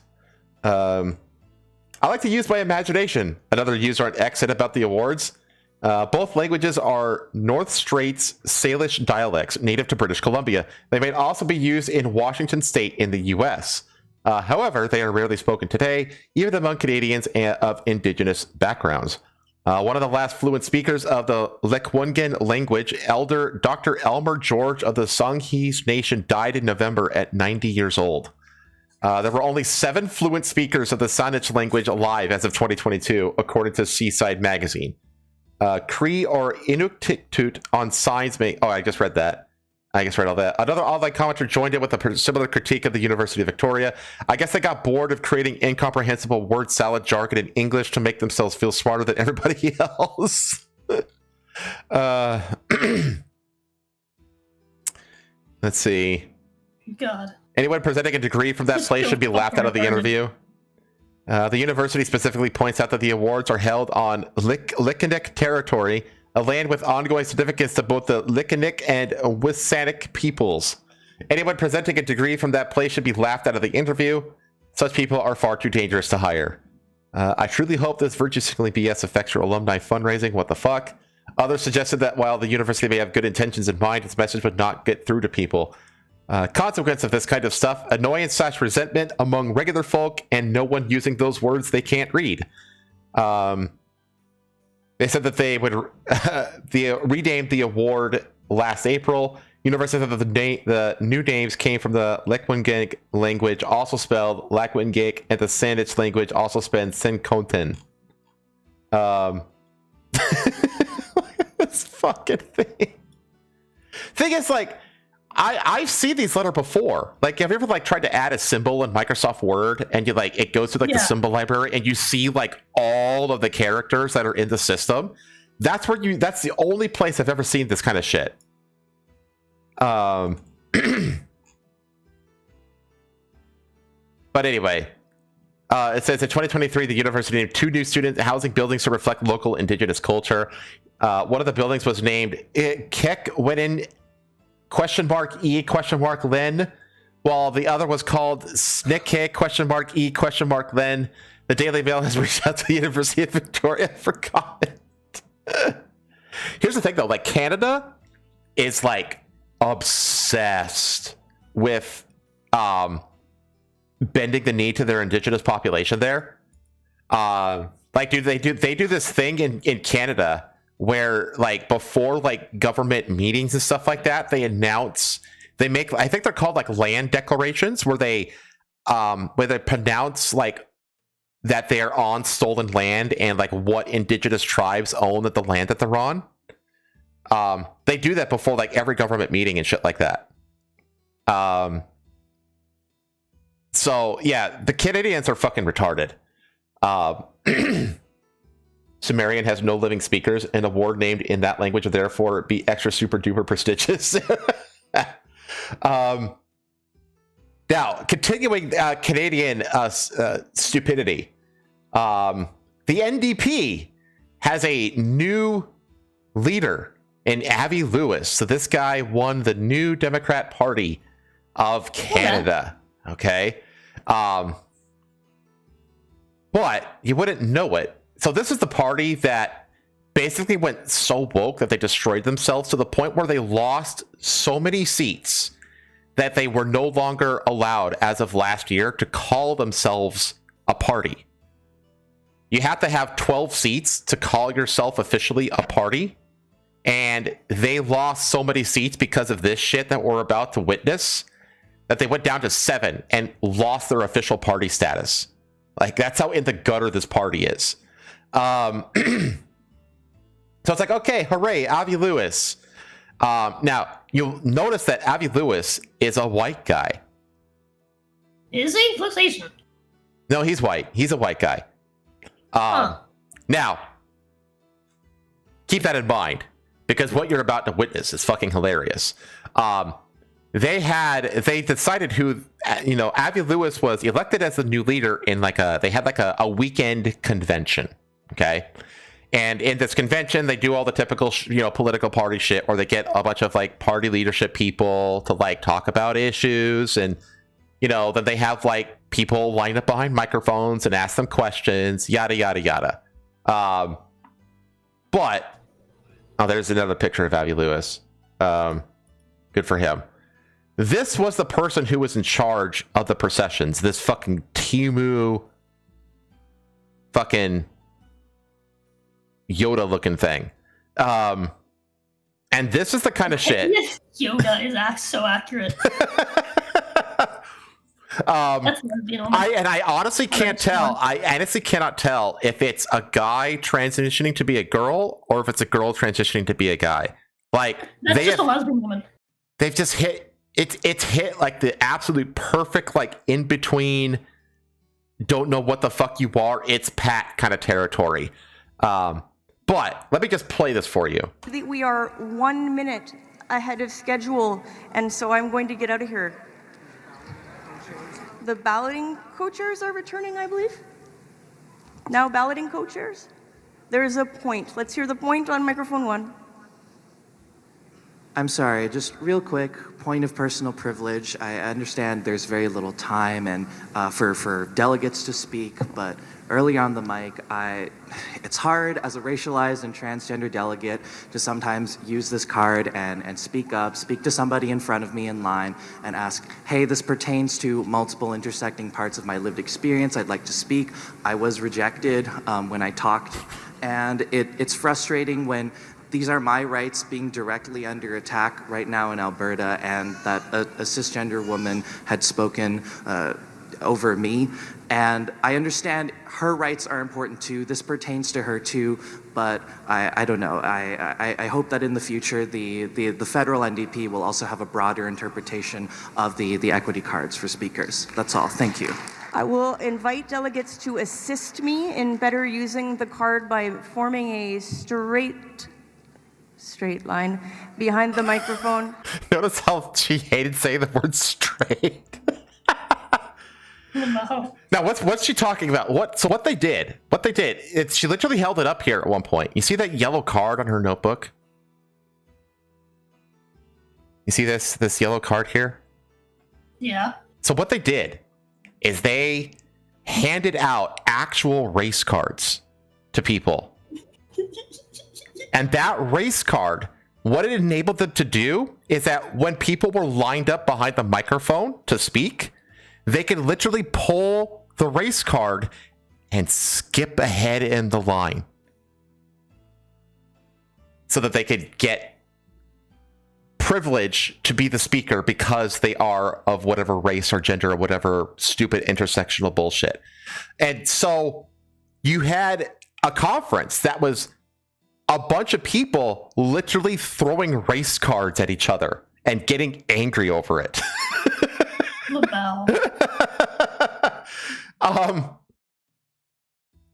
I like to use my imagination. Another user on X said about the awards. Both languages are North Straits Salish dialects native to British Columbia. They may also be used in Washington state in the US. However, they are rarely spoken today, even among Canadians of indigenous backgrounds. One of the last fluent speakers of the Lekwungen language, Elder Dr. Elmer George of the Songhees Nation, died in November at 90 years old. There were only 7 fluent speakers of the Saanich language alive as of 2022, according to Seaside Magazine. Cree or Inuktitut on signs may... Oh, I just read that. I just read all that. Another online commenter joined in with a similar critique of the University of Victoria. I guess they got bored of creating incomprehensible word salad jargon in English to make themselves feel smarter than everybody else. Let's see. God. Anyone presenting a degree from that place should be laughed out of the interview. The university specifically points out that the awards are held on Likinik territory, a land with ongoing significance to both the Likinik and Wisanic peoples. Anyone presenting a degree from that place should be laughed out of the interview. Such people are far too dangerous to hire. I truly hope this virtue signaling BS affects your alumni fundraising. What the fuck? Others suggested that while the university may have good intentions in mind, its message would not get through to people. Consequence of this kind of stuff, annoyance/resentment among regular folk and no one using those words they can't read. They said that they would renamed the award last April. University said that the new names came from the Lekwungen language, also spelled Lakwingik, and the Sandwich language, also spelled Senkonten. This fucking thing. Thing is, like, I've seen these letters before. Like, have you ever like tried to add a symbol in Microsoft Word and you like it goes to like the symbol library and you see like all of the characters that are in the system? That's the only place I've ever seen this kind of shit. But anyway, it says in 2023 the university named 2 new student housing buildings to reflect local indigenous culture. One of the buildings was named Kek Wenin ?E Len, while the other was called Snikke ?E Len. The Daily Mail has reached out to the University of Victoria for comment. Here's the thing though, like Canada is like obsessed with bending the knee to their indigenous population there. Like dude, they do this thing in Canada where like before like government meetings and stuff like that, they make, I think they're called like land declarations, where they pronounce like that they're on stolen land and like what indigenous tribes own the land that they're on. They do that before like every government meeting and shit like that. So yeah, the Canadians are fucking retarded. Sumerian has no living speakers. An award named in that language would therefore be extra super duper prestigious. Now, continuing Canadian stupidity, the NDP has a new leader in Avi Lewis. So this guy won the New Democrat Party of Canada. Okay. But you wouldn't know it. So this is the party that basically went so woke that they destroyed themselves to the point where they lost so many seats that they were no longer allowed, as of last year, to call themselves a party. You have to have 12 seats to call yourself officially a party. And they lost so many seats because of this shit that we're about to witness that they went down to 7 and lost their official party status. Like, that's how in the gutter this party is. So it's like, okay, hooray, Avi Lewis. Now, you'll notice that Avi Lewis is a white guy. Is he? Looks Asian. No, he's white. He's a white guy. Now, keep that in mind, because what you're about to witness is fucking hilarious. They decided who, Avi Lewis was elected as the new leader in they had a weekend convention. Okay. And in this convention, they do all the typical, political party shit, where they get a bunch of party leadership people to talk about issues. And, then they have people lined up behind microphones and ask them questions, yada, yada, yada. But, there's another picture of Avi Lewis. Good for him. This was the person who was in charge of the processions. This fucking Timu fucking Yoda looking thing. And this is the kind of shit. Yoda is so accurate. I honestly can't tell. I honestly cannot tell if it's a guy transitioning to be a girl or if it's a girl transitioning to be a guy. That's just a lesbian woman. They've just hit it's hit the absolute perfect in between. Don't know what the fuck you are. It's Pat kind of territory. But let me just play this for you. We are 1 minute ahead of schedule, and so I'm going to get out of here. The balloting co-chairs are returning, I believe. Now balloting co-chairs. There's a point. Let's hear the point on microphone 1. I'm sorry, just real quick, point of personal privilege. I understand there's very little time and for delegates to speak, but early on the mic, it's hard as a racialized and transgender delegate to sometimes use this card and speak to somebody in front of me in line and ask, hey, this pertains to multiple intersecting parts of my lived experience. I'd like to speak. I was rejected when I talked, and it's frustrating when these are my rights being directly under attack right now in Alberta, and that a cisgender woman had spoken over me. And I understand her rights are important too. This pertains to her too, but I don't know. I hope that in the future the federal NDP will also have a broader interpretation of the equity cards for speakers. That's all. Thank you. I will invite delegates to assist me in better using the card by forming a straight line behind the microphone. Notice how she hated saying the word straight. No. Now, what's she talking about? What they did, she literally held it up here at one point. You see that yellow card on her notebook? You see this yellow card here? Yeah. So what they did is they handed out actual race cards to people. And that race card, what it enabled them to do is that when people were lined up behind the microphone to speak, they could literally pull the race card and skip ahead in the line so that they could get privilege to be the speaker because they are of whatever race or gender or whatever stupid intersectional bullshit. And so you had a conference that was a bunch of people literally throwing race cards at each other and getting angry over it.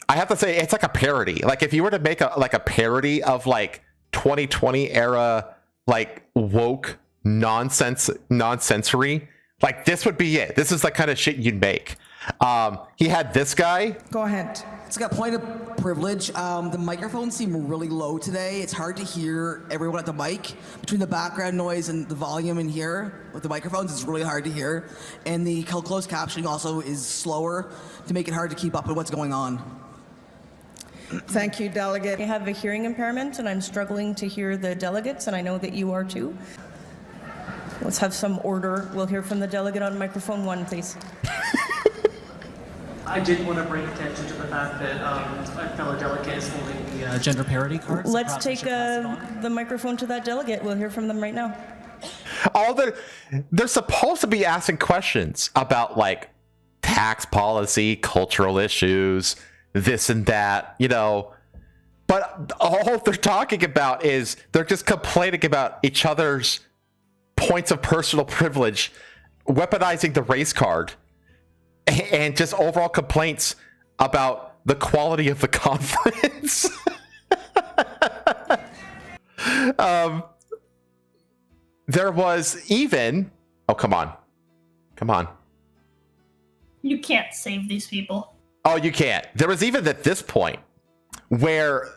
I have to say it's like a parody. Like if you were to make a parody of like 2020 era like woke nonsensory, like this would be it. This is the kind of shit you'd make. He had this guy. Go ahead. It's got point of privilege. The microphones seem really low today. It's hard to hear everyone at the mic. Between the background noise and the volume in here with the microphones, it's really hard to hear. And the closed captioning also is slower to make it hard to keep up with what's going on. Thank you, delegate. I have a hearing impairment and I'm struggling to hear the delegates, and I know that you are too. Let's have some order. We'll hear from the delegate on microphone 1, please. I did want to bring attention to the fact that a fellow delegate is holding the gender parity card. Let's take the microphone to that delegate. We'll hear from them right now. They're supposed to be asking questions about like tax policy, cultural issues, this and that, you know. But all they're talking about is they're just complaining about each other's points of personal privilege, weaponizing the race card, and just overall complaints about the quality of the conference. There was even... Oh, come on. Come on. You can't save these people. Oh, you can't. There was even at this point where...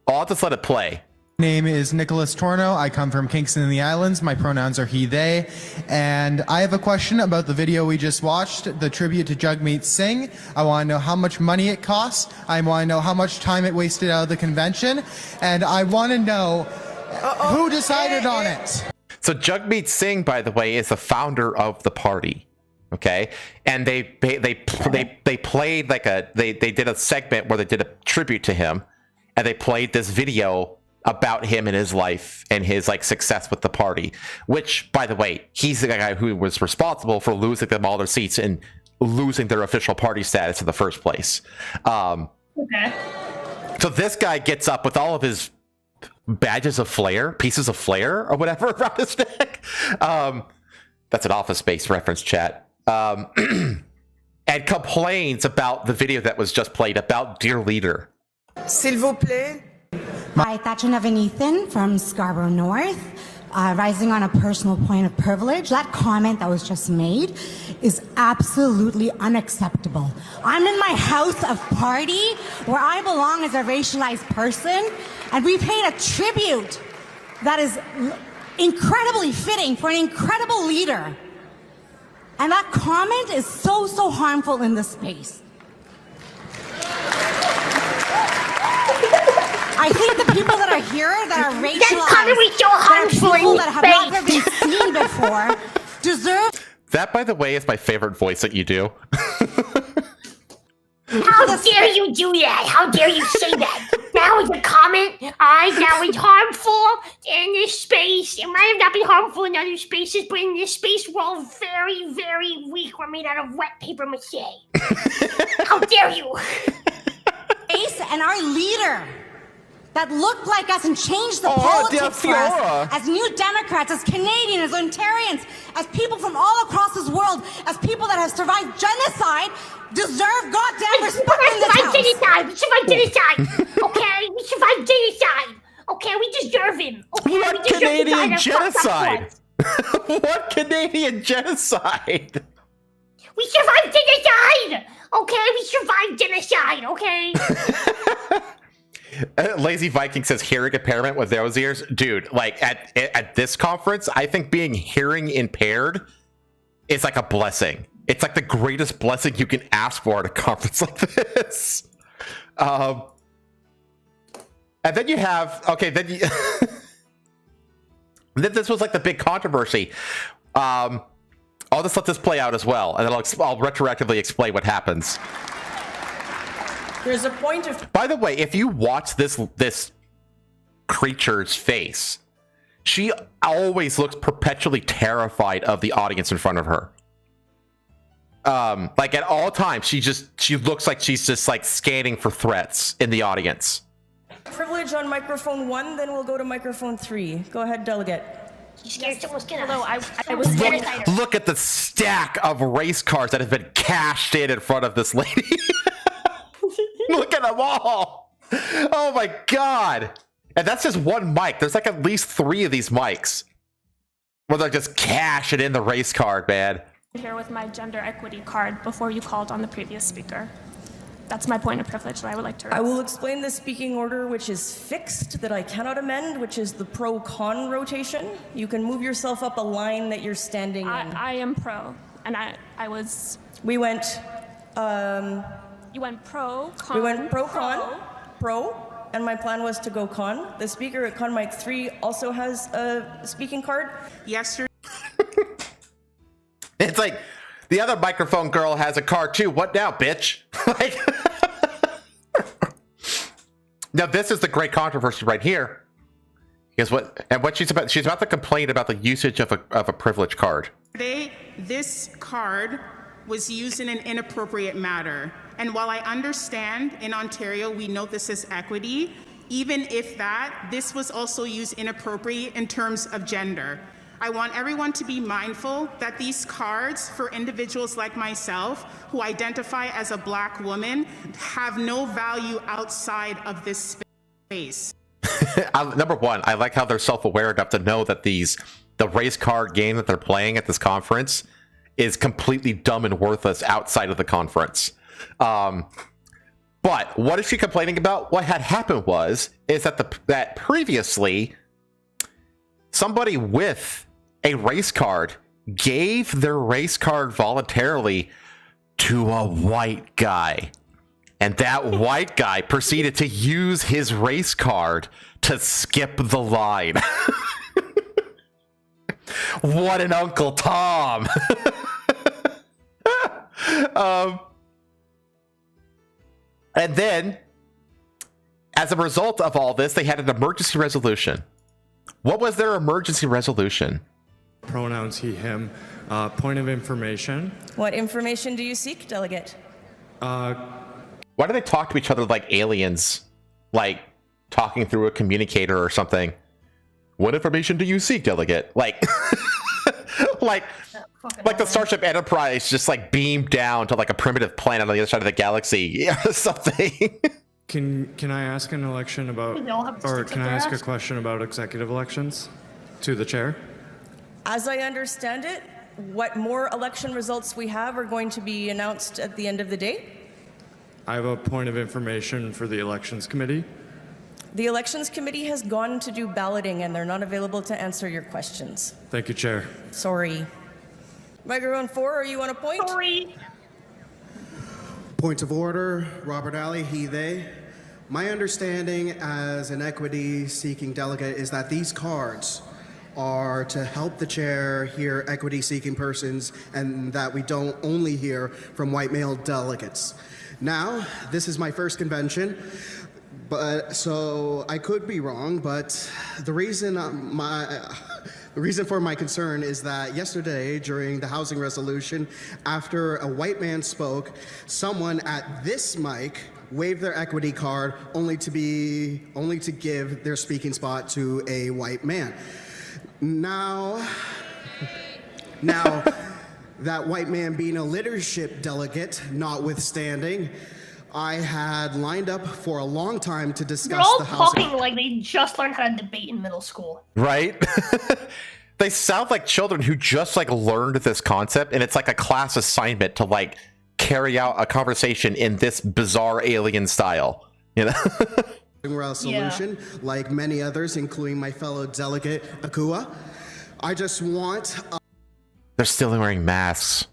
I'll just let it play. Name is Nicholas Torno. I come from Kingston in the Islands. My pronouns are he, they. And I have a question about the video we just watched, the tribute to Jagmeet Singh. I want to know how much money it cost. I want to know how much time it wasted out of the convention. And I want to know who decided on it. So Jagmeet Singh, by the way, is the founder of the party. Okay, and they played like they did a segment where they did a tribute to him, and they played this video about him and his life and his like success with the party, which, by the way, he's the guy who was responsible for losing them all their seats and losing their official party status in the first place. Okay. So this guy gets up with all of his badges of flair, pieces of flair or whatever around his neck. That's an Office Space reference, chat. And complains about the video that was just played about Dear Leader. S'il vous plaît. Hi, Thatcher Ethan from Scarborough North. Rising on a personal point of privilege, that comment that was just made is absolutely unacceptable. I'm in my house of party where I belong as a racialized person, and we paid a tribute that is incredibly fitting for an incredible leader. And that comment is so harmful in this space. I think the people that are here that are racialized, that are people that have never been seen before, deserve... That, by the way, is my favorite voice that you do. How dare you do that? How dare you say that? That was a comment. That was harmful in this space. It might have not been harmful in other spaces, but in this space, we're all very, very weak. We're made out of wet paper mache. How dare you? And our leader that looked like us and changed the politics for us as New Democrats, as Canadians, as Ontarians, as people from all across this world, as people that have survived genocide, deserve goddamn respect in this house. We survived genocide. Okay, we survived genocide. Okay, we deserve him. Okay, What we deserve Canadian the guy that fucked up genocide? for us. What Canadian genocide? We survived genocide. Okay, we survived genocide. Okay. Lazy Viking says hearing impairment with those ears. Dude, like at this conference, I think being hearing impaired is like a blessing. It's like the greatest blessing you can ask for at a conference like this. And then you have, okay, then you, then this was like the big controversy. I'll just let this play out as well, and then I'll retroactively explain what happens. There's a point of... By the way, if you watch this creature's face, she always looks perpetually terrified of the audience in front of her. Like at all times, she looks like she's just like scanning for threats in the audience. Privilege on microphone 1, then we'll go to microphone 3. Go ahead, delegate. Look at the stack of race cars that have been cashed in front of this lady. Look at at them all. Oh my god. And that's just one mic. There's like at least 3 of these mics where they're just cashing in the race card, man. Here with my gender equity card before you called on the previous speaker. That's my point of privilege that I would like to raise. I will explain the speaking order, which is fixed, that I cannot amend, which is the pro-con rotation. You can move yourself up a line that you're standing in. I am pro, and I was... We went... You went pro, con, We went pro-con, pro, and my plan was to go con. The speaker at con mic 3 also has a speaking card. Yesterday... It's like, the other microphone girl has a card too. What now, bitch? Like, now this is the great controversy right here. Because what she's about to complain about the usage of a privilege card. Today, this card was used in an inappropriate manner. And while I understand in Ontario we note this as equity, even if that, this was also used inappropriately in terms of gender. I want everyone to be mindful that these cards for individuals like myself who identify as a Black woman have no value outside of this space. Number one, I like how they're self-aware enough to know that the race card game that they're playing at this conference is completely dumb and worthless outside of the conference. But what is she complaining about? What had happened is that previously somebody with a race card gave their race card voluntarily to a white guy. And that white guy proceeded to use his race card to skip the line. What an Uncle Tom. And then, as a result of all this, they had an emergency resolution. What was their emergency resolution? Pronouns he, him. Point of information. What information do you seek, delegate? Why do they talk to each other like aliens? Like, talking through a communicator or something? What information do you seek, delegate? Like, like the Starship Enterprise just like beamed down to like a primitive planet on the other side of the galaxy or something. Can I ask an election about, or can I ask a question about executive elections to the chair? As I understand it, what more election results we have are going to be announced at the end of the day. I have a point of information for the elections committee. The elections committee has gone to do balloting and they're not available to answer your questions. Thank you, Chair. Sorry. Microphone 4, are you on a point? Sorry. Point of order, Robert Alley, he, they. My understanding as an equity-seeking delegate is that these cards are to help the chair hear equity-seeking persons and that we don't only hear from white male delegates. Now, this is my first convention, so I could be wrong, but the reason for my concern is that yesterday during the housing resolution, after a white man spoke, someone at this mic waved their equity card only to give their speaking spot to a white man. Now, that white man being a leadership delegate, notwithstanding, I had lined up for a long time to discuss They're all the housing. talking like they just learned how to debate in middle school. Right? They sound like children who just like learned this concept, and it's like a class assignment to like carry out a conversation in this bizarre alien style. You know? Resolution, like many others, including my fellow delegate Akua. I just want they're still wearing masks.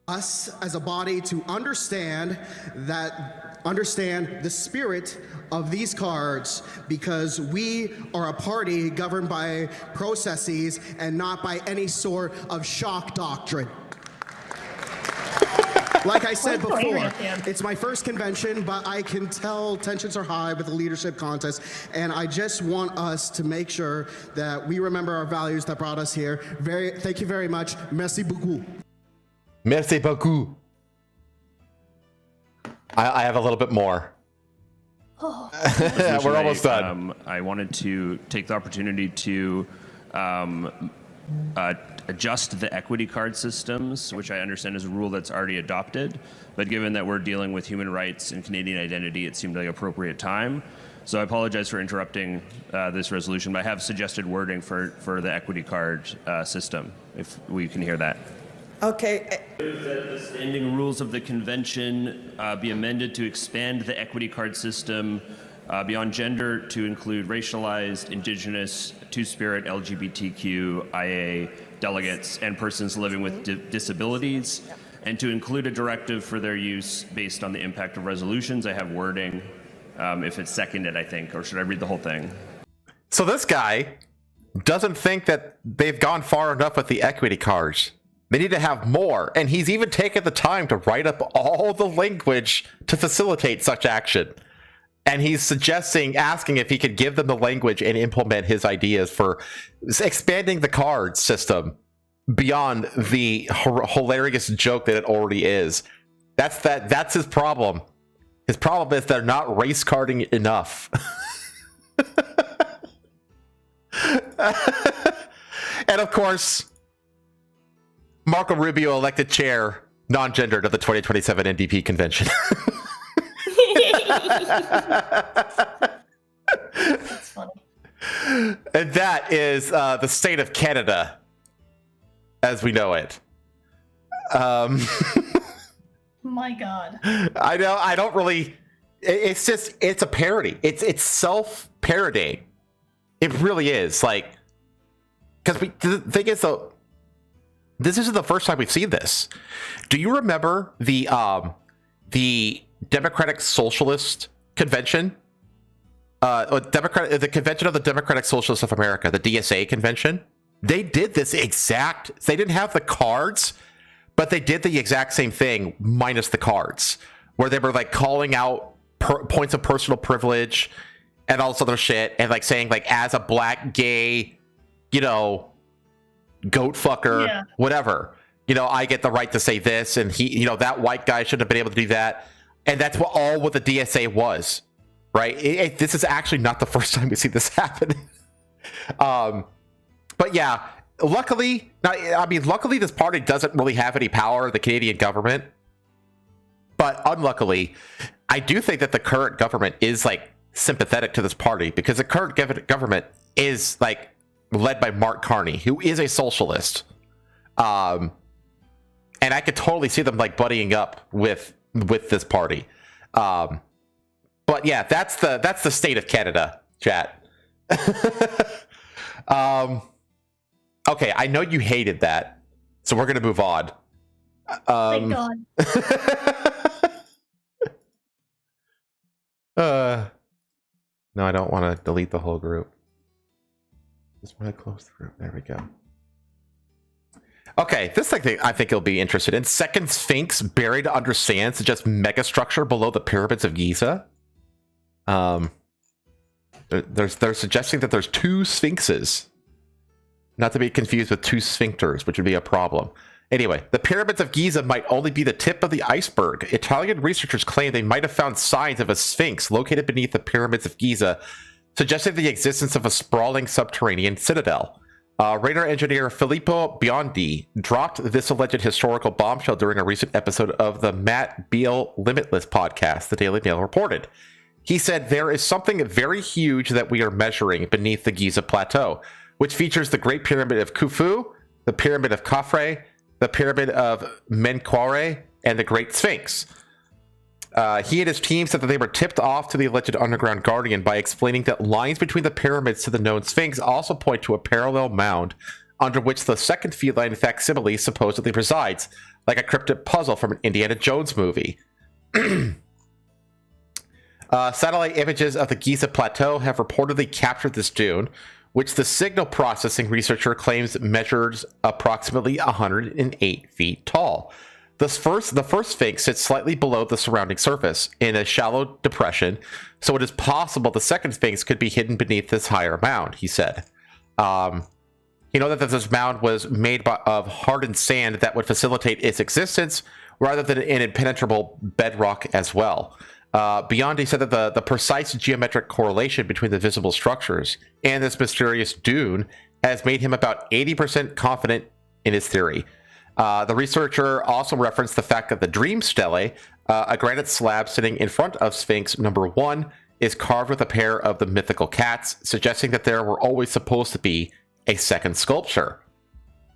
Us as a body to understand the spirit of these cards, because we are a party governed by processes and not by any sort of shock doctrine. Like I said before, it's my first convention, but I can tell tensions are high with the leadership contest, and I just want us to make sure that we remember our values that brought us here. Thank you very much. Merci beaucoup. Merci beaucoup. I have a little bit more. We're almost done. I wanted to take the opportunity to adjust the equity card systems, which I understand is a rule that's already adopted. But given that we're dealing with human rights and Canadian identity, it seemed like appropriate time. So I apologize for interrupting this resolution, but I have suggested wording for the equity card system, if we can hear that. Okay. That the standing rules of the convention be amended to expand the equity card system beyond gender to include racialized, indigenous, two-spirit, LGBTQ, IA delegates and persons living with disabilities, and to include a directive for their use based on the impact of resolutions. I have wording, if it's seconded, I think, or should I read the whole thing? So this guy doesn't think that they've gone far enough with the equity cards. They need to have more, and he's even taken the time to write up all the language to facilitate such action. And he's asking if he could give them the language and implement his ideas for expanding the card system beyond the hilarious joke that it already is. That's his problem. His problem is they're not race carding enough. And of course, Marco Rubio elected chair, non-gendered, of the 2027 NDP convention. That's funny. And that is the state of Canada as we know it. My God. I know. I don't really. It's just. It's a parody. It's self-parodying. It really is. Like, because the thing is though, this isn't the first time we've seen this. Do you remember the Democratic Socialist Convention? The Convention of the Democratic Socialists of America, the DSA convention. They did this exact. They didn't have the cards, but they did the exact same thing minus the cards, where they were like calling out points of personal privilege and all this other shit, and like saying like, as a black gay, goat fucker, whatever, I get the right to say this, and he, that white guy shouldn't have been able to do that, and that's what the DSA was, right? This is actually not the first time we see this happen. But yeah, luckily this party doesn't really have any power, the Canadian government. But unluckily, I do think that the current government is like sympathetic to this party, because the current government is like led by Mark Carney, who is a socialist. And I could totally see them like buddying up with this party. But yeah, that's the state of Canada, chat. Okay, I know you hated that, so we're gonna move on. Thank God. No, I don't want to delete the whole group. Just want to close the group. There we go. Okay, this thing I think you'll be interested in. Second Sphinx buried under sand suggests megastructure below the pyramids of Giza. They're suggesting that there's two sphinxes. Not to be confused with two sphincters, which would be a problem. Anyway, the pyramids of Giza might only be the tip of the iceberg. Italian researchers claim they might have found signs of a sphinx located beneath the pyramids of Giza, suggesting the existence of a sprawling subterranean citadel. Radar engineer Filippo Biondi dropped this alleged historical bombshell during a recent episode of the Matt Beal Limitless podcast, the Daily Mail reported. He said, "There is something very huge that we are measuring beneath the Giza Plateau, which features the Great Pyramid of Khufu, the Pyramid of Khafre, the Pyramid of Menkaure, and the Great Sphinx." He and his team said that they were tipped off to the alleged underground guardian by explaining that lines between the pyramids to the known Sphinx also point to a parallel mound under which the second feline facsimile supposedly resides, like a cryptic puzzle from an Indiana Jones movie. Satellite images of the Giza Plateau have reportedly captured this dune, which the signal processing researcher claims measures approximately 108 feet tall. The first Sphinx sits slightly below the surrounding surface in a shallow depression, so it is possible the second Sphinx could be hidden beneath this higher mound, he said. That this mound was made of hardened sand that would facilitate its existence rather than an impenetrable bedrock as well. Biondi said that the precise geometric correlation between the visible structures and this mysterious dune has made him about 80% confident in his theory. The researcher also referenced the fact that the dream stele, a granite slab sitting in front of Sphinx number 1, is carved with a pair of the mythical cats, suggesting that there were always supposed to be a second sculpture.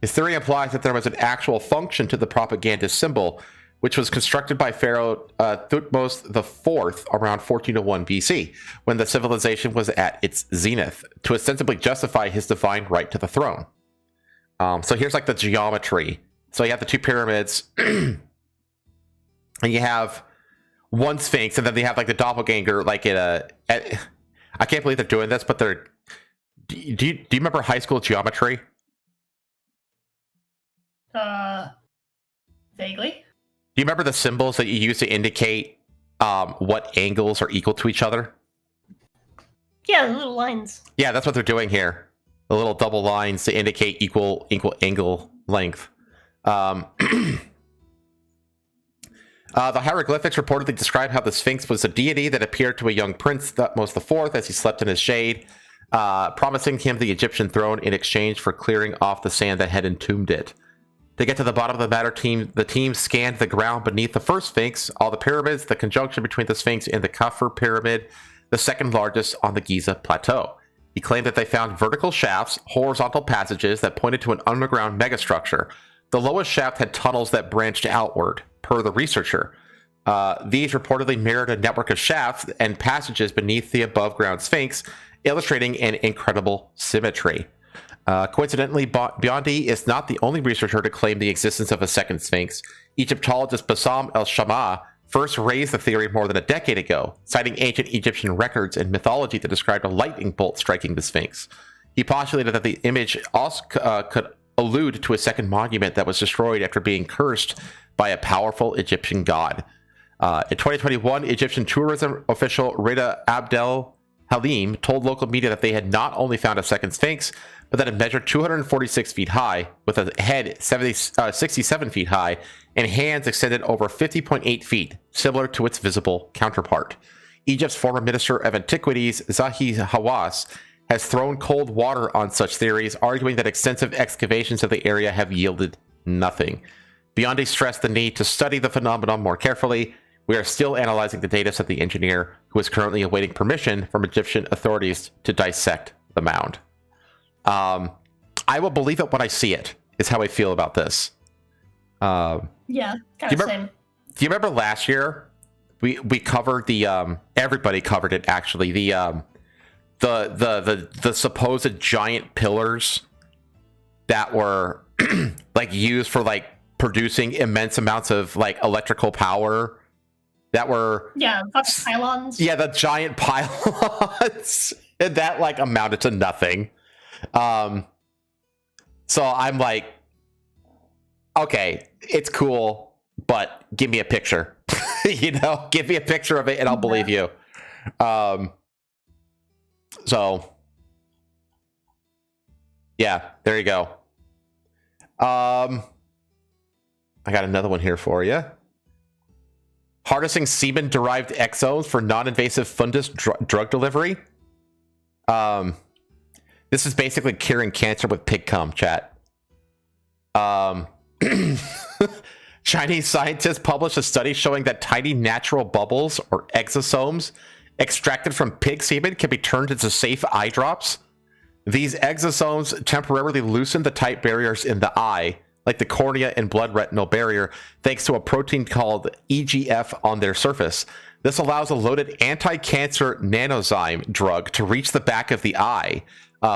His theory implies that there was an actual function to the propagandist symbol, which was constructed by Pharaoh Thutmose IV around 1401 BC, when the civilization was at its zenith, to ostensibly justify his divine right to the throne. So here's like the geometry. So you have the two pyramids, and you have one Sphinx, and then they have like the doppelganger, like I can't believe they're doing this, but they're. Do you remember high school geometry? Vaguely. Do you remember the symbols that you use to indicate what angles are equal to each other? Yeah, the little lines. Yeah, that's what they're doing here. The little double lines to indicate equal angle length. The hieroglyphics reportedly describe how the Sphinx was a deity that appeared to a young prince, Thutmose IV, as he slept in his shade, promising him the Egyptian throne in exchange for clearing off the sand that had entombed it. To get to the bottom of the matter, the team scanned the ground beneath the first Sphinx, all the pyramids, the conjunction between the Sphinx and the Khafre pyramid, the second largest on the Giza plateau. He claimed that they found vertical shafts, horizontal passages that pointed to an underground megastructure. The lowest shaft had tunnels that branched outward, per the researcher. These reportedly mirrored a network of shafts and passages beneath the above-ground Sphinx, illustrating an incredible symmetry. Coincidentally, Biondi is not the only researcher to claim the existence of a second Sphinx. Egyptologist Bassam el-Shamma first raised the theory more than a decade ago, citing ancient Egyptian records and mythology that described a lightning bolt striking the Sphinx. He postulated that the image also could allude to a second monument that was destroyed after being cursed by a powerful Egyptian god. In 2021, Egyptian tourism official Rida Abdel Halim told local media that they had not only found a second Sphinx, but that it measured 246 feet high, with a head 67 feet high, and hands extended over 50.8 feet, similar to its visible counterpart. Egypt's former Minister of Antiquities, Zahi Hawass, has thrown cold water on such theories, arguing that extensive excavations of the area have yielded nothing. Biondi stressed the need to study the phenomenon more carefully. We are still analyzing the data, said the engineer, who is currently awaiting permission from Egyptian authorities to dissect the mound. I will believe it when I see it, is how I feel about this. Yeah, kind of same. Do you remember last year we covered the everybody covered it actually, the supposed giant pillars that were like used for like producing immense amounts of like electrical power that were fucking pylons. Yeah, the giant pylons and that like amounted to nothing. So I'm like, okay, it's cool, but give me a picture. Give me a picture of it and I'll believe you. So yeah, there you go. I got another one here for you. Harnessing semen-derived exomes for non-invasive fundus drug delivery. This is basically curing cancer with pig cum, chat. Chinese scientists published a study showing that tiny natural bubbles, or exosomes, extracted from pig semen can be turned into safe eye drops. These exosomes temporarily loosen the tight barriers in the eye, like the cornea and blood retinal barrier, thanks to a protein called EGF on their surface. This allows a loaded anti-cancer nanozyme drug to reach the back of the eye,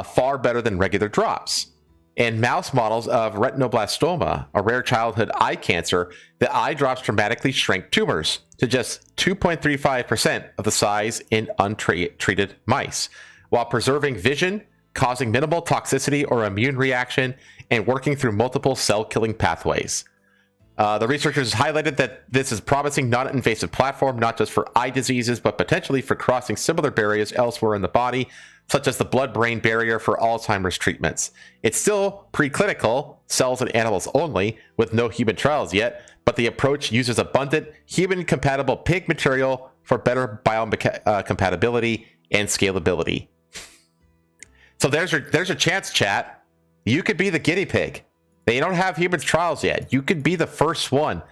far better than regular drops. In mouse models of retinoblastoma, a rare childhood eye cancer, the eye drops dramatically shrink tumors to just 2.35% of the size in untreated mice, while preserving vision, causing minimal toxicity or immune reaction, and working through multiple cell-killing pathways. The researchers highlighted that this is a promising non-invasive platform, not just for eye diseases, but potentially for crossing similar barriers elsewhere in the body, such as the blood-brain barrier for Alzheimer's treatments. It's still preclinical, cells and animals only, with no human trials yet, but the approach uses abundant, human-compatible pig material for better biocompatibility and scalability. So there's your chance, chat. You could be the guinea pig. They don't have human trials yet. You could be the first one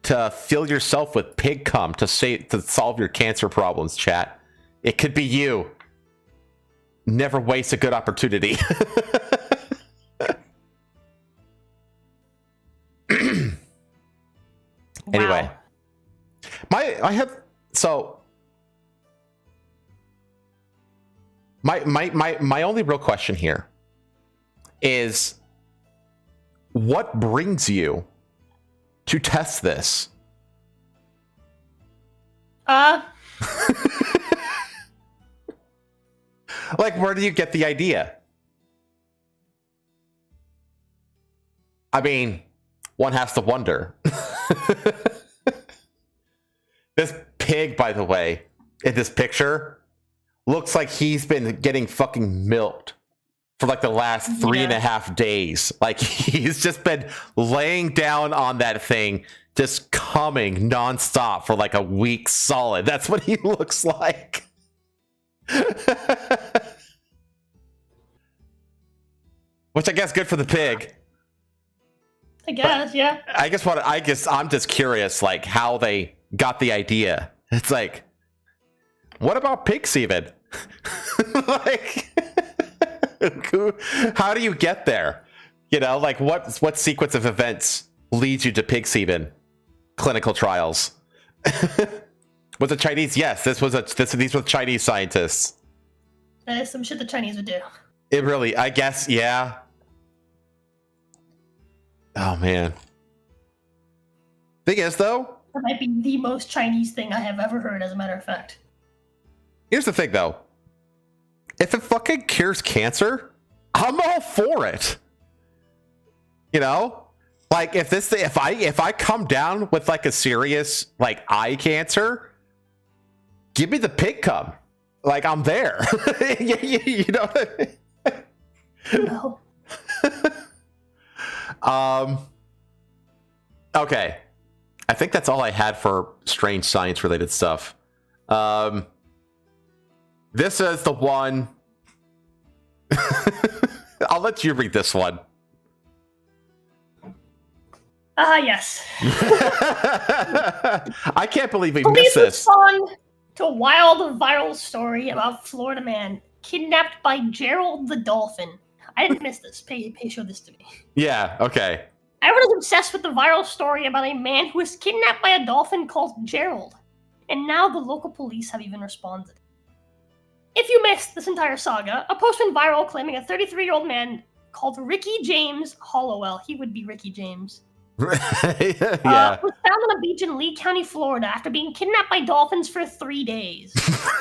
to fill yourself with pig cum to solve your cancer problems, chat. It could be you. Never waste a good opportunity. Anyway, my only real question here is, what brings you to test this? Like, where do you get the idea? I mean, one has to wonder. This pig, by the way, in this picture, looks like he's been getting fucking milked for like the last 3.5 days. Like, he's just been laying down on that thing, just coming nonstop for like a week solid. That's what he looks like. Which I guess good for the pig. I guess, yeah. I guess I'm just curious, like, how they got the idea. It's like, what about pigs even? Like, how do you get there? You know, like, what sequence of events leads you to pig semen clinical trials? Was it Chinese? Yes, these were Chinese scientists. That is some shit the Chinese would do. It really, I guess, yeah. Oh man. Thing is, though, That might be the most Chinese thing I have ever heard, as a matter of fact. Here's the thing, though. If it fucking cures cancer, I'm all for it. You know, like, if I come down with like a serious like eye cancer, give me the pig cum. Like, I'm there. you know what I mean? No. Okay. I think that's all I had for strange science related stuff. This is the one. I'll let you read this one. Yes. I can't believe we Police missed this. respond to a wild viral story about Florida man kidnapped by Gerald the Dolphin. I didn't miss this. Pay show this to me. Yeah, okay. Everyone is obsessed with the viral story about a man who was kidnapped by a dolphin called Gerald. And now the local police have even responded. If you missed this entire saga, a post went viral claiming a 33-year-old man called Ricky James Hollowell, he would be Ricky James, Yeah. was found on a beach in Lee County, Florida after being kidnapped by dolphins for 3 days.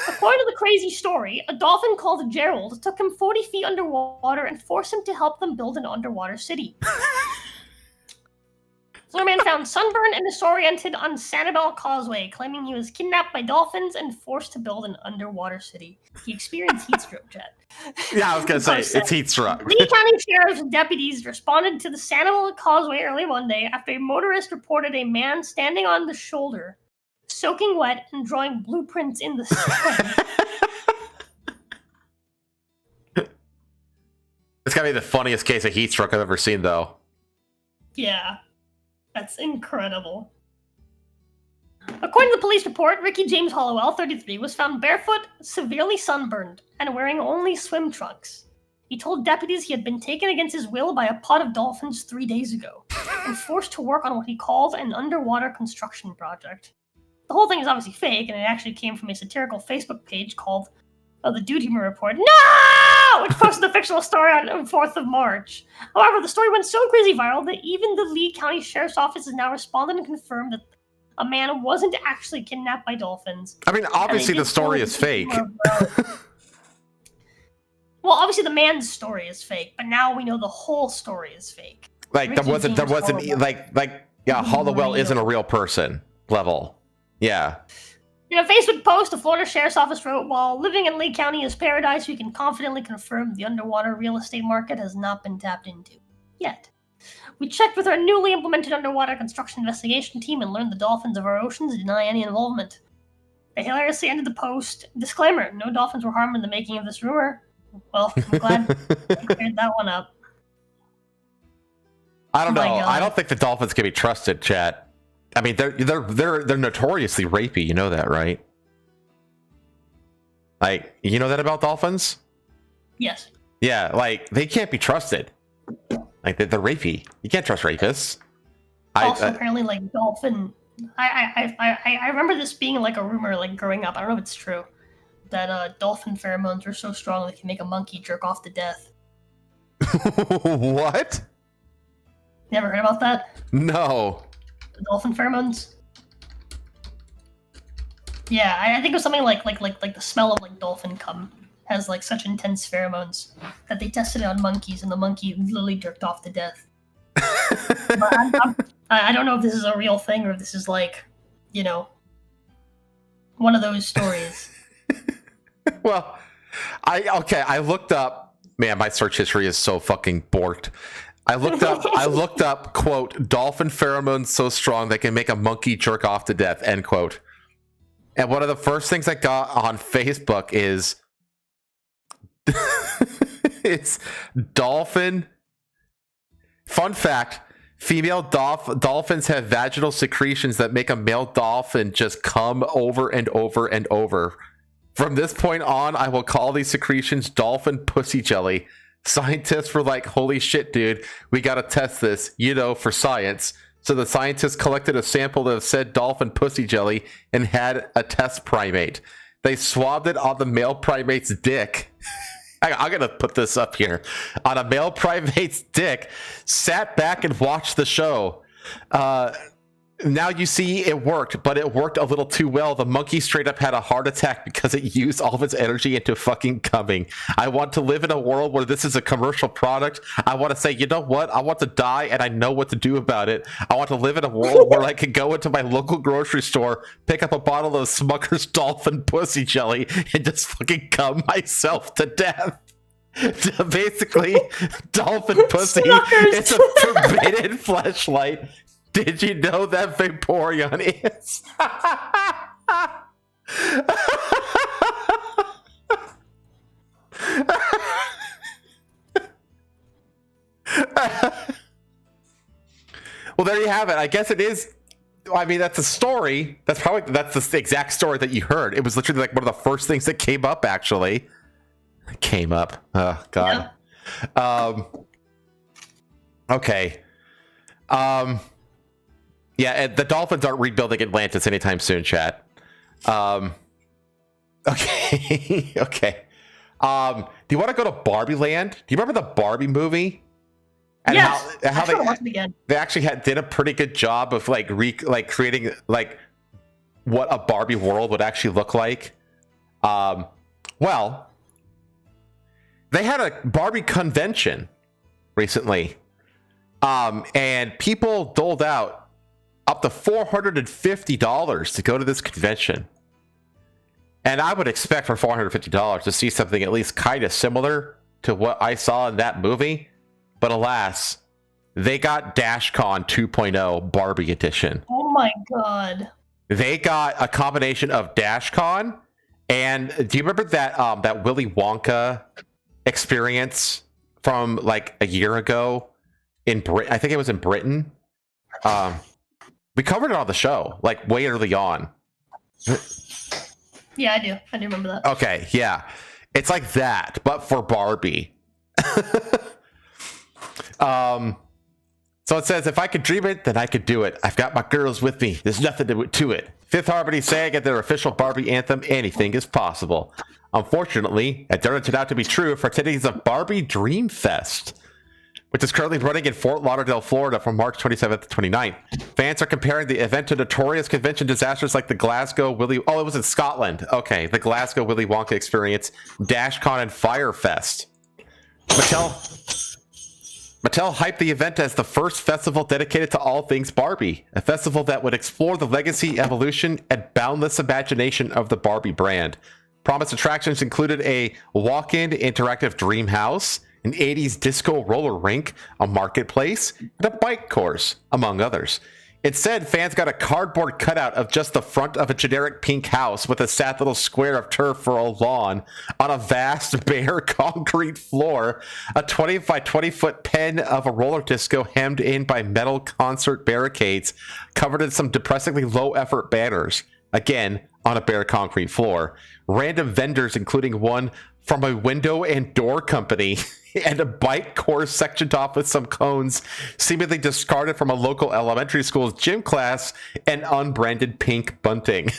According to the crazy story, a dolphin called Gerald took him 40 feet underwater and forced him to help them build an underwater city. Florida man found sunburned and disoriented on Sanibel Causeway, claiming he was kidnapped by dolphins and forced to build an underwater city. He experienced heat stroke, Jet. Yeah, I was gonna say, it's heat stroke. Lee County Sheriff's deputies responded to the Sanibel Causeway early Monday after a motorist reported a man standing on the shoulder, soaking wet and drawing blueprints in the sand. It's gotta be the funniest case of heat stroke I've ever seen, though. Yeah. That's incredible. According to the police report, Ricky James Hollowell, 33, was found barefoot, severely sunburned, and wearing only swim trunks. He told deputies he had been taken against his will by a pod of dolphins 3 days ago, and forced to work on what he called an underwater construction project. The whole thing is obviously fake, and it actually came from a satirical Facebook page called The Dude Humor Report. No! Which posted the fictional story on the 4th of March. However, the story went so crazy viral that even the Lee County Sheriff's Office has now responded and confirmed that a man wasn't actually kidnapped by dolphins. I mean, obviously the story is fake. Well, obviously the man's story is fake, but now we know the whole story is fake. Like, there wasn't Hollowell isn't a real person level. Yeah. In a Facebook post, the Florida Sheriff's Office wrote, "While living in Lee County is paradise, we can confidently confirm the underwater real estate market has not been tapped into. Yet. We checked with our newly implemented underwater construction investigation team and learned the dolphins of our oceans deny any involvement." They hilariously ended the post. Disclaimer, no dolphins were harmed in the making of this rumor. Well, I'm glad I cleared that one up. I don't Oh my know. God. I don't think the dolphins can be trusted, chat. I mean, they're notoriously rapey. You know that, right? Like, you know that about dolphins? Yes. Yeah, like they can't be trusted. Like they're rapey. You can't trust rapists. Also, apparently, like dolphin. I remember this being like a rumor, like growing up. I don't know if it's true that dolphin pheromones are so strong they can make a monkey jerk off to death. What? Never heard about that? No. The dolphin pheromones. Yeah, I think it was something like the smell of like dolphin cum has like such intense pheromones that they tested it on monkeys and the monkey literally jerked off to death. But I don't know if this is a real thing or if this is like, you know, one of those stories. Well, I looked up. Man, my search history is so fucking borked. I looked up, quote, dolphin pheromones so strong they can make a monkey jerk off to death, end quote. And one of the first things I got on Facebook is it's dolphin. Fun fact, female dolphins have vaginal secretions that make a male dolphin just come over and over and over. From this point on, I will call these secretions dolphin pussy jelly. Scientists were like, holy shit, dude, we gotta test this, you know, for science. So the scientists collected a sample of said dolphin pussy jelly and had a test primate. They swabbed it on the male primate's dick. I'm going to put this up here. On a male primate's dick, sat back and watched the show. Now you see it worked, but it worked a little too well. The monkey straight up had a heart attack because it used all of its energy into fucking coming. I want to live in a world where this is a commercial product. I want to say, you know what? I want to die and I know what to do about it. I want to live in a world where I can go into my local grocery store, pick up a bottle of Smucker's Dolphin Pussy Jelly, and just fucking cum myself to death. Basically, dolphin pussy is a forbidden fleshlight. Did you know that Vaporeon is? Well, there you have it. I guess it is. I mean, that's a story. That's the exact story that you heard. It was literally like one of the first things that came up, actually. Came up. Oh, God. Yeah. Okay. Yeah, and the Dolphins aren't rebuilding Atlantis anytime soon, chat. Okay. Okay. Do you want to go to Barbie Land? Do you remember the Barbie movie? And yes. how they actually did a pretty good job of creating like what a Barbie world would actually look like. Well, they had a Barbie convention recently. And people doled out up to $450 to go to this convention. And I would expect for $450 to see something at least kind of similar to what I saw in that movie. But alas, they got Dashcon 2.0 Barbie Edition. Oh my God. They got a combination of Dashcon and do you remember that Willy Wonka experience from like a year ago? In Britain, I think it was in Britain. We covered it on the show, like way early on. Yeah, I do remember that. Okay, yeah. It's like that, but for Barbie. So it says, if I could dream it, then I could do it. I've got my girls with me. There's nothing to it. Fifth Harmony sang at their official Barbie anthem, anything is possible. Unfortunately, it turned out to be true for today's Barbie Dream Fest, which is currently running in Fort Lauderdale, Florida from March 27th to 29th. Fans are comparing the event to notorious convention disasters like the Glasgow it was in Scotland. Okay, the Glasgow Willy Wonka experience, Dashcon, and Firefest. Mattel hyped the event as the first festival dedicated to all things Barbie, a festival that would explore the legacy, evolution, and boundless imagination of the Barbie brand. Promised attractions included a walk-in interactive dream house, an 80s disco roller rink, a marketplace, and a bike course, among others. Instead, fans got a cardboard cutout of just the front of a generic pink house with a sad little square of turf for a lawn on a vast bare concrete floor, a 20 by 20 foot pen of a roller disco hemmed in by metal concert barricades covered in some depressingly low effort banners, again on a bare concrete floor, random vendors including one from a window and door company, and a bike course sectioned off with some cones seemingly discarded from a local elementary school's gym class, and unbranded pink bunting.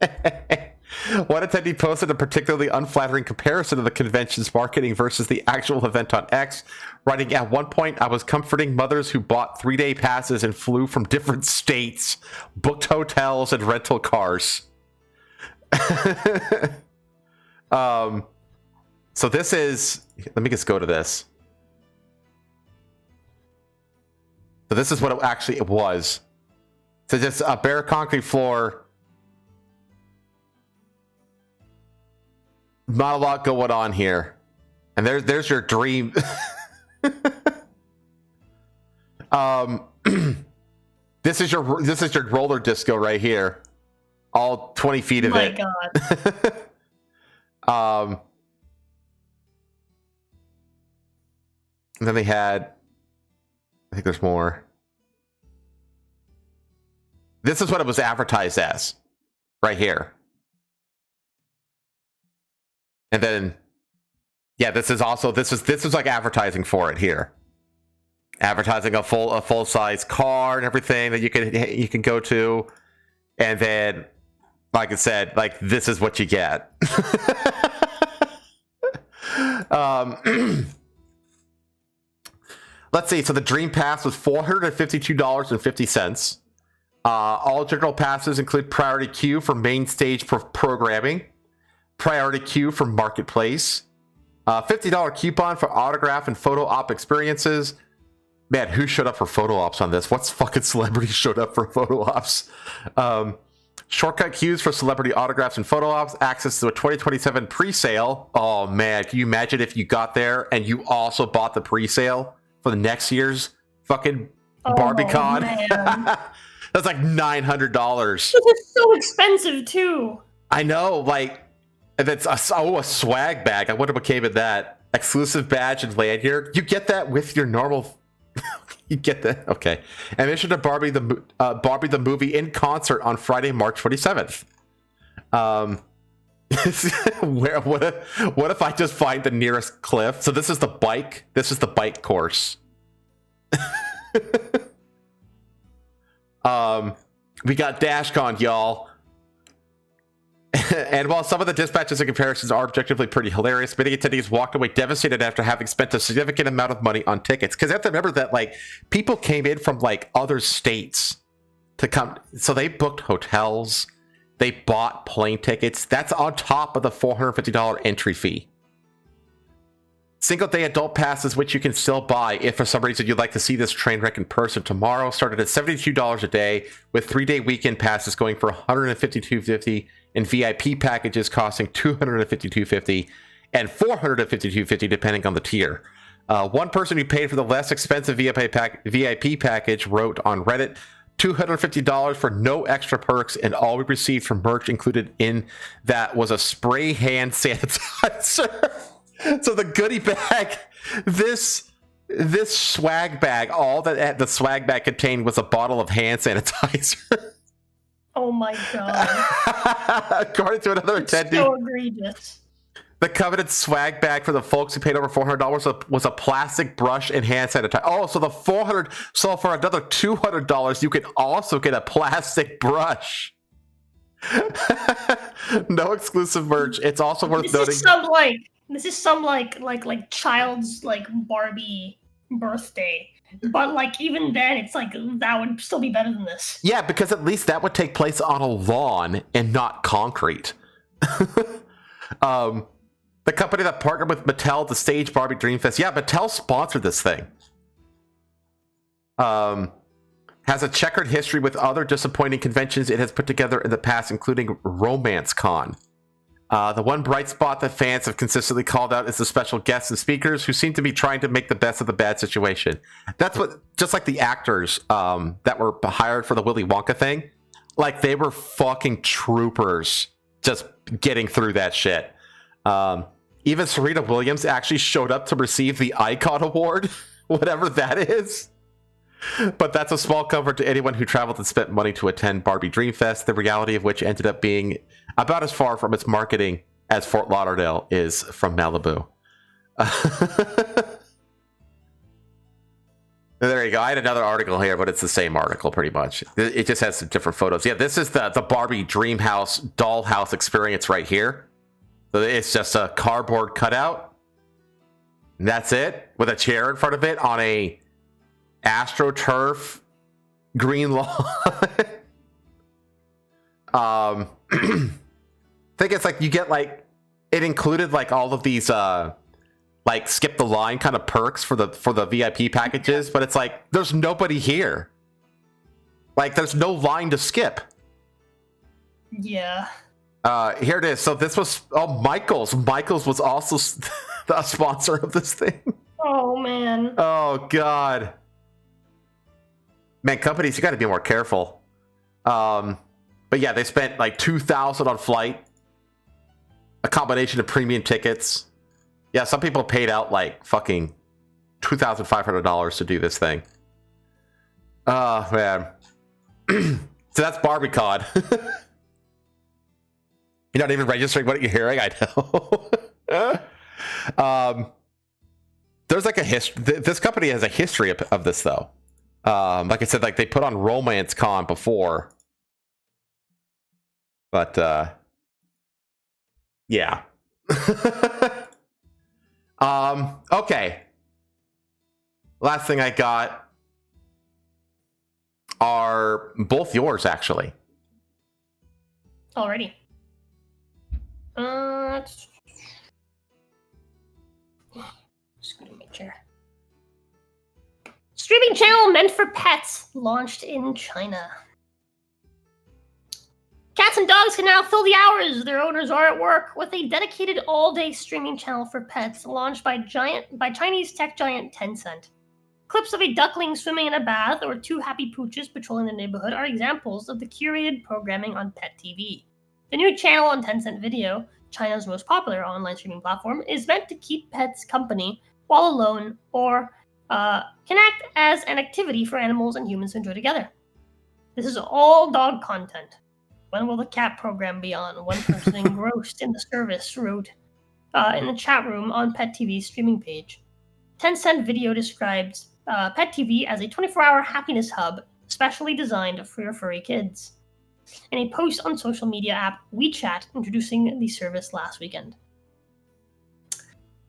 One attendee posted a particularly unflattering comparison of the convention's marketing versus the actual event on X, writing, "At one point, I was comforting mothers who bought 3-day passes and flew from different states, booked hotels, and rental cars." So this is, let me just go to this. So this is what it was. So just a bare concrete floor. Not a lot going on here. And there's your dream. This is your roller disco right here. All 20 feet of it. Oh my god. And then they had, I think there's more. This is what it was advertised as, right here. And then, yeah, this is like advertising for it here. Advertising a full size car and everything that you can go to, and then, like I said, like this is what you get. Let's see. So the Dream Pass was $452.50. All general passes include priority queue for main stage programming, priority queue for marketplace, $50 coupon for autograph and photo op experiences. Man, who showed up for photo ops on this? What fucking celebrity showed up for photo ops? Shortcut queues for celebrity autographs and photo ops, access to a 2027 pre-sale. Oh man, can you imagine if you got there and you also bought the pre-sale for the next year's fucking Barbiecon? That's like $900. This is so expensive too. I know, like, that's a swag bag. I wonder what came in that. Exclusive badge and lanyard. You get that with your normal. You get that, okay? Admission to Barbie the movie in concert on Friday, March 27th. What if I just find the nearest cliff? So this is the bike. This is the bike course. We got Dashcon, y'all. And while some of the dispatches and comparisons are objectively pretty hilarious, many attendees walked away devastated after having spent a significant amount of money on tickets. Because you have to remember that, like, people came in from, like, other states to come. So they booked hotels. They bought plane tickets. That's on top of the $450 entry fee. Single-day adult passes, which you can still buy if for some reason you'd like to see this train wreck in person tomorrow, started at $72 a day, with 3-day weekend passes going for $152.50 and VIP packages costing $252.50 and $452.50 depending on the tier. One person who paid for the less expensive VIP package wrote on Reddit, $250 for no extra perks, and all we received from merch included in that was a spray hand sanitizer. So the goodie bag, this swag bag, all that the swag bag contained was a bottle of hand sanitizer. Oh my god. According to another attendee, so egregious. The coveted swag bag for the folks who paid over $400 was a plastic brush and hand sanitizer. Oh, so the $400. So for another $200, you can also get a plastic brush. No exclusive merch. It's also worth noting. This is some child's like Barbie birthday. But like even then, it's like that would still be better than this. Yeah, because at least that would take place on a lawn and not concrete. The company that partnered with Mattel to stage Barbie Dreamfest. Yeah, Mattel sponsored this thing. Has a checkered history with other disappointing conventions it has put together in the past, including Romance Con. The one bright spot that fans have consistently called out is the special guests and speakers who seem to be trying to make the best of the bad situation. That's what, just like the actors that were hired for the Willy Wonka thing, like they were fucking troopers just getting through that shit. Even Serena Williams actually showed up to receive the Icon Award, whatever that is. But that's a small comfort to anyone who traveled and spent money to attend Barbie Dreamfest, the reality of which ended up being about as far from its marketing as Fort Lauderdale is from Malibu. There you go. I had another article here, but it's the same article pretty much. It just has some different photos. Yeah, this is the Barbie Dreamhouse dollhouse experience right here. So it's just a cardboard cutout. And that's it, with a chair in front of it on a AstroTurf green lawn. I think it's like you get like it included like all of these like skip the line kind of perks for the VIP packages, but it's like there's nobody here. Like there's no line to skip. Yeah. Here it is. So this was Michaels. Michaels was also the sponsor of this thing. Oh man. Oh god. Man, companies, you got to be more careful. But yeah, they spent like $2,000 on flight, a combination of premium tickets. Yeah, some people paid out like fucking $2,500 to do this thing. Oh man. So that's Barbiecon. You're not even registering what you're hearing. I know. There's like a history. This company has a history of this though. Like I said, like they put on Romance Con before, but yeah. Okay. Last thing I got are both yours, actually. Already. Scoot in my chair. Streaming channel meant for pets launched in China. Cats and dogs can now fill the hours their owners are at work with a dedicated all-day streaming channel for pets launched by Chinese tech giant Tencent. Clips of a duckling swimming in a bath or two happy pooches patrolling the neighborhood are examples of the curated programming on Pet TV. The new channel on Tencent Video, China's most popular online streaming platform, is meant to keep pets company while alone or can act as an activity for animals and humans to enjoy together. This is all dog content. When will the cat program be on? One person engrossed in the service wrote in the chat room on Pet TV's streaming page. Tencent Video describes Pet TV as a 24-hour happiness hub specially designed for your furry kids. In a post on social media app WeChat introducing the service last weekend.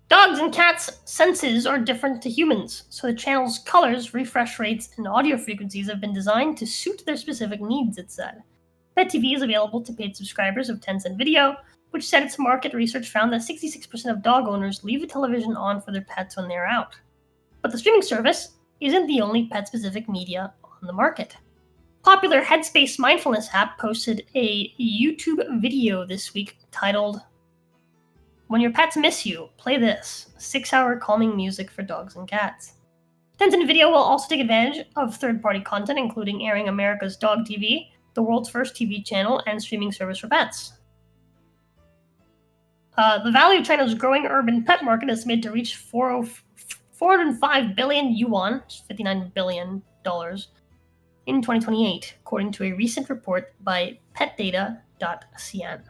Dogs and cats' senses are different to humans, so the channel's colors, refresh rates, and audio frequencies have been designed to suit their specific needs, it said. Pet TV is available to paid subscribers of Tencent Video, which said its market research found that 66% of dog owners leave the television on for their pets when they're out. But the streaming service isn't the only pet-specific media on the market. Popular Headspace mindfulness app posted a YouTube video this week titled, "When your pets miss you, play this 6-hour calming music for dogs and cats." Tencent Video will also take advantage of third-party content, including airing America's Dog TV, the world's first TV channel and streaming service for pets. The value of China's growing urban pet market is estimated to reach 405 billion yuan, $59 billion, in 2028, according to a recent report by petdata.cn.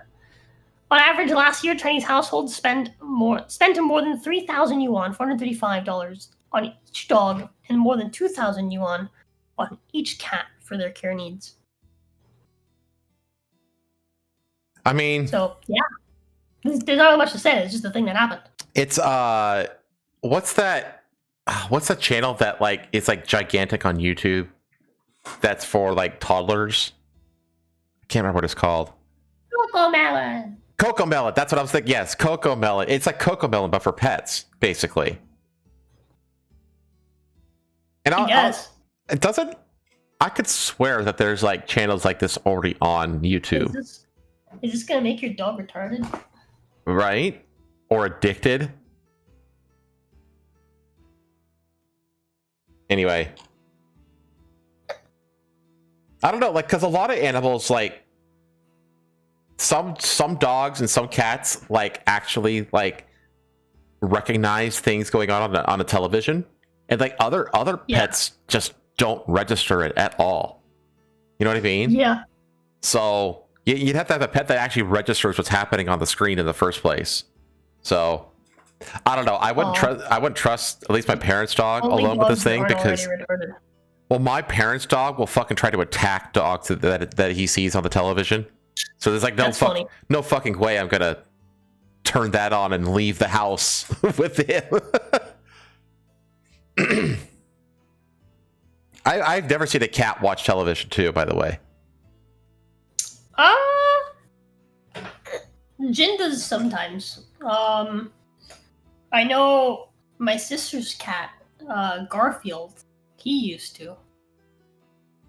On average, last year, Chinese households spent more than 3,000 yuan, $435, on each dog, and more than 2,000 yuan on each cat for their care needs. I mean, so yeah, there's not really much to say. It's just the thing that happened. It's what's that channel that like it's like gigantic on YouTube? That's for like toddlers. I can't remember what it's called. CoComelon. CoComelon. That's what I was thinking. Yes, CoComelon. It's like CoComelon, but for pets, basically. And it doesn't. I could swear that there's like channels like this already on YouTube. Is this gonna make your dog retarded? right? Or addicted. Anyway. I don't know, like, because a lot of animals, like, some dogs and some cats, like, actually, like, recognize things going on the television, and, like, other pets just don't register it at all. You know what I mean? Yeah. So you'd have to have a pet that actually registers what's happening on the screen in the first place. So I don't know. I wouldn't trust at least my parents' dog alone with this thing, because well, my parents' dog will fucking try to attack dogs that he sees on the television. So there's like no fucking way I'm gonna turn that on and leave the house with him. I've never seen a cat watch television too, by the way. Jin does sometimes. I know my sister's cat, Garfield, he used to.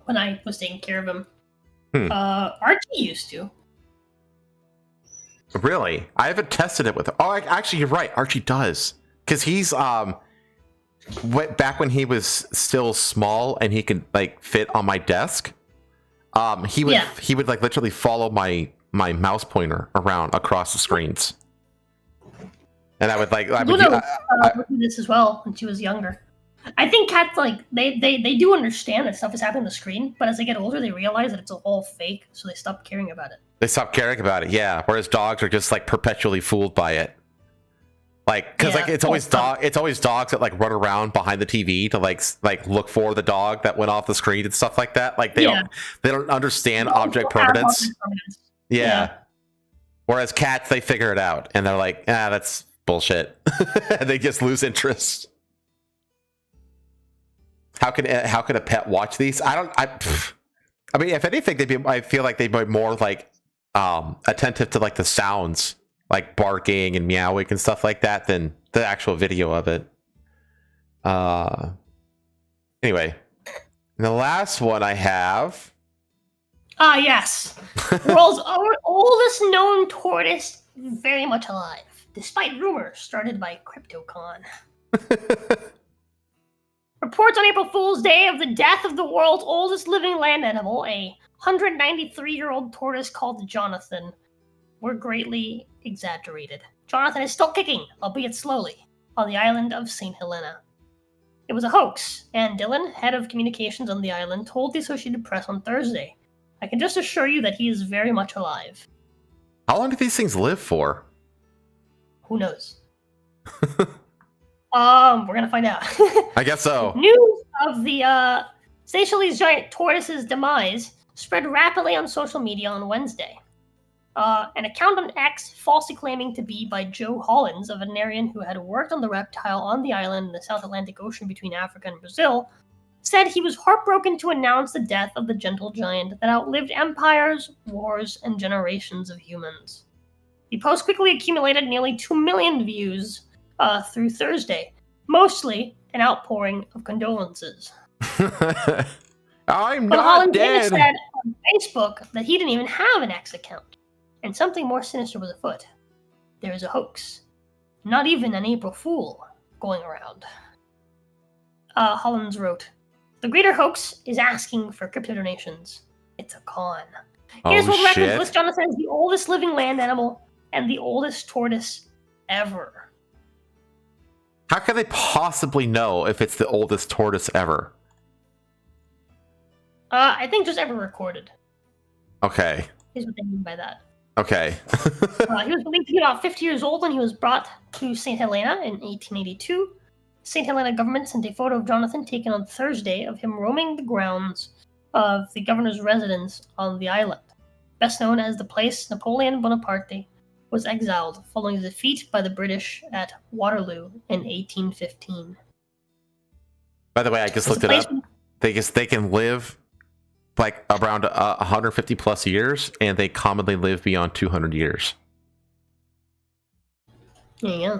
When I was taking care of him. Archie used to. Really? I haven't tested it with him. Oh, actually, you're right. Archie does. Because he's, back when he was still small and he could, like, fit on my desk, he would like, literally follow my mouse pointer around across the screens. And I would, like... I would do this as well when she was younger. I think cats, like, they do understand that stuff is happening on the screen, but as they get older, they realize that it's all fake, so they stop caring about it. They stop caring about it, yeah. Whereas dogs are just, like, perpetually fooled by it. Like, because like it's always dogs that like run around behind the TV to like look for the dog that went off the screen and stuff like that. Like they don't understand object permanence. Yeah. Whereas cats, they figure it out and they're like, that's bullshit. And they just lose interest. How can a pet watch these? I mean, if anything, I feel like they'd be more like attentive to like the sounds, like barking and meowing and stuff like that, than the actual video of it. Anyway, the last one I have. Yes. World's oldest known tortoise, very much alive, despite rumors started by CryptoCon. Reports on April Fool's Day of the death of the world's oldest living land animal, a 193-year-old tortoise called Jonathan, were greatly exaggerated. Jonathan is still kicking, albeit slowly, on the island of St. Helena. It was a hoax, and Dylan, head of communications on the island, told the Associated Press on Thursday. I can just assure you that he is very much alive. How long do these things live for? Who knows? We're gonna find out. I guess so. News of the Seychelles giant tortoise's demise spread rapidly on social media on Wednesday. An account on X, falsely claiming to be by Joe Hollins, a veterinarian who had worked on the reptile on the island in the South Atlantic Ocean between Africa and Brazil, said he was heartbroken to announce the death of the gentle giant that outlived empires, wars, and generations of humans. The post quickly accumulated nearly 2 million views through Thursday, mostly an outpouring of condolences. I'm but not Hollins dead. said on Facebook that he didn't even have an X account, and something more sinister was afoot. There is a hoax, not even an April Fool, going around. Hollins wrote, "The greater hoax is asking for crypto donations. It's a con." Guinness World Records lists Jonathan as the oldest living land animal and the oldest tortoise ever. How can they possibly know if it's the oldest tortoise ever? I think just ever recorded. Okay. Is what they mean by that. Okay. He was believed to be about 50 years old when he was brought to St. Helena in 1882. St. Helena government sent a photo of Jonathan taken on Thursday of him roaming the grounds of the governor's residence on the island, best known as the place Napoleon Bonaparte was exiled following his defeat by the British at Waterloo in 1815. By the way, I just looked it up. They can live like around 150 plus years, and they commonly live beyond 200 years. Yeah.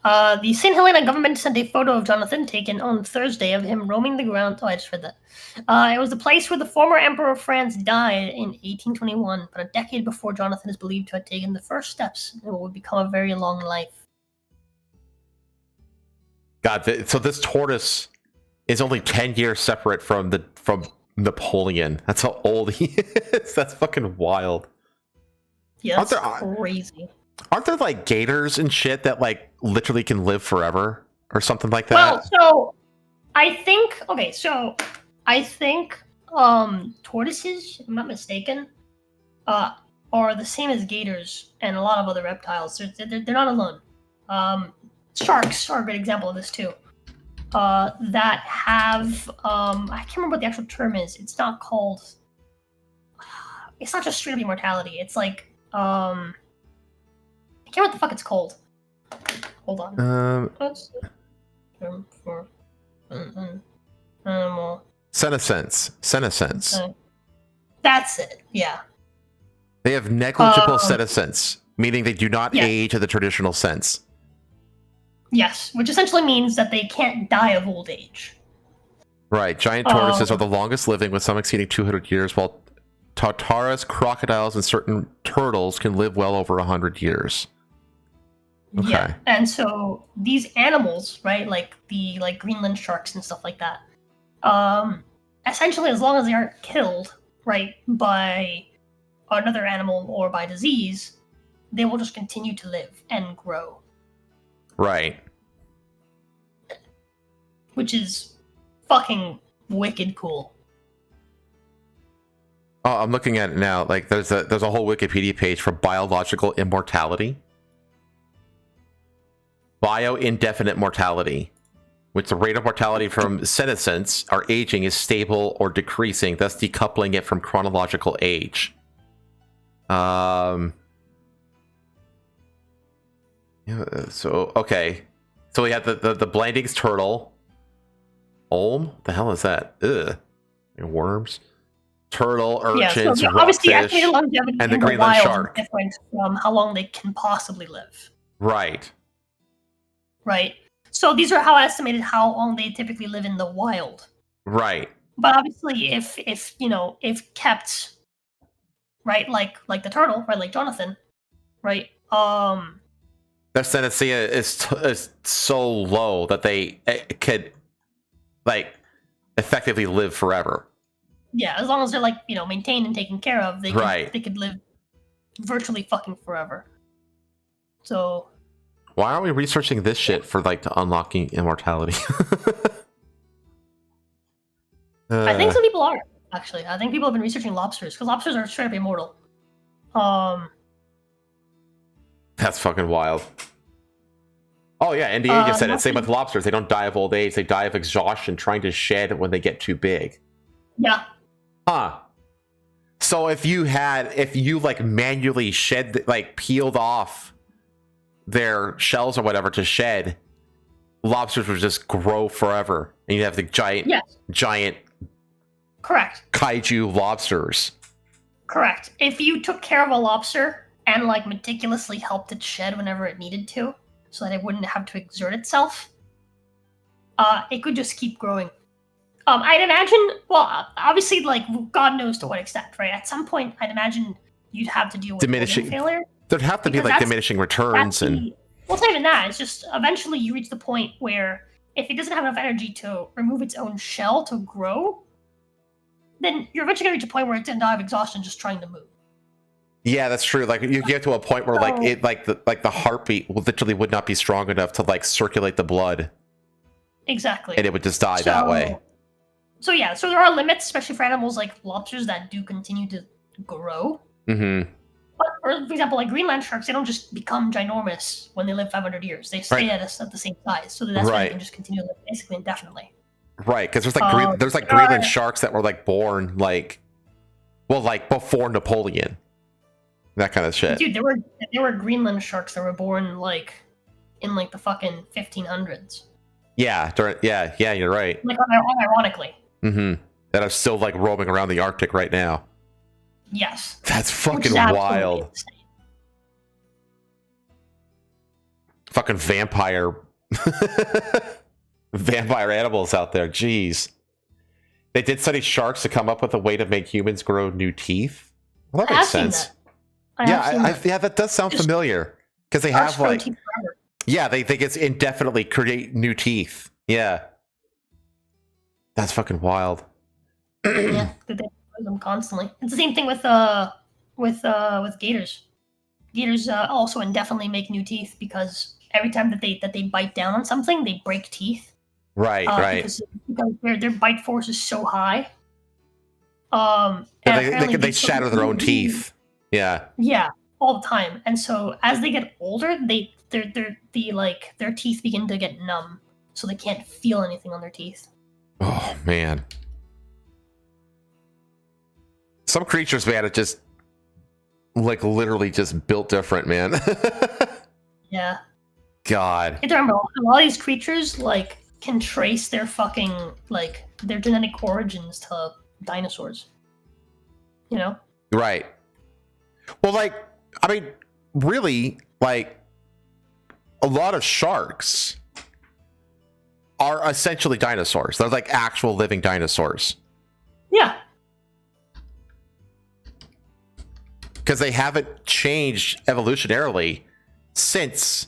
The St. Helena government sent a photo of Jonathan taken on Thursday of him roaming the ground. Oh, I just read that. It was the place where the former Emperor of France died in 1821, but a decade before Jonathan is believed to have taken the first steps in what would become a very long life. God, so this tortoise is only 10 years separate from Napoleon. That's how old he is. That's fucking wild. Yeah, that's crazy. Aren't there like gators and shit that like literally can live forever or something like that? Well, so I think tortoises, if I'm not mistaken, are the same as gators and a lot of other reptiles. They're not alone. Sharks are a great example of this too. That have I can't remember what the actual term is. It's not just straight up immortality. It's like I can't remember what the fuck it's called. Hold on. Let's see. Term for animal. Senescence. That's it. Yeah. They have negligible senescence, meaning they do not age in the traditional sense. Yes, which essentially means that they can't die of old age. Right. Giant tortoises are the longest living, with some exceeding 200 years, while tartaras, crocodiles, and certain turtles can live well over 100 years. Okay. Yeah, and so these animals, right, like Greenland sharks and stuff like that, essentially, as long as they aren't killed, right, by another animal or by disease, they will just continue to live and grow. Right. Which is fucking wicked cool. Oh, I'm looking at it now. Like, there's a whole Wikipedia page for biological immortality. Bio-indefinite mortality, which the rate of mortality from senescence, or aging, is stable or decreasing, thus decoupling it from chronological age. So, okay. So we have the Blandings turtle. Olm? The hell is that? Ugh. Worms? Turtle, urchins, obviously, rockfish, estimated longevity and the in the Greenland wild shark. is different from how long they can possibly live. Right. Right. So these are how estimated how long they typically live in the wild. Right. But obviously, if kept, right, like the turtle, right, like Jonathan, right, Their senescence is so low that they could, like, effectively live forever. yeah, as long as they're like maintained and taken care of, they could live virtually fucking forever. So why aren't we researching this shit for like the unlocking immortality? I think some people are actually. I think people have been researching lobsters because lobsters are straight up immortal. That's fucking wild. Oh yeah, and the agent said it. Same with lobsters. They don't die of old age. They die of exhaustion trying to shed when they get too big. Yeah. Huh. So if you like manually shed, like peeled off their shells or whatever to shed, lobsters would just grow forever, and you'd have the giant Correct. kaiju lobsters. Correct. If you took care of a lobster and like meticulously helped it shed whenever it needed to, so that it wouldn't have to exert itself, it could just keep growing. I'd imagine, well, obviously, like, God knows to what extent, right? At some point, I'd imagine you'd have to deal with Diminishing failure. There'd have to be like diminishing returns and. Well, it's not even that. It's just eventually you reach the point where if it doesn't have enough energy to remove its own shell to grow, then you're eventually going to reach a point where it's going to die of exhaustion just trying to move. Yeah, that's true. Like you get to a point where the heartbeat literally would not be strong enough to like circulate the blood. Exactly. And it would just die that way. So yeah, so there are limits, especially for animals like lobsters that do continue to grow. Mm-hmm. But for example, like Greenland sharks, they don't just become ginormous when they live 500 years. They stay at the same size, so that's why they can just continue to live basically indefinitely. Right, because there's like Greenland sharks that were like born like before Napoleon, that kind of shit. Dude, there were Greenland sharks that were born like in like the fucking 1500s. Yeah, you're right. Like ironically. Mm-hmm. That are still like roaming around the Arctic right now. Yes. That's fucking wild. fucking vampire animals out there. Jeez. They did study sharks to come up with a way to make humans grow new teeth. Well, that makes sense. Yeah, that does sound familiar. Because they have like, yeah, they think it's indefinitely create new teeth. Yeah. That's fucking wild. Yeah, they use them constantly. It's the same thing with gators. Gators also indefinitely make new teeth because every time that they bite down on something, they break teeth. Right, right. Because their bite force is so high. They shatter their own teeth. Yeah. Yeah, all the time. And so as they get older, their teeth begin to get numb, so they can't feel anything on their teeth. Oh man. Some creatures, man, are just like literally just built different, man. Yeah. God. You have to remember, a lot of these creatures like can trace their fucking like their genetic origins to dinosaurs. You know? Right. Well, like, I mean, really, like, a lot of sharks are essentially dinosaurs. They're like actual living dinosaurs. Yeah. Because they haven't changed evolutionarily since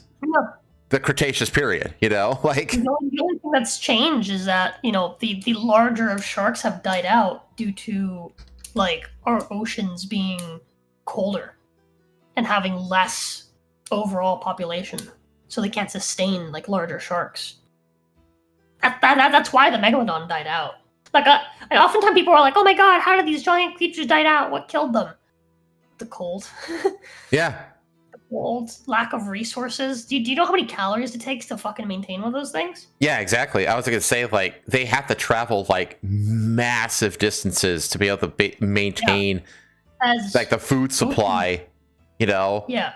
the Cretaceous period, you know? Like, the only thing that's changed is that, you know, the larger of sharks have died out due to like our oceans being colder and having less overall population, so they can't sustain like larger sharks. That's why the megalodon died out. Like, oftentimes people are like, "Oh my god, how did these giant creatures die out? What killed them?" The cold. Yeah. The cold, lack of resources. Do you know how many calories it takes to fucking maintain one of those things? Yeah, exactly. I was going to say, like, they have to travel like massive distances to be able to maintain like the food supply, you know? Yeah.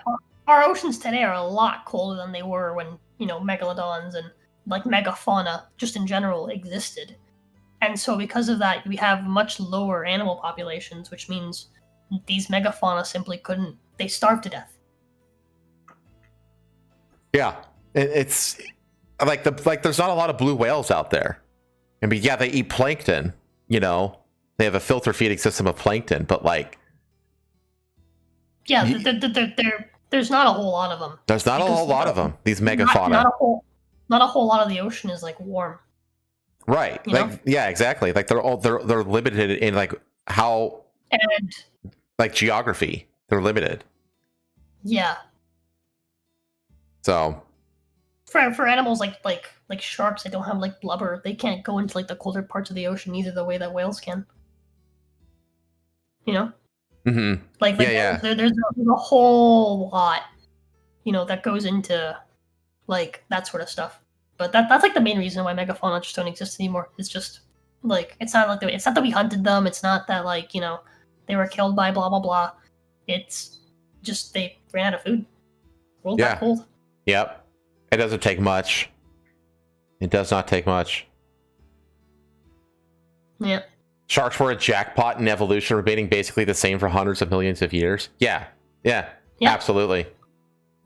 Our oceans today are a lot colder than they were when, you know, megalodons and like megafauna just in general existed. And so because of that, we have much lower animal populations, which means these megafauna simply couldn't, they starved to death. Yeah. It's like there's not a lot of blue whales out there. I mean, yeah, they eat plankton, you know, they have a filter feeding system of plankton, but like, yeah, there's not a whole lot of them. There's not a whole lot of them. These megafauna. Not a whole lot of the ocean is like warm. Right. You like know? Yeah, exactly. Like they're limited in like how like geography. They're limited. Yeah. So for animals like sharks, they don't have like blubber. They can't go into like the colder parts of the ocean either the way that whales can. You know? Mm-hmm. Like there's a whole lot, you know, that goes into like that sort of stuff. But that's like the main reason why megafauna just don't exist anymore. It's just like it's not that we hunted them. It's not that like, you know, they were killed by blah blah blah. It's just they ran out of food. World got cold. Yep. It doesn't take much. It does not take much. Yeah. Sharks were a jackpot in evolution, remaining basically the same for hundreds of millions of years. Yeah. Absolutely.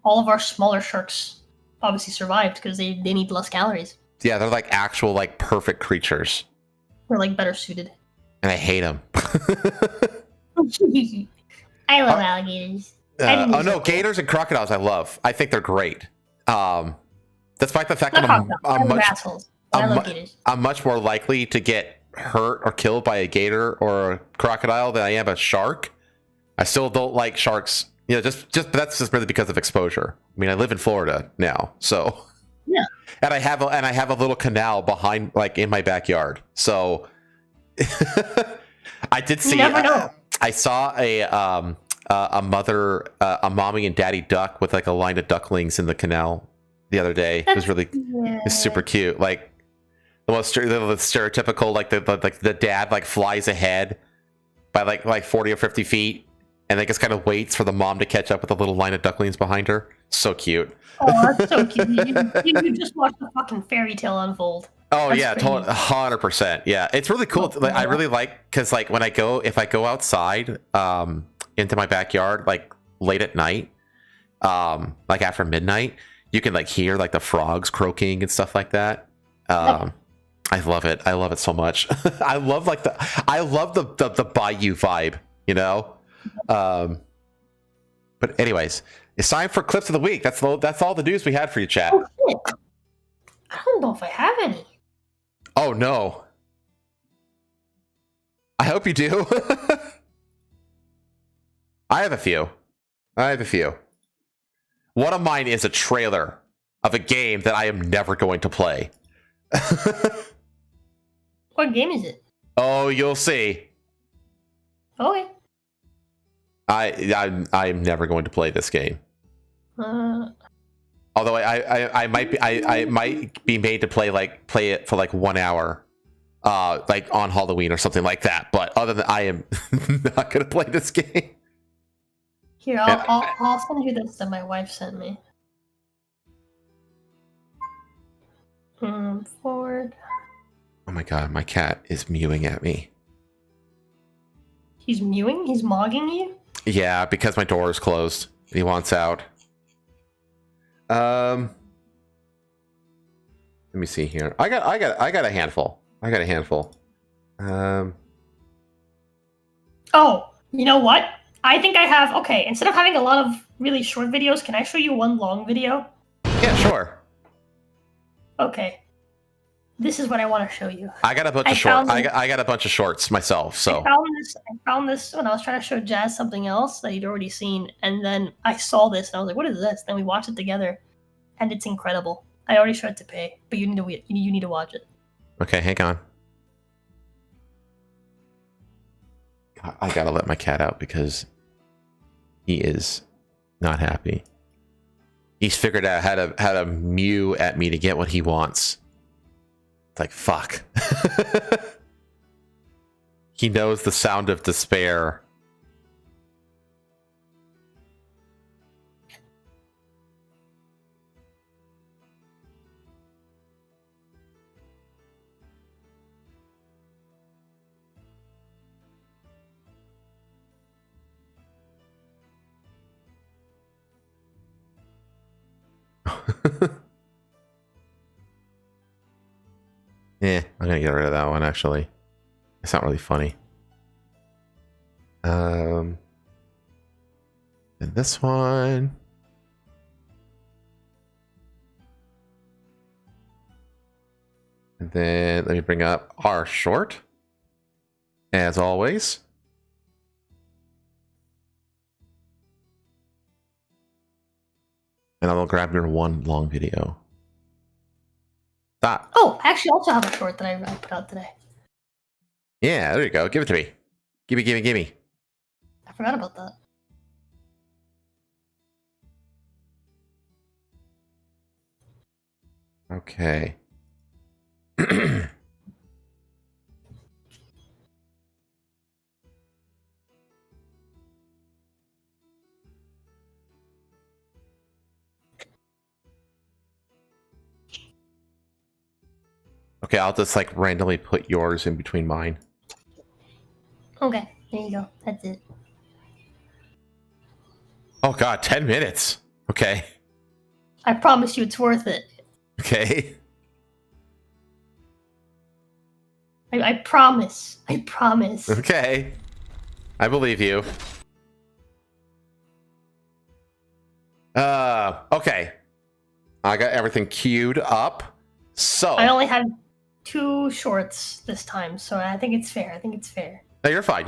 All of our smaller sharks obviously survived because they need less calories. Yeah, they're like actual like perfect creatures. They're like better suited. And I hate them. I love alligators. Oh no, gators and crocodiles I love. I think they're great. Despite the fact that I'm much more likely to get hurt or killed by a gator or a crocodile than I am a shark. I still don't like sharks. You know, just but that's just really because of exposure. I mean, I live in Florida now, so yeah. And I have a little canal behind, like in my backyard. So I did see. You never know. I saw a mommy and daddy duck with like a line of ducklings in the canal the other day. It was really, it's super cute. Like the most the stereotypical, like the dad like flies ahead by like 40 or 50 feet. And like just kind of waits for the mom to catch up with a little line of ducklings behind her. So cute. Oh, that's so cute. You just watched the fucking fairy tale unfold. Oh That's yeah, crazy. 100%. Yeah, it's really cool. Like, I really like, because like if I go outside into my backyard like late at night, like after midnight, you can like hear like the frogs croaking and stuff like that. I love it. I love it so much. I love the Bayou vibe, you know. But anyways, it's time for clips of the week. That's all the news we had for you, chat. Oh, shit. I don't know if I have any. Oh no. I hope you do. I have a few. One of mine is a trailer of a game that I am never going to play. What game is it? Oh, you'll see. Okay. I'm never going to play this game. Although I might be made to play it for like 1 hour, like on Halloween or something like that. But other than I am not going to play this game. Here, I'll send you this that my wife sent me. Forward. Oh my god, my cat is mewing at me. He's mewing? He's mogging you? Yeah, because my door is closed. He wants out. Let me see here. I got a handful. Oh, you know what? I think I have. Okay, instead of having a lot of really short videos, can I show you one long video? Yeah, sure. Okay. This is what I want to show you. I got a bunch of shorts. I got a bunch of shorts myself. So I found this when I was trying to show Jazz something else that he'd already seen, and then I saw this and I was like, "What is this?" Then we watched it together, and it's incredible. I already showed it to Pay, but you need to watch it. Okay, hang on. I gotta let my cat out because he is not happy. He's figured out how to mew at me to get what he wants. It's like, fuck. He knows the sound of despair. I'm gonna get rid of that one actually. It's not really funny. And this one. And then let me bring up our short. As always. And I'll grab your one long video. Stop. Oh, I actually also have a short that I put out today. Yeah, there you go. Give it to me. Gimme. I forgot about that. Okay. Okay, I'll just like randomly put yours in between mine. Okay, there you go. That's it. Oh god, 10 minutes. Okay. I promise you it's worth it. Okay. I promise. I promise. Okay. I believe you. Okay. I got everything queued up. So I only had 2 shorts this time, so I think it's fair. No, you're fine.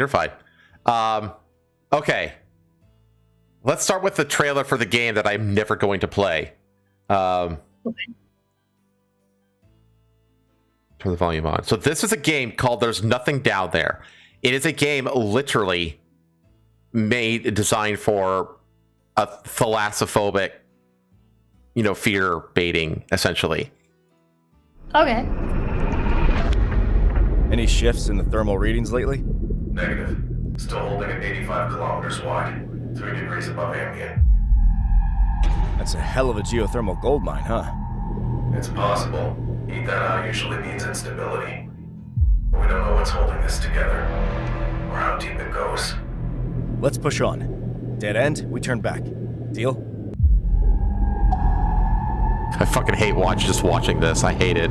Okay. Let's start with the trailer for the game that I'm never going to play. Okay. Turn the volume on. So this is a game called There's Nothing Down There. It is a game literally designed for a thalassophobic, fear baiting, essentially. Okay. Any shifts in the thermal readings lately? Negative. Still holding at 85 kilometers wide, 3 degrees above ambient. That's a hell of a geothermal gold mine, huh? It's possible. Eat that out usually means instability. We don't know what's holding this together, or how deep it goes. Let's push on. Dead end, we turn back. Deal? I fucking hate watching this. I hate it.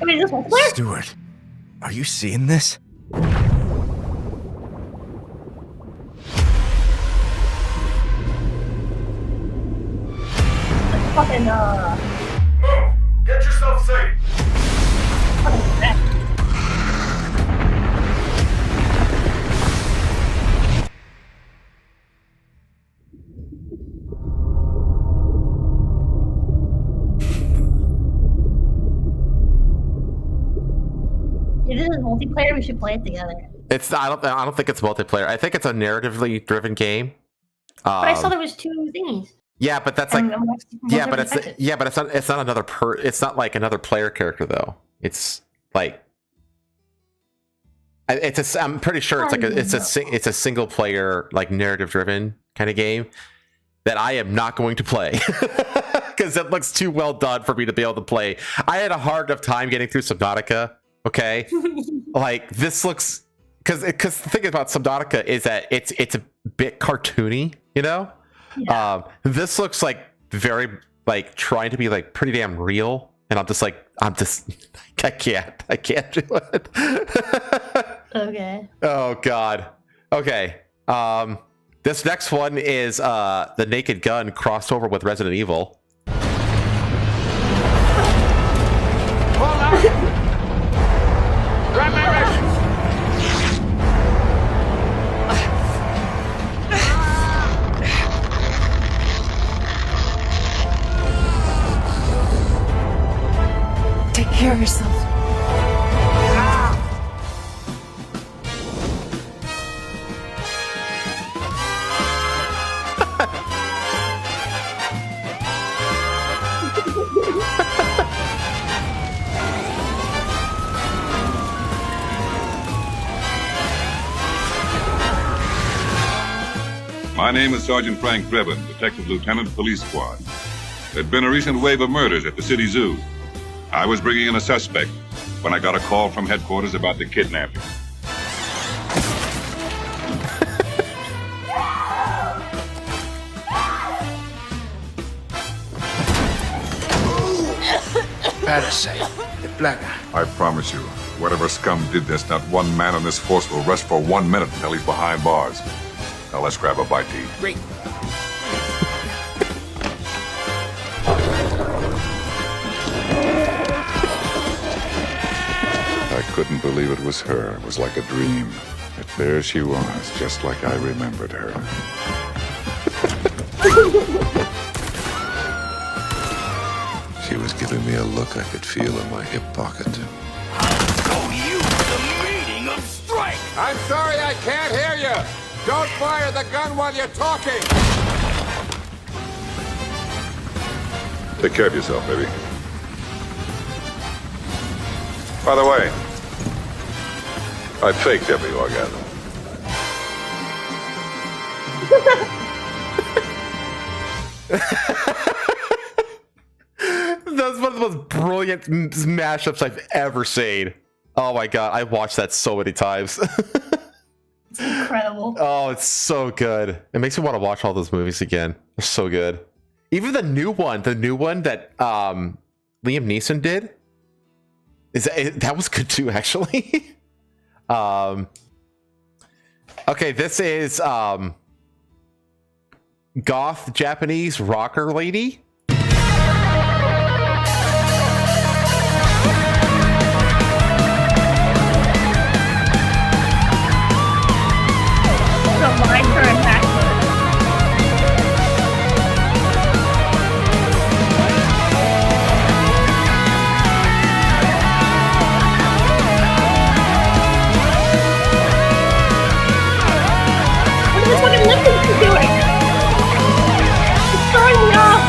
I mean, this multiplayer? Stuart, are you seeing this? Fucking, Move! Get yourself safe! If this is multiplayer, we should play it together. It's I don't think it's multiplayer. I think it's a narratively driven game. But I saw there was 2 thingies. Yeah, but that's like it's not another it's not like another player character though. It's like I'm pretty sure it's like it's a single player like narrative driven kind of game that I am not going to play because it looks too well done for me to be able to play. I had a hard enough time getting through Subnautica. Okay, like this looks because the thing about Subnautica is that it's a bit cartoony, you know. Yeah. This looks like very like trying to be like pretty damn real, and I can't do it. Okay. Oh God. Okay. This next one is the Naked Gun crossed over with Resident Evil. Grab my rations! Take care of yourself. My name is Sergeant Frank Drebin, Detective Lieutenant, Police Squad. There'd been a recent wave of murders at the city zoo. I was bringing in a suspect when I got a call from headquarters about the kidnapping. Parasite, the plaga. I promise you, whatever scum did this, not one man on this force will rest for 1 minute until he's behind bars. Now let's grab a bite to eat. Great. I couldn't believe it was her. It was like a dream. But there she was, just like I remembered her. She was giving me a look I could feel in my hip pocket. I'm sorry I can't hear you. Don't fire the gun while you're talking. Take care of yourself, baby. By the way, I faked every orgasm. That's one of the most brilliant mashups I've ever seen. Oh my God, I watched that so many times. It's incredible. Oh, it's so good. It makes me want to watch all those movies again. They're so good. Even the new one that Liam Neeson did, that was good too, actually. Okay, this is goth Japanese rocker lady. Line her attack. What is this fucking lip sync doing? It's throwing me off.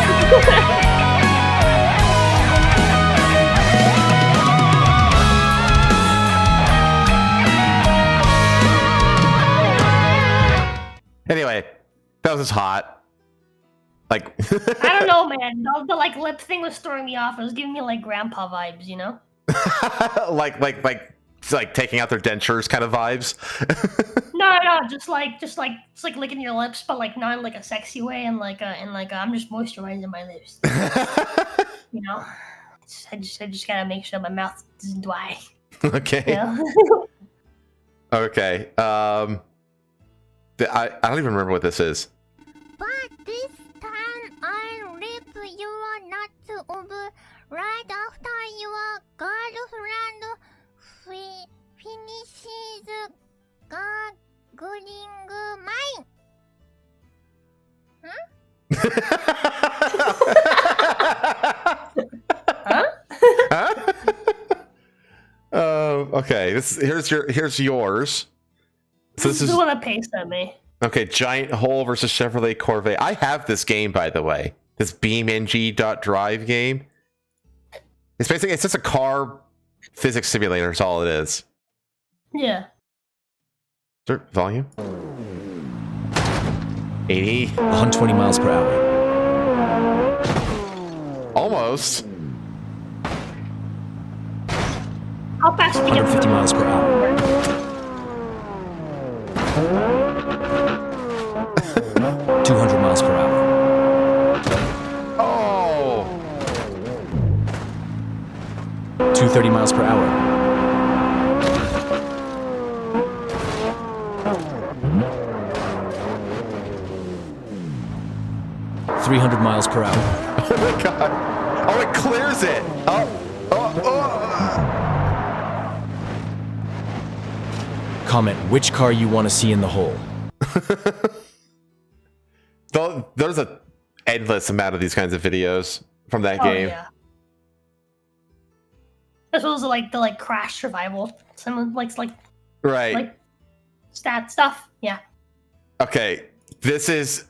Anyway, that was just hot. Like I don't know, man. The like lip thing was throwing me off. It was giving me like grandpa vibes, you know? like It's like taking out their dentures kind of vibes. No, just like it's like licking your lips, but like not in like a sexy way, and I'm just moisturizing my lips. You know, I just gotta make sure my mouth isn't dry. Okay. You know? Okay. I don't even remember what this is. But this time I'll rip your nuts over right after your girlfriend finishes gargling mine. Huh? Okay. Here's yours. So this is what a paste at me. Okay, Giant Hole versus Chevrolet Corvette. I have this game, by the way. This BeamNG.drive game. It's just a car physics simulator. Is all it is. Yeah. Is there volume? 80. 120 miles per hour. Almost. How fast do you get 150 miles per hour. 200 miles per hour. Oh. 230 miles per hour. 300 miles per hour. Oh my god. Oh, it clears it. Comment which car you want to see in the hole. There's an endless amount of these kinds of videos from that game. Yeah. As well as the crash survival. Someone likes right. Like stat stuff. Yeah. Okay. This is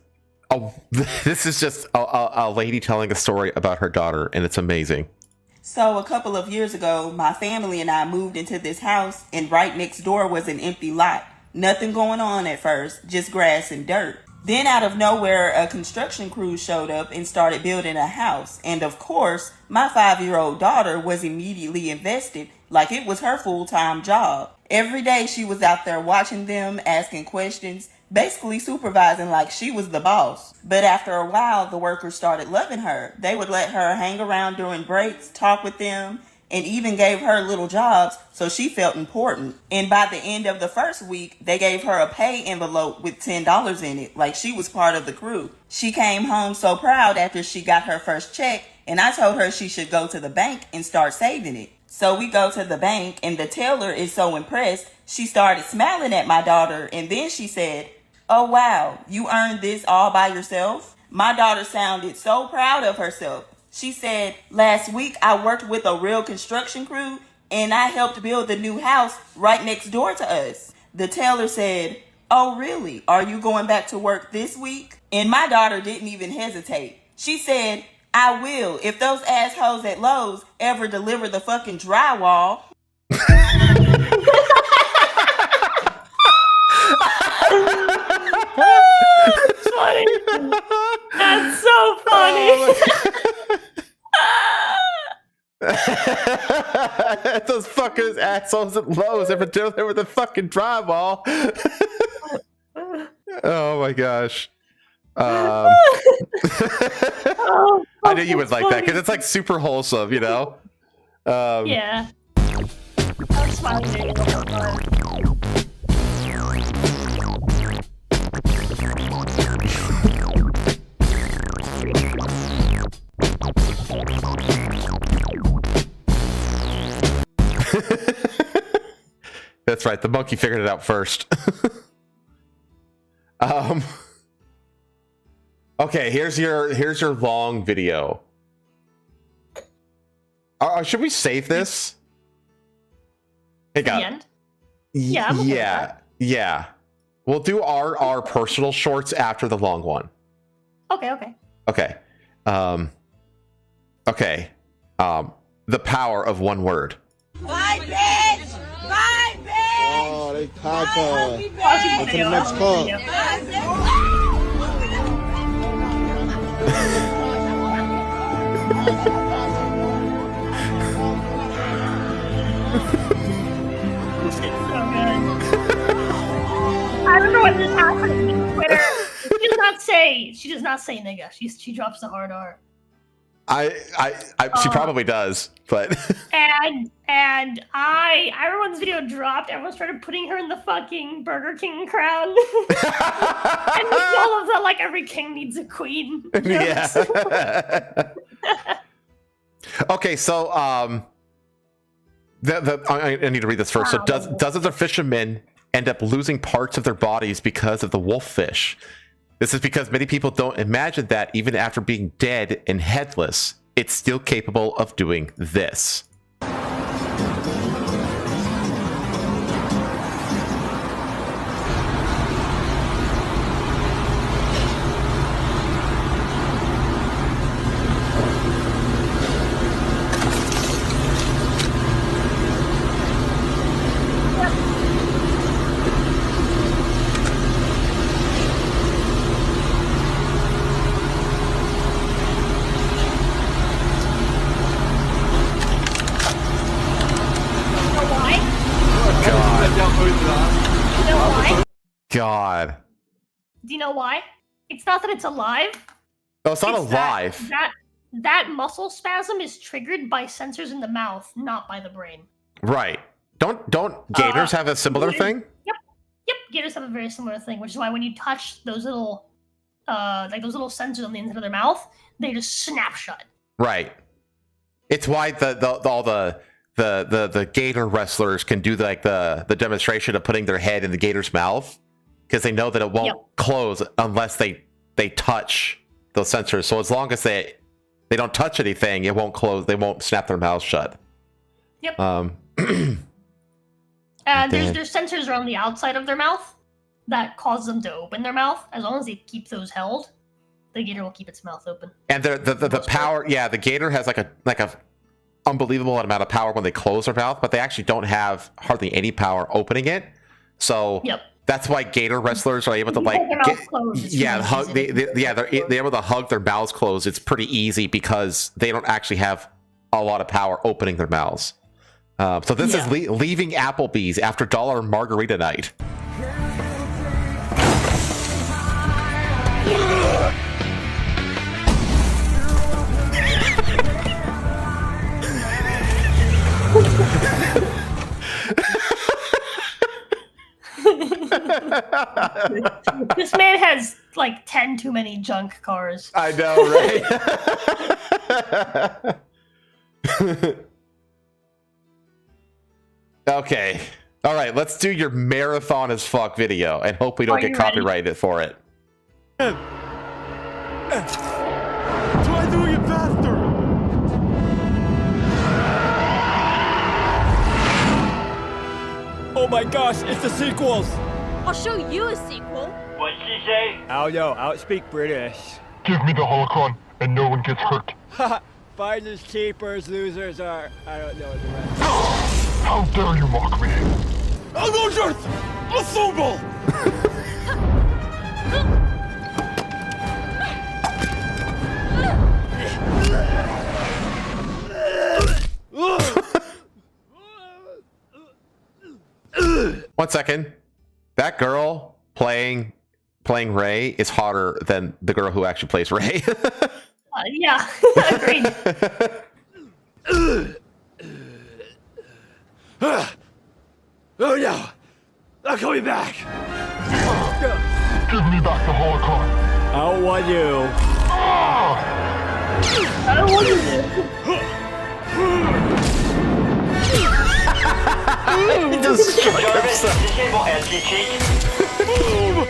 just a lady telling a story about her daughter, and it's amazing. So a couple of years ago, my family and I moved into this house, and right next door was an empty lot. Nothing going on at first, just grass and dirt. Then out of nowhere, a construction crew showed up and started building a house. And of course, my 5-year-old daughter was immediately invested like it was her full-time job. Every day she was out there watching them, asking questions, basically supervising like she was the boss. But after a while, the workers started loving her. They would let her hang around during breaks, talk with them, and even gave her little jobs so she felt important. And by the end of the first week, they gave her a pay envelope with $10 in it, like she was part of the crew. She came home so proud after she got her first check, and I told her she should go to the bank and start saving it. So we go to the bank, and the teller is so impressed, she started smiling at my daughter, and then she said, "Oh wow, you earned this all by yourself?" My daughter sounded so proud of herself. She said, "Last week I worked with a real construction crew and I helped build the new house right next door to us." The teller said, "Oh really? Are you going back to work this week?" And my daughter didn't even hesitate. She said, "I will if those assholes at Lowe's ever deliver the fucking drywall." That's funny. That's so funny. Those fuckers assholes at Lowe's ever deliver the fucking drywall. Oh my gosh. I knew you would like that because it's like super wholesome, you know? Yeah. I'm smiling the whole time. That's right. The monkey figured it out first. Okay, here's your long video. Should we save this? Hey, God. The end? Yeah. I'm okay with that. Yeah. We'll do our personal shorts after the long one. Okay. Okay. Okay. The power of one word. Bye, bitch! Bye, bitch! Oh, they talk on to the Video. next call. I don't know when this happened. Twitter. She does not say nigga. She drops the hard R. She probably does, but and I remember when this video dropped, everyone started putting her in the fucking Burger King crown. And all of the like every king needs a queen. Yeah. Okay, so I need to read this first. So dozens of fishermen end up losing parts of their bodies because of the wolffish. This is because many people don't imagine that even after being dead and headless, it's still capable of doing this. God. Do you know why? It's not that it's alive. No, it's not alive. That muscle spasm is triggered by sensors in the mouth, not by the brain. Right. Don't gators have a similar thing? Yep. Gators have a very similar thing, which is why when you touch those little those little sensors on the inside of their mouth, they just snap shut. Right. It's why all the gator wrestlers can do the demonstration of putting their head in the gator's mouth, because they know that it won't close unless they touch those sensors. So as long as they don't touch anything, it won't close. They won't snap their mouths shut. Yep. And there's sensors around the outside of their mouth that cause them to open their mouth. As long as they keep those held, the gator will keep its mouth open. And the power, the gator has like a unbelievable amount of power when they close their mouth, but they actually don't have hardly any power opening it. So that's why gator wrestlers are able to they're able to hug their mouths closed. It's pretty easy because they don't actually have a lot of power opening their mouths. So this is leaving Applebee's after $1 margarita night. This man has like 10 too many junk cars. I know, right? Okay. All right, let's do your marathon as fuck video and hope we don't get copyrighted for it. Try doing it faster! Oh my gosh, it's the sequels! I'll show you a sequel. What'd she say? Yo, outspeak British. Give me the holocron and no one gets hurt. Finders keepers, losers are... I don't know the rest. How dare you mock me? Losers! Assemble! One second. That girl playing Ray is hotter than the girl who actually plays Ray. Yeah, agreed. Oh no! I'm coming back! Give me back the holocron. I don't want you. I don't want you. He just struck himself. Disable anti-cheat. Move!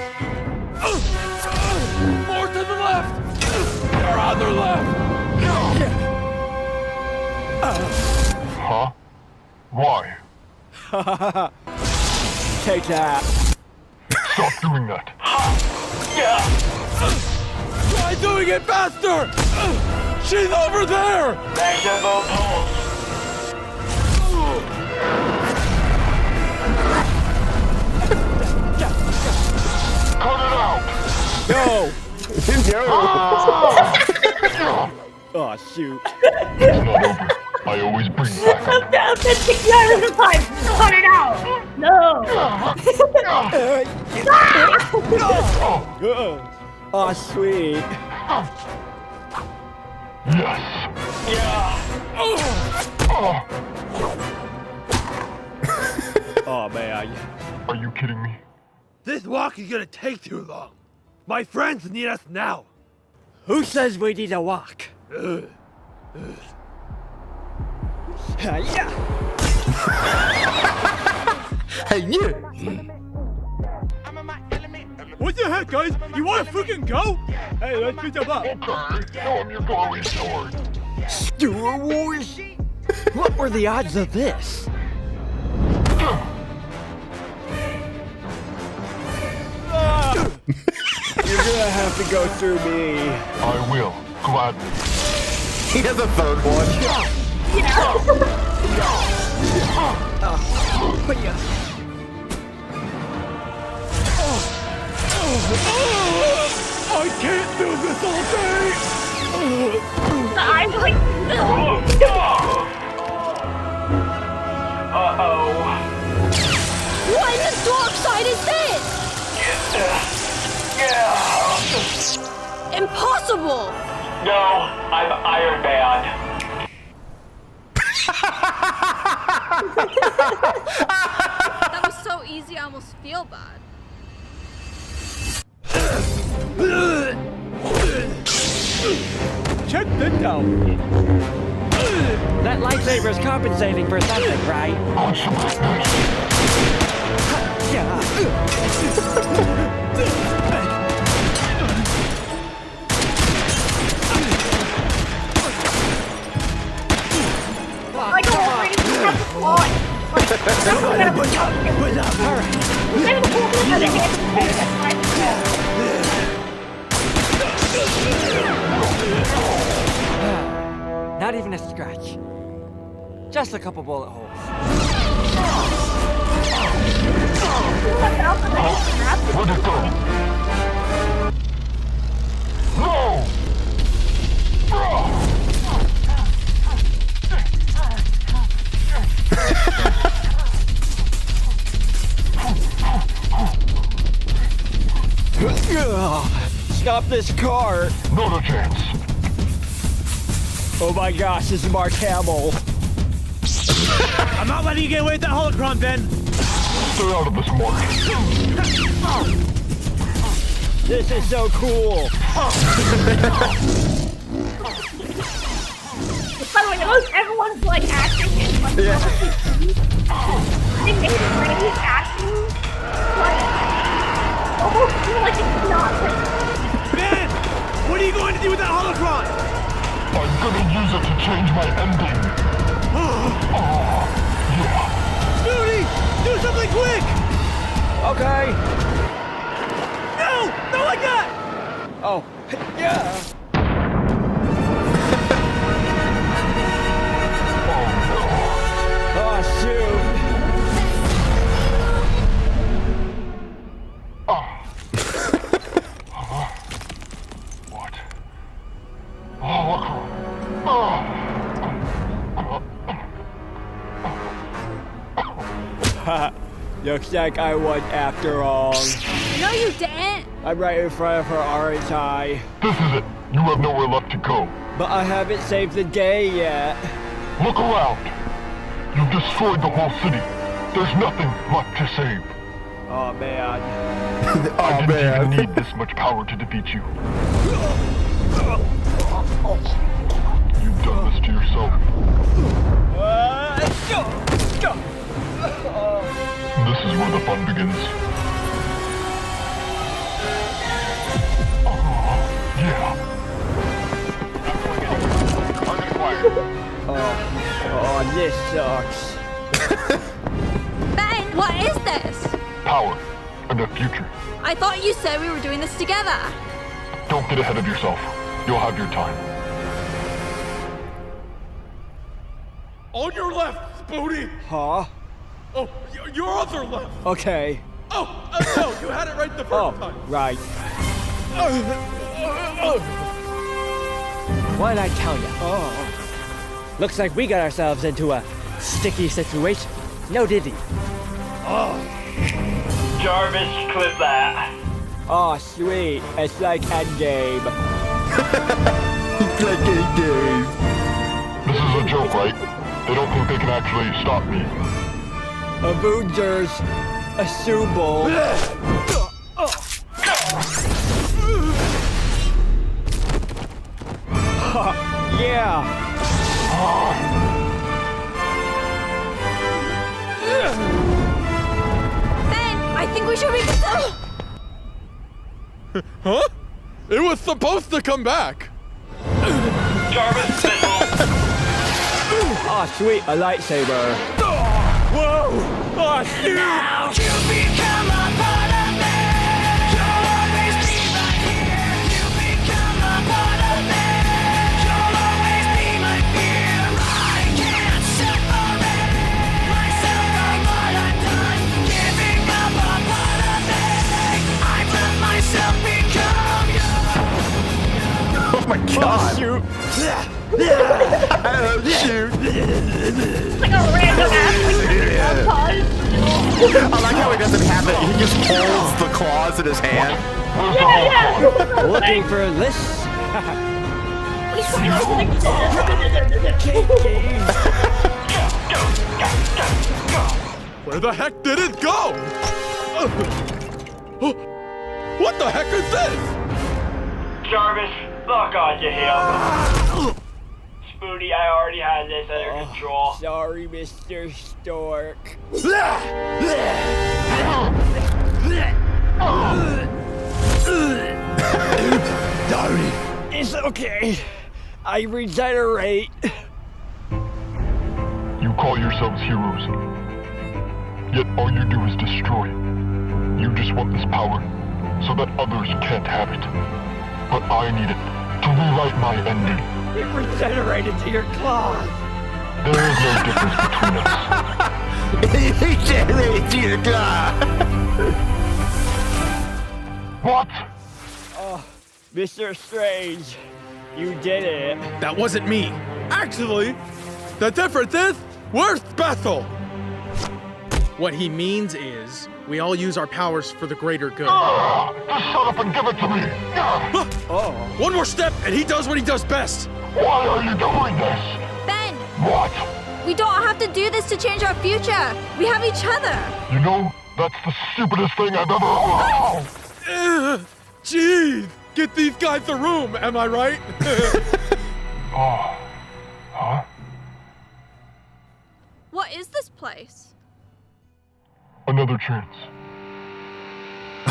More to the left! Or on their left! Huh? Why? Take that. Stop doing that. Try doing it faster! She's over there! Maximum pulse. Cut it out! No! Oh, shoot. It's not over. I always bring back up. I'm 6 hours of time. Cut it out. No. Oh, sweet. Yes. Oh, man. Are you kidding me? This walk is gonna take too long. My friends need us now. Who says we need a walk? Yeah. Hey, you! What the heck, guys? You wanna freaking go? Hey, let's beat them up. Okay, show him your glowy sword. Star Wars? What were the odds of this? You're gonna have to go through me. I will, gladly. He has a third one. I can't do this all day. I'm like, What in the dark side is this? Impossible! No, I'm Iron Man. That was so easy, I almost feel bad. Check this out. That lightsaber's compensating for something, right? I don't already have the plot. Not even a scratch. Just a couple bullet holes. Where'd it go? No! Stop this car! Not a chance. Oh my gosh, this is Mark Hamill. I'm not letting you get away with that holocron, Ben. Stay out of this, Mark. This is so cool. By the way, everyone's like acting in like they made it really acting like almost feel like it's not like Ben! What are you going to do with that holocron? I'm gonna use it to change my ending. Moody! Do something quick! Okay. No! Not like that! Oh, yeah. Oh, shoot. What? Looks like I won after all. No, you didn't. I'm right in front of her, aren't I? This is it. You have nowhere left to go. But I haven't saved the day yet. Look around. You've destroyed the whole city. There's nothing left to save. Oh man. I didn't even need this much power to defeat you. You've done this to yourself. This is where the fun begins. Yeah. Oh, this sucks. Ben, what is this? Power and the future. I thought you said we were doing this together. Don't get ahead of yourself. You'll have your time. On your left, Spoody! Huh? Oh, your other left! Okay. Oh, no, you had it right the first time. Right. What did I tell you? Oh. Looks like we got ourselves into a sticky situation. No, did he? Jarvis, clip that. Oh, sweet. It's like Endgame. It's like Endgame. This is a joke, right? They don't think they can actually stop me. Avengers. Assemble. Yeah. Ben, I think we should reconsider. Huh? It was supposed to come back. Jarvis missile. Oh, sweet, a lightsaber. Whoa! Oh, shoot! Now you become a part of me. You'll always be right here. You become a part of me. You'll always be my fear. I can't separate myself from what I've done. Giving up a part of me. I've let myself become you. Oh my god. Oh, shoot. Oh, shoot. Like a random ass montage. I like how he doesn't have it. He just holds the claws in his hand. Yeah. Looking for this. Where the heck did it go? What the heck is this? Jarvis, lock onto him. Spoody, I already had this under control. Sorry, Mr. Stork. Sorry. It's okay. I regenerate. You call yourselves heroes, yet all you do is destroy. You just want this power so that others can't have it. But I need it to rewrite my ending. It regenerated to your claws. There is no difference between us. Regenerated to your claws. What? Oh, Mr. Strange, you did it. That wasn't me. Actually, the difference is we're special. What he means is we all use our powers for the greater good. Just shut up and give it to me. Oh. One more step and he does what he does best. Why are you doing this? Ben, What? we don't have to do this to change our future. We have each other. You know, that's the stupidest thing I've ever... Jeez, get these guys a room, am I right? Oh. Huh? What is this place? Another chance.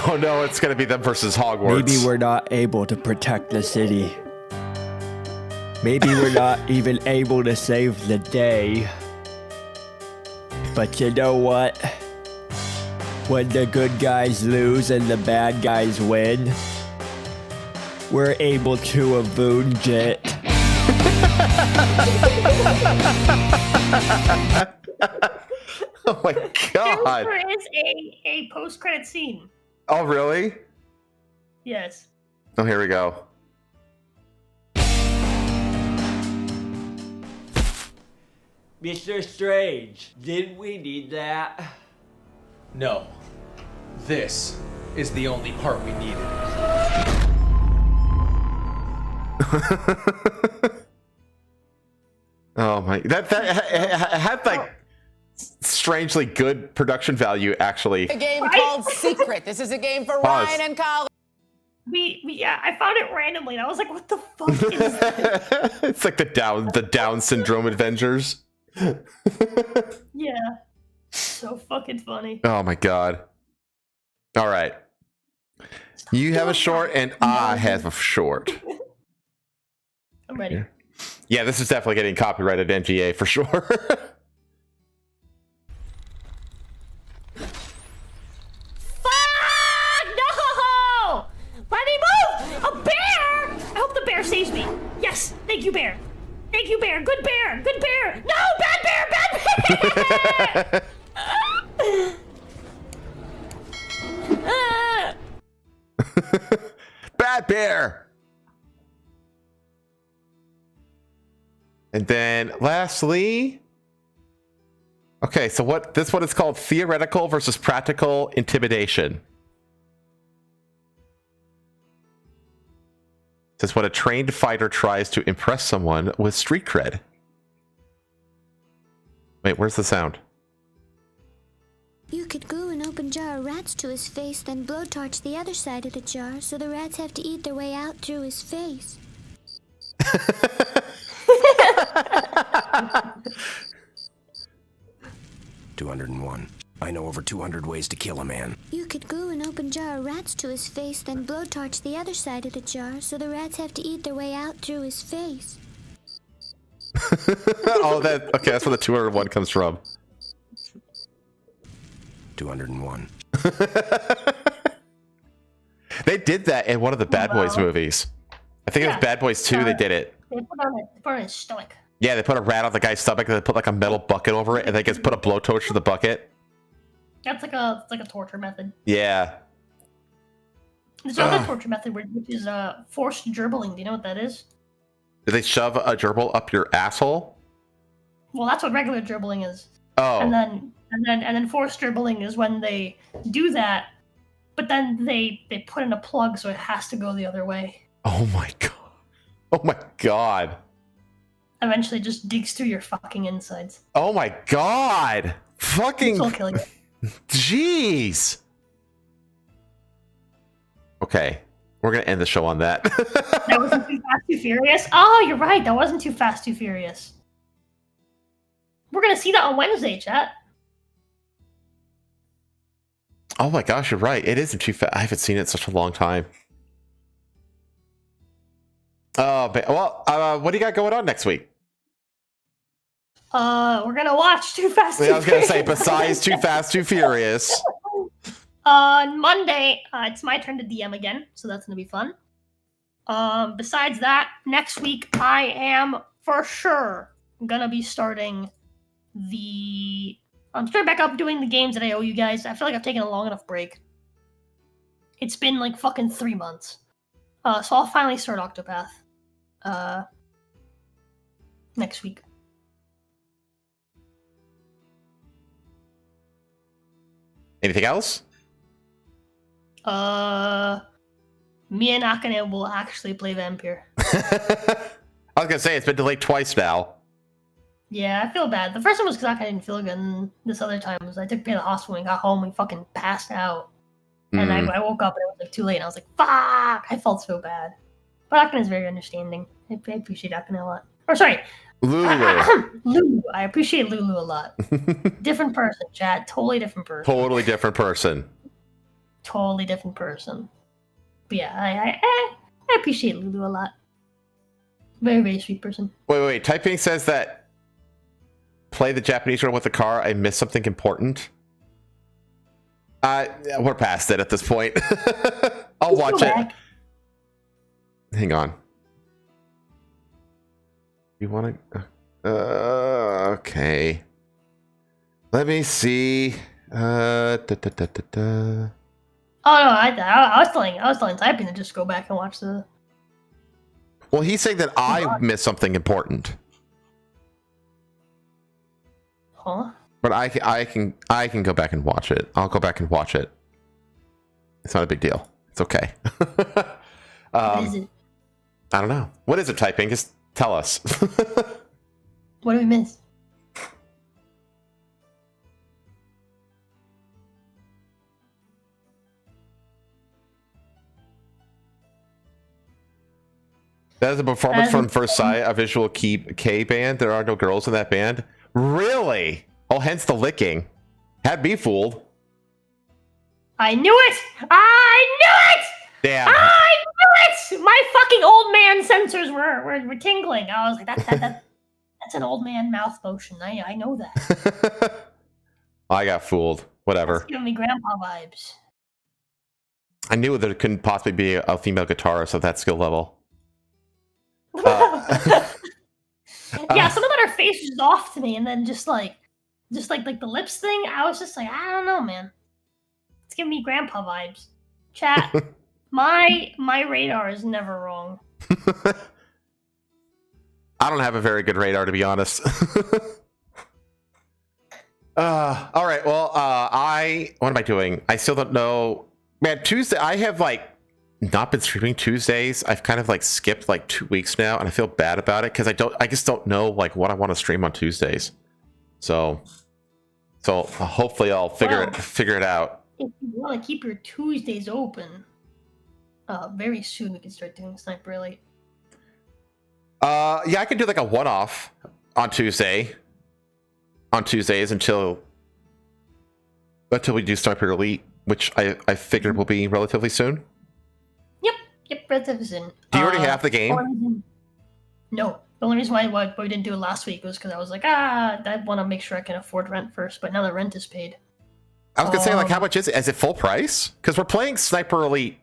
Oh no, it's gonna be them versus Hogwarts. Maybe we're not able to protect the city. Maybe we're not even able to save the day. But you know what? When the good guys lose and the bad guys win, we're able to avenge it. Oh my god. There is a post-credit scene. Oh really? Yes. Oh, here we go. Mr. Strange, didn't we need that? No. This is the only part we needed. Oh my, that had like strangely good production value actually. A game called Secret. This is a game for Pause. Ryan and Colin. Yeah, I found it randomly and I was like, what the fuck is this? It's like the Down syndrome Avengers. Yeah. So fucking funny. Oh my god. All right. You have a short and I have a short. I'm ready. Yeah, this is definitely getting copyrighted NGA for sure. Fuck! No! Let me move! A bear! I hope the bear saves me. Yes, thank you, bear. Thank you, bear. Good bear. Good bear. No, bad bear. Bad bear. Bad bear. And then lastly, okay, so this one is called theoretical versus practical intimidation. says when a trained fighter tries to impress someone with street cred. Wait, where's the sound? You could glue an open jar of rats to his face, then blowtorch the other side of the jar, so the rats have to eat their way out through his face. 201. I know over 200 ways to kill a man. You could glue an open jar of rats to his face, then blowtorch the other side of the jar, so the rats have to eat their way out through his face. Oh, okay, that's where the 201 comes from. 201. They did that in one of the Bad Boys movies. I think it was Bad Boys 2 they did it. They put it on his stomach. Yeah, they put a rat on the guy's stomach and they put like a metal bucket over it and they just put a blowtorch to the bucket. That's like a torture method. Yeah. There's another torture method which is forced gerbling. Do you know what that is? Did they shove a gerbil up your asshole? Well, that's what regular gerbling is. Oh. And then forced gerbling is when they do that, but then they put in a plug so it has to go the other way. Oh my god. Oh my god. Eventually just digs through your fucking insides. Oh my god. Fucking It's all killing you. Jeez. Okay. We're gonna end the show on that. That wasn't Too Fast, Too Furious? Oh, you're right. That wasn't Too Fast, Too Furious. We're gonna see that on Wednesday, chat. Oh my gosh, you're right. It isn't too fast. I haven't seen it in such a long time. Oh, well, what do you got going on next week? We're gonna watch Too Fast, Too I was gonna Furious. say, besides Too Fast, Too Furious. On Monday, it's my turn to DM again, so that's gonna be fun. Besides that, next week I am for sure gonna be starting I'm starting back up doing the games that I owe you guys. I feel like I've taken a long enough break. It's been like fucking 3 months. So I'll finally start Octopath next week. Anything else? Me and Akane will actually play Vampire. I was gonna say it's been delayed twice now. Yeah, I feel bad. The first one was because Akane didn't feel good, and this other time was I took me to the hospital and got home and fucking passed out. And I woke up and it was like too late, and I was like, fuck! I felt so bad. But Akane is very understanding. I appreciate Akane a lot. Or sorry, Lulu. Lulu. I appreciate Lulu a lot. Different person, chat. Totally different person. Totally different person. Totally different person. But yeah, I appreciate Lulu a lot. Very, very sweet person. Wait. Typing says that play the Japanese girl with the car. I missed something important. We're past it at this point. I'll watch it. Hang on. You want to? Okay. Let me see. Oh no, I was telling typing to just go back and watch the. Well, he's saying that I missed something important. Huh? But I can go back and watch it. I'll go back and watch it. It's not a big deal. It's okay. What is it? I don't know. What is it, typing? Just tell us. What did we miss? That is a performance from First Sight, a visual K band. There are no girls in that band. Really? Oh, hence the licking. Had me fooled. I knew it! I knew it! Damn. I knew it! My fucking old man sensors were tingling. I was like, that's an old man mouth motion. I know that. I got fooled. Whatever. It's giving me grandpa vibes. I knew there couldn't possibly be a female guitarist of that skill level. Yeah, something about her face was just off to me, and then just like the lips thing, I was just like, I don't know, man. It's giving me grandpa vibes. Chat, my radar is never wrong. I don't have a very good radar, to be honest. All right, well, what am I doing? I still don't know. Man, Tuesday, I have like not been streaming Tuesdays. I've kind of like skipped like 2 weeks now, and I feel bad about it because I just don't know like what I want to stream on Tuesdays. So hopefully I'll figure it out. If you want to keep your Tuesdays open, very soon we can start doing Sniper Elite. Yeah, I can do like a one-off on Tuesdays until we do Sniper Elite, which I figured will be relatively soon. Yep, relatively soon. Do you already have the game? No. The only reason why we didn't do it last week was because I was like, I want to make sure I can afford rent first, but now the rent is paid. I was gonna say, like, how much is it? Is it full price? Because we're playing Sniper Elite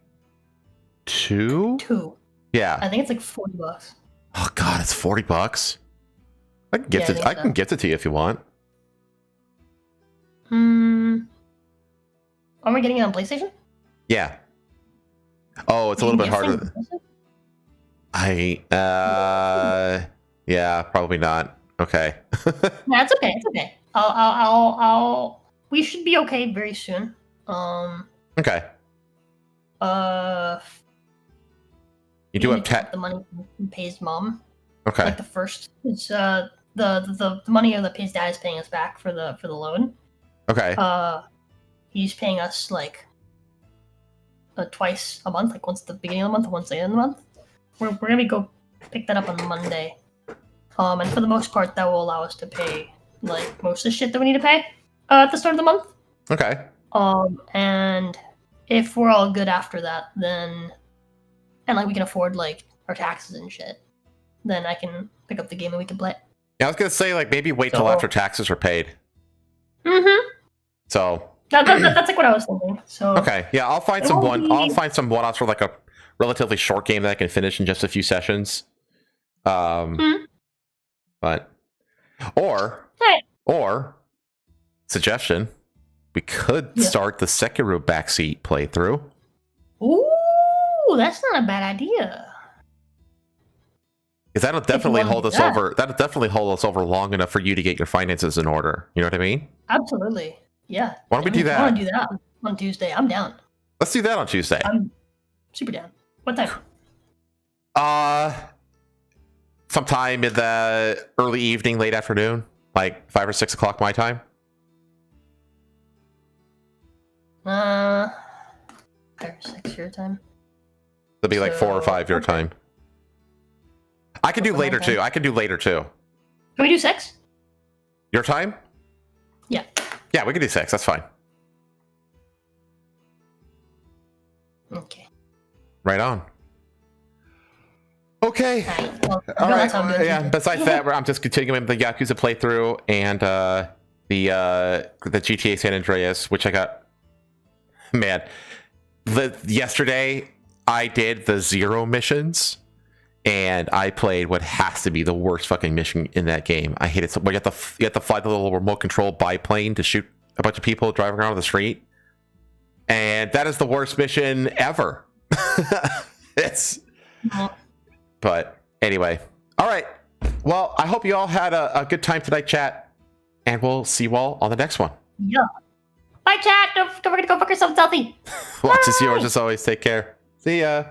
2? 2. Yeah. I think it's like $40. Oh god, it's $40. I can gift it. I can gift it to you if you want. Are we getting it on PlayStation? Yeah. Oh, it's a little bit harder. Yeah, probably not. Okay. No, it's okay. It's okay. I'll. We should be okay very soon. Okay. You do have the money from Pay's mom. Okay. Like the first, it's the money that Pay's dad is paying us back for the loan. Okay. He's paying us like twice a month, like once at the beginning of the month and once at the end of the month. We're gonna go pick that up on Monday. And for the most part, that will allow us to pay like most of the shit that we need to pay at the start of the month. Okay. And if we're all good after that, then and like we can afford like our taxes and shit, then I can pick up the game and we can play it. Yeah, I was gonna say like maybe wait till after taxes are paid. So that's like what I was thinking. So okay, yeah, I'll find some one-offs for like a relatively short game that I can finish in just a few sessions. But or suggestion, we could start the Sekiro backseat playthrough. Ooh, that's not a bad idea. Because that'll definitely hold us over. That'll definitely hold us over long enough for you to get your finances in order. You know what I mean? Absolutely. Yeah. Why don't we do that? I want to do that on Tuesday. I'm down. Let's do that on Tuesday. I'm super down. What time? Sometime in the early evening, late afternoon, like 5 or 6 o'clock my time. 5 or 6 your time. It'll be like 4 or 5 your time. I can do later too. Can we do 6? Your time? Yeah. Yeah, we can do 6. That's fine. Okay. Right on. Okay. All right. Yeah. Besides that, I'm just continuing the Yakuza playthrough and the GTA San Andreas, which I got. Man, yesterday I did the 0 missions, and I played what has to be the worst fucking mission in that game. I hate it so much. You have to fly the little remote control biplane to shoot a bunch of people driving around the street, and that is the worst mission ever. But anyway, all right. Well, I hope you all had a good time tonight, chat, and we'll see you all on the next one. Yeah. Bye, chat. Don't forget to go fuck yourself healthy. Watch is yours as always. Take care. See ya.